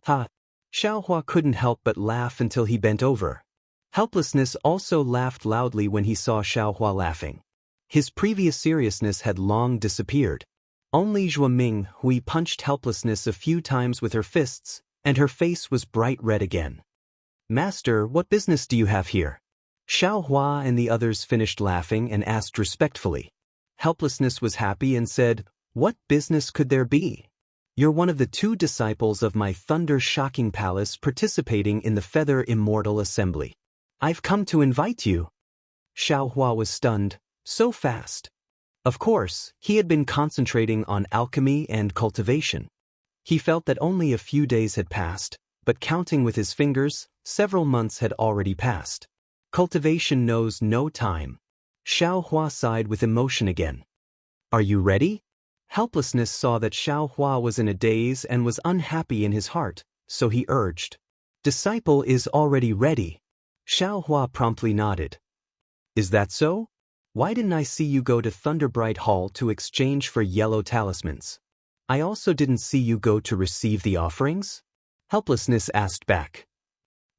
Ha! Xiaohua couldn't help but laugh until he bent over. Helplessness also laughed loudly when he saw Xiaohua laughing. His previous seriousness had long disappeared. Only Zhuoming Hui punched Helplessness a few times with her fists, and her face was bright red again. Master, what business do you have here? Xiaohua and the others finished laughing and asked respectfully. Helplessness was happy and said, What business could there be? You're one of the 2 disciples of my Thunder Shocking Palace participating in the Feather Immortal Assembly. I've come to invite you. Xiaohua was stunned. So fast. Of course, he had been concentrating on alchemy and cultivation. He felt that only a few days had passed, but counting with his fingers, several months had already passed. Cultivation knows no time. Xiaohua sighed with emotion again. Are you ready? Helplessness saw that Xiaohua was in a daze and was unhappy in his heart, so he urged. Disciple is already ready. Xiaohua promptly nodded. Is that so? Why didn't I see you go to Thunderbright Hall to exchange for yellow talismans? I also didn't see you go to receive the offerings? Helplessness asked back.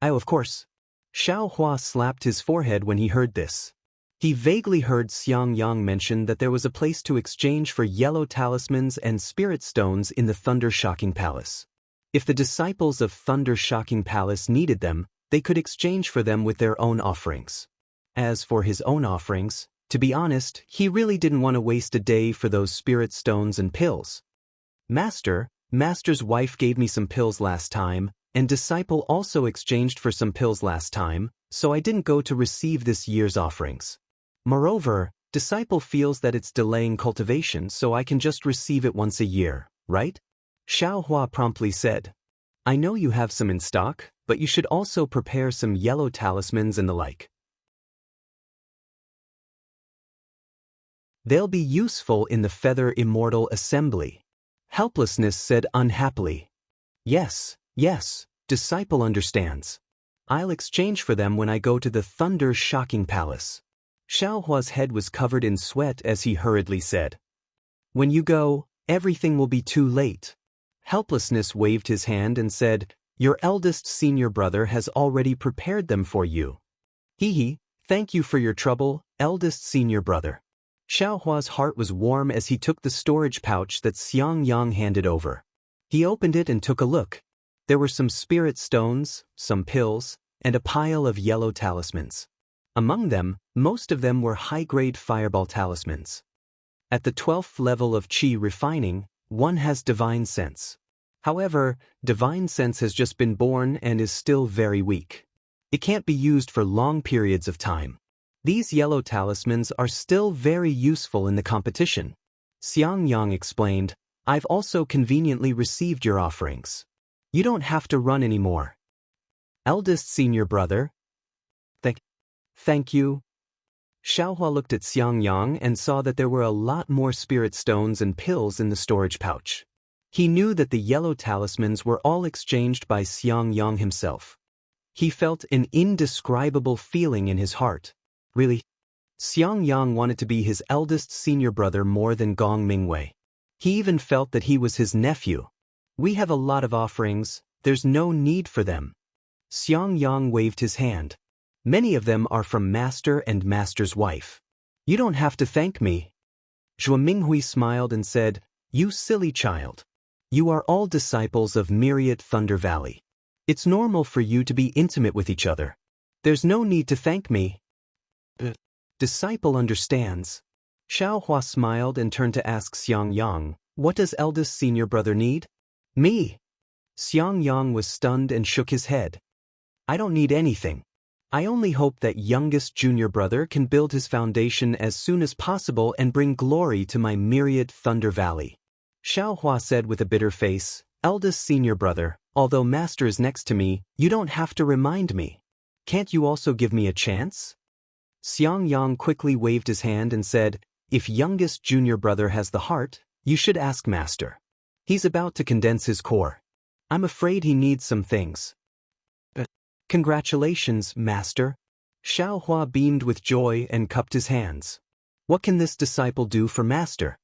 Oh, of course. Xiaohua slapped his forehead when he heard this. He vaguely heard Xiangyang mention that there was a place to exchange for yellow talismans and spirit stones in the Thunder Shocking Palace. If the disciples of Thunder Shocking Palace needed them, they could exchange for them with their own offerings. As for his own offerings, to be honest, he really didn't want to waste a day for those spirit stones and pills. Master's wife gave me some pills last time, and Disciple also exchanged for some pills last time, so I didn't go to receive this year's offerings. Moreover, Disciple feels that it's delaying cultivation, so I can just receive it once a year, right? Xiaohua promptly said. I know you have some in stock, but you should also prepare some yellow talismans and the like. They'll be useful in the Feather Immortal Assembly. Helplessness said unhappily. Yes, Disciple understands. I'll exchange for them when I go to the Thunder Shocking Palace. Xiaohua's head was covered in sweat as he hurriedly said. When you go, everything will be too late. Helplessness waved his hand and said, Your eldest senior brother has already prepared them for you. Thank you for your trouble, eldest senior brother. Xiaohua's heart was warm as he took the storage pouch that Xiangyang handed over. He opened it and took a look. There were some spirit stones, some pills, and a pile of yellow talismans. Among them, most of them were high-grade fireball talismans. At the 12th level of Qi refining, one has divine sense. However, divine sense has just been born and is still very weak. It can't be used for long periods of time. These yellow talismans are still very useful in the competition. Xiangyang explained, I've also conveniently received your offerings. You don't have to run anymore. Eldest senior brother. Thank you. Xiaohua looked at Xiangyang and saw that there were a lot more spirit stones and pills in the storage pouch. He knew that the yellow talismans were all exchanged by Xiangyang himself. He felt an indescribable feeling in his heart. Really? Xiangyang wanted to be his eldest senior brother more than Gong Mingwei. He even felt that he was his nephew. We have a lot of offerings, there's no need for them. Xiangyang waved his hand. Many of them are from Master and Master's wife. You don't have to thank me. Zhuo Minghui smiled and said, You silly child. You are all disciples of Myriad Thunder Valley. It's normal for you to be intimate with each other. There's no need to thank me. Disciple understands. Xiaohua smiled and turned to ask Xiangyang, What does eldest senior brother need? Me. Xiangyang was stunned and shook his head. I don't need anything. I only hope that youngest junior brother can build his foundation as soon as possible and bring glory to my Myriad Thunder Valley. Xiaohua said with a bitter face, Eldest senior brother, although Master is next to me, you don't have to remind me. Can't you also give me a chance? Xiangyang quickly waved his hand and said, If youngest junior brother has the heart, you should ask Master. He's about to condense his core. I'm afraid he needs some things. Congratulations, Master. Xiaohua beamed with joy and cupped his hands. What can this disciple do for master?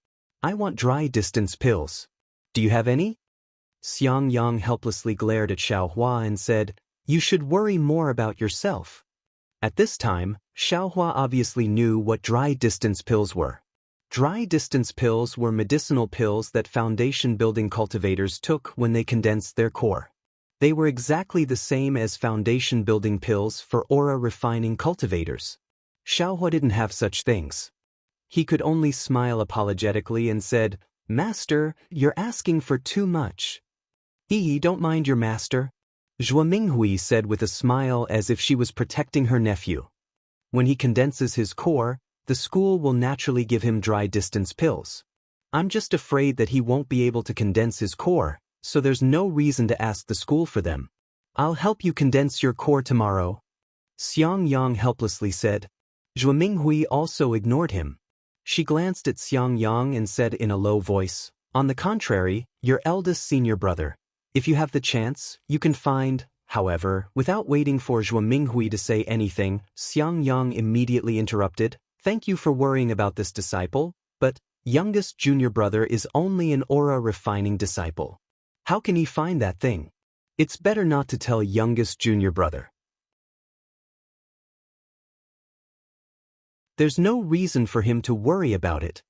I want dry distance pills. Do you have any? Xiangyang helplessly glared at Xiaohua and said, You should worry more about yourself. At this time, Xiaohua obviously knew what dry distance pills were. Dry distance pills were medicinal pills that foundation-building cultivators took when they condensed their core. They were exactly the same as foundation-building pills for aura-refining cultivators. Xiaohua didn't have such things. He could only smile apologetically and said, Master, you're asking for too much. Don't mind your master, Zhuo Minghui said with a smile as if she was protecting her nephew. When he condenses his core, the school will naturally give him dry distance pills. I'm just afraid that he won't be able to condense his core, so there's no reason to ask the school for them. I'll help you condense your core tomorrow, Xiangyang helplessly said. Zhuo Minghui also ignored him. She glanced at Xiangyang and said in a low voice, On the contrary, your eldest senior brother. If you have the chance, you can find. However, without waiting for Zhuo Minghui to say anything, Xiangyang immediately interrupted, Thank you for worrying about this disciple, but youngest junior brother is only an aura-refining disciple. How can he find that thing? It's better not to tell youngest junior brother. There's no reason for him to worry about it.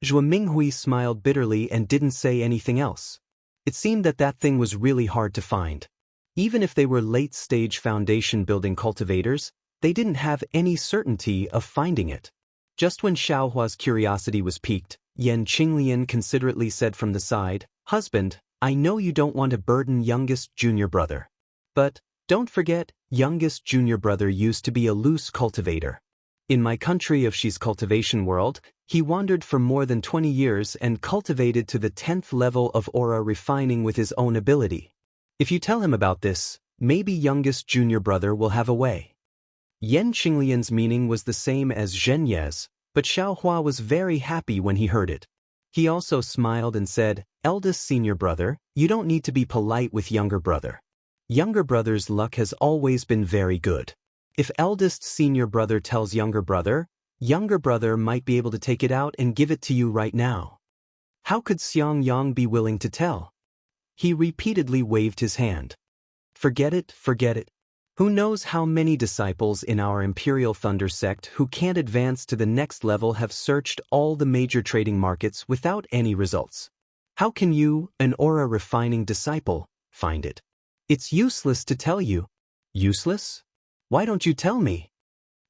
Zhuo Minghui smiled bitterly and didn't say anything else. It seemed that that thing was really hard to find. Even if they were late-stage foundation-building cultivators, they didn't have any certainty of finding it. Just when Xiaohua's curiosity was piqued, Yan Qinglian considerately said from the side, Husband, I know you don't want to burden youngest junior brother. But, don't forget, youngest junior brother used to be a loose cultivator. In my country of Xi's cultivation world, he wandered for more than 20 years and cultivated to the 10th level of aura refining with his own ability. If you tell him about this, maybe youngest junior brother will have a way. Yan Qinglian's meaning was the same as Zhenye's, but Xiaohua was very happy when he heard it. He also smiled and said, Eldest senior brother, you don't need to be polite with younger brother. Younger brother's luck has always been very good. If eldest senior brother tells younger brother might be able to take it out and give it to you right now. How could Xiangyang be willing to tell? He repeatedly waved his hand. Forget it, forget it. Who knows how many disciples in our Imperial Thunder sect who can't advance to the next level have searched all the major trading markets without any results. How can you, an aura-refining disciple, find it? It's useless to tell you. Useless? Why don't you tell me?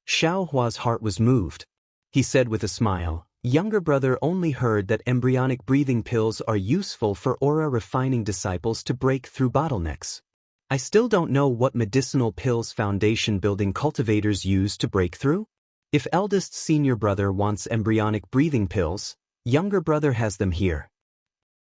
Xiaohua's heart was moved. He said with a smile, Younger brother only heard that embryonic breathing pills are useful for aura-refining disciples to break through bottlenecks. I still don't know what medicinal pills foundation-building cultivators use to break through. If eldest senior brother wants embryonic breathing pills, younger brother has them here.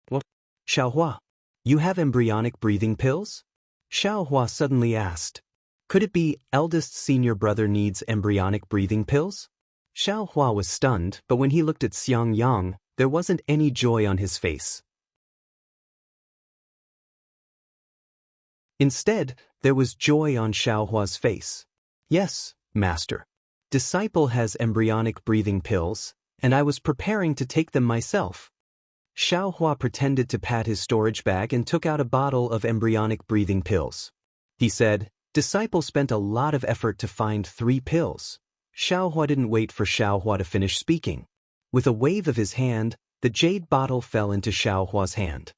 What? Xiaohua, you have embryonic breathing pills? Xiaohua suddenly asked. Could it be eldest senior brother needs embryonic breathing pills? Xiaohua was stunned, but when he looked at Xiangyang, there wasn't any joy on his face. Instead, there was joy on Xiaohua's face. Yes, master. Disciple has embryonic breathing pills, and I was preparing to take them myself. Xiaohua pretended to pat his storage bag and took out a bottle of embryonic breathing pills. He said, Disciple spent a lot of effort to find 3 pills. Xiaohua didn't wait for Xiaohua to finish speaking. With a wave of his hand, the jade bottle fell into Xiaohua's hand.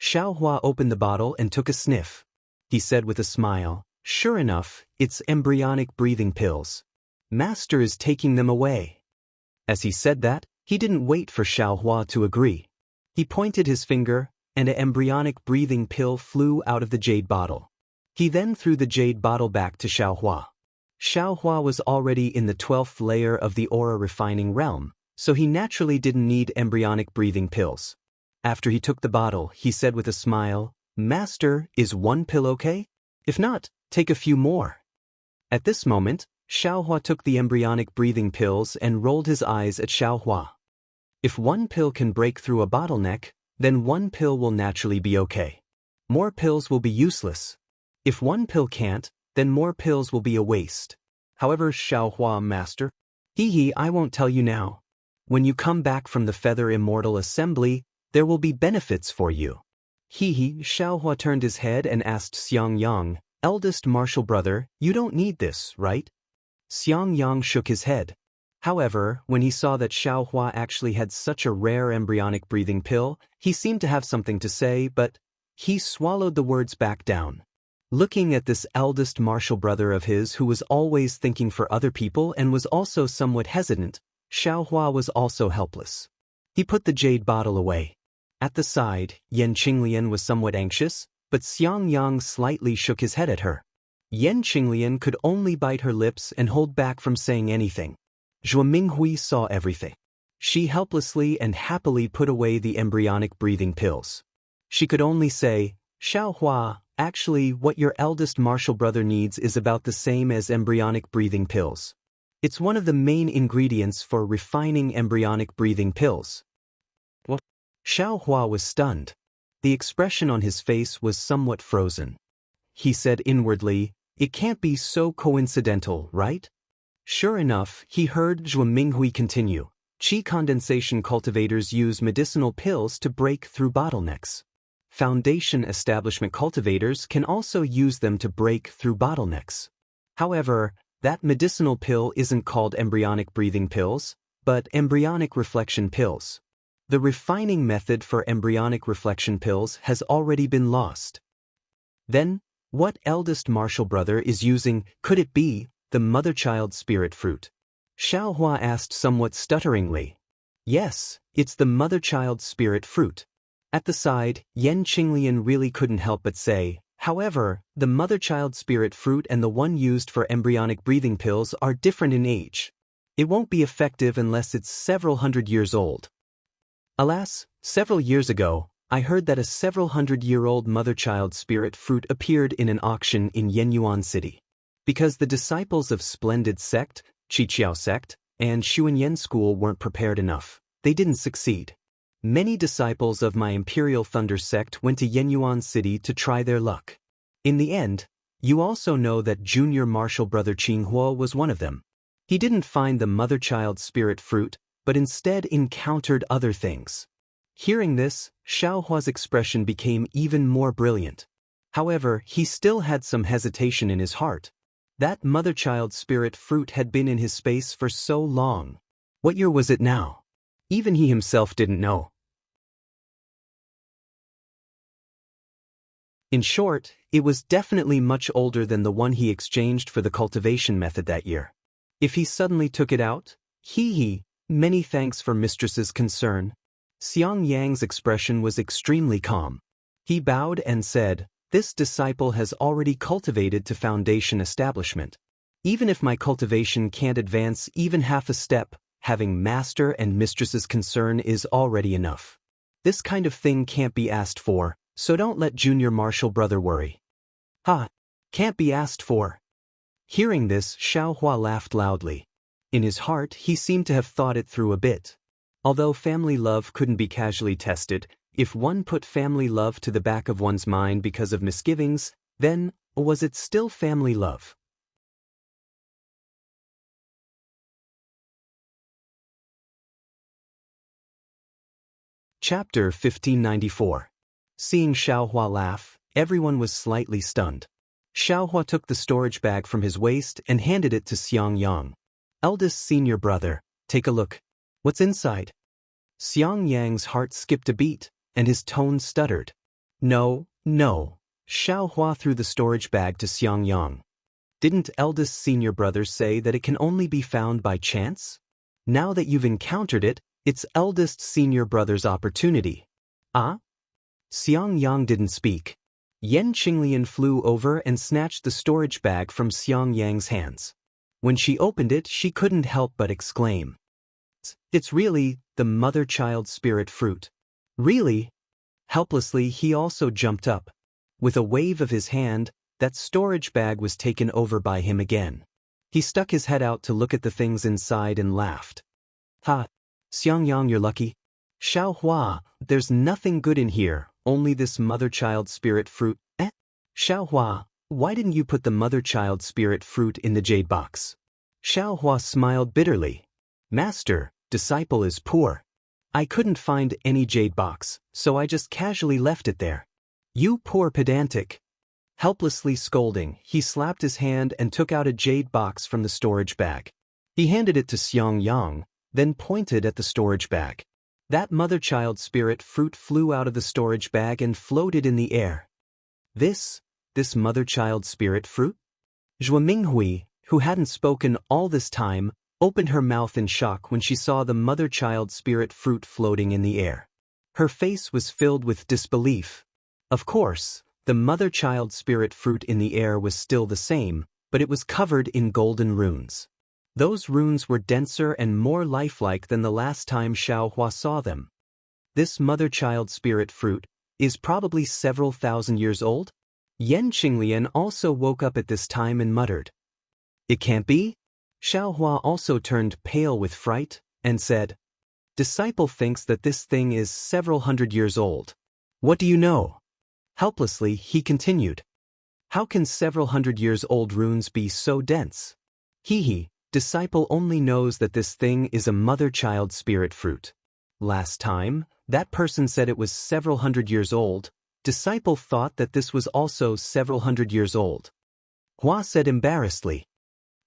Xiaohua opened the bottle and took a sniff. He said with a smile, Sure enough, it's embryonic breathing pills. Master is taking them away. As he said that, he didn't wait for Xiaohua to agree. He pointed his finger, and an embryonic breathing pill flew out of the jade bottle. He then threw the jade bottle back to Xiaohua. Xiaohua was already in the 12th layer of the aura refining realm, so he naturally didn't need embryonic breathing pills. After he took the bottle, he said with a smile, Master, is 1 pill okay? If not, take a few more. At this moment, Xiaohua took the embryonic breathing pills and rolled his eyes at Xiaohua. If 1 pill can break through a bottleneck, then 1 pill will naturally be okay. More pills will be useless. If 1 pill can't, then more pills will be a waste. However, Xiaohua master. I won't tell you now. When you come back from the Feather Immortal Assembly, there will be benefits for you. Xiaohua turned his head and asked Xiangyang, eldest martial brother, you don't need this, right? Xiangyang shook his head. However, when he saw that Xiaohua actually had such a rare embryonic breathing pill, he seemed to have something to say, but he swallowed the words back down. Looking at this eldest martial brother of his who was always thinking for other people and was also somewhat hesitant, Xiaohua was also helpless. He put the jade bottle away. At the side, Yan Qinglian was somewhat anxious, but Xiangyang slightly shook his head at her. Yan Qinglian could only bite her lips and hold back from saying anything. Zhuo Minghui saw everything. She helplessly and happily put away the embryonic breathing pills. She could only say, Xiaohua, actually what your eldest martial brother needs is about the same as embryonic breathing pills. It's one of the main ingredients for refining embryonic breathing pills. What? Xiaohua was stunned. The expression on his face was somewhat frozen. He said inwardly, it can't be so coincidental, right? Sure enough, he heard Zhuo Minghui continue. Qi condensation cultivators use medicinal pills to break through bottlenecks. Foundation establishment cultivators can also use them to break through bottlenecks. However, that medicinal pill isn't called embryonic breathing pills, but embryonic reflection pills. The refining method for embryonic reflection pills has already been lost. Then, what eldest martial brother is using, could it be, the mother-child spirit fruit? Xiaohua asked somewhat stutteringly. Yes, it's the mother-child spirit fruit. At the side, Yan Qinglian really couldn't help but say, however, the mother-child spirit fruit and the one used for embryonic breathing pills are different in age. It won't be effective unless it's several hundred years old. Alas, several years ago, I heard that a several hundred-year-old mother-child spirit fruit appeared in an auction in Yenyuan City. Because the disciples of Splendid Sect, Qiqiao Sect, and Xuanyan School weren't prepared enough, they didn't succeed. Many disciples of my Imperial Thunder Sect went to Yenyuan City to try their luck. In the end, you also know that junior martial brother Qinghua was one of them. He didn't find the mother-child spirit fruit, but instead encountered other things. Hearing this, Xiaohua's expression became even more brilliant. However, he still had some hesitation in his heart. That mother-child spirit fruit had been in his space for so long. What year was it now? Even he himself didn't know. In short, it was definitely much older than the one he exchanged for the cultivation method that year. If he suddenly took it out, many thanks for mistress's concern. Xiangyang's expression was extremely calm. He bowed and said, this disciple has already cultivated to foundation establishment. Even if my cultivation can't advance even half a step, having master and mistress's concern is already enough. This kind of thing can't be asked for, so don't let junior martial brother worry. Can't be asked for. Hearing this, Xiaohua laughed loudly. In his heart, he seemed to have thought it through a bit. Although family love couldn't be casually tested, if one put family love to the back of one's mind because of misgivings, then, was it still family love? Chapter 1594. Seeing Xiaohua laugh, everyone was slightly stunned. Xiaohua took the storage bag from his waist and handed it to Xiangyang. Eldest senior brother, take a look. What's inside? Xiangyang's heart skipped a beat, and his tone stuttered. No. Xiaohua threw the storage bag to Xiangyang. Didn't eldest senior brother say that it can only be found by chance? Now that you've encountered it, it's eldest senior brother's opportunity. Xiangyang didn't speak. Yan Qinglian flew over and snatched the storage bag from Xiangyang's hands. When she opened it, she couldn't help but exclaim. It's really the mother-child spirit fruit. Really? Helplessly, he also jumped up. With a wave of his hand, that storage bag was taken over by him again. He stuck his head out to look at the things inside and laughed. Xiangyang, you're lucky. Xiaohua, there's nothing good in here, only this mother-child spirit fruit. Xiaohua, why didn't you put the mother-child spirit fruit in the jade box? Xiaohua smiled bitterly. Master, disciple is poor. I couldn't find any jade box, so I just casually left it there. You poor pedantic. Helplessly scolding, he slapped his hand and took out a jade box from the storage bag. He handed it to Xiangyang, then pointed at the storage bag. That mother-child spirit fruit flew out of the storage bag and floated in the air. This mother-child spirit fruit? Zhua Minghui, who hadn't spoken all this time, opened her mouth in shock when she saw the mother-child spirit fruit floating in the air. Her face was filled with disbelief. Of course, the mother-child spirit fruit in the air was still the same, but it was covered in golden runes. Those runes were denser and more lifelike than the last time Xiaohua saw them. This mother-child spirit fruit is probably several thousand years old? Yan Qinglian also woke up at this time and muttered. It can't be? Xiaohua also turned pale with fright and said, Disciple thinks that this thing is several hundred years old. What do you know? Helplessly, he continued. How can several hundred years old runes be so dense? He, disciple only knows that this thing is a mother-child spirit fruit. Last time, that person said it was several hundred years old. Disciple thought that this was also several hundred years old. Hua said embarrassedly.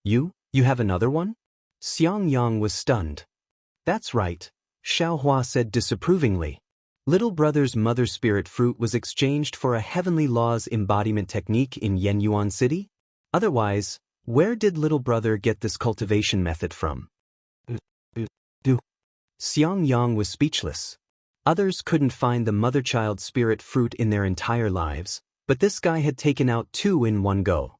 You have another one? Xiangyang was stunned. That's right, Xiaohua said disapprovingly. Little brother's mother spirit fruit was exchanged for a heavenly laws embodiment technique in Yenyuan City? Otherwise, where did little brother get this cultivation method from? Xiangyang was speechless. Others couldn't find the mother-child spirit fruit in their entire lives, but this guy had taken out 2 in one go.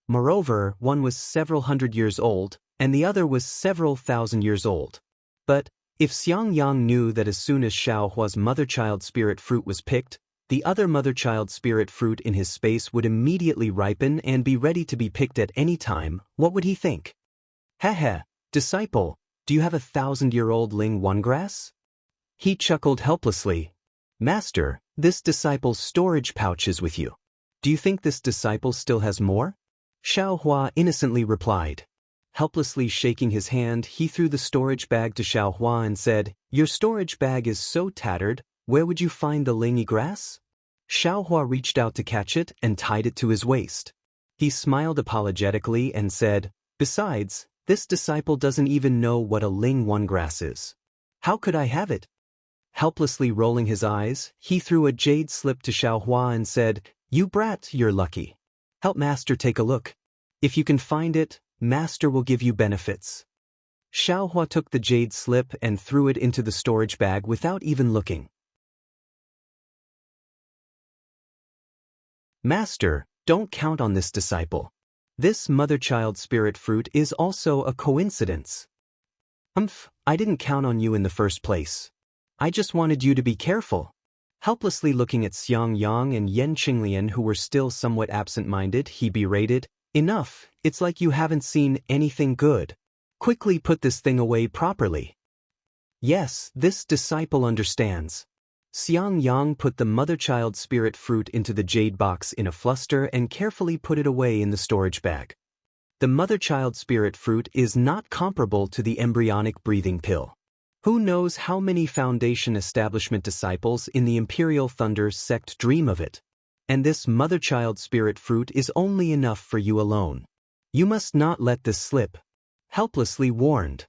Moreover, one was several hundred years old, and the other was several thousand years old. But if Xiangyang knew that as soon as Xiaohua's mother-child spirit fruit was picked, the other mother-child spirit fruit in his space would immediately ripen and be ready to be picked at any time, what would he think? Heh, disciple, do you have 1,000-year-old Ling One grass? He chuckled helplessly. Master, this disciple's storage pouch is with you. Do you think this disciple still has more? Xiaohua innocently replied. Helplessly shaking his hand, he threw the storage bag to Xiaohua and said, Your storage bag is so tattered, where would you find the lingy grass? Xiaohua reached out to catch it and tied it to his waist. He smiled apologetically and said, Besides, this disciple doesn't even know what a Ling One grass is. How could I have it? Helplessly rolling his eyes, he threw a jade slip to Xiaohua and said, You brat, you're lucky. Help Master take a look. If you can find it, Master will give you benefits. Xiaohua took the jade slip and threw it into the storage bag without even looking. Master, don't count on this disciple. This mother-child spirit fruit is also a coincidence. I didn't count on you in the first place. I just wanted you to be careful. Helplessly looking at Xiangyang and Yan Qinglian, who were still somewhat absent-minded, he berated, Enough, it's like you haven't seen anything good. Quickly put this thing away properly. Yes, this disciple understands. Xiangyang put the mother-child spirit fruit into the jade box in a fluster and carefully put it away in the storage bag. The mother-child spirit fruit is not comparable to the embryonic breathing pill. Who knows how many Foundation establishment disciples in the Imperial Thunder sect dream of it? And this mother-child spirit fruit is only enough for you alone. You must not let this slip. Helplessly warned.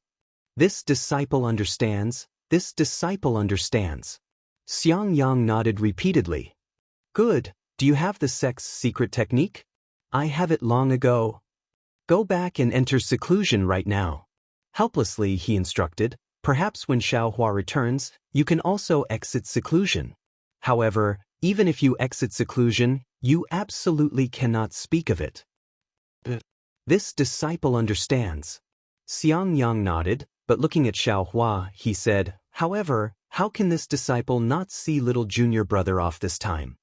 This disciple understands, this disciple understands. Xiangyang nodded repeatedly. Good, do you have the sect's secret technique? I have it long ago. Go back and enter seclusion right now. Helplessly he instructed. Perhaps when Xiaohua returns, you can also exit seclusion. However, even if you exit seclusion, you absolutely cannot speak of it. This disciple understands. Xiangyang nodded, but looking at Xiaohua, he said, However, how can this disciple not see little junior brother off this time?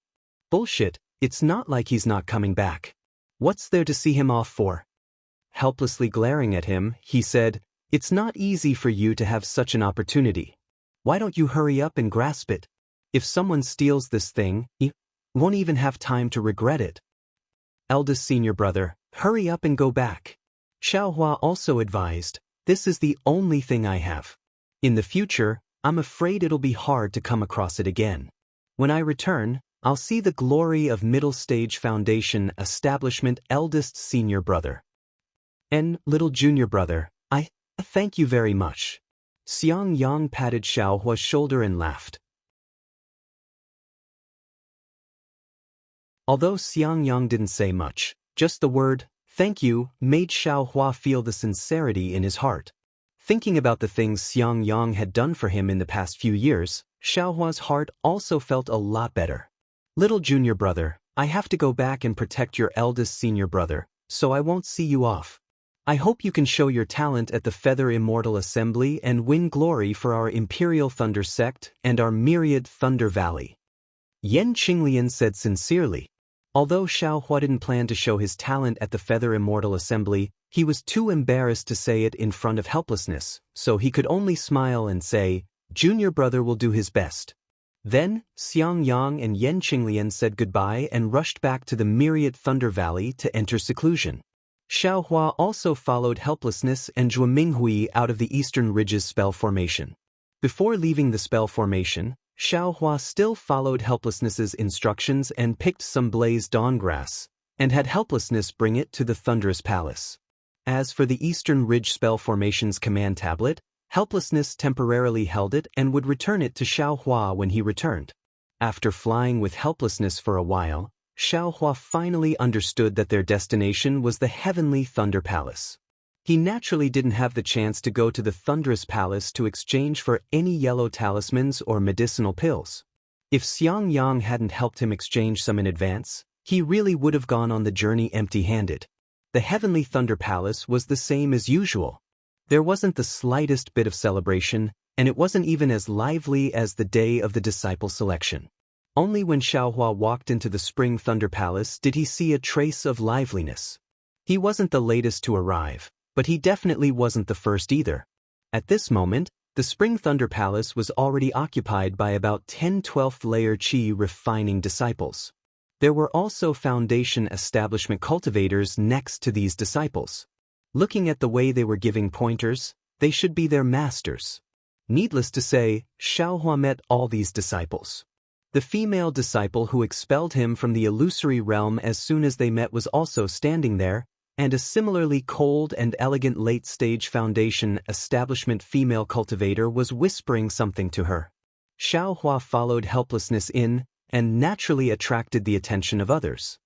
Bullshit, it's not like he's not coming back. What's there to see him off for? Helplessly glaring at him, he said, It's not easy for you to have such an opportunity. Why don't you hurry up and grasp it? If someone steals this thing, you won't even have time to regret it. Eldest senior brother, hurry up and go back. Xiaohua also advised, "This is the only thing I have. In the future, I'm afraid it'll be hard to come across it again. When I return, I'll see the glory of middle stage foundation establishment eldest senior brother. And little junior brother, I thank you very much." Xiangyang patted Xiaohua's shoulder and laughed. Although Xiangyang didn't say much, just the word, "thank you," made Xiaohua feel the sincerity in his heart. Thinking about the things Xiangyang had done for him in the past few years, Xiaohua's heart also felt a lot better. "Little junior brother, I have to go back and protect your eldest senior brother, so I won't see you off. I hope you can show your talent at the Feather Immortal Assembly and win glory for our Imperial Thunder Sect and our myriad Thunder Valley." Yan Qinglian said sincerely. Although Xiaohua didn't plan to show his talent at the Feather Immortal Assembly, he was too embarrassed to say it in front of helplessness, so he could only smile and say, "Junior brother will do his best." Then, Xiangyang and Yan Qinglian said goodbye and rushed back to the myriad Thunder Valley to enter seclusion. Xiaohua also followed helplessness and Zhuo Minghui out of the Eastern Ridges spell formation. Before leaving the spell formation, Xiaohua still followed helplessness's instructions and picked some blazed dawn grass, and had helplessness bring it to the Thunderous Palace. As for the Eastern Ridge spell formation's command tablet, helplessness temporarily held it and would return it to Xiaohua when he returned. After flying with helplessness for a while, Xiaohua finally understood that their destination was the Heavenly Thunder Palace. He naturally didn't have the chance to go to the Thunderous Palace to exchange for any yellow talismans or medicinal pills. If Xiangyang hadn't helped him exchange some in advance, he really would have gone on the journey empty-handed. The Heavenly Thunder Palace was the same as usual. There wasn't the slightest bit of celebration, and it wasn't even as lively as the day of the disciple selection. Only when Xiaohua walked into the Spring Thunder Palace did he see a trace of liveliness. He wasn't the latest to arrive, but he definitely wasn't the first either. At this moment, the Spring Thunder Palace was already occupied by about 10 12th layer Qi refining disciples. There were also Foundation establishment cultivators next to these disciples. Looking at the way they were giving pointers, they should be their masters. Needless to say, Xiaohua met all these disciples. The female disciple who expelled him from the illusory realm as soon as they met was also standing there, and a similarly cold and elegant late-stage Foundation establishment female cultivator was whispering something to her. Xiaohua followed helplessness in, and naturally attracted the attention of others.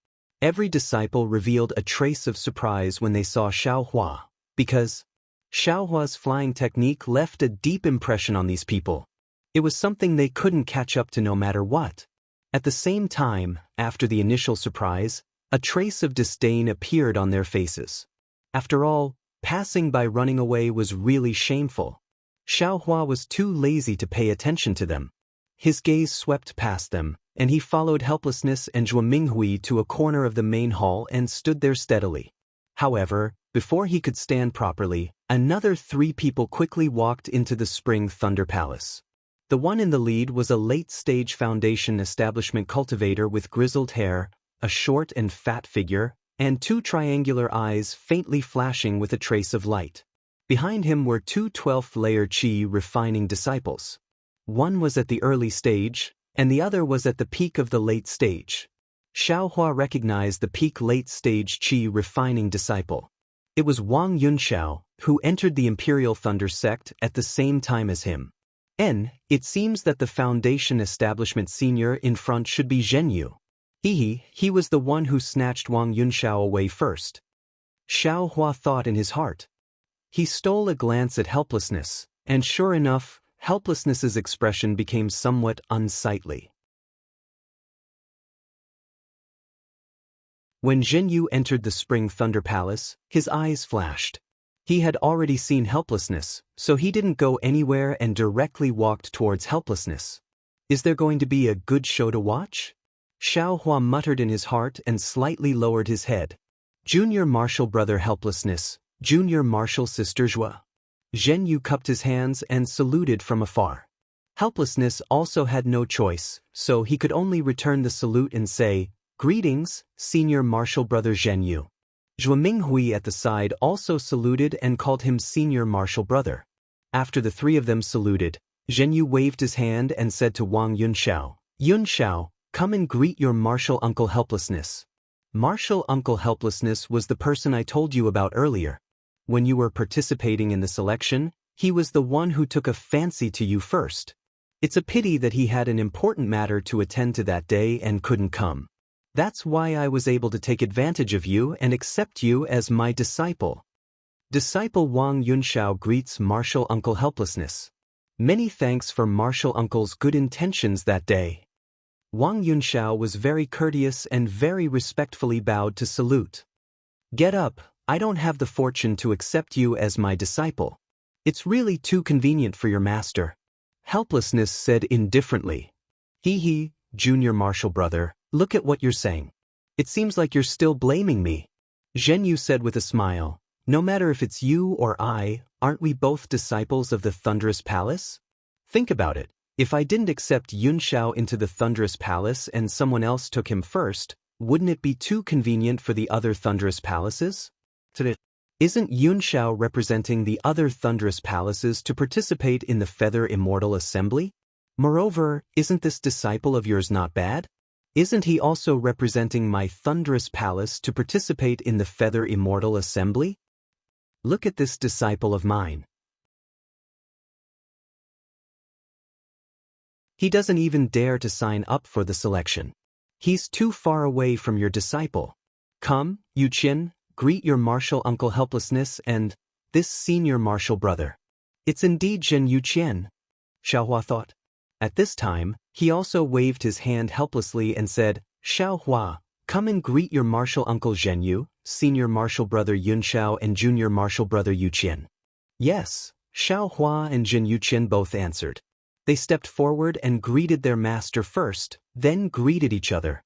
Every disciple revealed a trace of surprise when they saw Xiaohua, because Xiaohua's flying technique left a deep impression on these people. It was something they couldn't catch up to no matter what. At the same time, after the initial surprise, a trace of disdain appeared on their faces. After all, passing by running away was really shameful. Xiaohua was too lazy to pay attention to them. His gaze swept past them, and he followed helplessness and Zhuo Minghui to a corner of the main hall and stood there steadily. However, before he could stand properly, another 3 people quickly walked into the Spring Thunder Palace. The one in the lead was a late-stage Foundation establishment cultivator with grizzled hair, a short and fat figure, and 2 triangular eyes faintly flashing with a trace of light. Behind him were 2 12th layer Qi refining disciples. One was at the early stage, and the other was at the peak of the late stage. Xiaohua recognized the peak late stage Qi refining disciple. It was Wang Yunxiao, who entered the Imperial Thunder Sect at the same time as him. It seems that the Foundation establishment senior in front should be Zhenyu. He was the one who snatched Wang Yunxiao away first. Xiaohua thought in his heart. He stole a glance at helplessness, and sure enough, helplessness's expression became somewhat unsightly. When Zhenyu entered the Spring Thunder Palace, his eyes flashed. He had already seen helplessness, so he didn't go anywhere and directly walked towards helplessness. Is there going to be a good show to watch? Xiaohua muttered in his heart and slightly lowered his head. Junior Martial Brother Helplessness, Junior Martial Sister Zhua. Zhenyu cupped his hands and saluted from afar. Helplessness also had no choice, so he could only return the salute and say, "Greetings, Senior Martial Brother Zhenyu." Zhuo Minghui at the side also saluted and called him senior martial brother. After the three of them saluted, Zhen Yu waved his hand and said to Wang Yunxiao, "Yunxiao, come and greet your martial uncle Helplessness." Martial uncle Helplessness was the person I told you about earlier. When you were participating in the selection, he was the one who took a fancy to you first. It's a pity that he had an important matter to attend to that day and couldn't come. That's why I was able to take advantage of you and accept you as my disciple. Disciple Wang Yunxiao greets martial uncle Helplessness. Many thanks for martial uncle's good intentions that day. Wang Yunxiao was very courteous and very respectfully bowed to salute. Get up, I don't have the fortune to accept you as my disciple. It's really too convenient for your master. Helplessness said indifferently. Hee, junior martial brother, look at what you're saying. It seems like you're still blaming me. Zhen Yu said with a smile, no matter if it's you or I, aren't we both disciples of the Thunderous Palace? Think about it. If I didn't accept Yunxiao into the Thunderous Palace and someone else took him first, wouldn't it be too convenient for the other Thunderous Palaces? Isn't Yunxiao representing the other Thunderous Palaces to participate in the Feather Immortal Assembly? Moreover, isn't this disciple of yours not bad? Isn't he also representing my Thunderous Palace to participate in the Feather Immortal Assembly? Look at this disciple of mine. He doesn't even dare to sign up for the selection. He's too far away from your disciple. Come, Yu Qin, greet your martial uncle Helplessness and this senior martial brother. It's indeed Zhen Yu Qian, Xiaohua thought. At this time, he also waved his hand helplessly and said, Xiaohua, come and greet your martial uncle Zhen Yu, senior martial brother Yunxiao and junior martial brother Yu Qian. Yes, Xiaohua and Zhen Yu Qian both answered. They stepped forward and greeted their master first, then greeted each other.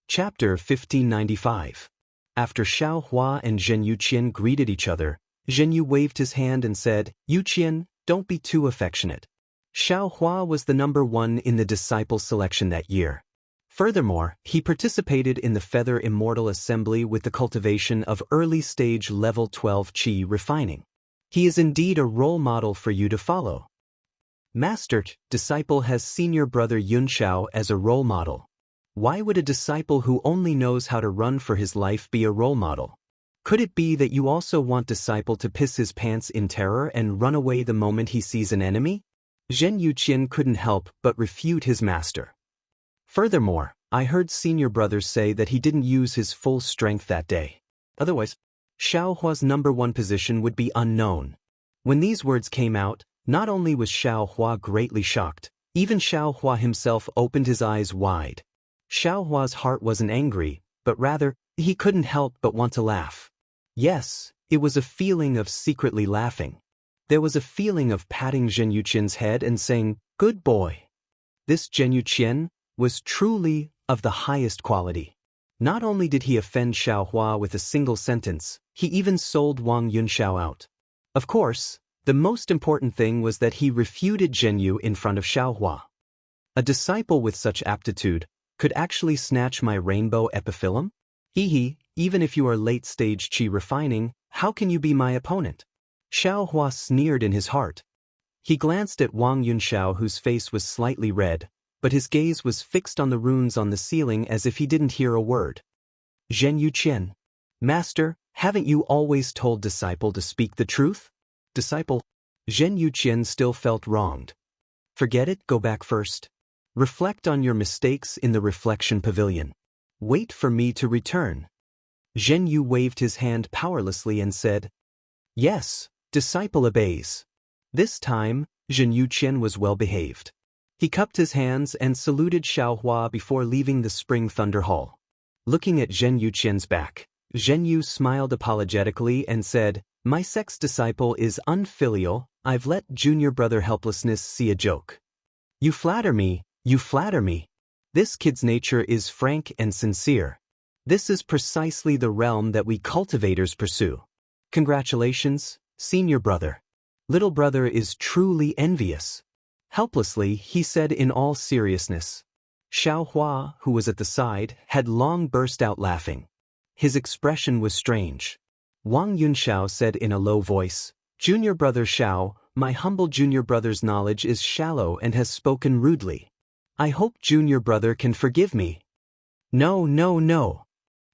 Chapter 1595. After Xiao Hua and Zhen Yu Qian greeted each other, Zhen Yu waved his hand and said, Yu Qian, don't be too affectionate. Xiao Hua was the number one in the disciple selection that year. Furthermore, he participated in the Feather Immortal Assembly with the cultivation of early-stage level 12 Qi refining. He is indeed a role model for you to follow. Master, disciple has senior brother Yunxiao as a role model. Why would a disciple who only knows how to run for his life be a role model? Could it be that you also want disciple to piss his pants in terror and run away the moment he sees an enemy? Zhen Yu Qian couldn't help but refute his master. Furthermore, I heard senior brothers say that he didn't use his full strength that day. Otherwise, Xiao Hua's number one position would be unknown. When these words came out, not only was Xiao Hua greatly shocked, even Xiao Hua himself opened his eyes wide. Xiao Hua's heart wasn't angry, but rather, he couldn't help but want to laugh. Yes, it was a feeling of secretly laughing. There was a feeling of patting Zhen Yu Qian's head and saying, good boy. This Zhen Yu Qian was truly of the highest quality. Not only did he offend Xiao Hua with a single sentence, he even sold Wang Yunxiao out. Of course, the most important thing was that he refuted Zhen Yu in front of Xiao Hua. A disciple with such aptitude could actually snatch my rainbow epiphyllum? Even if you are late-stage Qi refining, how can you be my opponent? Xiao Hua sneered in his heart. He glanced at Wang Yunxiao, whose face was slightly red, but his gaze was fixed on the runes on the ceiling as if he didn't hear a word. Zhen Yu Qian. Master, haven't you always told disciple to speak the truth? Disciple. Zhen Yu Qian still felt wronged. Forget it, go back first. Reflect on your mistakes in the reflection pavilion. Wait for me to return. Zhen Yu waved his hand powerlessly and said, Yes, disciple obeys. This time, Zhen Yu Qian was well behaved. He cupped his hands and saluted Xiao Hua before leaving the Spring Thunder Hall. Looking at Zhen Yu Qian's back, Zhen Yu smiled apologetically and said, My sex disciple is unfilial, I've let junior brother Helplessness see a joke. You flatter me. You flatter me. This kid's nature is frank and sincere. This is precisely the realm that we cultivators pursue. Congratulations, senior brother. Little brother is truly envious. Helplessly, he said in all seriousness. Xiao Hua, who was at the side, had long burst out laughing. His expression was strange. Wang Yunxiao said in a low voice, "Junior brother Xiao, my humble junior brother's knowledge is shallow and has spoken rudely. I hope junior brother can forgive me." "No, no, no."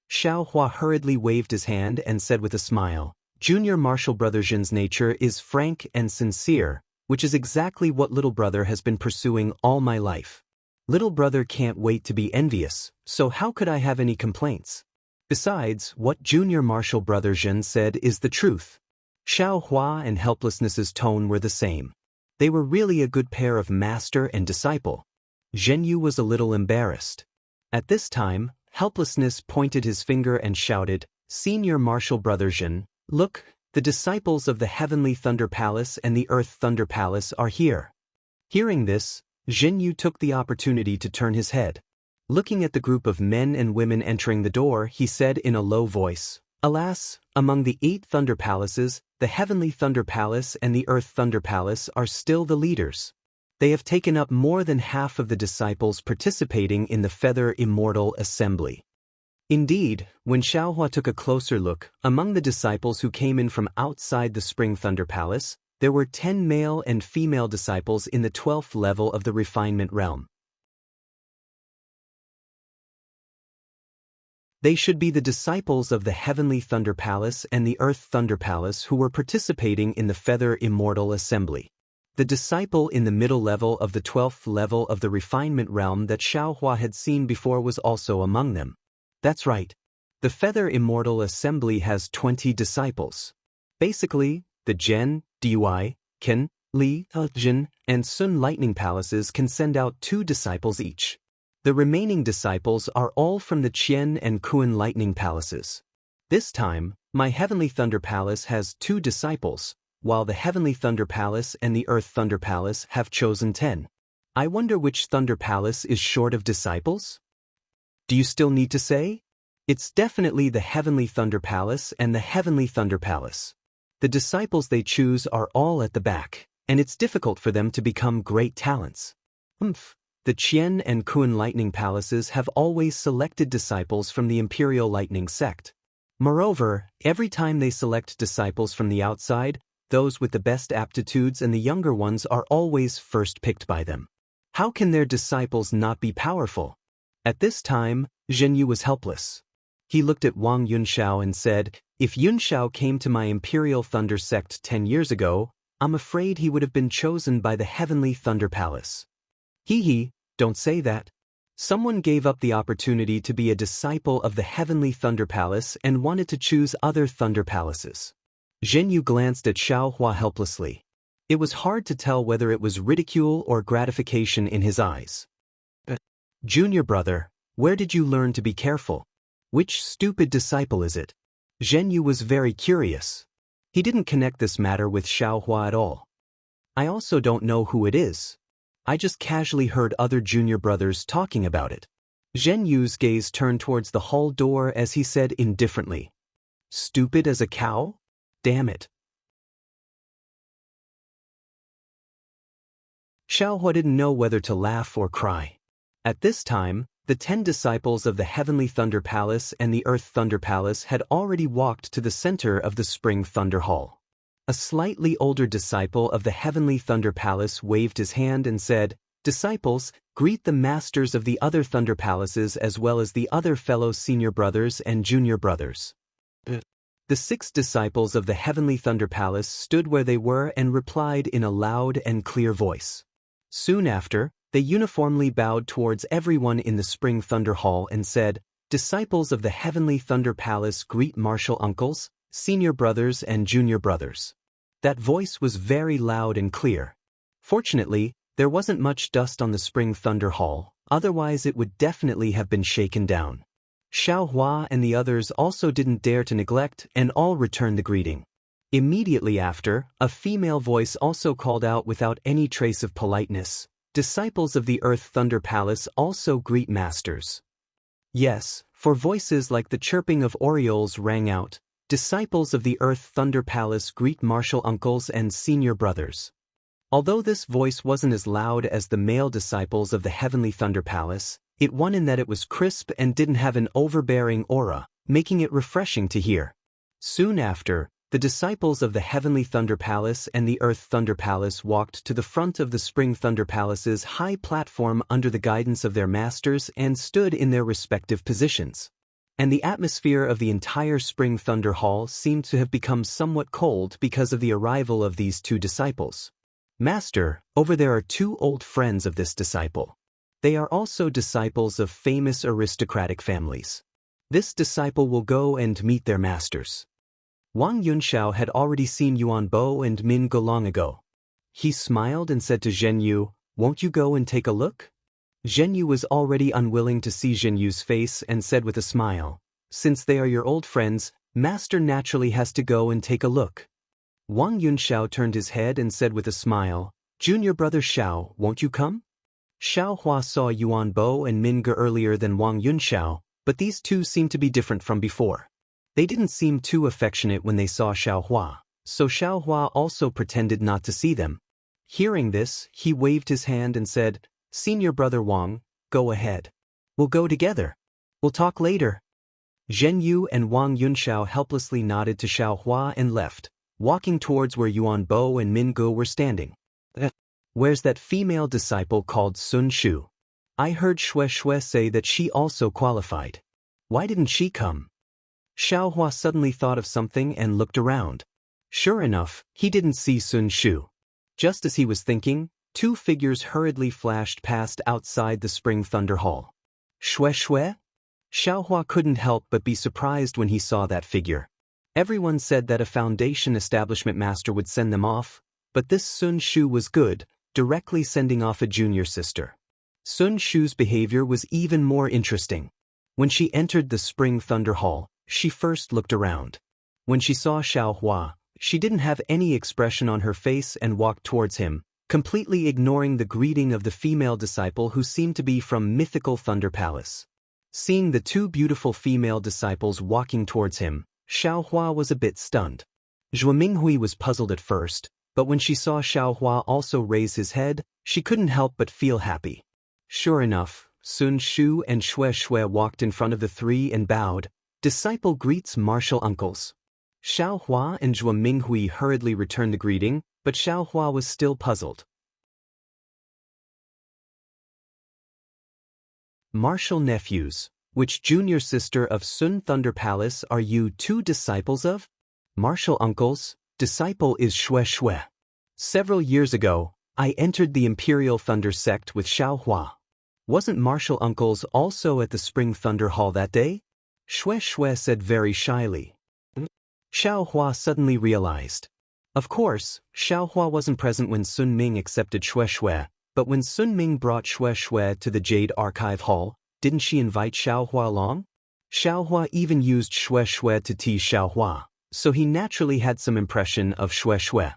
Xiao Hua hurriedly waved his hand and said with a smile, "Junior martial brother Jin's nature is frank and sincere, which is exactly what little brother has been pursuing all my life. Little brother can't wait to be envious, so how could I have any complaints? Besides, what junior martial brother Jin said is the truth." Xiao Hua and Helplessness's tone were the same. They were really a good pair of master and disciple. Zhenyu was a little embarrassed. At this time, Helplessness pointed his finger and shouted, "Senior martial brother Jin, look, the disciples of the Heavenly Thunder Palace and the Earth Thunder Palace are here." Hearing this, Zhenyu took the opportunity to turn his head. Looking at the group of men and women entering the door, he said in a low voice, "Alas, among the 8 Thunder Palaces, the Heavenly Thunder Palace and the Earth Thunder Palace are still the leaders. They have taken up more than half of the disciples participating in the Feather Immortal Assembly." Indeed, when Xiaohua took a closer look, among the disciples who came in from outside the Spring Thunder Palace, there were 10 male and female disciples in the 12th level of the Refinement Realm. They should be the disciples of the Heavenly Thunder Palace and the Earth Thunder Palace who were participating in the Feather Immortal Assembly. The disciple in the middle level of the 12th level of the Refinement Realm that Xiaohua had seen before was also among them. That's right. The Feather Immortal Assembly has 20 disciples. Basically, the Zhen, Dui, Qin, Li, Jin, and Sun Lightning Palaces can send out 2 disciples each. The remaining disciples are all from the Qian and Kuan Lightning Palaces. This time, my Heavenly Thunder Palace has 2 disciples, while the Heavenly Thunder Palace and the Earth Thunder Palace have chosen 10. I wonder which Thunder Palace is short of disciples? Do you still need to say? It's definitely the Heavenly Thunder Palace and the Heavenly Thunder Palace. The disciples they choose are all at the back, and it's difficult for them to become great talents. The Qian and Kuan Lightning Palaces have always selected disciples from the Imperial Lightning Sect. Moreover, every time they select disciples from the outside, those with the best aptitudes and the younger ones are always first picked by them. How can their disciples not be powerful? At this time, Zhenyu was helpless. He looked at Wang Yunxiao and said, "If Yunxiao came to my Imperial Thunder Sect 10 years ago, I'm afraid he would have been chosen by the Heavenly Thunder Palace." Hee, don't say that. Someone gave up the opportunity to be a disciple of the Heavenly Thunder Palace and wanted to choose other Thunder Palaces. Zhenyu glanced at Xiaohua helplessly. It was hard to tell whether it was ridicule or gratification in his eyes. "Junior brother, where did you learn to be careful? Which stupid disciple is it?" Zhenyu was very curious. He didn't connect this matter with Xiaohua at all. "I also don't know who it is. I just casually heard other junior brothers talking about it." Zhenyu's gaze turned towards the hall door as he said indifferently, "Stupid as a cow? Damn it." Xiaohua didn't know whether to laugh or cry. At this time, the 10 disciples of the Heavenly Thunder Palace and the Earth Thunder Palace had already walked to the center of the Spring Thunder Hall. A slightly older disciple of the Heavenly Thunder Palace waved his hand and said, "Disciples, greet the masters of the other Thunder Palaces as well as the other fellow senior brothers and junior brothers." The 6 disciples of the Heavenly Thunder Palace stood where they were and replied in a loud and clear voice. Soon after, they uniformly bowed towards everyone in the Spring Thunder Hall and said, "Disciples of the Heavenly Thunder Palace greet martial uncles, senior brothers and junior brothers." That voice was very loud and clear. Fortunately, there wasn't much dust on the Spring Thunder Hall, otherwise it would definitely have been shaken down. Xiaohua and the others also didn't dare to neglect and all returned the greeting. Immediately after, a female voice also called out without any trace of politeness, "Disciples of the Earth Thunder Palace also greet masters." Yes, for voices like the chirping of orioles rang out, "Disciples of the Earth Thunder Palace greet martial uncles and senior brothers." Although this voice wasn't as loud as the male disciples of the Heavenly Thunder Palace, it won in that it was crisp and didn't have an overbearing aura, making it refreshing to hear. Soon after, the disciples of the Heavenly Thunder Palace and the Earth Thunder Palace walked to the front of the Spring Thunder Palace's high platform under the guidance of their masters and stood in their respective positions. And the atmosphere of the entire Spring Thunder Hall seemed to have become somewhat cold because of the arrival of these two disciples. Master, over there are two old friends of this disciple. They are also disciples of famous aristocratic families. This disciple will go and meet their masters. Wang Yunxiao had already seen Yuan Bo and Min Ge long ago. He smiled and said to Zhen Yu, "Won't you go and take a look?" Zhen Yu was already unwilling to see Zhen Yu's face and said with a smile, "Since they are your old friends, Master naturally has to go and take a look." Wang Yunxiao turned his head and said with a smile, "Junior brother Xiao, won't you come?" Xiao Hua saw Yuan Bo and Min Ge earlier than Wang Yunxiao, but these two seemed to be different from before. They didn't seem too affectionate when they saw Xiao Hua, so Xiao Hua also pretended not to see them. Hearing this, he waved his hand and said, "Senior brother Wang, go ahead. We'll go together. We'll talk later." Zhen Yu and Wang Yunxiao helplessly nodded to Xiao Hua and left, walking towards where Yuan Bo and Min Ge were standing. "Where's that female disciple called Sun Shu? I heard Xue Xue say that she also qualified. Why didn't she come?" Xiao Hua suddenly thought of something and looked around. Sure enough, he didn't see Sun Shu. Just as he was thinking, two figures hurriedly flashed past outside the Spring Thunder Hall. "Xue Xue?" Xiao Hua couldn't help but be surprised when he saw that figure. Everyone said that a foundation establishment master would send them off, but this Sun Shu was good, directly sending off a junior sister. Sun Shu's behavior was even more interesting. When she entered the Spring Thunder Hall, she first looked around. When she saw Xiao Hua, she didn't have any expression on her face and walked towards him, completely ignoring the greeting of the female disciple who seemed to be from mythical Thunder Palace. Seeing the two beautiful female disciples walking towards him, Xiao Hua was a bit stunned. Zhuo Minghui was puzzled at first, but when she saw Xiao Hua also raise his head, she couldn't help but feel happy. Sure enough, Sun Shu and Xue Xue walked in front of the three and bowed. "Disciple greets martial uncles." Xiao Hua and Zhuo Minghui hurriedly returned the greeting, but Xiao Hua was still puzzled. Martial nephews, which junior sister of Sun Thunder Palace are you two disciples of? Martial uncles, disciple is Xue Xue. Several years ago, I entered the Imperial Thunder sect with Xiao Hua. Wasn't martial uncles also at the Spring Thunder Hall that day? Xue Xue said very shyly. Xiao Hua suddenly realized. Of course, Xiao Hua wasn't present when Sun Ming accepted Xue Xue, but when Sun Ming brought Xue Xue to the Jade Archive Hall, didn't she invite Xiao Hua along? Xiao Hua even used Xue Xue to tease Xiao Hua, so he naturally had some impression of Xue Xue.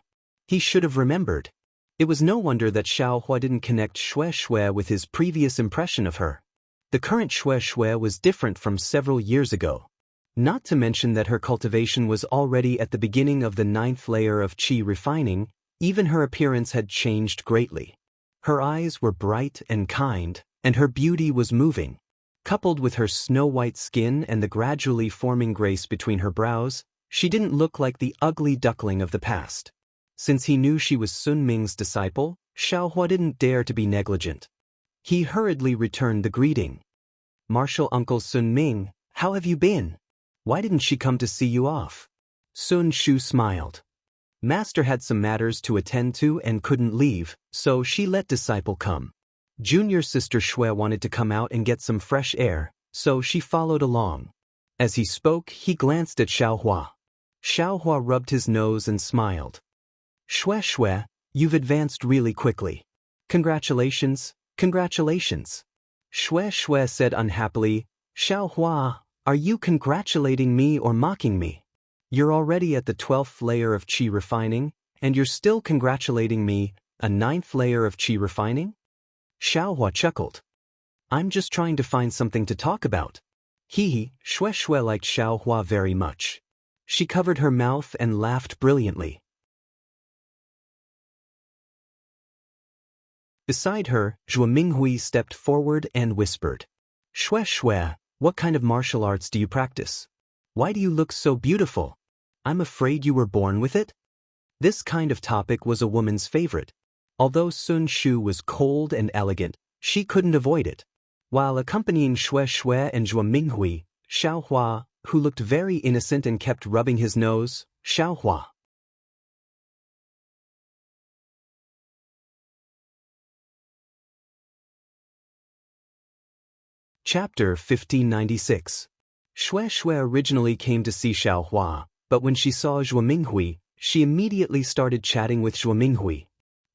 He should have remembered. It was no wonder that Xiao Hua didn't connect Xue Xue with his previous impression of her. The current Xue Xue was different from several years ago. Not to mention that her cultivation was already at the beginning of the 9th layer of qi refining, even her appearance had changed greatly. Her eyes were bright and kind, and her beauty was moving. Coupled with her snow-white skin and the gradually forming grace between her brows, she didn't look like the ugly duckling of the past. Since he knew she was Sun Ming's disciple, Xiao Hua didn't dare to be negligent. He hurriedly returned the greeting. "Martial Uncle Sun Ming, how have you been? Why didn't she come to see you off?" Sun Shu smiled. Master had some matters to attend to and couldn't leave, so she let disciple come. Junior sister Xue wanted to come out and get some fresh air, so she followed along. As he spoke, he glanced at Xiao Hua. Xiao Hua rubbed his nose and smiled. "Xue Xue, you've advanced really quickly. Congratulations, congratulations." Xue Xue said unhappily, "Xiao Hua, are you congratulating me or mocking me? You're already at the 12th layer of qi refining, and you're still congratulating me, a 9th layer of qi refining?" Xiao Hua chuckled. "I'm just trying to find something to talk about." Xue Xue liked Xiao Hua very much. She covered her mouth and laughed brilliantly. Beside her, Zhuo Minghui stepped forward and whispered, "Xue Xue, what kind of martial arts do you practice? Why do you look so beautiful? I'm afraid you were born with it?" This kind of topic was a woman's favorite. Although Sun Shu was cold and elegant, she couldn't avoid it. While accompanying Xue Xue and Zhuo Minghui, Xiaohua, who looked very innocent and kept rubbing his nose, Xiaohua. Chapter 1596. Xue Xue originally came to see Xiaohua, but when she saw Zhuo Minghui, she immediately started chatting with Zhuo Minghui.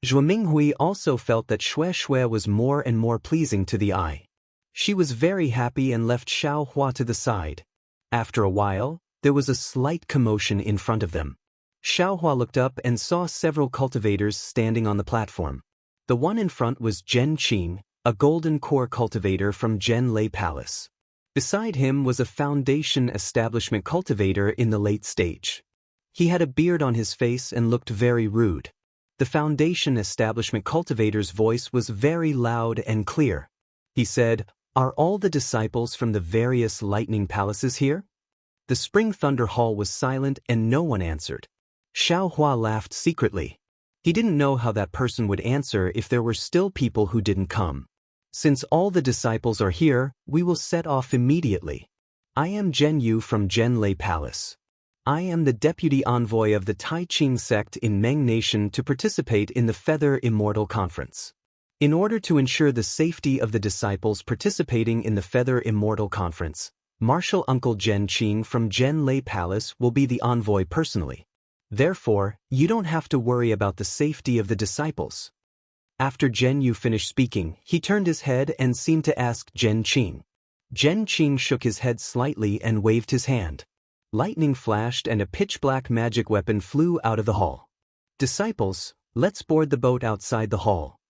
Zhuo Minghui also felt that Xue Xue was more and more pleasing to the eye. She was very happy and left Xiaohua to the side. After a while, there was a slight commotion in front of them. Xiaohua looked up and saw several cultivators standing on the platform. The one in front was Zhen Qing, a golden core cultivator from Zhen Lei Palace. Beside him was a foundation establishment cultivator in the late stage. He had a beard on his face and looked very rude. The foundation establishment cultivator's voice was very loud and clear. He said, "Are all the disciples from the various lightning palaces here?" The Spring Thunder Hall was silent and no one answered. Xiaohua laughed secretly. He didn't know how that person would answer if there were still people who didn't come. "Since all the disciples are here, we will set off immediately. I am Zhen Yu from Zhen Lei Palace. I am the deputy envoy of the Tai Ching sect in Meng Nation to participate in the Feather Immortal Conference. In order to ensure the safety of the disciples participating in the Feather Immortal Conference, Martial Uncle Zhen Qing from Zhen Lei Palace will be the envoy personally. Therefore, you don't have to worry about the safety of the disciples." After Zhen Yu finished speaking, he turned his head and seemed to ask Zhen Qing. Zhen Qing shook his head slightly and waved his hand. Lightning flashed and a pitch-black magic weapon flew out of the hall. "Disciples, let's board the boat outside the hall."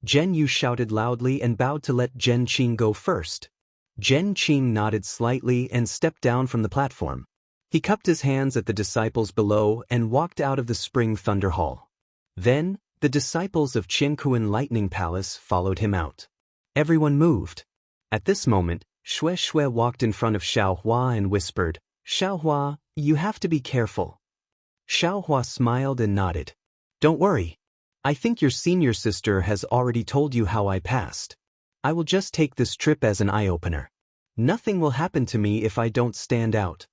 Zhen Yu shouted loudly and bowed to let Zhen Qing go first. Zhen Qing nodded slightly and stepped down from the platform. He cupped his hands at the disciples below and walked out of the Spring Thunder Hall. Then, the disciples of Qiankuan Lightning Palace followed him out. Everyone moved. At this moment, Xue Xue walked in front of Xiaohua and whispered, "Xiaohua, you have to be careful." Xiaohua smiled and nodded. "Don't worry. I think your senior sister has already told you how I passed. I will just take this trip as an eye-opener. Nothing will happen to me if I don't stand out."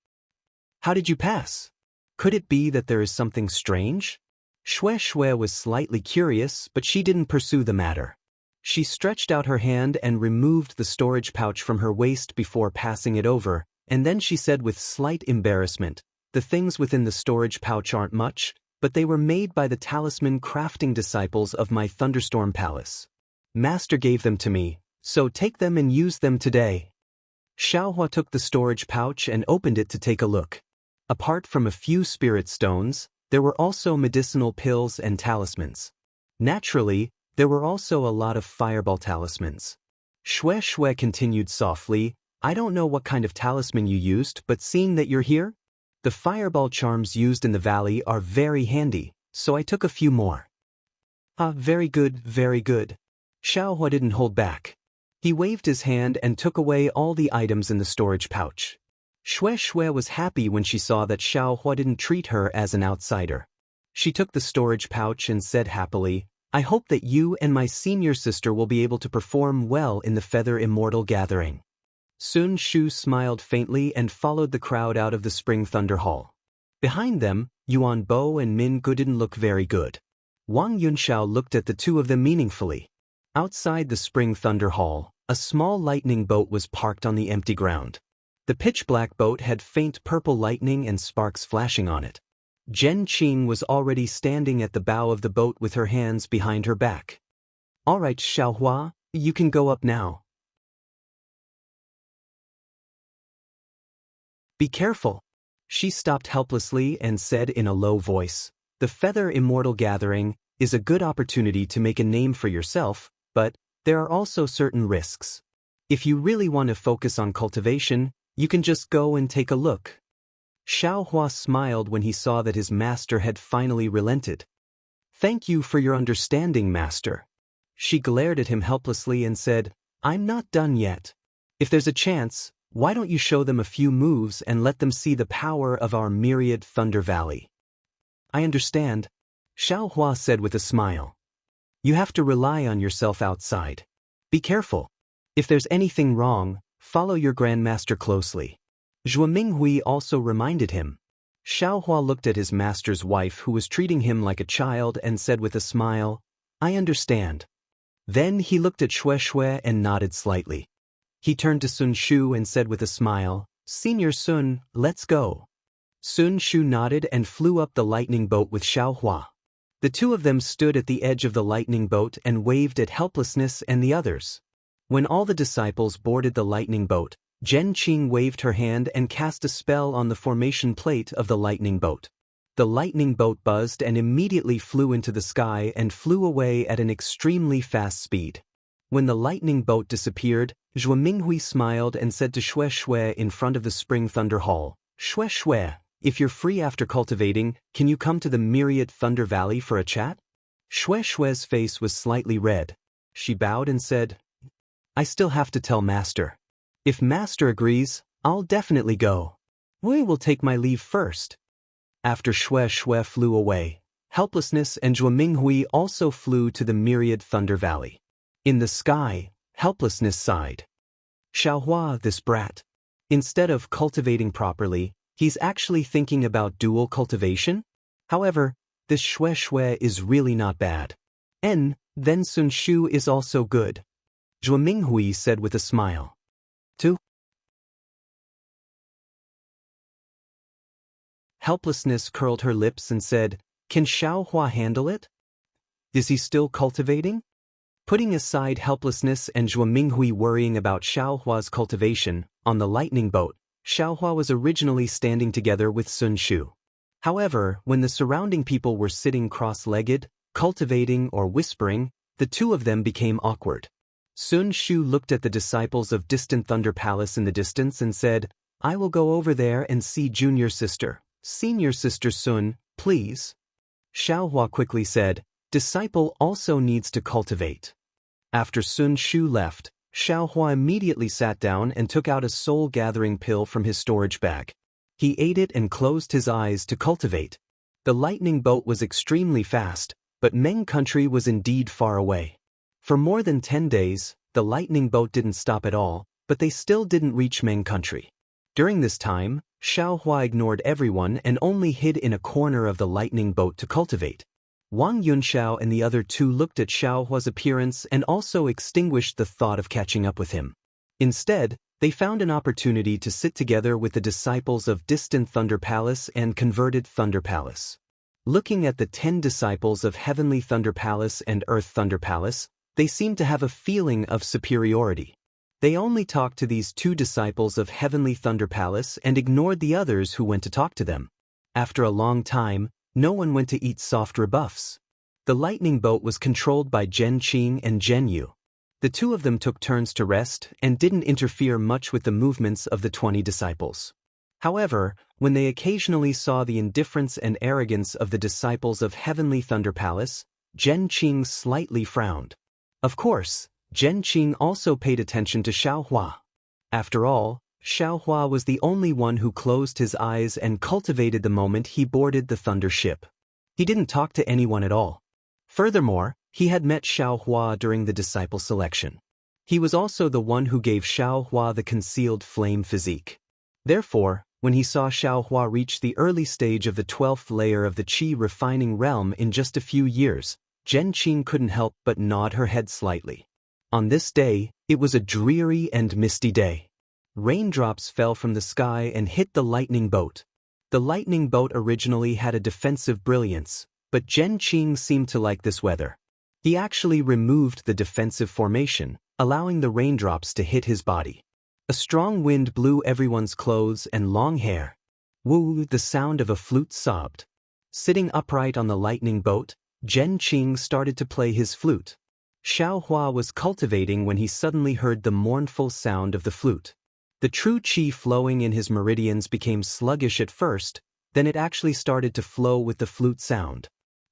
"How did you pass? Could it be that there is something strange?" Xue Xue was slightly curious, but she didn't pursue the matter. She stretched out her hand and removed the storage pouch from her waist before passing it over, and then she said with slight embarrassment, "The things within the storage pouch aren't much, but they were made by the talisman crafting disciples of my Thunderstorm Palace. Master gave them to me, so take them and use them today." Xiaohua took the storage pouch and opened it to take a look. Apart from a few spirit stones, there were also medicinal pills and talismans. Naturally, there were also a lot of fireball talismans. Xue Xue continued softly, "I don't know what kind of talisman you used, but seeing that you're here, the fireball charms used in the valley are very handy, so I took a few more." "Ah, very good, very good." Xiaohua didn't hold back. He waved his hand and took away all the items in the storage pouch. Xue Xue was happy when she saw that Xiaohua didn't treat her as an outsider. She took the storage pouch and said happily, "I hope that you and my senior sister will be able to perform well in the Feather Immortal gathering." Sun Shu smiled faintly and followed the crowd out of the Spring Thunder Hall. Behind them, Yuan Bo and Min Gu didn't look very good. Wang Yunxiao looked at the two of them meaningfully. Outside the Spring Thunder Hall, a small lightning boat was parked on the empty ground. The pitch-black boat had faint purple lightning and sparks flashing on it. Zhen Qing was already standing at the bow of the boat with her hands behind her back. "All right, Xiaohua, you can go up now. Be careful." She stopped helplessly and said in a low voice, "The Feather Immortal Gathering is a good opportunity to make a name for yourself, but there are also certain risks. If you really want to focus on cultivation, you can just go and take a look." Xiaohua smiled when he saw that his master had finally relented. "Thank you for your understanding, master." She glared at him helplessly and said, "I'm not done yet. If there's a chance, why don't you show them a few moves and let them see the power of our myriad Thunder Valley?" "I understand," Xiaohua said with a smile. "You have to rely on yourself outside. Be careful. If there's anything wrong, follow your grandmaster closely." Zhuo Minghui also reminded him. Xiaohua looked at his master's wife who was treating him like a child and said with a smile, "I understand." Then he looked at Shui and nodded slightly. He turned to Sun Shu and said with a smile, "Senior Sun, let's go." Sun Shu nodded and flew up the lightning boat with Xiaohua. The two of them stood at the edge of the lightning boat and waved at Helplessness and the others. When all the disciples boarded the lightning boat, Zhen Qing waved her hand and cast a spell on the formation plate of the lightning boat. The lightning boat buzzed and immediately flew into the sky and flew away at an extremely fast speed. When the lightning boat disappeared, Zhuo Minghui smiled and said to Shui in front of the Spring Thunder Hall, "Shui, if you're free after cultivating, can you come to the Myriad Thunder Valley for a chat?" Shui's face was slightly red. She bowed and said, "I still have to tell Master. If Master agrees, I'll definitely go. We will take my leave first." After Shui flew away, Helplessness and Zhuo Minghui also flew to the Myriad Thunder Valley. In the sky, Helplessness sighed. "Xiaohua, this brat. Instead of cultivating properly, he's actually thinking about dual cultivation? However, this Shui is really not bad. And then Sun Shu is also good," Zhuo Minghui said with a smile. 2. Helplessness curled her lips and said, "Can Xiaohua handle it? Is he still cultivating?" Putting aside Helplessness and Zhuo Minghui worrying about Xiaohua's cultivation, on the lightning boat, Xiaohua was originally standing together with Sun Shu. However, when the surrounding people were sitting cross-legged, cultivating or whispering, the two of them became awkward. Sun Shu looked at the disciples of Distant Thunder Palace in the distance and said, "I will go over there and see junior sister. Senior sister Sun, please." Xiaohua quickly said, "Disciple also needs to cultivate." After Sun Shu left, Xiaohua immediately sat down and took out a soul-gathering pill from his storage bag. He ate it and closed his eyes to cultivate. The lightning boat was extremely fast, but Meng country was indeed far away. For more than 10 days, the lightning boat didn't stop at all, but they still didn't reach Meng country. During this time, Xiaohua ignored everyone and only hid in a corner of the lightning boat to cultivate. Wang Yunxiao and the other two looked at Xiaohua's appearance and also extinguished the thought of catching up with him. Instead, they found an opportunity to sit together with the disciples of Distant Thunder Palace and Converted Thunder Palace. Looking at the 10 disciples of Heavenly Thunder Palace and Earth Thunder Palace, they seemed to have a feeling of superiority. They only talked to these 2 disciples of Heavenly Thunder Palace and ignored the others who went to talk to them. After a long time, no one went to eat soft rebuffs. The lightning boat was controlled by Zhen Qing and Zhen Yu. The two of them took turns to rest and didn't interfere much with the movements of the 20 disciples. However, when they occasionally saw the indifference and arrogance of the disciples of Heavenly Thunder Palace, Zhen Qing slightly frowned. Of course, Zhen Qing also paid attention to Xiaohua. After all, Xiaohua was the only one who closed his eyes and cultivated the moment he boarded the thunder ship. He didn't talk to anyone at all. Furthermore, he had met Xiaohua during the disciple selection. He was also the one who gave Xiaohua the concealed flame physique. Therefore, when he saw Xiaohua reach the early stage of the 12th layer of the Qi refining realm in just a few years, Zhen Qing couldn't help but nod her head slightly. On this day, it was a dreary and misty day. Raindrops fell from the sky and hit the lightning boat. The lightning boat originally had a defensive brilliance, but Zhen Qing seemed to like this weather. He actually removed the defensive formation, allowing the raindrops to hit his body. A strong wind blew everyone's clothes and long hair. Woo, the sound of a flute sobbed. Sitting upright on the lightning boat, Zhen Qing started to play his flute. Xiaohua was cultivating when he suddenly heard the mournful sound of the flute. The true qi flowing in his meridians became sluggish at first, then it actually started to flow with the flute sound.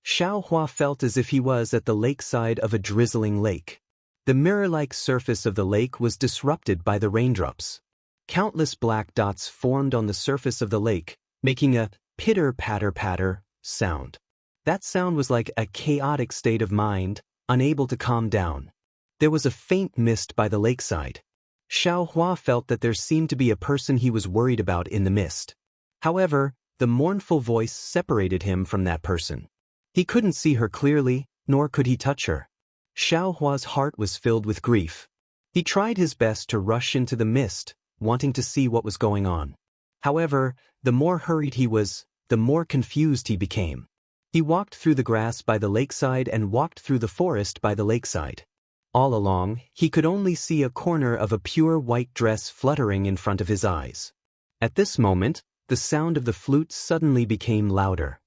Xiao Hua felt as if he was at the lakeside of a drizzling lake. The mirror-like surface of the lake was disrupted by the raindrops. Countless black dots formed on the surface of the lake, making a pitter-patter-patter sound. That sound was like a chaotic state of mind, unable to calm down. There was a faint mist by the lakeside. Xiao Hua felt that there seemed to be a person he was worried about in the mist. However, the mournful voice separated him from that person. He couldn't see her clearly, nor could he touch her. Xiao Hua's heart was filled with grief. He tried his best to rush into the mist, wanting to see what was going on. However, the more hurried he was, the more confused he became. He walked through the grass by the lakeside and walked through the forest by the lakeside. All along, he could only see a corner of a pure white dress fluttering in front of his eyes. At this moment, the sound of the flute suddenly became louder.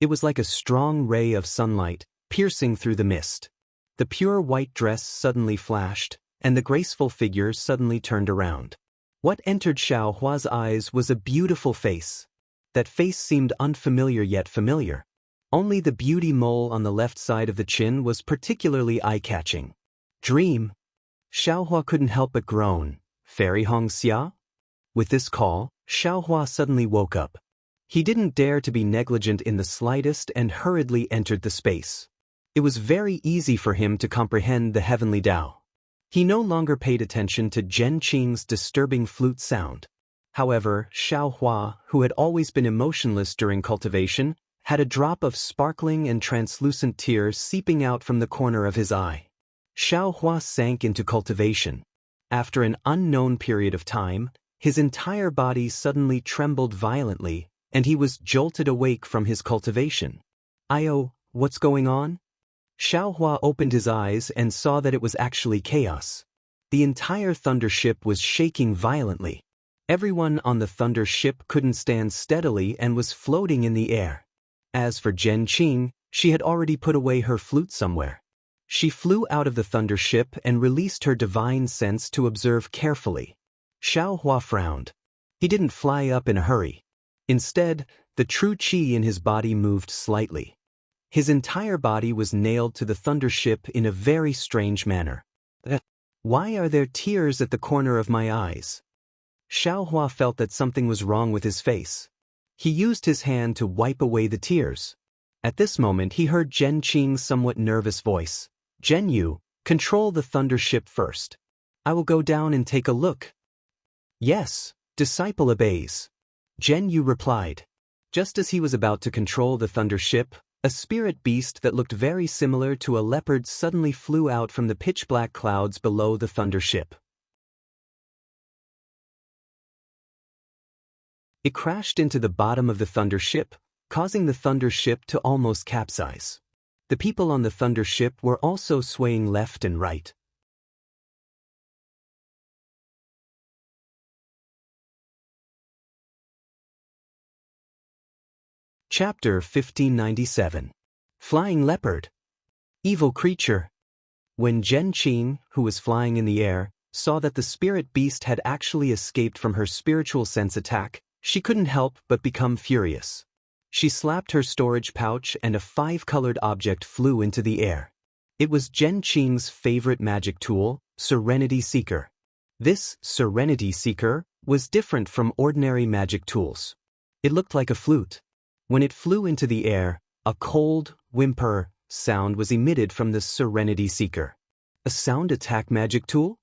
It was like a strong ray of sunlight, piercing through the mist. The pure white dress suddenly flashed, and the graceful figure suddenly turned around. What entered Xiao Hua's eyes was a beautiful face. That face seemed unfamiliar yet familiar. Only the beauty mole on the left side of the chin was particularly eye-catching. Dream? Xiao Hua couldn't help but groan. Fairy Xianxia? With this call, Xiao Hua suddenly woke up. He didn't dare to be negligent in the slightest and hurriedly entered the space. It was very easy for him to comprehend the heavenly Tao. He no longer paid attention to Zhen Qing's disturbing flute sound. However, Xiao Hua, who had always been emotionless during cultivation, had a drop of sparkling and translucent tears seeping out from the corner of his eye. Xiao Hua sank into cultivation. After an unknown period of time, his entire body suddenly trembled violently, and he was jolted awake from his cultivation. What's going on? Xiao Hua opened his eyes and saw that it was actually chaos. The entire thunder ship was shaking violently. Everyone on the thunder ship couldn't stand steadily and was floating in the air. As for Zhen Qing, she had already put away her flute somewhere. She flew out of the thunder ship and released her divine sense to observe carefully. Xiao Hua frowned. He didn't fly up in a hurry. Instead, the true qi in his body moved slightly. His entire body was nailed to the thunder ship in a very strange manner. Why are there tears at the corner of my eyes? Xiao Hua felt that something was wrong with his face. He used his hand to wipe away the tears. At this moment he heard Zhen Qing's somewhat nervous voice. Zhen Yu, control the thunder ship first. I will go down and take a look. Yes, disciple obeys. Zhen Yu replied. Just as he was about to control the thunder ship, a spirit beast that looked very similar to a leopard suddenly flew out from the pitch-black clouds below the thunder ship. It crashed into the bottom of the thunder ship, causing the thunder ship to almost capsize. The people on the thunder ship were also swaying left and right. Chapter 1597. Flying Leopard. Evil Creature. When Zhen Qing, who was flying in the air, saw that the spirit beast had actually escaped from her spiritual sense attack, she couldn't help but become furious. She slapped her storage pouch and a 5-colored object flew into the air. It was Zhen Qing's favorite magic tool, Serenity Seeker. This Serenity Seeker was different from ordinary magic tools. It looked like a flute. When it flew into the air, a cold, whimper sound was emitted from the Serenity Seeker. A sound attack magic tool?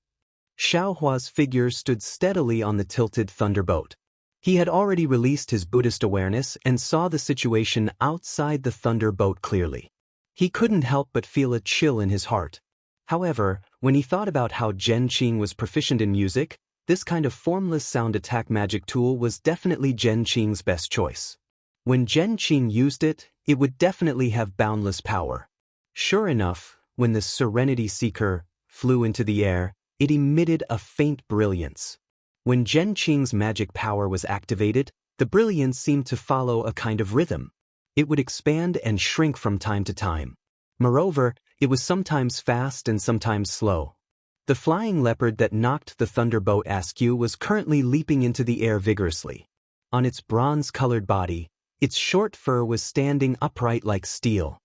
Xiao Hua's figure stood steadily on the tilted thunderboat. He had already released his Buddhist awareness and saw the situation outside the thunderboat clearly. He couldn't help but feel a chill in his heart. However, when he thought about how Zhen Qing was proficient in music, this kind of formless sound attack magic tool was definitely Zhen Qing's best choice. When Zhen Qing used it, it would definitely have boundless power. Sure enough, when the Serenity Seeker flew into the air, it emitted a faint brilliance. When Zhen Qing's magic power was activated, the brilliance seemed to follow a kind of rhythm. It would expand and shrink from time to time. Moreover, it was sometimes fast and sometimes slow. The flying leopard that knocked the thunderboat askew was currently leaping into the air vigorously. On its bronze-colored body, its short fur was standing upright like steel.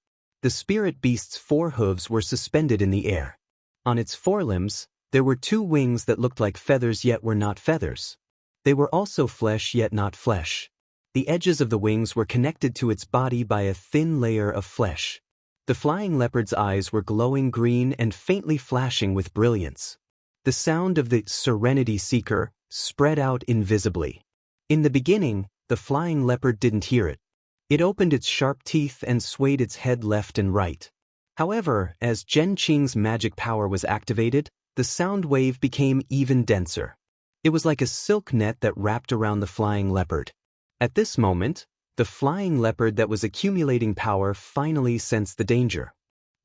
The spirit beast's forehooves were suspended in the air. On its forelimbs, there were two wings that looked like feathers yet were not feathers. They were also flesh yet not flesh. The edges of the wings were connected to its body by a thin layer of flesh. The flying leopard's eyes were glowing green and faintly flashing with brilliance. The sound of the Serenity Seeker spread out invisibly. In the beginning, the flying leopard didn't hear it. It opened its sharp teeth and swayed its head left and right. However, as Zhen Qing's magic power was activated, the sound wave became even denser. It was like a silk net that wrapped around the flying leopard. At this moment, the flying leopard that was accumulating power finally sensed the danger.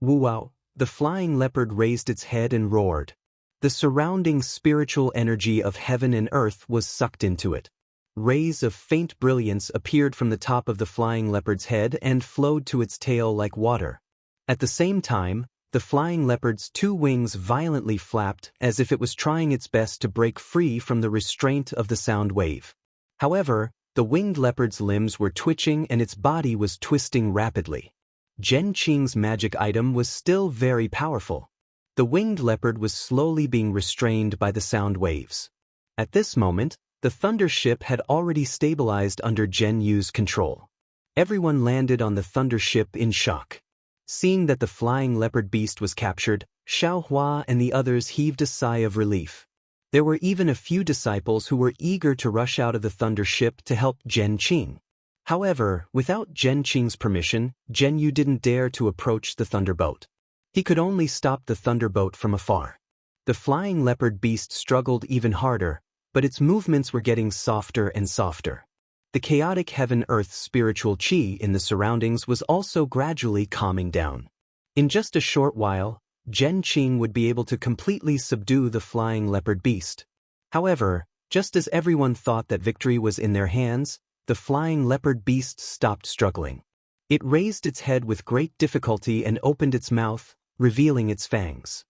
Wow! The flying leopard raised its head and roared. The surrounding spiritual energy of heaven and earth was sucked into it. Rays of faint brilliance appeared from the top of the flying leopard's head and flowed to its tail like water. At the same time, the flying leopard's two wings violently flapped as if it was trying its best to break free from the restraint of the sound wave. However, the winged leopard's limbs were twitching and its body was twisting rapidly. Zhen Qing's magic item was still very powerful. The winged leopard was slowly being restrained by the sound waves. At this moment, the thunder ship had already stabilized under Zhen Yu's control. Everyone landed on the thunder ship in shock. Seeing that the flying leopard beast was captured, Xiao Hua and the others heaved a sigh of relief. There were even a few disciples who were eager to rush out of the thunder ship to help Zhen Qing. However, without Zhen Qing's permission, Zhen Yu didn't dare to approach the thunderboat. He could only stop the thunderboat from afar. The flying leopard beast struggled even harder, but its movements were getting softer and softer. The chaotic heaven-earth spiritual qi in the surroundings was also gradually calming down. In just a short while, Zhen Qing would be able to completely subdue the flying leopard beast. However, just as everyone thought that victory was in their hands, the flying leopard beast stopped struggling. It raised its head with great difficulty and opened its mouth, revealing its fangs.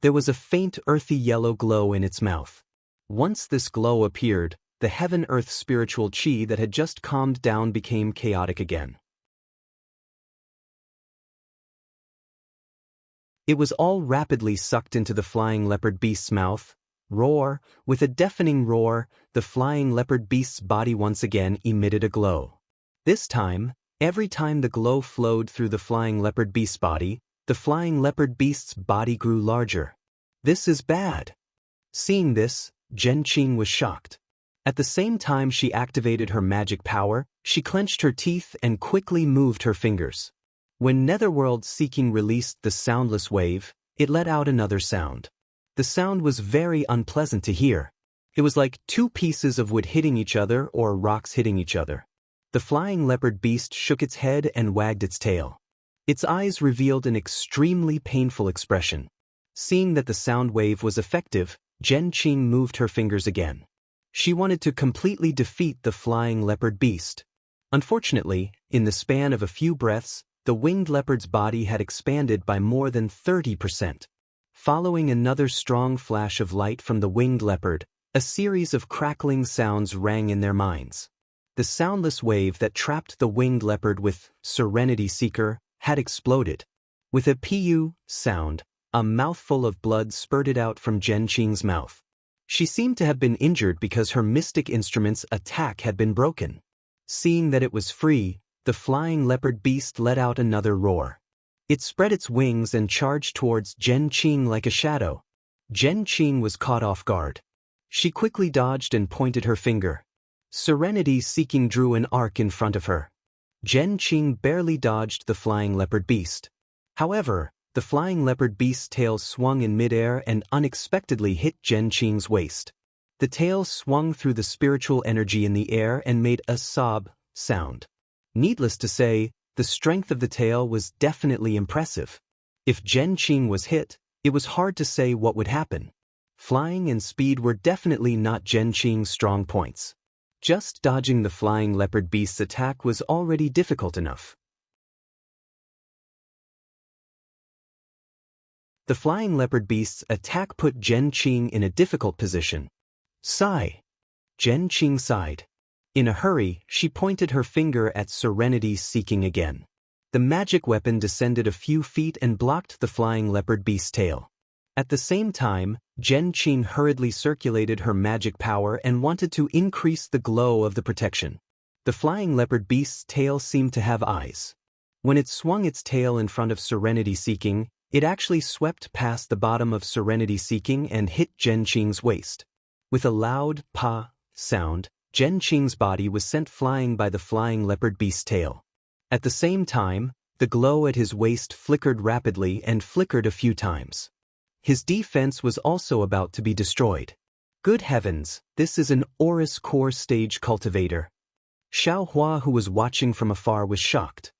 There was a faint earthy yellow glow in its mouth. Once this glow appeared, the heaven-earth spiritual qi that had just calmed down became chaotic again. It was all rapidly sucked into the flying leopard beast's mouth. Roar! With a deafening roar, the flying leopard beast's body once again emitted a glow. This time, every time the glow flowed through the flying leopard beast's body, the flying leopard beast's body grew larger. This is bad. Seeing this, Zhen Qing was shocked. At the same time she activated her magic power, she clenched her teeth and quickly moved her fingers. When Netherworld Seeking released the soundless wave, it let out another sound. The sound was very unpleasant to hear. It was like two pieces of wood hitting each other or rocks hitting each other. The flying leopard beast shook its head and wagged its tail. Its eyes revealed an extremely painful expression. Seeing that the sound wave was effective, Zhen Qing moved her fingers again. She wanted to completely defeat the flying leopard beast. Unfortunately, in the span of a few breaths, the winged leopard's body had expanded by more than 30%. Following another strong flash of light from the winged leopard, a series of crackling sounds rang in their minds. The soundless wave that trapped the winged leopard with Serenity Seeker had exploded. With a pu sound, a mouthful of blood spurted out from Zhen Qing's mouth. She seemed to have been injured because her mystic instrument's attack had been broken. Seeing that it was free, the flying leopard beast let out another roar. It spread its wings and charged towards Zhen Qing like a shadow. Zhen Qing was caught off guard. She quickly dodged and pointed her finger. Serenity Seeking drew an arc in front of her. Zhen Qing barely dodged the flying leopard beast. However, the flying leopard beast's tail swung in midair and unexpectedly hit Zhen Qing's waist. The tail swung through the spiritual energy in the air and made a sob sound. Needless to say, the strength of the tail was definitely impressive. If Zhen Qing was hit, it was hard to say what would happen. Flying and speed were definitely not Zhen Qing's strong points. Just dodging the flying leopard beast's attack was already difficult enough. The flying leopard beast's attack put Zhen Qing in a difficult position. Sigh. Zhen Qing sighed. In a hurry, she pointed her finger at Serenity Seeking again. The magic weapon descended a few feet and blocked the flying leopard beast's tail. At the same time, Zhen Qing hurriedly circulated her magic power and wanted to increase the glow of the protection. The flying leopard beast's tail seemed to have eyes. When it swung its tail in front of Serenity Seeking, it actually swept past the bottom of Serenity Seeking and hit Zhen Qing's waist. With a loud pa sound, Zhen Qing's body was sent flying by the flying leopard beast's tail. At the same time, the glow at his waist flickered rapidly and flickered a few times. His defense was also about to be destroyed. Good heavens, this is an Aurus core stage cultivator. Xiao Hua, who was watching from afar, was shocked.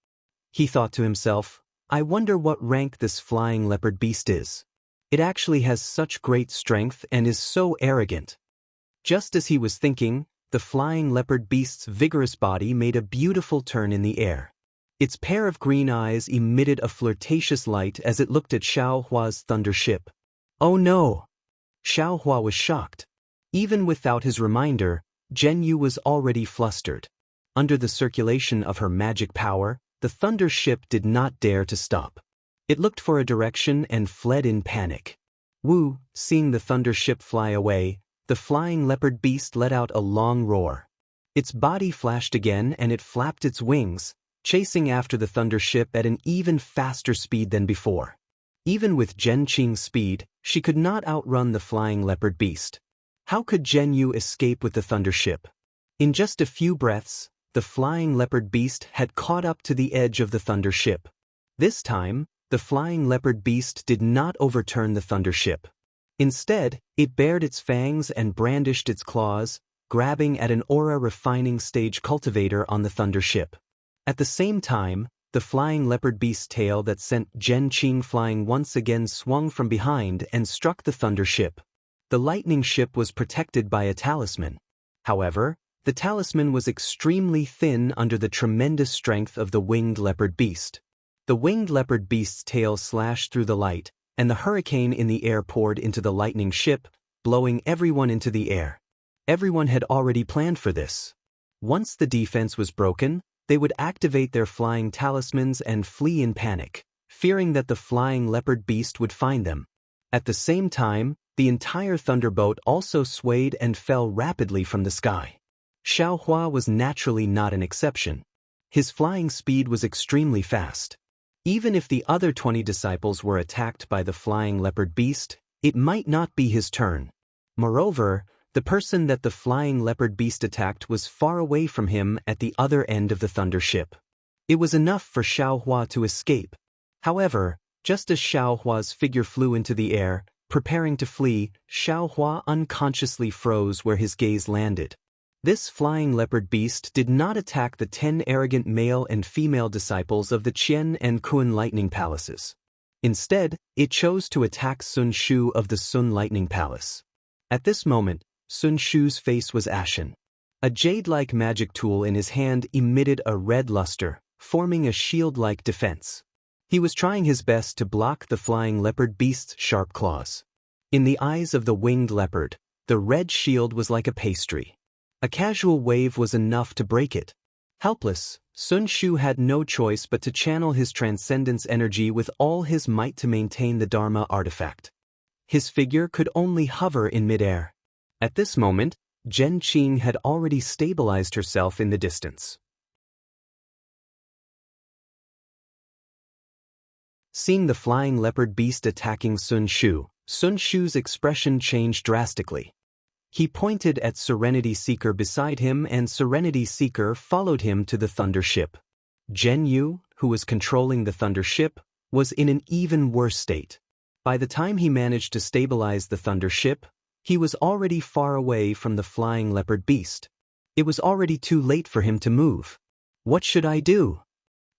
He thought to himself, I wonder what rank this flying leopard beast is. It actually has such great strength and is so arrogant. Just as he was thinking, the flying leopard beast's vigorous body made a beautiful turn in the air. Its pair of green eyes emitted a flirtatious light as it looked at Xiao Hua's thunder ship. Oh no! Xiao Hua was shocked. Even without his reminder, Zhen Yu was already flustered. Under the circulation of her magic power, the thunder ship did not dare to stop. It looked for a direction and fled in panic. Wu, seeing the thunder ship fly away, the flying leopard beast let out a long roar. Its body flashed again and it flapped its wings, chasing after the thunder ship at an even faster speed than before. Even with Zhen Qing's speed, she could not outrun the flying leopard beast. How could Zhen Yu escape with the thunder ship? In just a few breaths, the flying leopard beast had caught up to the edge of the thunder ship. This time, the flying leopard beast did not overturn the thunder ship. Instead, it bared its fangs and brandished its claws, grabbing at an aura-refining stage cultivator on the thunder ship. At the same time, the flying leopard beast's tail that sent Zhen Qing flying once again swung from behind and struck the thunder ship. The lightning ship was protected by a talisman. However, the talisman was extremely thin under the tremendous strength of the winged leopard beast. The winged leopard beast's tail slashed through the light, and the hurricane in the air poured into the lightning ship, blowing everyone into the air. Everyone had already planned for this. Once the defense was broken, they would activate their flying talismans and flee in panic, fearing that the flying leopard beast would find them. At the same time, the entire thunderbolt also swayed and fell rapidly from the sky. Xiao Hua was naturally not an exception. His flying speed was extremely fast. Even if the other 20 disciples were attacked by the flying leopard beast, it might not be his turn. Moreover, the person that the flying leopard beast attacked was far away from him at the other end of the thunder ship. It was enough for Xiao Hua to escape. However, just as Xiao Hua's figure flew into the air, preparing to flee, Xiao Hua unconsciously froze where his gaze landed. This flying leopard beast did not attack the 10 arrogant male and female disciples of the Qian and Kun lightning palaces. Instead, it chose to attack Sun Shu of the Sun Lightning Palace. At this moment, Sun Shu's face was ashen. A jade-like magic tool in his hand emitted a red luster, forming a shield-like defense. He was trying his best to block the flying leopard beast's sharp claws. In the eyes of the winged leopard, the red shield was like a pastry. A casual wave was enough to break it. Helpless, Sun Shu had no choice but to channel his transcendence energy with all his might to maintain the Dharma artifact. His figure could only hover in midair. At this moment, Zhen Qing had already stabilized herself in the distance. Seeing the flying leopard beast attacking Sun Shu's expression changed drastically. He pointed at Serenity Seeker beside him, and Serenity Seeker followed him to the thunder ship. Zhen Yu, who was controlling the thunder ship, was in an even worse state. By the time he managed to stabilize the thunder ship, he was already far away from the flying leopard beast. It was already too late for him to move. What should I do?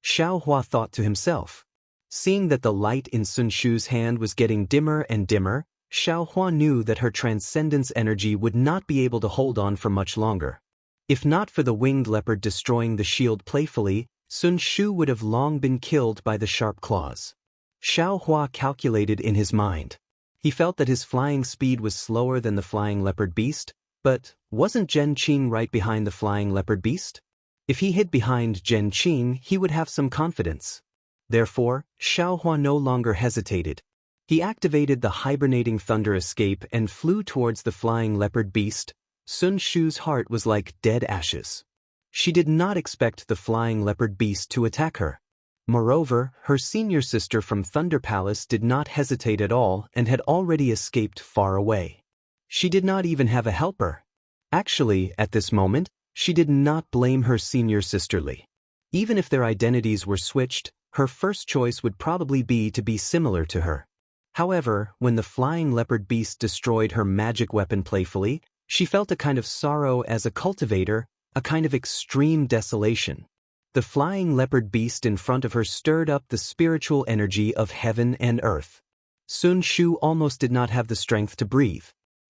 Xiao Hua thought to himself. Seeing that the light in Sun Shu's hand was getting dimmer and dimmer, Xiao Hua knew that her transcendence energy would not be able to hold on for much longer. If not for the winged leopard destroying the shield playfully, Sun Shu would have long been killed by the sharp claws. Xiao Hua calculated in his mind. He felt that his flying speed was slower than the flying leopard beast, But wasn't Zhen Qing right behind the flying leopard beast? If he hid behind Zhen Qing, he would have some confidence. Therefore, Xiaohua no longer hesitated. He activated the hibernating thunder escape and flew towards the flying leopard beast. Sun Shu's heart was like dead ashes. She did not expect the flying leopard beast to attack her. Moreover, her senior sister from Thunder Palace did not hesitate at all and had already escaped far away. She did not even have a helper. Actually, at this moment, she did not blame her senior sisterly. Even if their identities were switched, her first choice would probably be to be similar to her. However, when the flying leopard beast destroyed her magic weapon playfully, she felt a kind of sorrow as a cultivator, a kind of extreme desolation. The flying leopard beast in front of her stirred up the spiritual energy of heaven and earth. Sun Shu almost did not have the strength to breathe.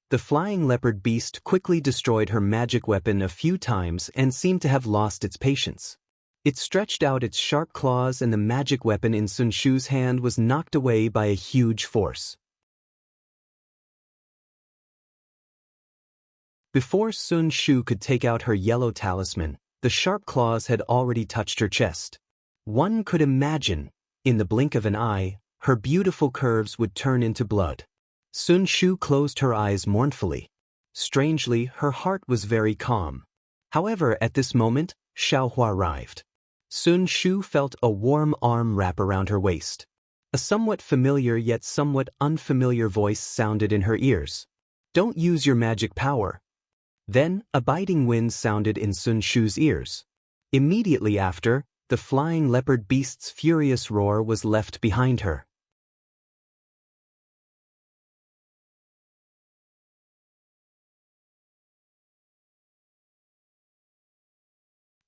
The flying leopard beast quickly destroyed her magic weapon a few times and seemed to have lost its patience. It stretched out its sharp claws and the magic weapon in Sun Shu's hand was knocked away by a huge force. Before Sun Shu could take out her yellow talisman, the sharp claws had already touched her chest. One could imagine, in the blink of an eye, her beautiful curves would turn into blood. Sun Shu closed her eyes mournfully. Strangely, her heart was very calm. However, at this moment, Xiaohua arrived. Sun Shu felt a warm arm wrap around her waist. A somewhat familiar yet somewhat unfamiliar voice sounded in her ears. "Don't use your magic power." Then, a biting wind sounded in Sun Shu's ears. Immediately after, the flying leopard beast's furious roar was left behind her.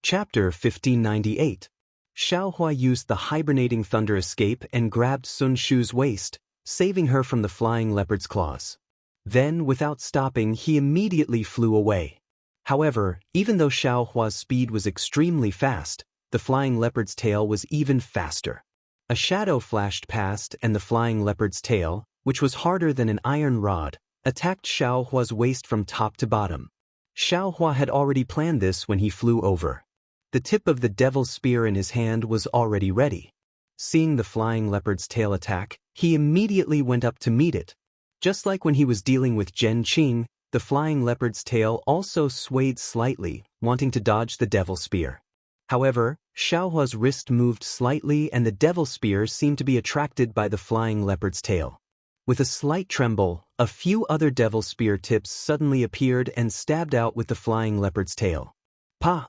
Chapter 1598. Xiaohua used the hibernating thunder escape and grabbed Sun Shu's waist, saving her from the flying leopard's claws. Then, without stopping, he immediately flew away. However, even though Xiaohua's speed was extremely fast, the flying leopard's tail was even faster. A shadow flashed past and the flying leopard's tail, which was harder than an iron rod, attacked Xiaohua's waist from top to bottom. Xiaohua had already planned this when he flew over. The tip of the devil's spear in his hand was already ready. Seeing the flying leopard's tail attack, he immediately went up to meet it. Just like when he was dealing with Zhen Qing, the flying leopard's tail also swayed slightly, wanting to dodge the devil spear. However, Xiaohua's wrist moved slightly and the devil spear seemed to be attracted by the flying leopard's tail. With a slight tremble, a few other devil spear tips suddenly appeared and stabbed out with the flying leopard's tail. Pa!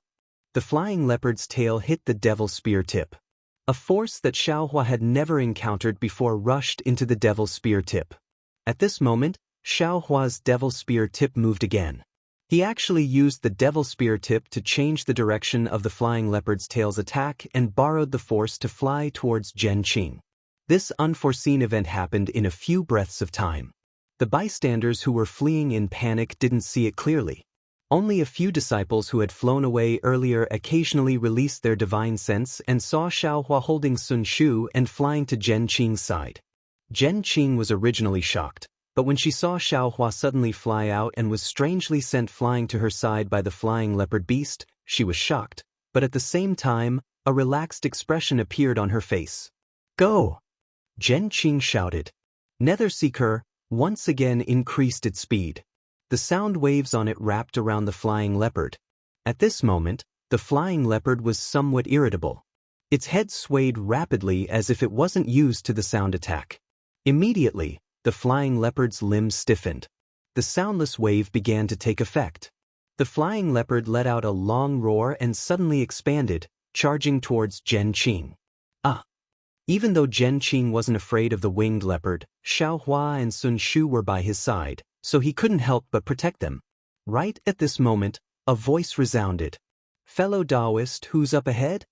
The flying leopard's tail hit the devil spear tip. A force that Xiaohua had never encountered before rushed into the devil spear tip. At this moment, Xiaohua's devil spear tip moved again. He actually used the devil spear tip to change the direction of the flying leopard's tail's attack and borrowed the force to fly towards Zhen Qing. This unforeseen event happened in a few breaths of time. The bystanders who were fleeing in panic didn't see it clearly. Only a few disciples who had flown away earlier occasionally released their divine sense and saw Xiaohua holding Sun Shu and flying to Zhen Qing's side. Zhen Qing was originally shocked, but when she saw Xiaohua suddenly fly out and was strangely sent flying to her side by the flying leopard beast, she was shocked, but at the same time, a relaxed expression appeared on her face. "Go!" Zhen Qing shouted. Netherseeker once again increased its speed. The sound waves on it wrapped around the flying leopard. At this moment, the flying leopard was somewhat irritable. Its head swayed rapidly as if it wasn't used to the sound attack. Immediately, the flying leopard's limbs stiffened. The soundless wave began to take effect. The flying leopard let out a long roar and suddenly expanded, charging towards Zhen Qing. Even though Zhen Qing wasn't afraid of the winged leopard, Xiaohua and Sun Shu were by his side, so he couldn't help but protect them. Right at this moment, a voice resounded. "Fellow Daoist, who's up ahead?"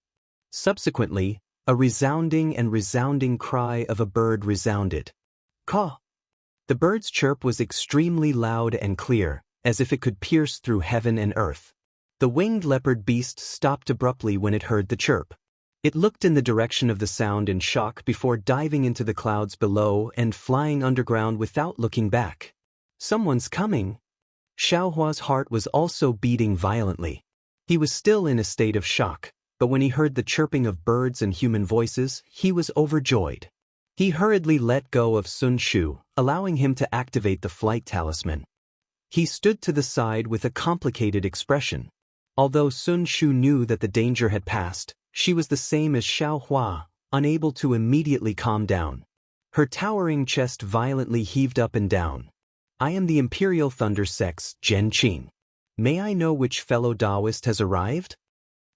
Subsequently, a resounding cry of a bird resounded. Caw! The bird's chirp was extremely loud and clear, as if it could pierce through heaven and earth. The winged leopard beast stopped abruptly when it heard the chirp. It looked in the direction of the sound in shock before diving into the clouds below and flying underground without looking back. "Someone's coming!" Xiaohua's heart was also beating violently. He was still in a state of shock, but when he heard the chirping of birds and human voices, he was overjoyed. He hurriedly let go of Sun Shu, allowing him to activate the flight talisman. He stood to the side with a complicated expression. Although Sun Shu knew that the danger had passed, she was the same as Xiaohua, unable to immediately calm down. Her towering chest violently heaved up and down. I am the Imperial Thunder Sex, Zhen Qing. May I know which fellow Daoist has arrived?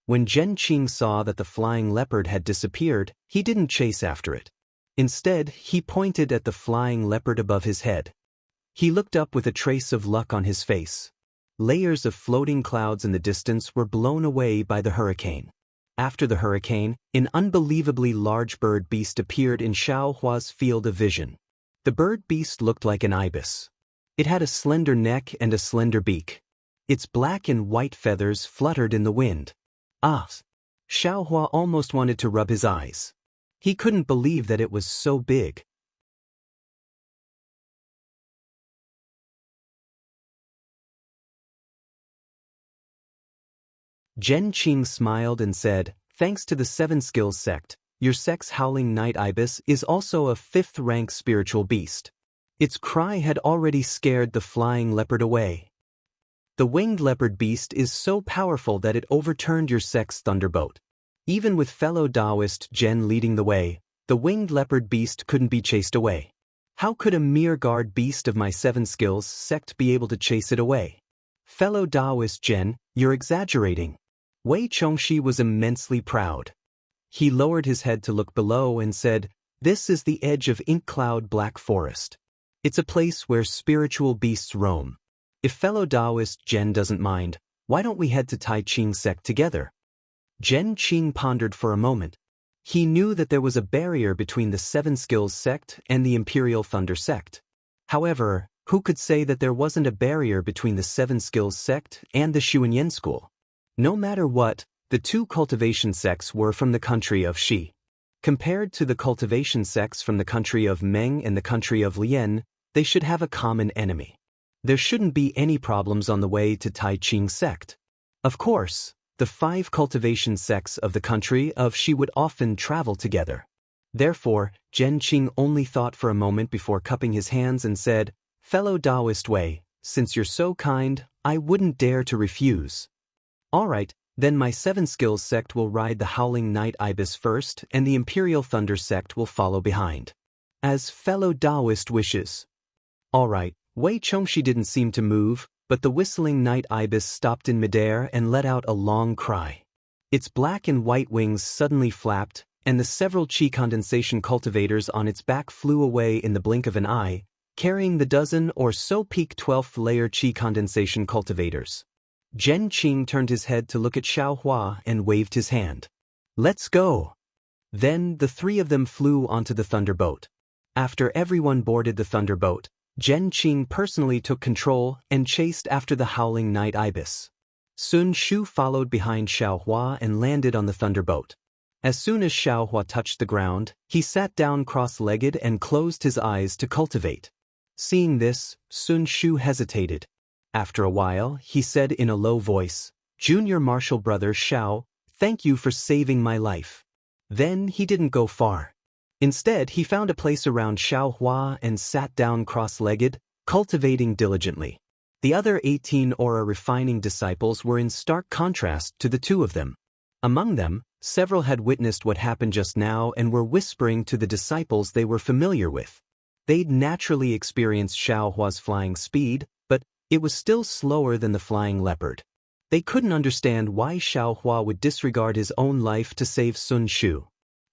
When Zhen Qing saw that the flying leopard had disappeared, he didn't chase after it. Instead, he pointed at the flying leopard above his head. He looked up with a trace of luck on his face. Layers of floating clouds in the distance were blown away by the hurricane. After the hurricane, an unbelievably large bird beast appeared in Xiaohua's field of vision. The bird beast looked like an ibis. It had a slender neck and a slender beak. Its black and white feathers fluttered in the wind. Ah! Xiaohua almost wanted to rub his eyes. He couldn't believe that it was so big. Zhen Qing smiled and said, "Thanks to the Seven Skills sect, your sect's howling night ibis is also a 5th-rank spiritual beast." Its cry had already scared the flying leopard away. The winged leopard beast is so powerful that it overturned your sect's thunderbolt. Even with fellow Daoist Zhen leading the way, the winged leopard beast couldn't be chased away. How could a mere guard beast of my 7 skills sect be able to chase it away? Fellow Daoist Zhen, you're exaggerating. Wei Chongxi was immensely proud. He lowered his head to look below and said, "This is the edge of Ink Cloud Black Forest. It's a place where spiritual beasts roam. If fellow Daoist Zhen doesn't mind, why don't we head to Tai Ching sect together?" Zhen Qing pondered for a moment. He knew that there was a barrier between the 7 Skills sect and the Imperial Thunder sect. However, who could say that there wasn't a barrier between the 7 Skills sect and the Xuanyan school? No matter what, the 2 cultivation sects were from the country of Xi. Compared to the cultivation sects from the country of Meng and the country of Lian, they should have a common enemy. There shouldn't be any problems on the way to Tai Ching sect. Of course, the 5 cultivation sects of the country of Xi would often travel together. Therefore, Zhen Qing only thought for a moment before cupping his hands and said, "Fellow Daoist Wei, since you're so kind, I wouldn't dare to refuse." "All right, then my 7 skills sect will ride the Howling Night Ibis first and the Imperial Thunder sect will follow behind. As fellow Daoist wishes." All right, Wei Chongxi didn't seem to move, but the whistling night ibis stopped in midair and let out a long cry. Its black and white wings suddenly flapped, and the several chi condensation cultivators on its back flew away in the blink of an eye, carrying the dozen or so peak 12th layer chi condensation cultivators. Zhen Qing turned his head to look at Xiaohua and waved his hand. "Let's go." Then the 3 of them flew onto the thunderboat. After everyone boarded the thunderboat, Zhen Qing personally took control and chased after the howling night ibis. Sun Shu followed behind Xiaohua and landed on the thunderboat. As soon as Xiaohua touched the ground, he sat down cross-legged and closed his eyes to cultivate. Seeing this, Sun Shu hesitated. After a while, he said in a low voice, "Junior Marshal Brother Xiao, thank you for saving my life." Then he didn't go far. Instead, he found a place around Xiaohua and sat down cross-legged, cultivating diligently. The other 18 aura refining disciples were in stark contrast to the 2 of them. Among them, several had witnessed what happened just now and were whispering to the disciples they were familiar with. They'd naturally experienced Xiaohua's flying speed, but it was still slower than the flying leopard. They couldn't understand why Xiaohua would disregard his own life to save Sun Shu.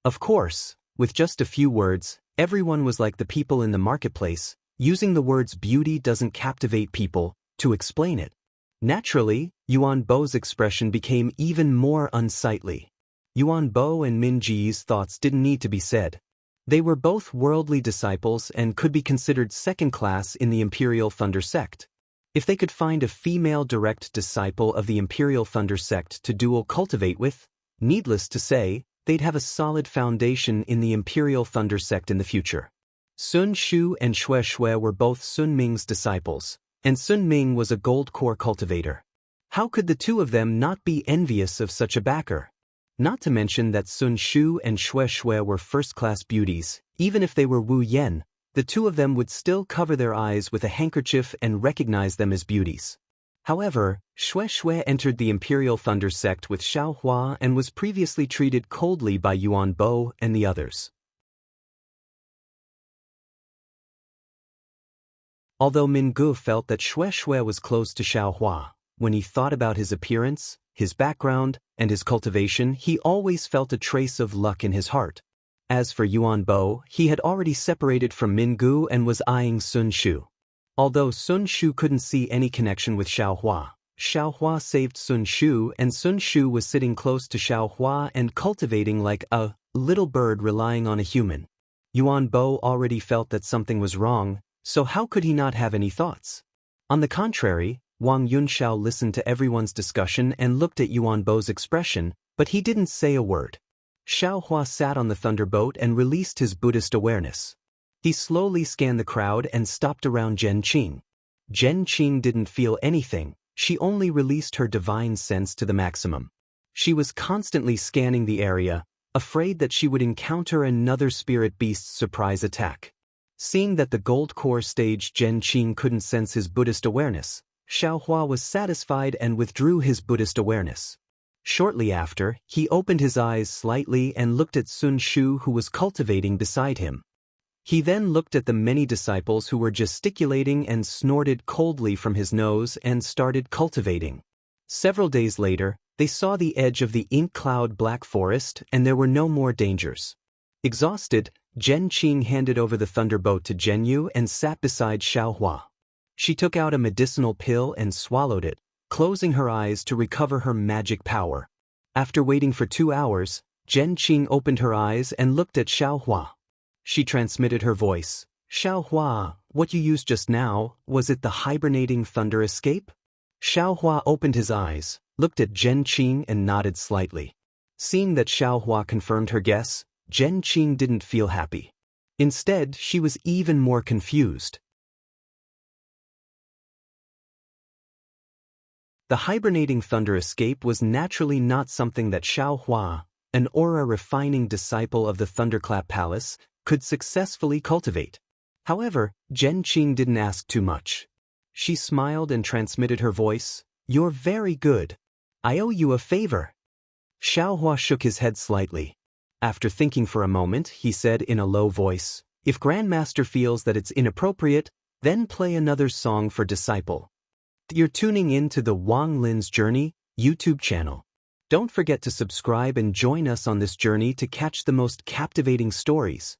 Of course, with just a few words, everyone was like the people in the marketplace, using the words "beauty doesn't captivate people" to explain it. Naturally, Yuan Bo's expression became even more unsightly. Yuan Bo and Min Ji's thoughts didn't need to be said. They were both worldly disciples and could be considered second class in the Imperial Thunder sect. If they could find a female direct disciple of the Imperial Thunder sect to dual cultivate with, needless to say, they'd have a solid foundation in the Imperial Thunder sect in the future. Sun Shu and Xue Xue were both Sun Ming's disciples, and Sun Ming was a gold core cultivator. How could the two of them not be envious of such a backer? Not to mention that Sun Shu and Xue Xue were first-class beauties. Even if they were Wu Yen, the two of them would still cover their eyes with a handkerchief and recognize them as beauties. However, Xue Xue entered the Imperial Thunder sect with Xiao Hua and was previously treated coldly by Yuan Bo and the others. Although Mingu felt that Xue Xue was close to Xiao Hua, when he thought about his appearance, his background, and his cultivation, he always felt a trace of luck in his heart. As for Yuan Bo, he had already separated from Mingu and was eyeing Sun Shu. Although Sun Shu couldn't see any connection with Xiao Hua saved Sun Shu, and Sun Shu was sitting close to Xiao Hua and cultivating like a little bird relying on a human. Yuan Bo already felt that something was wrong, so how could he not have any thoughts? On the contrary, Wang Yunxiao listened to everyone's discussion and looked at Yuan Bo's expression, but he didn't say a word. Xiao Hua sat on the thunderboat and released his Buddhist awareness. He slowly scanned the crowd and stopped around Zhen Qing. Zhen Qing didn't feel anything, she only released her divine sense to the maximum. She was constantly scanning the area, afraid that she would encounter another spirit beast's surprise attack. Seeing that the gold core stage Zhen Qing couldn't sense his Buddhist awareness, Xiao Hua was satisfied and withdrew his Buddhist awareness. Shortly after, he opened his eyes slightly and looked at Sun Shu, who was cultivating beside him. He then looked at the many disciples who were gesticulating and snorted coldly from his nose and started cultivating. Several days later, they saw the edge of the ink cloud black forest and there were no more dangers. Exhausted, Zhen Qing handed over the thunderboat to Zhenyu and sat beside Xiao Hua. She took out a medicinal pill and swallowed it, closing her eyes to recover her magic power. After waiting for 2 hours, Zhen Qing opened her eyes and looked at Xiao Hua. She transmitted her voice. Xiao Hua, what you used just now, was it the hibernating thunder escape? Xiao Hua opened his eyes, looked at Zhen Qing and nodded slightly. Seeing that Xiao Hua confirmed her guess, Zhen Qing didn't feel happy. Instead, she was even more confused. The hibernating thunder escape was naturally not something that Xiao Hua, an aura-refining disciple of the Thunderclap Palace, could successfully cultivate. However, Zhen Qing didn't ask too much. She smiled and transmitted her voice, "You're very good. I owe you a favor." Xiao Hua shook his head slightly. After thinking for a moment, he said in a low voice, "If Grandmaster feels that it's inappropriate, then play another song for disciple." You're tuning in to the Wang Lin's Journey YouTube channel. Don't forget to subscribe and join us on this journey to catch the most captivating stories.